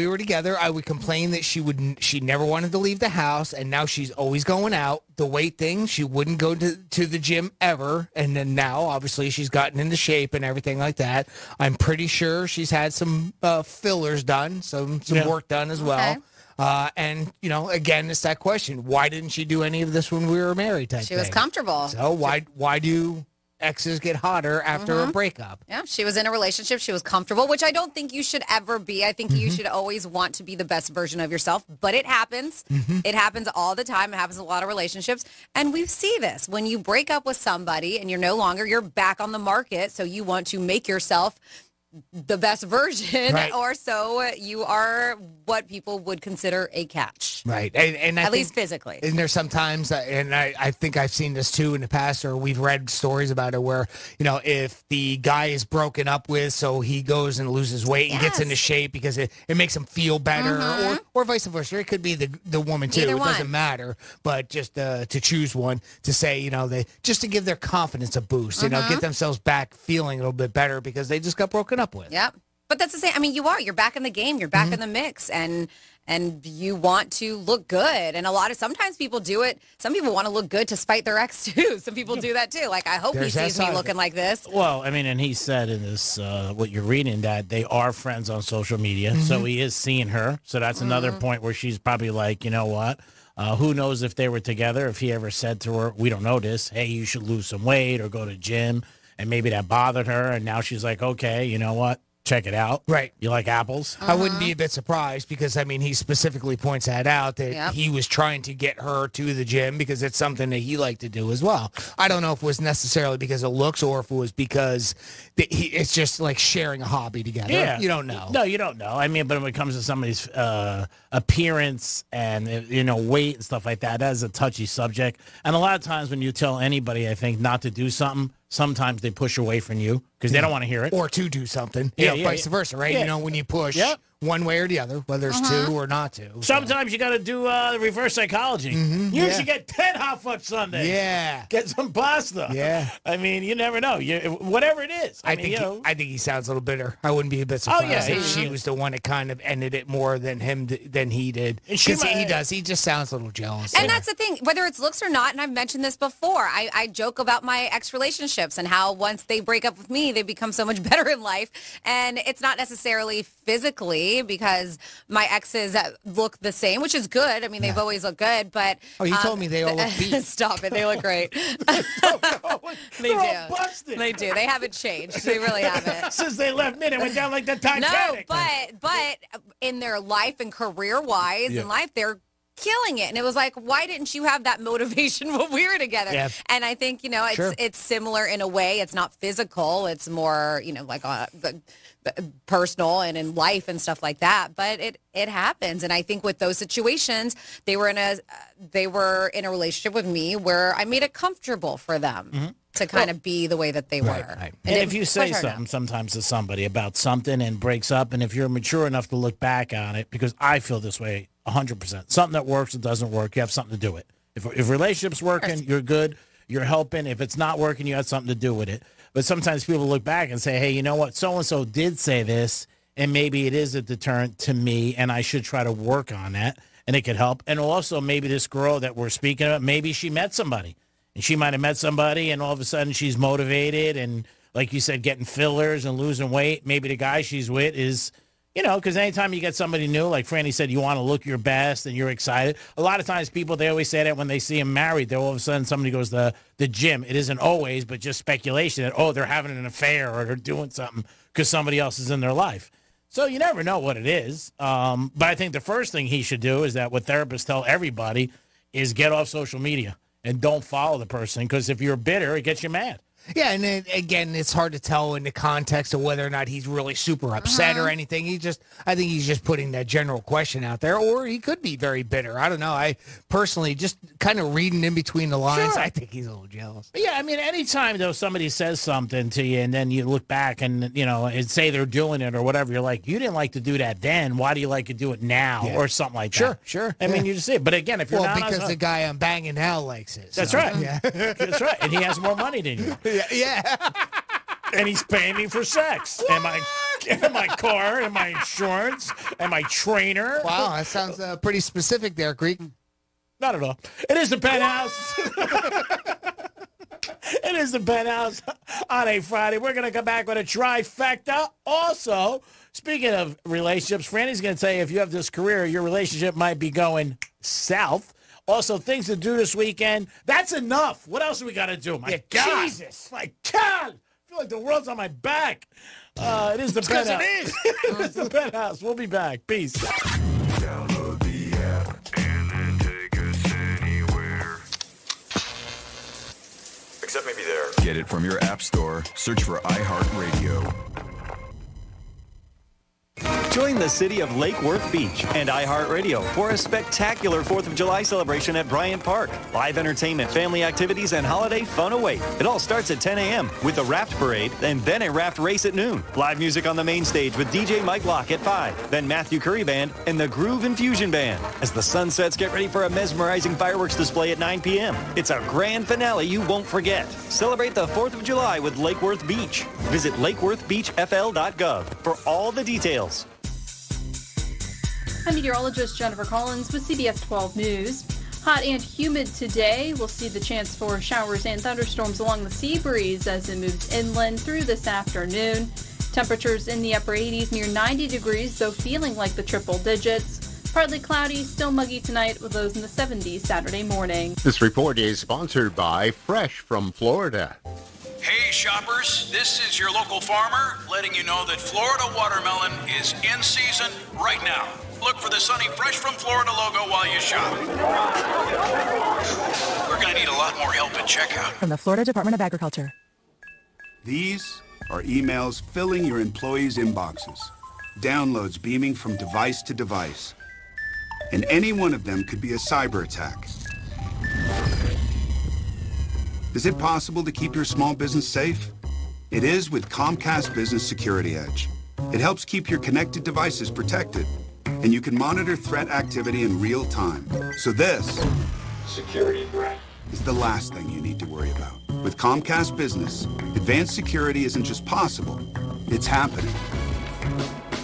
were together, I would complain that she never wanted to leave the house, and now she's always going out. The weight thing, she wouldn't go to the gym ever, and then now obviously she's gotten into shape and everything like that. I'm pretty sure she's had some fillers done, some work done as well. And again, it's that question: why didn't she do any of this when we were married? She was comfortable. So why do exes get hotter after a breakup? Yeah, she was in a relationship. She was comfortable, which I don't think you should ever be. I think you should always want to be the best version of yourself, but it happens. It happens all the time. It happens in a lot of relationships. And we see this. When you break up with somebody and you're back on the market, so you want to make yourself the best version, Right. or so you are what people would consider a catch. Right. And At least physically. And there's sometimes, and I think I've seen this too in the past, or we've read stories about it where, if the guy is broken up with, so he goes and loses weight and gets into shape because it makes him feel better, or vice versa. It could be the woman too. Either It one. doesn't matter. But just to choose one to say, just to give their confidence a boost, get themselves back feeling a little bit better because they just got broken up with. Yep. But that's the same. I mean, you're back in the game. You're back in the mix, and you want to look good. And sometimes people do it. Some people want to look good to spite their ex too. Some people do that too. Like, I hope There's he that sees me side of looking it. like this. Well, I mean, and he said in this, what you're reading, that they are friends on social media. So he is seeing her. So that's another point where she's probably like, you know what? Who knows if they were together, if he ever said to her, we don't know this, hey, you should lose some weight or go to gym. And maybe that bothered her. And now she's like, okay, you know what? Check it out. Right. You like apples? I wouldn't be a bit surprised because, he specifically points that out, that he was trying to get her to the gym because it's something that he liked to do as well. I don't know if it was necessarily because of looks or if it was because it's just like sharing a hobby together. Yeah. You don't know. No, you don't know. I mean, but when it comes to somebody's appearance and, weight and stuff like that, that is a touchy subject. And a lot of times when you tell anybody, I think, not to do something, sometimes they push away from you because they don't want to hear it. Or to do something. Vice versa, right? Yeah. When you push one way or the other, whether it's to or not to. Sometimes you got to do reverse psychology. You should get 10 hot fudge sundaes. Yeah. Get some pasta. Yeah. I mean, you never know. Whatever it is. I think he sounds a little bitter. I wouldn't be a bit surprised if she was the one that kind of ended it more than than he did. Because he does. He just sounds a little jealous. And that's the thing, whether it's looks or not, and I've mentioned this before, I joke about my ex-relationships and how once they break up with me, they become so much better in life. And it's not necessarily physically because my exes look the same, which is good. I mean, they've always looked good, but... Oh, you told me they all look beat. Stop it. They look great. They do. They do. They haven't changed. They really haven't. Since they left me, they went down like the Titanic. No, but in their life and career-wise in life, they're killing it. And it was like, why didn't you have that motivation when we were together? Yeah. And I think, it's similar in a way. It's not physical. It's more, like personal and in life and stuff like that. But it happens. And I think with those situations, they were in a relationship with me where I made it comfortable for them. To kind of be the way that they were. Right. And if you say something sometimes to somebody about something and breaks up, and if you're mature enough to look back on it, because I feel this way 100%. Something that works or doesn't work, you have something to do with it. If relationship's working, you're good, you're helping. If it's not working, you had something to do with it. But sometimes people look back and say, hey, you know what? So-and-so did say this, and maybe it is a deterrent to me, and I should try to work on that, and it could help. And also maybe this girl that we're speaking of, maybe she met somebody. And she might have met somebody, and all of a sudden she's motivated and, like you said, getting fillers and losing weight. Maybe the guy she's with is, because anytime you get somebody new, like Franny said, you want to look your best and you're excited. A lot of times people, they always say that when they see him married, all of a sudden somebody goes to the gym. It isn't always, but just speculation that, they're having an affair or they're doing something because somebody else is in their life. So you never know what it is. But I think the first thing he should do is that what therapists tell everybody is get off social media. And don't follow the person, because if you're bitter, it gets you mad. Yeah, and then, again, it's hard to tell in the context of whether or not he's really super upset or anything. I think he's just putting that general question out there, or he could be very bitter. I don't know. I personally, just kind of reading in between the lines, Sure. I think he's a little jealous. Yeah, I mean, anytime though somebody says something to you and then you look back and and say they're doing it or whatever, you're like, you didn't like to do that then. Why do you like to do it now or something like that? Sure. I mean, you just see it. But again, if you're not because the guy I'm banging now likes it. that's so, right. Yeah. That's right. And he has more money than you. Yeah. And he's paying me for sex. And my car, and my insurance, and my trainer. Wow, that sounds pretty specific there, Greek. Not at all. It is the Penthouse. It is the Penthouse on a Friday. We're going to come back with a trifecta. Also, speaking of relationships, Franny's going to tell you if you have this career, your relationship might be going south. Also, things to do this weekend. That's enough. What else do we got to do? My God. Jesus. My God. I feel like the world's on my back. It is the Penthouse. It is. It is the Penthouse. We'll be back. Peace. Download the app and then take us anywhere. Except maybe there. Get it from your app store. Search for iHeartRadio. Join the city of Lake Worth Beach and iHeartRadio for a spectacular 4th of July celebration at Bryant Park. Live entertainment, family activities, and holiday fun await. It all starts at 10 a.m. with a raft parade and then a raft race at noon. Live music on the main stage with DJ Mike Locke at 5, then Matthew Curry Band and the Groove Infusion Band. As the sun sets, get ready for a mesmerizing fireworks display at 9 p.m. It's a grand finale you won't forget. Celebrate the 4th of July with Lake Worth Beach. Visit lakeworthbeachfl.gov for all the details. I'm meteorologist Jennifer Collins with CBS 12 News. Hot and humid today. We'll see the chance for showers and thunderstorms along the sea breeze as it moves inland through this afternoon. Temperatures in the upper 80s near 90 degrees, though feeling like the triple digits. Partly cloudy, still muggy tonight with lows in the 70s Saturday morning. This report is sponsored by Fresh from Florida. Hey shoppers, this is your local farmer letting you know that Florida watermelon is in season right now. Look for the sunny Fresh from Florida logo while you shop. We're going to need a lot more help at checkout. From the Florida Department of Agriculture. These are emails filling your employees' inboxes. Downloads beaming from device to device. And any one of them could be a cyber attack. Is it possible to keep your small business safe? It is with Comcast Business Security Edge. It helps keep your connected devices protected, and you can monitor threat activity in real time. So this security threat is the last thing you need to worry about. With Comcast Business, advanced security isn't just possible, it's happening.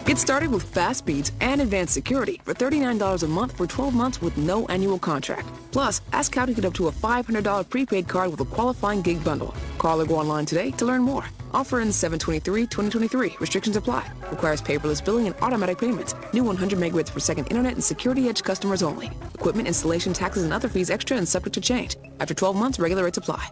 Get started with fast speeds and advanced security for $39 a month for 12 months with no annual contract. Plus, ask how to get up to a $500 prepaid card with a qualifying gig bundle. Call or go online today to learn more. Offer ends 7/23/2023. Restrictions apply. Requires paperless billing and automatic payments. New 100 megabits per second internet and Security Edge customers only. Equipment, installation, taxes, and other fees extra and subject to change. After 12 months, regular rates apply.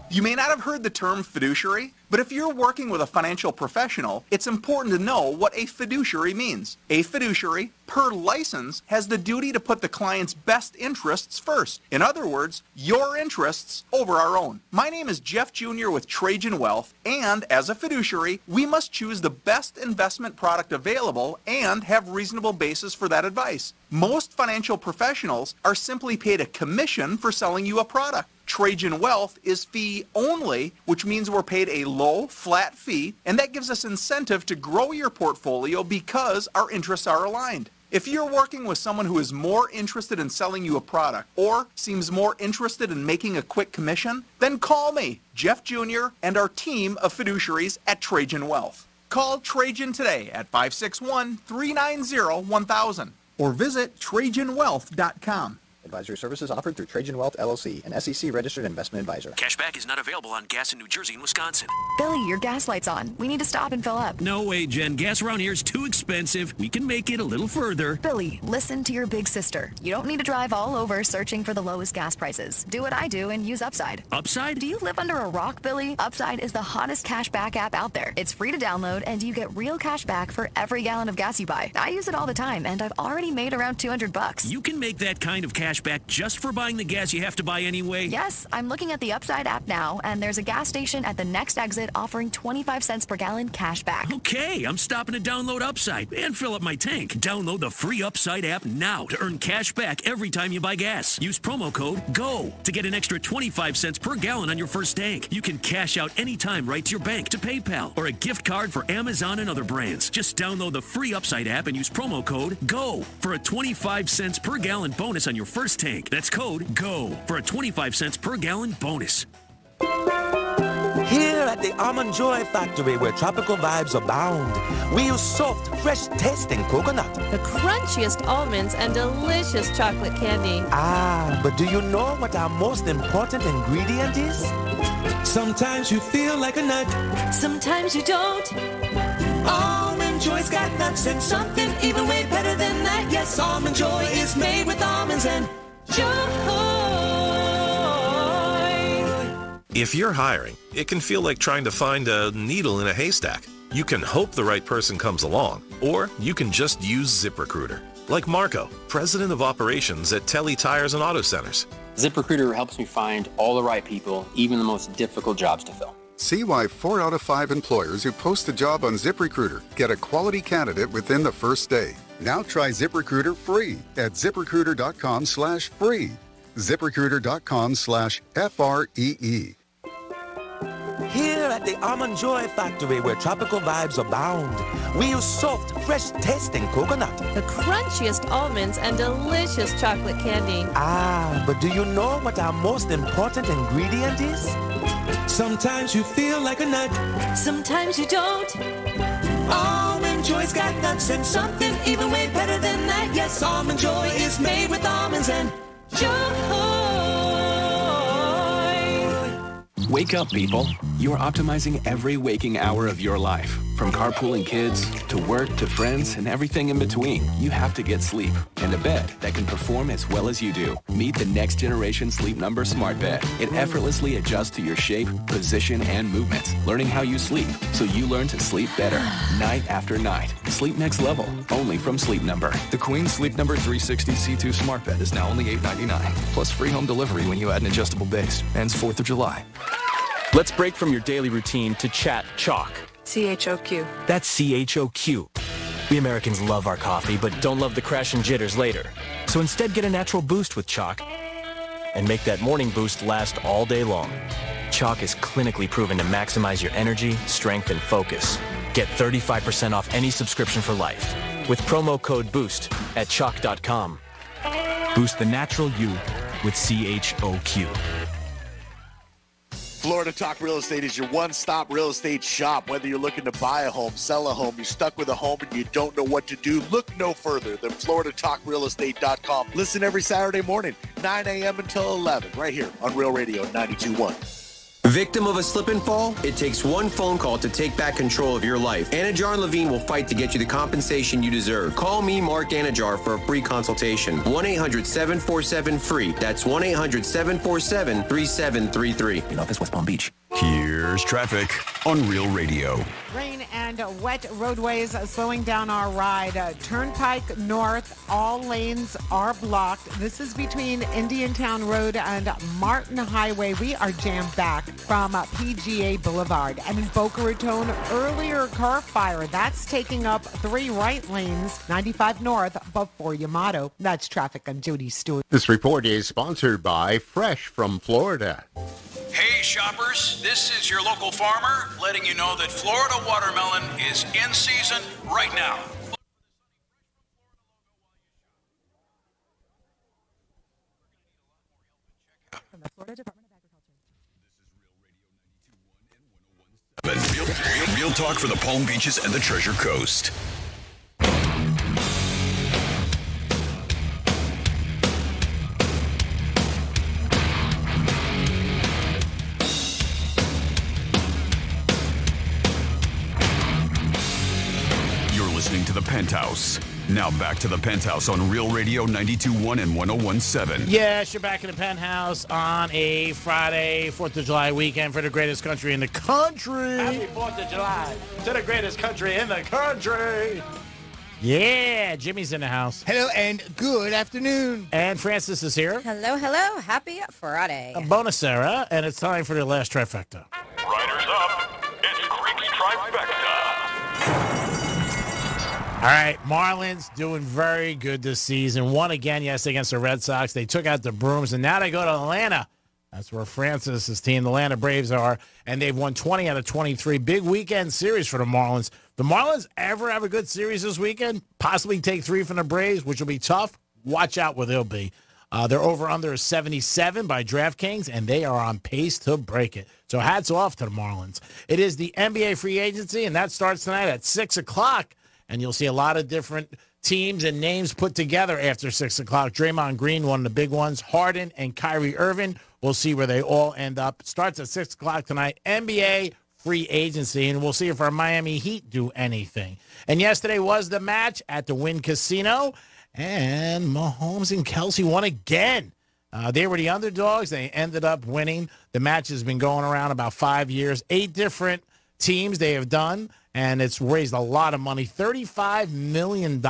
You may not have heard the term fiduciary, but if you're working with a financial professional, it's important to know what a fiduciary means. A fiduciary, per license, has the duty to put the client's best interests first. In other words, your interests over our own. My name is Jeff Jr. with Trajan Wealth, and as a fiduciary, we must choose the best investment product available and have reasonable basis for that advice. Most financial professionals are simply paid a commission for selling you a product. Trajan Wealth is fee only, which means we're paid a low, flat fee, and that gives us incentive to grow your portfolio because our interests are aligned. If you're working with someone who is more interested in selling you a product or seems more interested in making a quick commission, then call me, Jeff Jr., and our team of fiduciaries at Trajan Wealth. Call Trajan today at 561-390-1000 or visit TrajanWealth.com. Advisory services offered through Trajan Wealth, LLC, an SEC-registered investment advisor. Cashback is not available on gas in New Jersey and Wisconsin. Billy, your gas light's on. We need to stop and fill up. No way, Jen. Gas around here is too expensive. We can make it a little further. Billy, listen to your big sister. You don't need to drive all over searching for the lowest gas prices. Do what I do and use Upside. Upside? Do you live under a rock, Billy? Upside is the hottest cashback app out there. It's free to download, and you get real cash back for every gallon of gas you buy. I use it all the time, and I've already made around $200. You can make that kind of cash cash back just for buying the gas you have to buy anyway? Yes, I'm looking at the Upside app now, and there's a gas station at the next exit offering 25 cents per gallon cash back. Okay, I'm stopping to download Upside and fill up my tank. Download the free Upside app now to earn cash back every time you buy gas. Use promo code GO to get an extra 25 cents per gallon on your first tank. You can cash out anytime right to your bank, to PayPal, or a gift card for Amazon and other brands. Just download the free Upside app and use promo code GO for a 25 cents per gallon bonus on your first tank. That's code GO for a 25 cents per gallon bonus. Here at the Almond Joy Factory, where tropical vibes abound, we use soft, fresh-tasting coconut. The crunchiest almonds and delicious chocolate candy. Ah, but do you know what our most important ingredient is? Sometimes you feel like a nut. Sometimes you don't. Almond Joy's got nuts and something even way better than that. Yes, Almond Joy is made with almonds and joy. If you're hiring, it can feel like trying to find a needle in a haystack. You can hope the right person comes along, or you can just use ZipRecruiter. Like Marco, president of operations at Telly Tires and Auto Centers. ZipRecruiter helps me find all the right people, even the most difficult jobs to fill. See why 4 out of 5 employers who post a job on ZipRecruiter get a quality candidate within the first day. Now try ZipRecruiter free at ZipRecruiter.com/free. ZipRecruiter.com/FREE. Here at the Almond Joy Factory, where tropical vibes abound, we use soft, fresh-tasting coconut. The crunchiest almonds and delicious chocolate candy. Ah, but do you know what our most important ingredient is? Sometimes you feel like a nut. Sometimes you don't. Almond Joy's got nuts and something even way better than that. Yes, Almond Joy is made with almonds and joy. Wake up, people. You are optimizing every waking hour of your life. From carpooling kids, to work, to friends, and everything in between. You have to get sleep. And a bed that can perform as well as you do. Meet the next generation Sleep Number Smart Bed. It effortlessly adjusts to your shape, position, and movements. Learning how you sleep, so you learn to sleep better. Night after night. Sleep next level. Only from Sleep Number. The Queen Sleep Number 360 C2 Smart Bed is now only $8.99. Plus free home delivery when you add an adjustable base. Ends 4th of July. Let's break from your daily routine to chat chalk. CHOQ. That's CHOQ. We Americans love our coffee, but don't love the crash and jitters later. So instead, get a natural boost with chalk and make that morning boost last all day long. Chalk is clinically proven to maximize your energy, strength, and focus. Get 35% off any subscription for life with promo code BOOST at chalk.com. Boost the natural you with CHOQ. Florida Talk Real Estate is your one-stop real estate shop. Whether you're looking to buy a home, sell a home, you're stuck with a home and you don't know what to do, look no further than FloridaTalkRealEstate.com. Listen every Saturday morning, 9 a.m. until 11, right here on Real Radio 92.1. Victim of a slip and fall? It takes one phone call to take back control of your life. Anajar and Levine will fight to get you the compensation you deserve. Call me, Mark Anajar, for a free consultation. 1-800-747-FREE. That's 1-800-747-3733. In office, West Palm Beach. Here's traffic on Real Radio. Rain and wet roadways slowing down our ride. Turnpike North, all lanes are blocked. This is between Indiantown Road and Martin Highway. We are jammed back from PGA Boulevard. And in Boca Raton, earlier car fire. That's taking up 3 right lanes, 95 North before Yamato. That's traffic. I'm Jody Stewart. This report is sponsored by Fresh from Florida. Hey shoppers, this is your local farmer letting you know that Florida watermelon is in season right now. From the Florida Department of Agriculture. Real talk for the Palm Beaches and the Treasure Coast. Listening to the Penthouse. Now back to the Penthouse on Real Radio 92.1 and 101.7. Yes, you're back in the Penthouse on a Friday, 4th of July weekend for the greatest country in the country. Happy 4th of July to the greatest country in the country. Yeah, Jimmy's in the house. Hello and good afternoon. And Francis is here. Hello, hello. Happy Friday. Bonus Sarah, and it's time for the last trifecta. Riders up. It's Creek's Trifecta. All right, Marlins doing very good this season. Won again yesterday against the Red Sox. They took out the Brooms, and now they go to Atlanta. That's where Francis's team, the Atlanta Braves, are, and they've won 20 out of 23. Big weekend series for the Marlins. The Marlins ever have a good series this weekend? Possibly take 3 from the Braves, which will be tough. Watch out where they'll be. Their over-under is 77 by DraftKings, and they are on pace to break it. So hats off to the Marlins. It is the NBA free agency, and that starts tonight at 6 o'clock, and you'll see a lot of different teams and names put together after 6 o'clock. Draymond Green, one of the big ones. Harden and Kyrie Irving. We'll see where they all end up. Starts at 6 o'clock tonight. NBA free agency, and we'll see if our Miami Heat do anything. And yesterday was the match at the Wynn Casino, and Mahomes and Kelsey won again. They were the underdogs. They ended up winning. The match has been going around about 5 years. 8 different teams they have done, and it's raised a lot of money, $35 million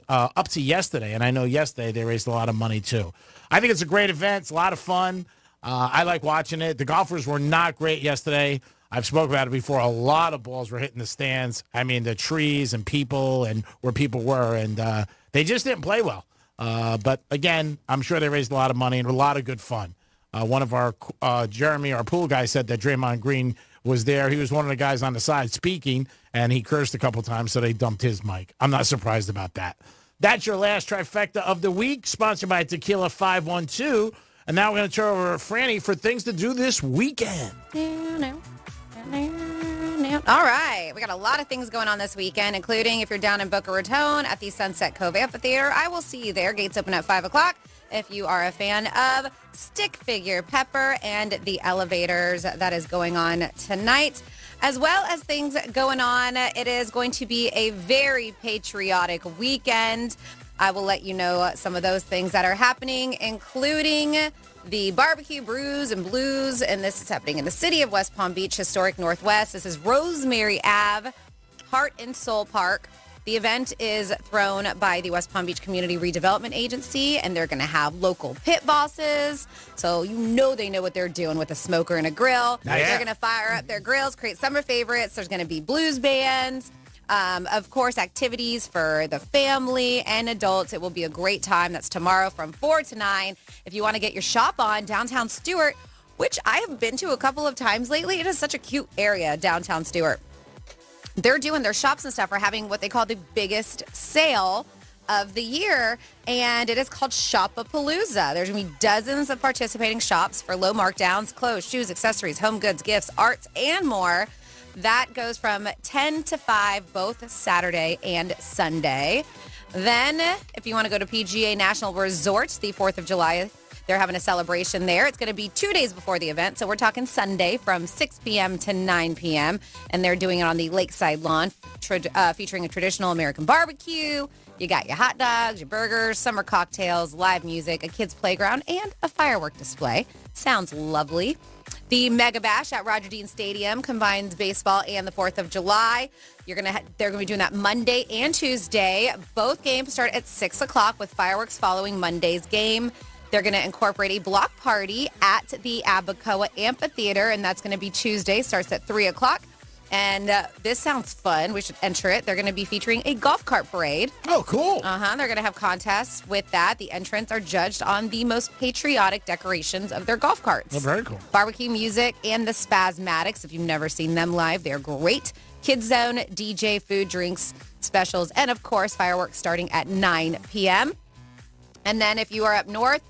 up to yesterday. And I know yesterday they raised a lot of money, too. I think it's a great event. It's a lot of fun. I like watching it. The golfers were not great yesterday. I've spoken about it before. A lot of balls were hitting the stands. I mean, the trees and people and where people were, and they just didn't play well. But, again, I'm sure they raised a lot of money and a lot of good fun. One of our, Jeremy, our pool guy, said that Draymond Green was there. He was one of the guys on the side speaking, and he cursed a couple times, so they dumped his mic. I'm not surprised about that. That's your last trifecta of the week, sponsored by Tequila 512. And now we're going to turn over to Franny for things to do this weekend. All right. We got a lot of things going on this weekend, including if you're down in Boca Raton at the Sunset Cove Amphitheater, I will see you there. Gates open at 5 o'clock. If you are a fan of Stick Figure Pepper and the Elevators, that is going on tonight. As well as things going on, it is going to be a very patriotic weekend. I will let you know some of those things that are happening, including the Barbecue Brews and Blues, and this is happening in the city of West Palm Beach, historic Northwest. This is Rosemary Ave, Heart and Soul Park. The event is thrown by the West Palm Beach Community Redevelopment Agency, and they're going to have local pit bosses, so you know they know what they're doing with a smoker and a grill. Yeah. They're going to fire up their grills, create summer favorites. There's going to be blues bands. Of course, activities for the family and adults. It will be a great time. That's tomorrow from 4 to 9. If you want to get your shop on, downtown Stewart, which I have been to a couple of times lately. It is such a cute area, downtown Stewart. They're doing their shops and stuff are having what they call the biggest sale of the year, and it is called Shop-a-Palooza. There's going to be dozens of participating shops for low markdowns, clothes, shoes, accessories, home goods, gifts, arts, and more. That goes from 10 to 5, both Saturday and Sunday. Then, if you want to go to PGA National Resort, the 4th of July, they're having a celebration there. It's going to be 2 days before the event, so we're talking Sunday from 6 p.m. to 9 p.m., and they're doing it on the Lakeside Lawn, featuring a traditional American barbecue. You got your hot dogs, your burgers, summer cocktails, live music, a kids' playground, and a firework display. Sounds lovely. The Mega Bash at Roger Dean Stadium combines baseball and the 4th of July. They're going to be doing that Monday and Tuesday. Both games start at 6 o'clock with fireworks following Monday's game. They're going to incorporate a block party at the Abacoa Amphitheater, and that's going to be Tuesday. Starts at 3 o'clock. And this sounds fun. We should enter it. They're going to be featuring a golf cart parade. Oh, cool. They're going to have contests with that. The entrants are judged on the most patriotic decorations of their golf carts. Oh, very cool. Barbecue music and the Spasmatics. If you've never seen them live, they're great. Kids Zone, DJ, food, drinks, specials, and, of course, fireworks starting at 9 p.m. And then if you are up north,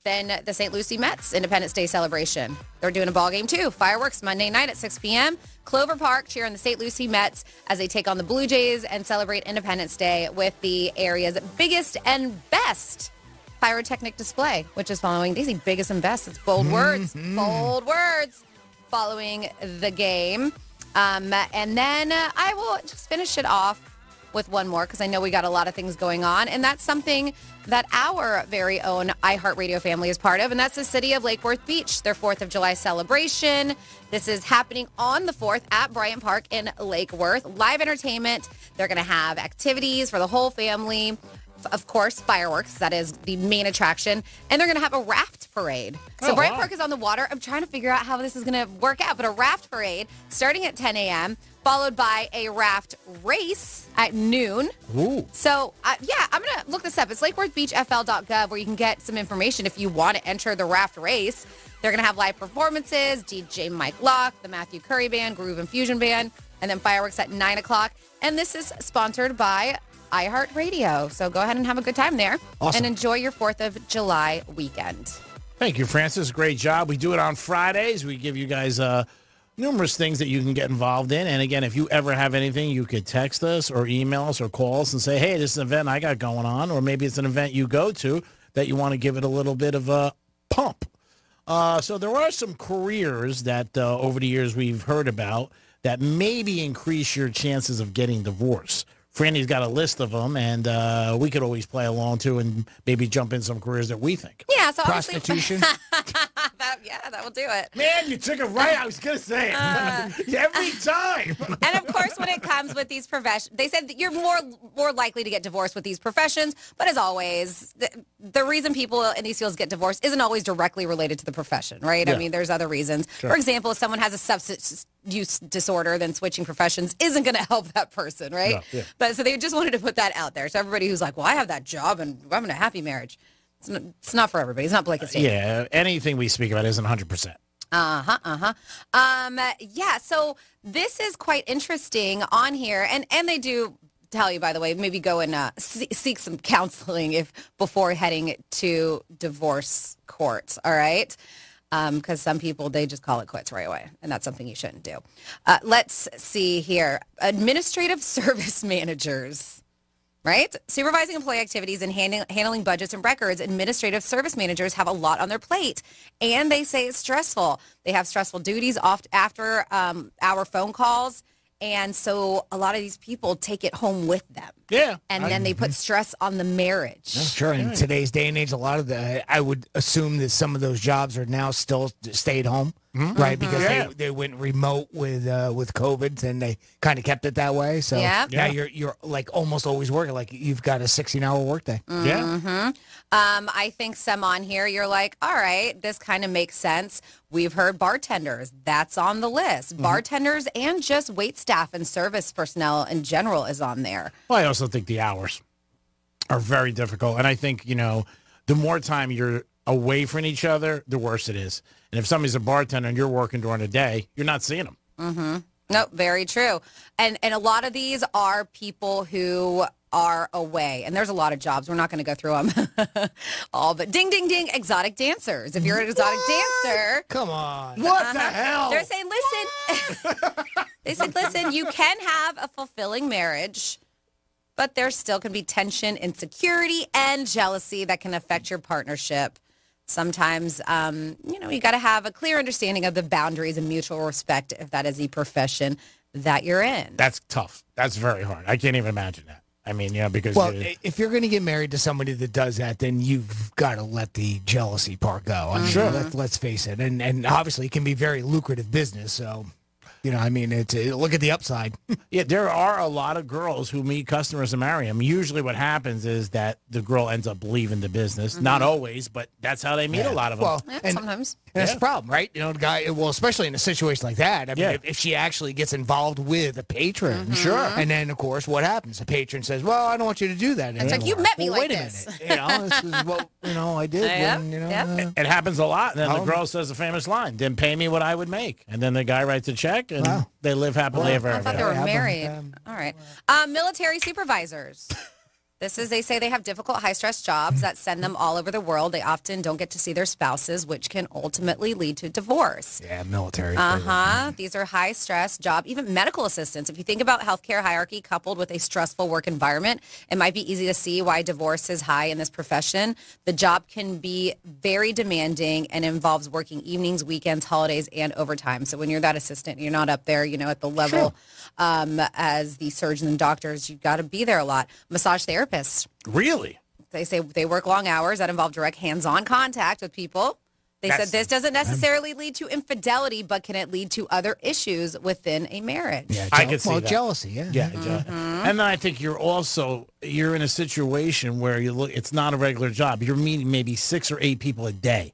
then the St. Lucie Mets Independence Day celebration. They're doing a ball game, too. Fireworks Monday night at 6 p.m. Clover Park cheering the St. Lucie Mets as they take on the Blue Jays and celebrate Independence Day with the area's biggest and best pyrotechnic display, which is following these biggest and best. It's bold words. Bold words following the game. And then I will just finish it off with one more because I know we got a lot of things going on. And that's something that our very own iHeartRadio family is part of. And that's the city of Lake Worth Beach, their 4th of July celebration. This is happening on the 4th at Bryant Park in Lake Worth. Live entertainment. They're going to have activities for the whole family. Of course, fireworks. That is the main attraction. And they're going to have a raft parade. So Bryant Park is on the water. I'm trying to figure out how this is going to work out. But a raft parade starting at 10 a.m., followed by a raft race at noon. Ooh. So, I'm going to look this up. It's lakeworthbeachfl.gov where you can get some information if you want to enter the raft race. They're going to have live performances, DJ Mike Locke, the Matthew Curry Band, Groove and Fusion Band, and then fireworks at 9 o'clock. And this is sponsored by iHeartRadio. So go ahead and have a good time there. Awesome. And enjoy your 4th of July weekend. Thank you, Francis. Great job. We do it on Fridays. We give you guys numerous things that you can get involved in. And again, if you ever have anything, you could text us or email us or call us and say, hey, this is an event I got going on. Or maybe it's an event you go to that you want to give it a little bit of a pump. So there are some careers that over the years we've heard about that maybe increase your chances of getting divorced. Franny's got a list of them, and we could always play along, too, and maybe jump in some careers that we think. Yeah, so prostitution. that will do it. Man, you took it right. I was going to say it. Every time. And, of course, when it comes with these professions, they said that you're more likely to get divorced with these professions. But as always, the reason people in these fields get divorced isn't always directly related to the profession, right? Yeah. I mean, there's other reasons. Sure. For example, if someone has a substance use disorder, then switching professions isn't going to help that person, right? No, yeah. But so they just wanted to put that out there. So everybody who's like, well, I have that job and I'm in a happy marriage. It's not for everybody. It's not blanket statement. Yeah, anything we speak about isn't 100%. Yeah, so this is quite interesting on here. And they do tell you, by the way, maybe go and seek some counseling before heading to divorce court, all right? Because some people, they just call it quits right away, and that's something you shouldn't do. Let's see here. Administrative service managers. Right? Supervising employee activities and handling budgets and records, administrative service managers have a lot on their plate. And they say it's stressful. They have stressful duties after our phone calls. And so a lot of these people take it home with them. Yeah. And then they put stress on the marriage. Sure. In today's day and age, a lot of I would assume that some of those jobs are now still stay at home, right? Because they went remote with COVID and they kind of kept it that way. So now you're like almost always working. Like you've got a 16-hour workday. Yeah. I think some on here, you're like, all right, this kind of makes sense. We've heard bartenders. That's on the list. Bartenders and just wait staff and service personnel in general is on there. Well, I also think the hours are very difficult. And I think, the more time you're away from each other, the worse it is. And if somebody's a bartender and you're working during the day, you're not seeing them. Mm-hmm. No, very true. And a lot of these are people who are away. And there's a lot of jobs. We're not going to go through them all, but ding, ding, ding, exotic dancers. If you're an exotic dancer. Come on. What the hell? They're saying, listen, you can have a fulfilling marriage, but there still can be tension, insecurity, and jealousy that can affect your partnership. Sometimes, you got to have a clear understanding of the boundaries and mutual respect if that is the profession that you're in. That's tough. That's very hard. I can't even imagine that. I mean, because... Well, if you're going to get married to somebody that does that, then you've got to let the jealousy part go. I mean, sure. Let's face it. And obviously, it can be very lucrative business, so... look at the upside. Yeah, there are a lot of girls who meet customers and marry them. Usually what happens is that the girl ends up leaving the business. Not always, but that's how they meet a lot of them. Well, sometimes. And that's the problem, right? The guy, especially in a situation like that. I mean, if she actually gets involved with a patron. Sure. And then, of course, what happens? The patron says, well, I don't want you to do that It's like, you met me like wait this. a minute. This is what, I did. It happens a lot. And then the girl says the famous line, then pay me what I would make. And then the guy writes a check and they live happily ever I after. thought they were married. All right. Military supervisors. They say they have difficult, high-stress jobs that send them all over the world. They often don't get to see their spouses, which can ultimately lead to divorce. Yeah, military. These are high-stress jobs, even medical assistants. If you think about healthcare hierarchy coupled with a stressful work environment, it might be easy to see why divorce is high in this profession. The job can be very demanding and involves working evenings, weekends, holidays, and overtime. So when you're that assistant, you're not up there, at the level as the surgeons and doctors. You've got to be there a lot. Massage therapists. Really? They say they work long hours that involve direct hands-on contact with people. They said this doesn't necessarily lead to infidelity, but can it lead to other issues within a marriage? Yeah, I can see that. jealousy, yeah. And then I think you're in a situation where it's not a regular job. You're meeting maybe 6 or 8 people a day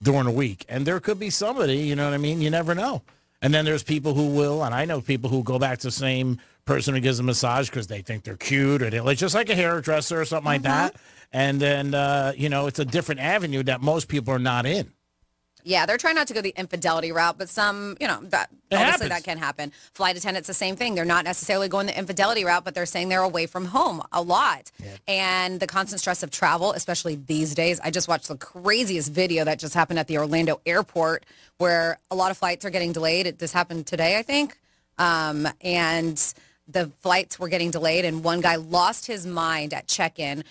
during a week. And there could be somebody, you know what I mean? You never know. And then there's people who will, and I know people who go back to the same person who gives a massage because they think they're cute or they're just like a hairdresser or something like that. And then, it's a different avenue that most people are not in. Yeah, they're trying not to go the infidelity route, but some, that obviously that can happen. Flight attendants, the same thing. They're not necessarily going the infidelity route, but they're saying they're away from home a lot. Yeah. And the constant stress of travel, especially these days. I just watched the craziest video that just happened at the Orlando airport where a lot of flights are getting delayed. This happened today, I think. And the flights were getting delayed, and one guy lost his mind at check-in,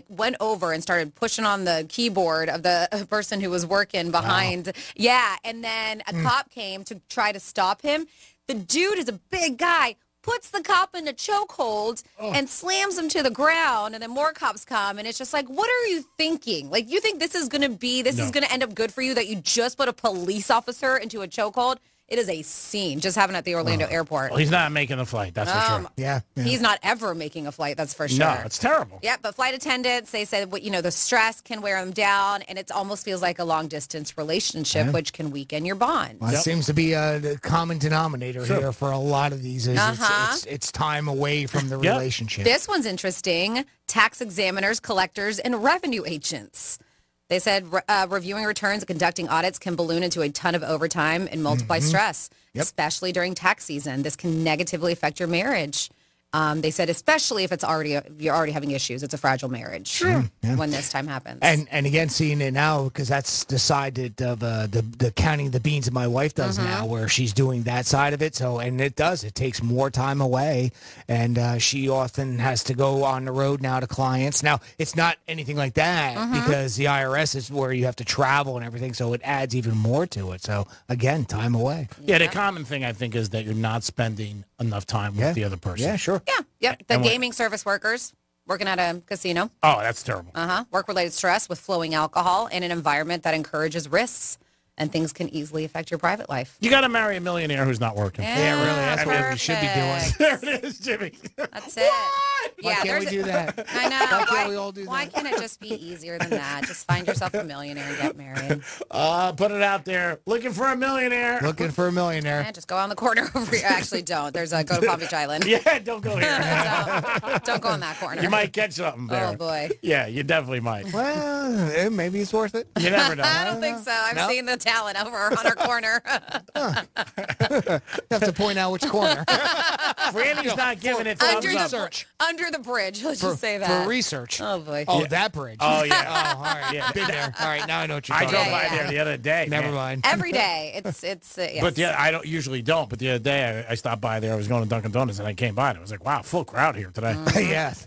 went over and started pushing on the keyboard of the person who was working behind. Wow. Yeah, and then a cop came to try to stop him. The dude is a big guy, puts the cop in a chokehold and slams him to the ground, and then more cops come, and it's just like, what are you thinking? Like, you think this is going to end up good for you, that you just put a police officer into a chokehold? It is a scene just happened at the Orlando airport. Well, he's not making the flight, that's for sure. Yeah. He's not ever making a flight, that's for sure. No, it's terrible. Yeah, but flight attendants, they said, the stress can wear them down, and it almost feels like a long-distance relationship, which can weaken your bond. Well, it seems to be the common denominator here for a lot of these. It's time away from the relationship. This one's interesting. Tax examiners, collectors, and revenue agents. They said reviewing returns and conducting audits can balloon into a ton of overtime and multiply stress, especially during tax season. This can negatively affect your marriage. They said especially if you're already having issues. It's a fragile marriage when this time happens. And again, seeing it now, because that's the side of the counting the beans that my wife does now, where she's doing that side of it. So, and it takes more time away, and she often has to go on the road now to clients. Now, it's not anything like that because the IRS is where you have to travel and everything, so it adds even more to it. So, again, time away. Yeah, the common thing, I think, is that you're not spending enough time with the other person. Yeah, sure. Yeah, yep. The gaming service workers working at a casino. Oh, that's terrible. Work-related stress with flowing alcohol in an environment that encourages risks, and things can easily affect your private life. You got to marry a millionaire who's not working. Yeah, really. That's what we should be doing. There it is, Jimmy. That's it. Why can't we do that? I know. Why can't we all do that? Why can't it just be easier than that? Just find yourself a millionaire and get married. Put it out there. Looking for a millionaire. Looking for a millionaire. Yeah, just go on the corner over here. Actually, don't. There's go to Palm Beach Island. Yeah, don't go here. Don't go in that corner. You might catch something there. Oh, boy. Yeah, you definitely might. Well, maybe it's worth it. You never know. I don't think so. I've seen the talent over on our corner. You have to point out which corner. Franny's not giving it thumbs up. Under the bridge. Let's just say that. For research. Oh, boy. Oh, that bridge. Oh, yeah. Oh, all right. Yeah, been there. All right, now I know what you're I talking drove about. by there the other day. Never mind. Every day. It's yes. But I don't usually don't. But the other day I stopped by there. I was going to Dunkin' Donuts and I came by and I was like, wow, full crowd here today. Yes.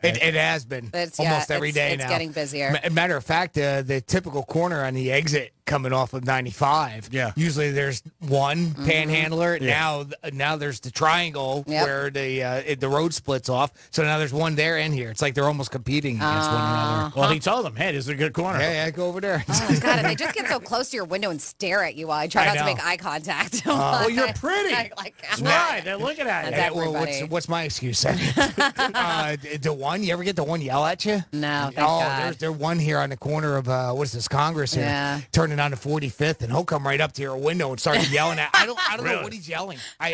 It has been almost every day now. It's getting busier. Matter of fact, the typical corner on the exit coming off of 95. Yeah. Usually there's one panhandler. Yeah. Now there's the triangle where the road splits off. So now there's one there and here. It's like they're almost competing against one another. Well, he told them, hey, this is a good corner. Yeah, go over there. Oh, God, they just get so close to your window and stare at you while I try not to make eye contact. Well, you're pretty. That's right. They're looking at you. That's well, what's my excuse? The one? You ever get the one yell at you? No, thank God. There's one here on the corner of, what is this, Congress here. Yeah. Turning on the 45th, and he'll come right up to your window and start yelling at. I don't know what he's yelling. I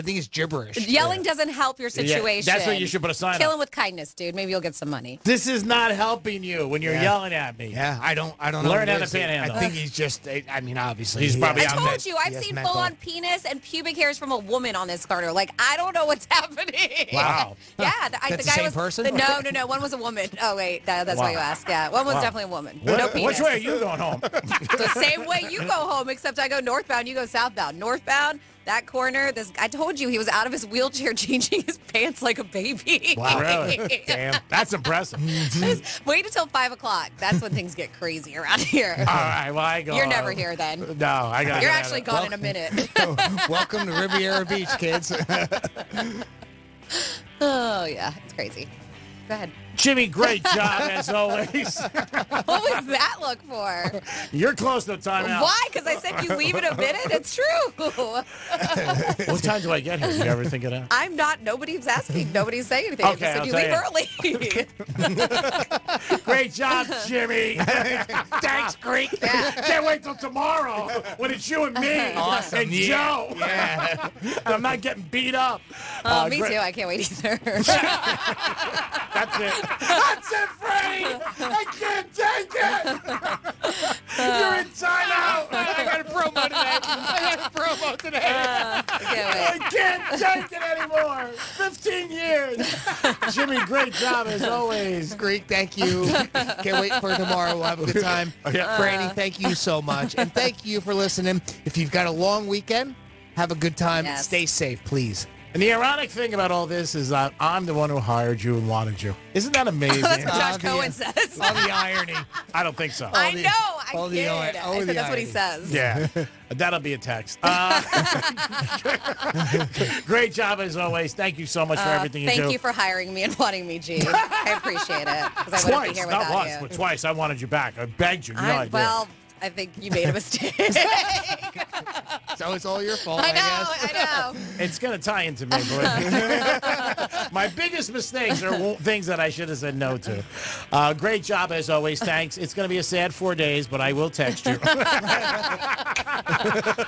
think it's gibberish. Yelling doesn't help your situation. Yeah, that's what you should put a sign Kill up. him with kindness, dude. Maybe you'll get some money. This is not helping you when you're yelling at me. Yeah, I don't know. Learn how what to it is. panhandle. I think he's just. I mean, obviously, He's probably I out told you, I've seen full-on penis and pubic hairs from a woman on this garter. Like, I don't know what's happening. Wow. Yeah, That's the same person? No. One was a woman. Oh wait, that's why you asked. Yeah, one was definitely a woman. No penis. Which way are you going home? The same way you go home, except I go northbound, you go southbound. Northbound, that corner, I told you he was out of his wheelchair changing his pants like a baby. Wow. Really? Damn. That's impressive. Wait until 5 o'clock. That's when things get crazy around here. All right, well, I go. You're never here then. No, I got. You're actually gone in a minute. Welcome to Riviera Beach, kids. Oh, yeah. It's crazy. Go ahead. Jimmy, great job as always. What was that look for? You're close to timeout. Why? Because I said you leave in a minute? It's true. What time do I get here? Do you ever think of that? I'm not. Nobody's asking. Nobody's saying anything. Okay, I just said I'll you leave early. Great job, Jimmy. Thanks, Greek. Can't wait till tomorrow when it's you and me and Joe. Yeah. And I'm not getting beat up. Me too. I can't wait either. That's it. That's it, Freddie. I can't take it. You're in timeout. I got a promo today. I can't take it anymore. 15 years. Jimmy, great job as always. Greek, thank you. Can't wait for tomorrow. We'll have a good time. Franny, thank you so much. And thank you for listening. If you've got a long weekend, have a good time. Yes. Stay safe, please. And the ironic thing about all this is that I'm the one who hired you and wanted you. Isn't that amazing? That's what Josh Cohen says. All the irony. I don't think so. I know. I did. I said that's what he says. Yeah. That'll be a text. Great job as always. Thank you so much for everything you do. Thank you for hiring me and wanting me, G. I appreciate it. Because I wouldn't be here not without once, you. but twice. I wanted you back. I begged you. You know I did. Well, I think you made a mistake. So it's all your fault, I know. It's going to tie into me, boy. My biggest mistakes are things that I should have said no to. Great job as always. Thanks. It's going to be a sad 4 days, but I will text you.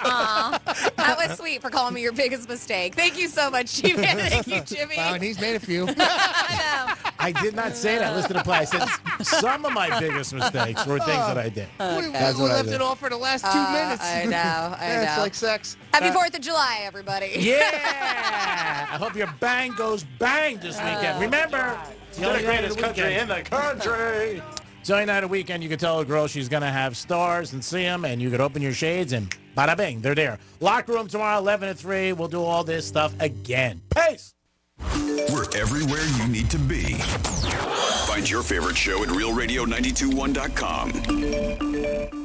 Aw, that was sweet for calling me your biggest mistake. Thank you so much, G-Man. Thank you, Jimmy. Wow, and he's made a few. I know. I did not say that. Listen to the play. I said some of my biggest mistakes were things that I did. We That's what I left did. it all for the last 2 minutes. I know. It's like sex. Happy 4th of July, everybody. Yeah! I hope your bang goes bang this weekend. Remember, it's the greatest country in the country. It's the only night of the weekend you can tell a girl she's going to have stars and see them, and you could open your shades, and bada bing, they're there. Locker room tomorrow, 11 to 3. We'll do all this stuff again. Peace! We're everywhere you need to be. Find your favorite show at RealRadio921.com.